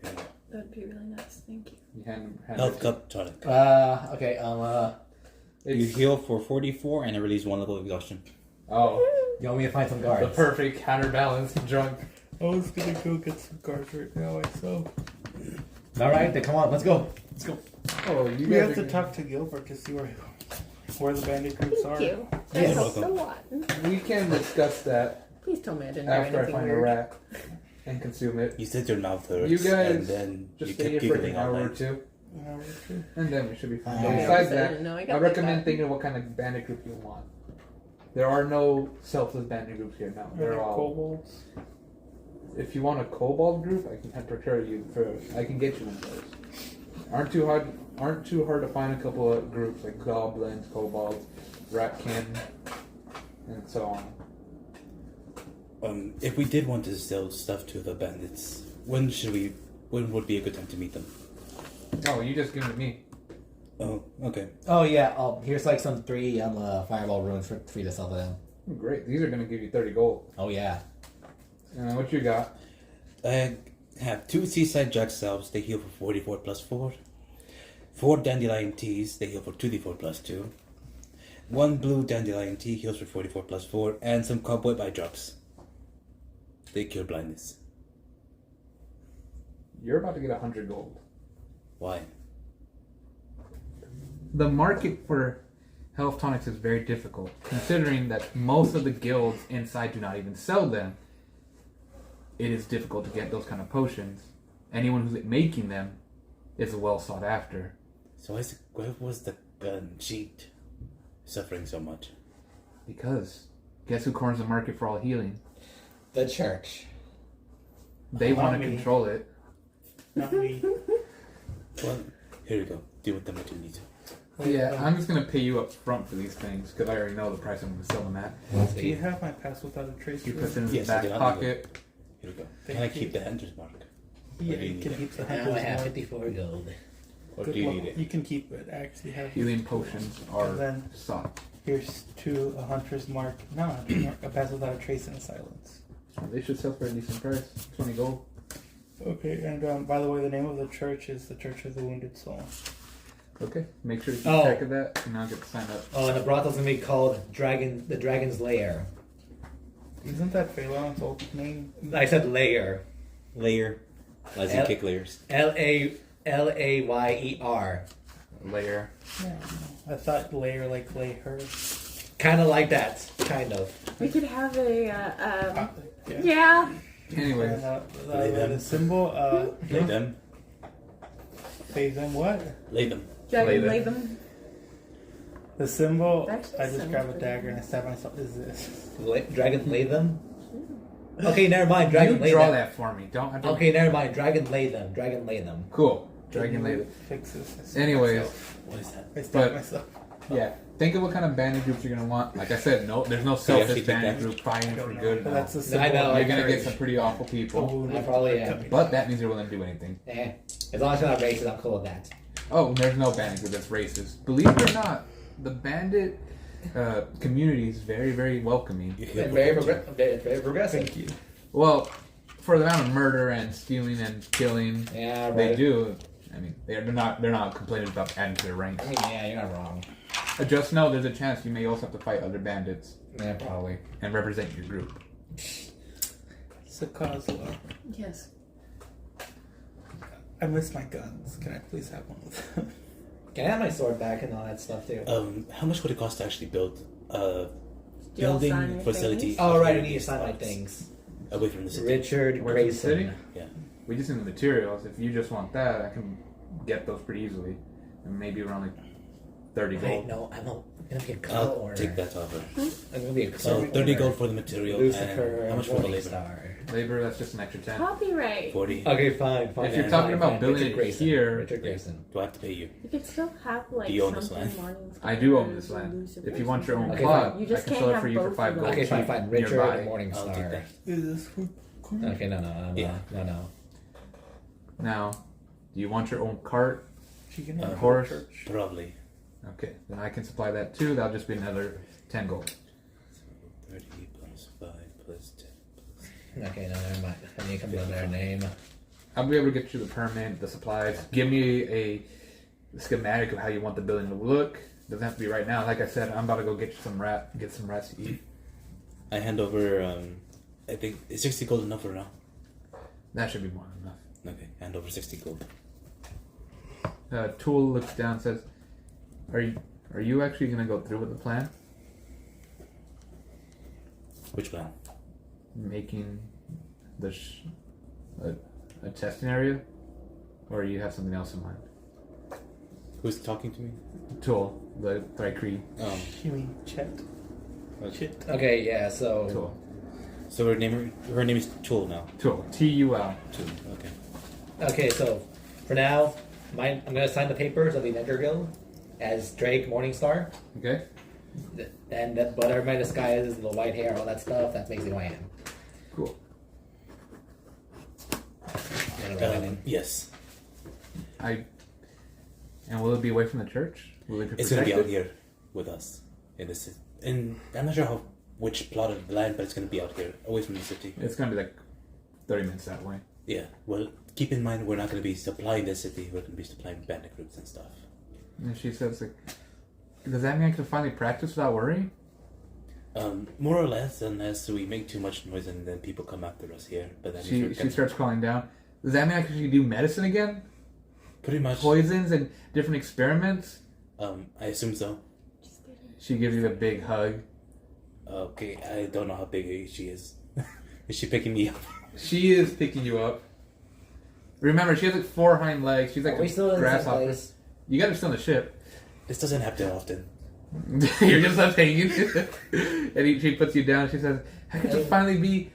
Yeah. that'd be really nice. Thank you. You hand Health cup tonic. Okay, You It's, heal for 44 and it releases 1 level of exhaustion. oh, you want me to find some the guards? perfect counterbalance drunk. I was gonna go get some guards right now myself. Alright, then come on, let's go. Let's go. Oh, you We guys have to are- talk to Gilbert to see where the bandit groups are. Thank you. Yeah, That you're helps a welcome. lot. We can discuss that Please tell me I didn't do after I anything find a weird. rat and consume it. You said your mouth hurts. You guys and then just you stay kept here for an giggling all hour or night. two, An hour or two. and then we should be fine. Okay, But I besides didn't that, know. I I got recommend that. thinking of what kind of bandit group you want. There are no selfless bandit groups here now. Are They're there all. kobolds? If you want a kobold group, I can procure you for. I can get you one of those. Aren't too hard to find a couple of groups like goblins, kobolds, ratkin, and so on. If we did want to sell stuff to the bandits, when would be a good time to meet them? Oh, you just give it to me. Oh, okay. Oh yeah, here's like some 3 fireball runes for free to sell to them. Oh, great. These are going to give you 30 gold. Oh yeah. And what you got? I have 2 seaside jack selves, they heal for 44 plus 4. 4 dandelion teas, they heal for 2d4 plus 2. 1 blue dandelion tea heals for 44 plus 4, and some cobweb eye drops. They cure blindness. You're about to get 100 gold. Why? The market for health tonics is very difficult, considering that most of the guilds inside do not even sell them. It is difficult to get those kind of potions. Anyone who's making them is well sought after. So why was the cheat suffering so much? Because guess who corners the market for all healing? The church. They Not want to me. control it. Not me. Well, here you go. Deal with them what you need to. Yeah, I'm just gonna pay you up front for these things because I already know the price I'm gonna sell them at. Do you have my pass without a trace? You room? put it in the Yes, I back did. pocket. Here we go. Thank Can I you. keep the hunter's mark? Yeah, Or do you you need can it? keep the Now I hunter's have mark. 54 gold. Or Good do you luck. need it? You can keep it. I actually have Healing potions are And then- sought. Here's a hunter's mark. No, a hunter's mark. A pass without a trace and a silence. They should sell for a decent price. 20 gold. Okay, and by the way, the name of the church is the Church of the Wounded Soul. Okay, make sure you keep Oh. track of that, and I'll get signed up. Oh, and the brothel's gonna be called the Dragon's Lair. Isn't that Phelan's old name? I said lair. Layer. As you L- kick layers. Layer. Layer. Yeah, I thought layer like lay her. Kind of like that. Kind of. We could have a. Yeah. Yeah. Anyways, And, Lay them. the symbol, Lay them. say them what? Lay them. Dragon Lay lay them. them. The symbol, That actually I just sounds grab a pretty dagger good. and I stab myself. Is this? Dragon lay them. Okay, never mind. Dragon you lay draw them. that for me. Don't have to. Okay, never mind. Dragon lay them. Dragon lay them. Cool. Dragon later. Fix this. I stab Anyways, myself. What is that? I stab but- myself. yeah. Think of what kind of bandit groups you're gonna want. Like I said, no, there's no So you selfish actually think bandit that- group fighting for good. But No. that's the symbol. I know, of You're gonna courage. get some pretty awful people. Oh, I probably am. But that means you're willing to do anything. Eh. As long as you're not racist, I'm cool with that. Oh, there's no bandit group that's racist. Believe it or not, the bandit community is very, very welcoming. You heal And for very, 14. very progressive. Thank you. Well, for the amount of murder and stealing and killing Yeah, right. they do, I mean, they're not complaining about adding to their ranks. I mean, yeah, you're not wrong. Just know there's a chance you may also have to fight other bandits Yeah, probably. and represent your group. Sakazla. Yes. I miss my guns. Can I please have one with them? Can I have my sword back and all that stuff too? How much would it cost to actually build a Do you all sign building your facility? things? Oh, right, I need to sign my things. Away from the city. Richard Away from the Grayson. city? Yeah. We just need the materials. If you just want that, I can get those pretty easily. And maybe around like 30 Wait, gold. no, I'm gonna be a I'll co take that offer. I'm gonna be a So 30 gold for the material Lucifer, and how much for the labor? Star. Labor, that's just an extra 10. Copyright. 40. Okay, fine. If you're talking about building Richard it Grayson. here- Richard Grayson. Do I have to pay you? You could still have like Do you own this something land? morning I do own this land. If you want your own Okay, plot, fine. You just I can can't sell it have for you for both 5 of gold. them. Okay, fine, fine. Richard nearby. I'll Morningstar. take that. Is this food? Okay, no, Yeah. no. Now, do you want your own cart? She can Uh, have a horse. church. Probably. Okay, then I can supply that too. That'll just be another 10 gold. 30 plus 5 plus 10. Okay, no, never mind. I need to come up with their name. I'll be able to get you the permit, the supplies. Give me a schematic of how you want the building to look. Doesn't have to be right now. Like I said, I'm about to go get you get some rats to eat. I hand over, I think, is 60 gold enough for now? That should be more than enough. Okay, hand over 60 gold. Tool looks down and says, Are you actually going to go through with the plan? Which plan? Making the a testing area? Or you have something else in mind? Who's talking to me? Tool, the Thrycree. You mean Chet? Chet. Okay, yeah, so. Tool. So her name is Tool now. Tool. T-U-L. Tool. Okay. Okay, so for now, I'm gonna sign the papers of the Avenger Guild as Drake Morningstar. Okay? But everybody disguises the white hair, all that stuff. That's basically who I am. Cool. You wanna write that in? Yes. And will it be away from the church? Will it be It's gonna be out protected? here with us. In the city. And I'm not sure which plot of the land, but it's gonna be out here, away from the city. It's gonna be like 30 minutes that way. Yeah. Well, keep in mind we're not gonna be supplying the city. We're gonna be supplying bandit groups and stuff. And she says, like, does that mean I can finally practice without worry? More or less, unless we make too much noise and then people come after us here. But then if She we're starts calling down. Does that mean I can do medicine again? pretty much. Poisons and different experiments? I assume so. She gives you a big hug. Okay, I don't know how big she is. Is she picking me up? She is picking you up. Remember, she has like 4 hind legs. She's like Are we still a in the same grasshopper. place? You got her still on the ship. This doesn't happen often. You're just left hanging. And she puts you down. She says, I could just finally be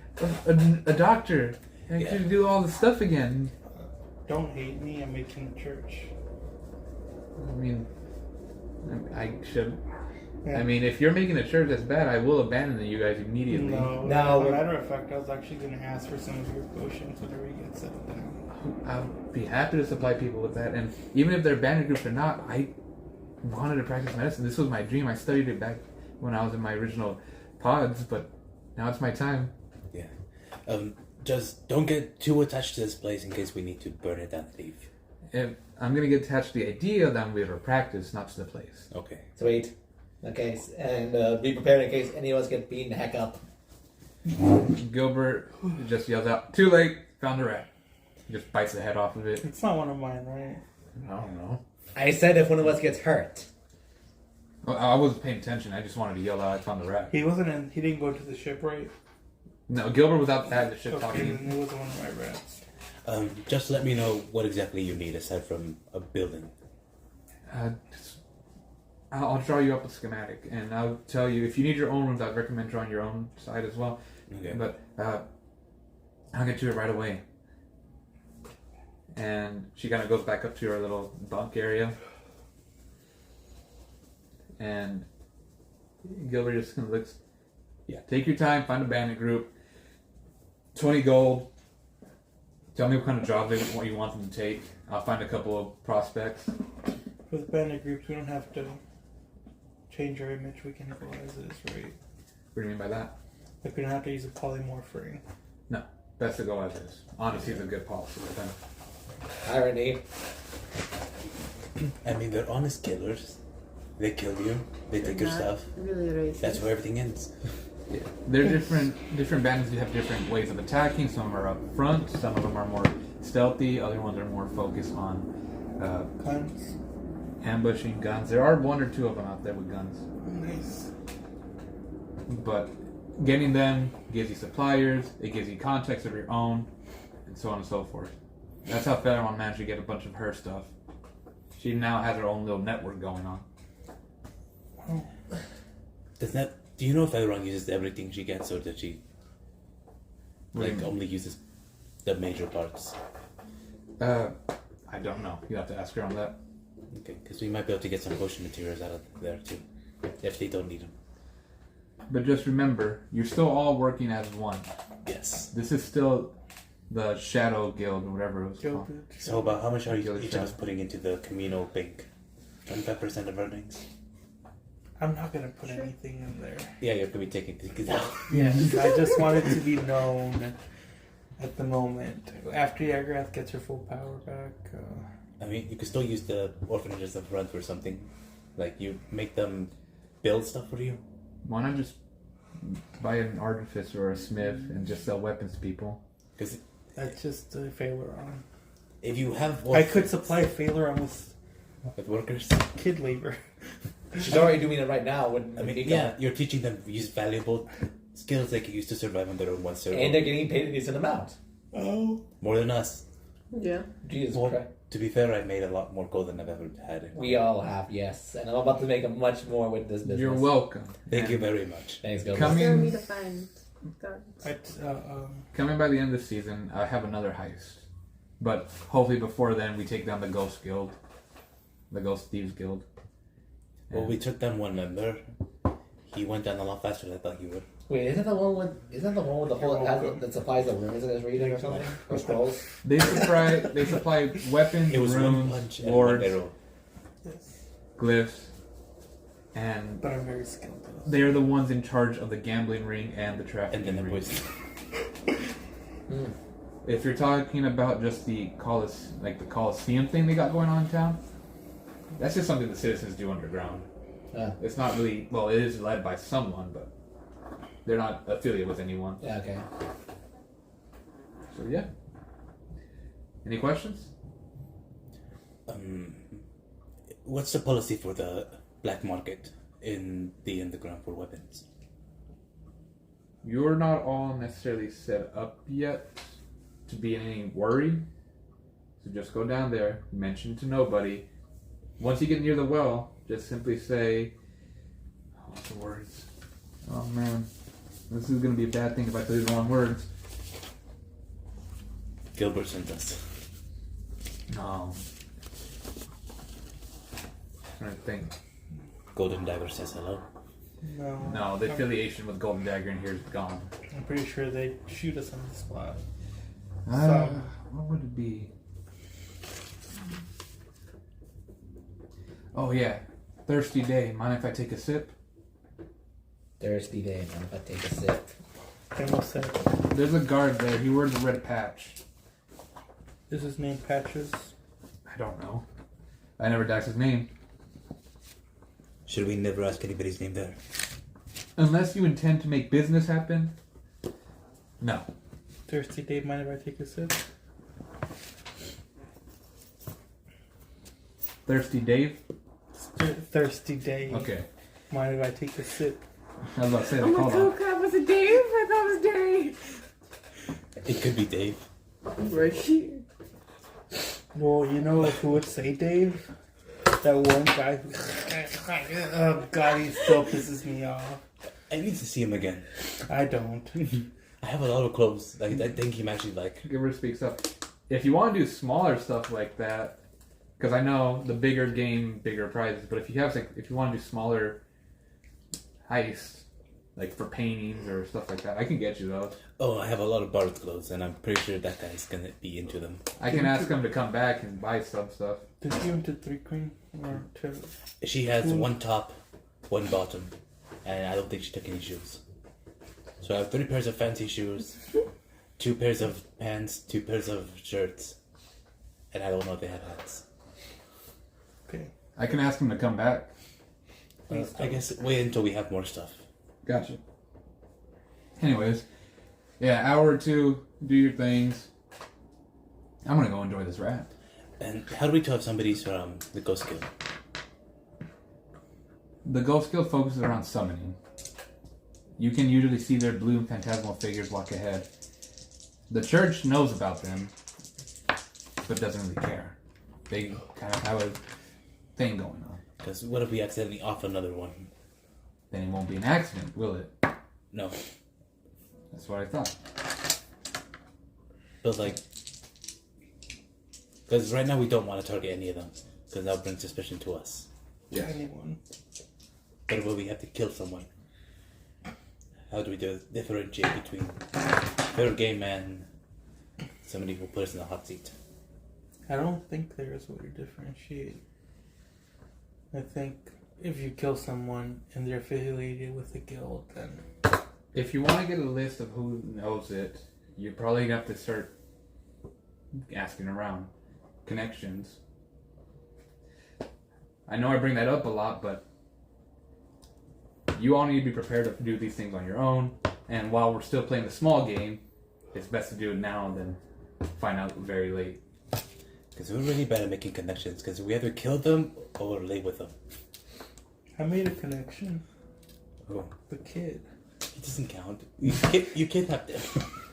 a doctor. And I Yeah. could do all the stuff again. Don't hate me. I'm making a church. I mean, I should. Yeah. I mean, if you're making a church that's bad, I will abandon you guys immediately. No. No, As a we're- matter of fact, I was actually going to ask for some of your potions whenever you get settled down. I'll be happy to supply people with that. And even if they're bandit groups or not, I wanted to practice medicine. This was my dream. I studied it back when I was in my original pods, but now it's my time. Yeah. Just don't get too attached to this place in case we need to burn it down and leave. If I'm going to get attached to the idea that I'm going to practice, not to the place. Okay. Sweet. Okay, and be prepared in case any of us get beaten the heck up. Gilbert just yells out, "Too late! Found a rat." He just bites the head off of it. It's not one of mine, right? I don't know. I said if one of us gets hurt. Well, I wasn't paying attention. I just wanted to yell out, "I found the rat." He wasn't in. He didn't go to the ship, right? No, Gilbert was outside the ship Okay, talking. then it wasn't one of my rats. Just let me know what exactly you need aside from a building. I'll draw you up a schematic, and I'll tell you if you need your own rooms. I'd recommend drawing your own side as well. Okay. But I'll get to it right away. And she kind of goes back up to her little bunk area, and Gilbert just kind of looks. Yeah, take your time. Find a bandit group. 20 gold. Tell me what kind of job you want them to take. I'll find a couple of prospects. With bandit groups, we don't have to change our image. We can go as is, right? What do you mean by that? Like we don't have to use a polymorph ring. No, best to go as is. Honesty is a good policy with them. Irony. I mean, they're honest killers. They kill you. They take your stuff. Really racist. That's where everything ends. Yeah. They're different bandits have different ways of attacking. Some are up front, some of them are more stealthy, other ones are more focused on Guns. ambushing, guns. There are 1 or 2 of them out there with guns. Nice. But getting them gives you suppliers, it gives you context of your own. and so on and so forth. That's how Feathermon managed to get a bunch of her stuff. She now has her own little network going on. Do you know if Feathermon uses everything she gets, or that she only uses the major parts? I don't know. You have to ask her on that. Okay, because we might be able to get some potion materials out of there too, if they don't need them. But just remember, you're still all working as one. Yes. This is still the Shadow Guild, or whatever it was called. So about how much are Guild each of Shadow. us putting into the communal bank? 25% of earnings? I'm not gonna put anything in there. Yeah, you're going to be taking things out. Yes, I just want it to be known at the moment. After Yagrath gets her full power back. I mean, you could still use the orphanages up front for something. Like, you make them build stuff for you. Why not just buy an artificer or a smith and just sell weapons to people? Because That's just a Phaleron. if you have I could supply Phaleron with workers, kid labor. She's already doing it right now. When I mean, Nico- yeah, you're teaching them to use valuable skills they can use to survive on their own one server. and they're getting paid a decent amount. Oh. More than us. Yeah. Jesus Well, Christ. to be fair, I made a lot more gold than I've ever had. We all have, yes. And I'm about to make a much more with this business. You're welcome. Thank you very much. Thanks, Gilbert. Coming- Still need to find guards. Coming by the end of the season, I have another heist. But hopefully before then, we take down the Ghost Guild. The Ghost Thieves Guild. Well, we took down one member. He went down a lot faster than I thought he would. Wait, isn't that the one with the whole that supplies the runes that is reading or something? Or scrolls? They supply weapons, It was one runes, punch and one wards, arrow. Yes. glyphs, and But I'm very skilled at this. they're the ones in charge of the gambling ring and the And trafficking then the ring. poison. If you're talking about just the Coliseum thing they got going on in town, that's just something the citizens do underground. It's not really, well, it is led by someone, but they're not affiliated with anyone. Yeah, okay. So yeah. Any questions? What's the policy for the black market in the underground for weapons? You're not all necessarily set up yet to be in any worry. So just go down there, mention to nobody. Once you get near the well, just simply say, what's the words? Oh man, this is going to be a bad thing if I say the wrong words. Gilbert sent us. No. I'm trying to think. Golden Dagger says hello. No. No, the affiliation with Golden Dagger in here is gone. I'm pretty sure they shoot us on the spot. What would it be? Oh yeah, Thirsty Day. Mind if I take a sip? Thirsty day, man, if I take a sip. Camel said, There's a guard there. He wears a red patch. "Is his name Patches?" I don't know. I never asked his name. Should we never ask anybody's name there? Unless you intend to make business happen. No. Thirsty Dave, mind if I take a sip? Thirsty Dave? Thirsty Dave. Okay. Mind if I take a sip? I was about to say Oh that. my Hold god, on. crap, was it Dave? I thought it was Dave. It could be Dave. Right here. Well, you know who would say Dave? That one guy who... Oh god, he still pisses me off. I need to see him again. I don't. I have a lot of clothes. I think he actually like. Give her speaks up. If you want to do smaller stuff like that, because I know the bigger game, bigger prizes, but if you want to do smaller heists, like for paintings or stuff like that, I can get you those. Oh, I have a lot of borrowed clothes, and I'm pretty sure that guy's gonna be into them. I can ask him to come back and buy some stuff. Did you into 3 queen? Or 2? She has one top, one bottom, and I don't think she took any shoes. So I have 3 pairs of fancy shoes, 2 pairs of pants, 2 pairs of shirts, and I don't know if they have hats. Okay. I can ask him to come back. I guess wait until we have more stuff. Gotcha. Anyways, yeah, hour or two, do your things. I'm gonna go enjoy this rat. And how do we tell if somebody's from the Ghost Guild? The Ghost Guild focuses around summoning. You can usually see their blue phantasmal figures walk ahead. The church knows about them, but doesn't really care. They kind of have a thing going on. Because what if we accidentally off another one? Then it won't be an accident, will it? No. That's what I thought. But like, because right now we don't want to target any of them, because that would bring suspicion to us. Yes. Anyone. But when we have to kill someone, how do we differentiate between third game and somebody who put us in the hot seat? I don't think there is a way to differentiate. I think if you kill someone and they're affiliated with a guild, then If you want to get a list of who knows it, you're probably going to have to start asking around. Connections. I know I bring that up a lot, but you all need to be prepared to do these things on your own. And while we're still playing the small game, it's best to do it now than find out very late. Because we're really bad at making connections, because we either kill them or lay with them. I made a connection. Oh, The kid. it doesn't count. You kidnapped him.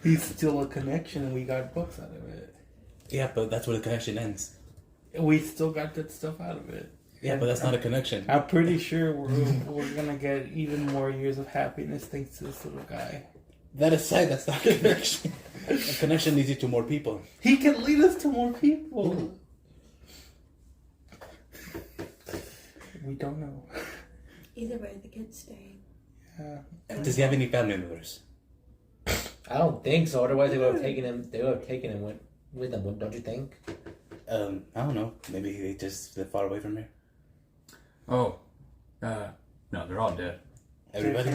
He's still a connection and we got books out of it. Yeah, but that's where the connection ends. We still got good stuff out of it. Yeah, but that's not a connection. I'm pretty sure we're gonna get even more years of happiness thanks to this little guy. That aside, that's not a connection. A connection leads you to more people. He can lead us to more people. We don't know. Either way, the kid's staying. Yeah. Does he have any family members? I don't think so. Otherwise, they would have taken him. They would have taken him with them. Don't you think? I don't know. Maybe they just live far away from here. Oh, no, they're all dead. Everybody?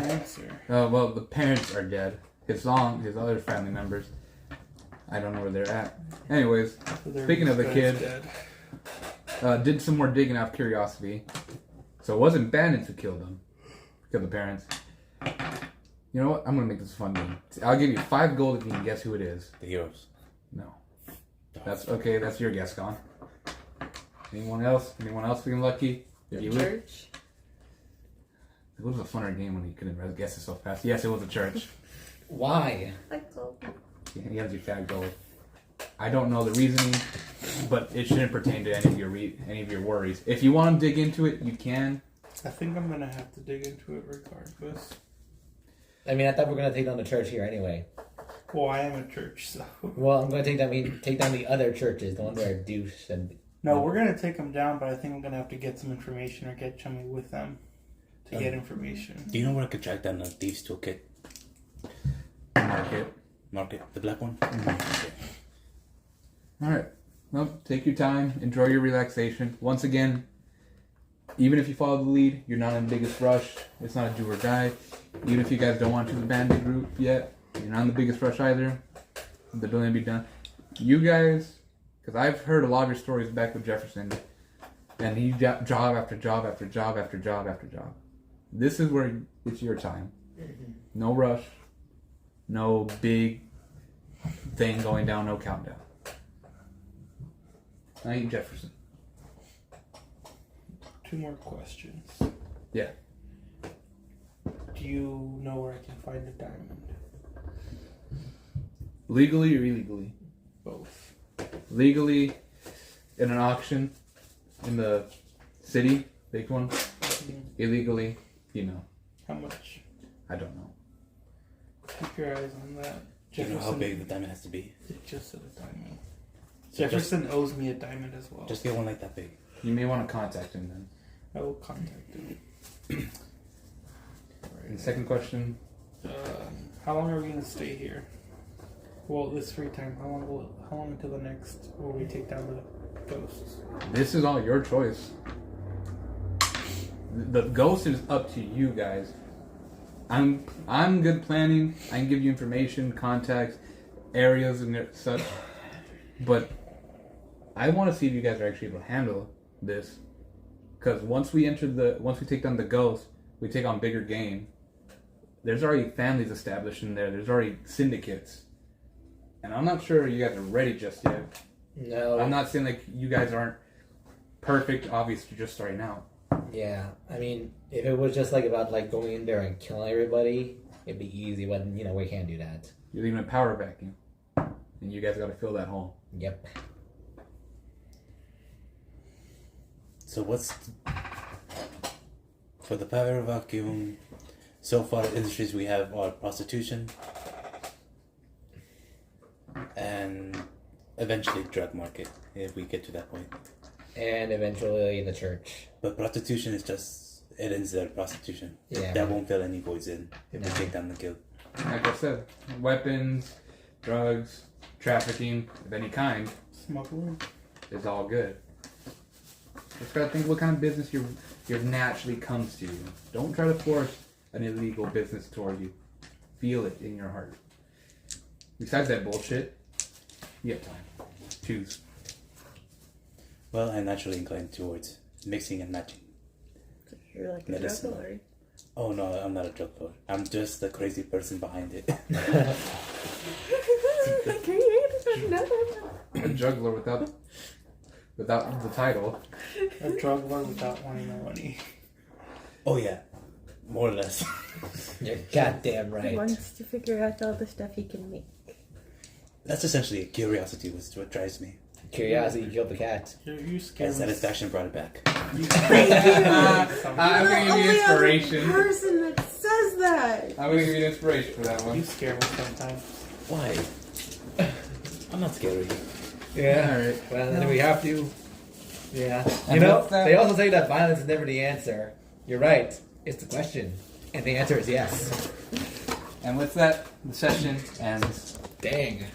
Well, the parents are dead. His other family members, I don't know where they're at. Anyways, speaking of the kid, did some more digging out of curiosity. So it wasn't bandits who killed the parents. You know what? I'm gonna make this a fun game. I'll give you 5 gold if you can guess who it is. The heroes. No. That's okay. That's your guess gone. Anyone else? Anyone else feeling lucky? The You church. It was a funner game when you couldn't guess it so fast. Yes, it was a church. Why? Like gold. He has you 5 gold. I don't know the reasoning, but it shouldn't pertain to any of your worries. If you want to dig into it, you can. I think I'm gonna have to dig into it regardless. I mean, I thought we were gonna take down the church here anyway. Well, I am a church, so. Well, I'm gonna take down the other churches, the ones that are douche and. No, we're gonna take them down, but I think I'm gonna have to get some information or get Chummy with them to get information. Do you know where I could track down a Thieves Toolkit? Market. The black one? Alright. Well, take your time. Enjoy your relaxation. Once again, even if you follow the lead, you're not in the biggest rush. It's not a do or die. Even if you guys don't want to abandon the group yet, you're not in the biggest rush either. The building will be done. You guys, because I've heard a lot of your stories back with Jefferson, and he job after job after job after job after job. This is where it's your time. No rush. No big thing going down, no countdown. I ain't Jefferson. 2 more questions. Yeah. Do you know where I can find a diamond? Legally or illegally? Both. Legally, in an auction in the city, big one. Illegally, you know. How much? I don't know. Keep your eyes on that. Do you know how big the diamond has to be? It just said a diamond. So Jefferson owes me a diamond as well. Just get one like that big. You may want to contact him then. I will contact him. And the second question, How long are we gonna stay here? Well, this free time. How long until the next where we take down the ghosts? this is all your choice. The ghost is up to you guys. I'm good planning. I can give you information, contacts, areas, and such. But I want to see if you guys are actually able to handle this. Because once we take down the ghost, we take on bigger game. There's already families established in there. There's already syndicates. And I'm not sure you guys are ready just yet. No. I'm not saying like you guys aren't perfect. Obviously, you're just starting out. Yeah, I mean, if it was just like about like going in there and killing everybody, it'd be easy. But we can't do that. You're leaving a power vacuum. and you guys got to fill that hole. Yep. So for the power vacuum? So far, industries we have are prostitution and eventually drug market if we get to that point. And eventually the church. But prostitution is just it ends there. Prostitution. Yeah. That won't fill any voids in if we No. take down the guild. Like I said, weapons, drugs, trafficking of any kind Smuggling. is all good. Just gotta think what kind of business your naturally comes to you. Don't try to force an illegal business toward you. Feel it in your heart. Besides that bullshit, you have time. Choose. Well, I'm naturally inclined towards mixing and matching. You're like a Medicine. drug lord. Oh no, I'm not a drug lord. I'm just the crazy person behind it. A juggler without the title. A drug lord without wanting no money. Oh yeah, more or less. You're goddamn He right. wants to figure out all the stuff he can make. That's essentially a curiosity, was what drives me. Curiosity killed the cat. You scared And me. satisfaction brought it back. I'm gonna give you the inspiration. Person that says that. I'm gonna give you the inspiration for that You one. scare me sometimes. Why? I'm not scared of you. Yeah. Alright. Well, then we have to. Yeah. And You know, what's that? they also say that violence is never the answer. You're right. It's the question. And the answer is yes. And with that, the session ends. Dang.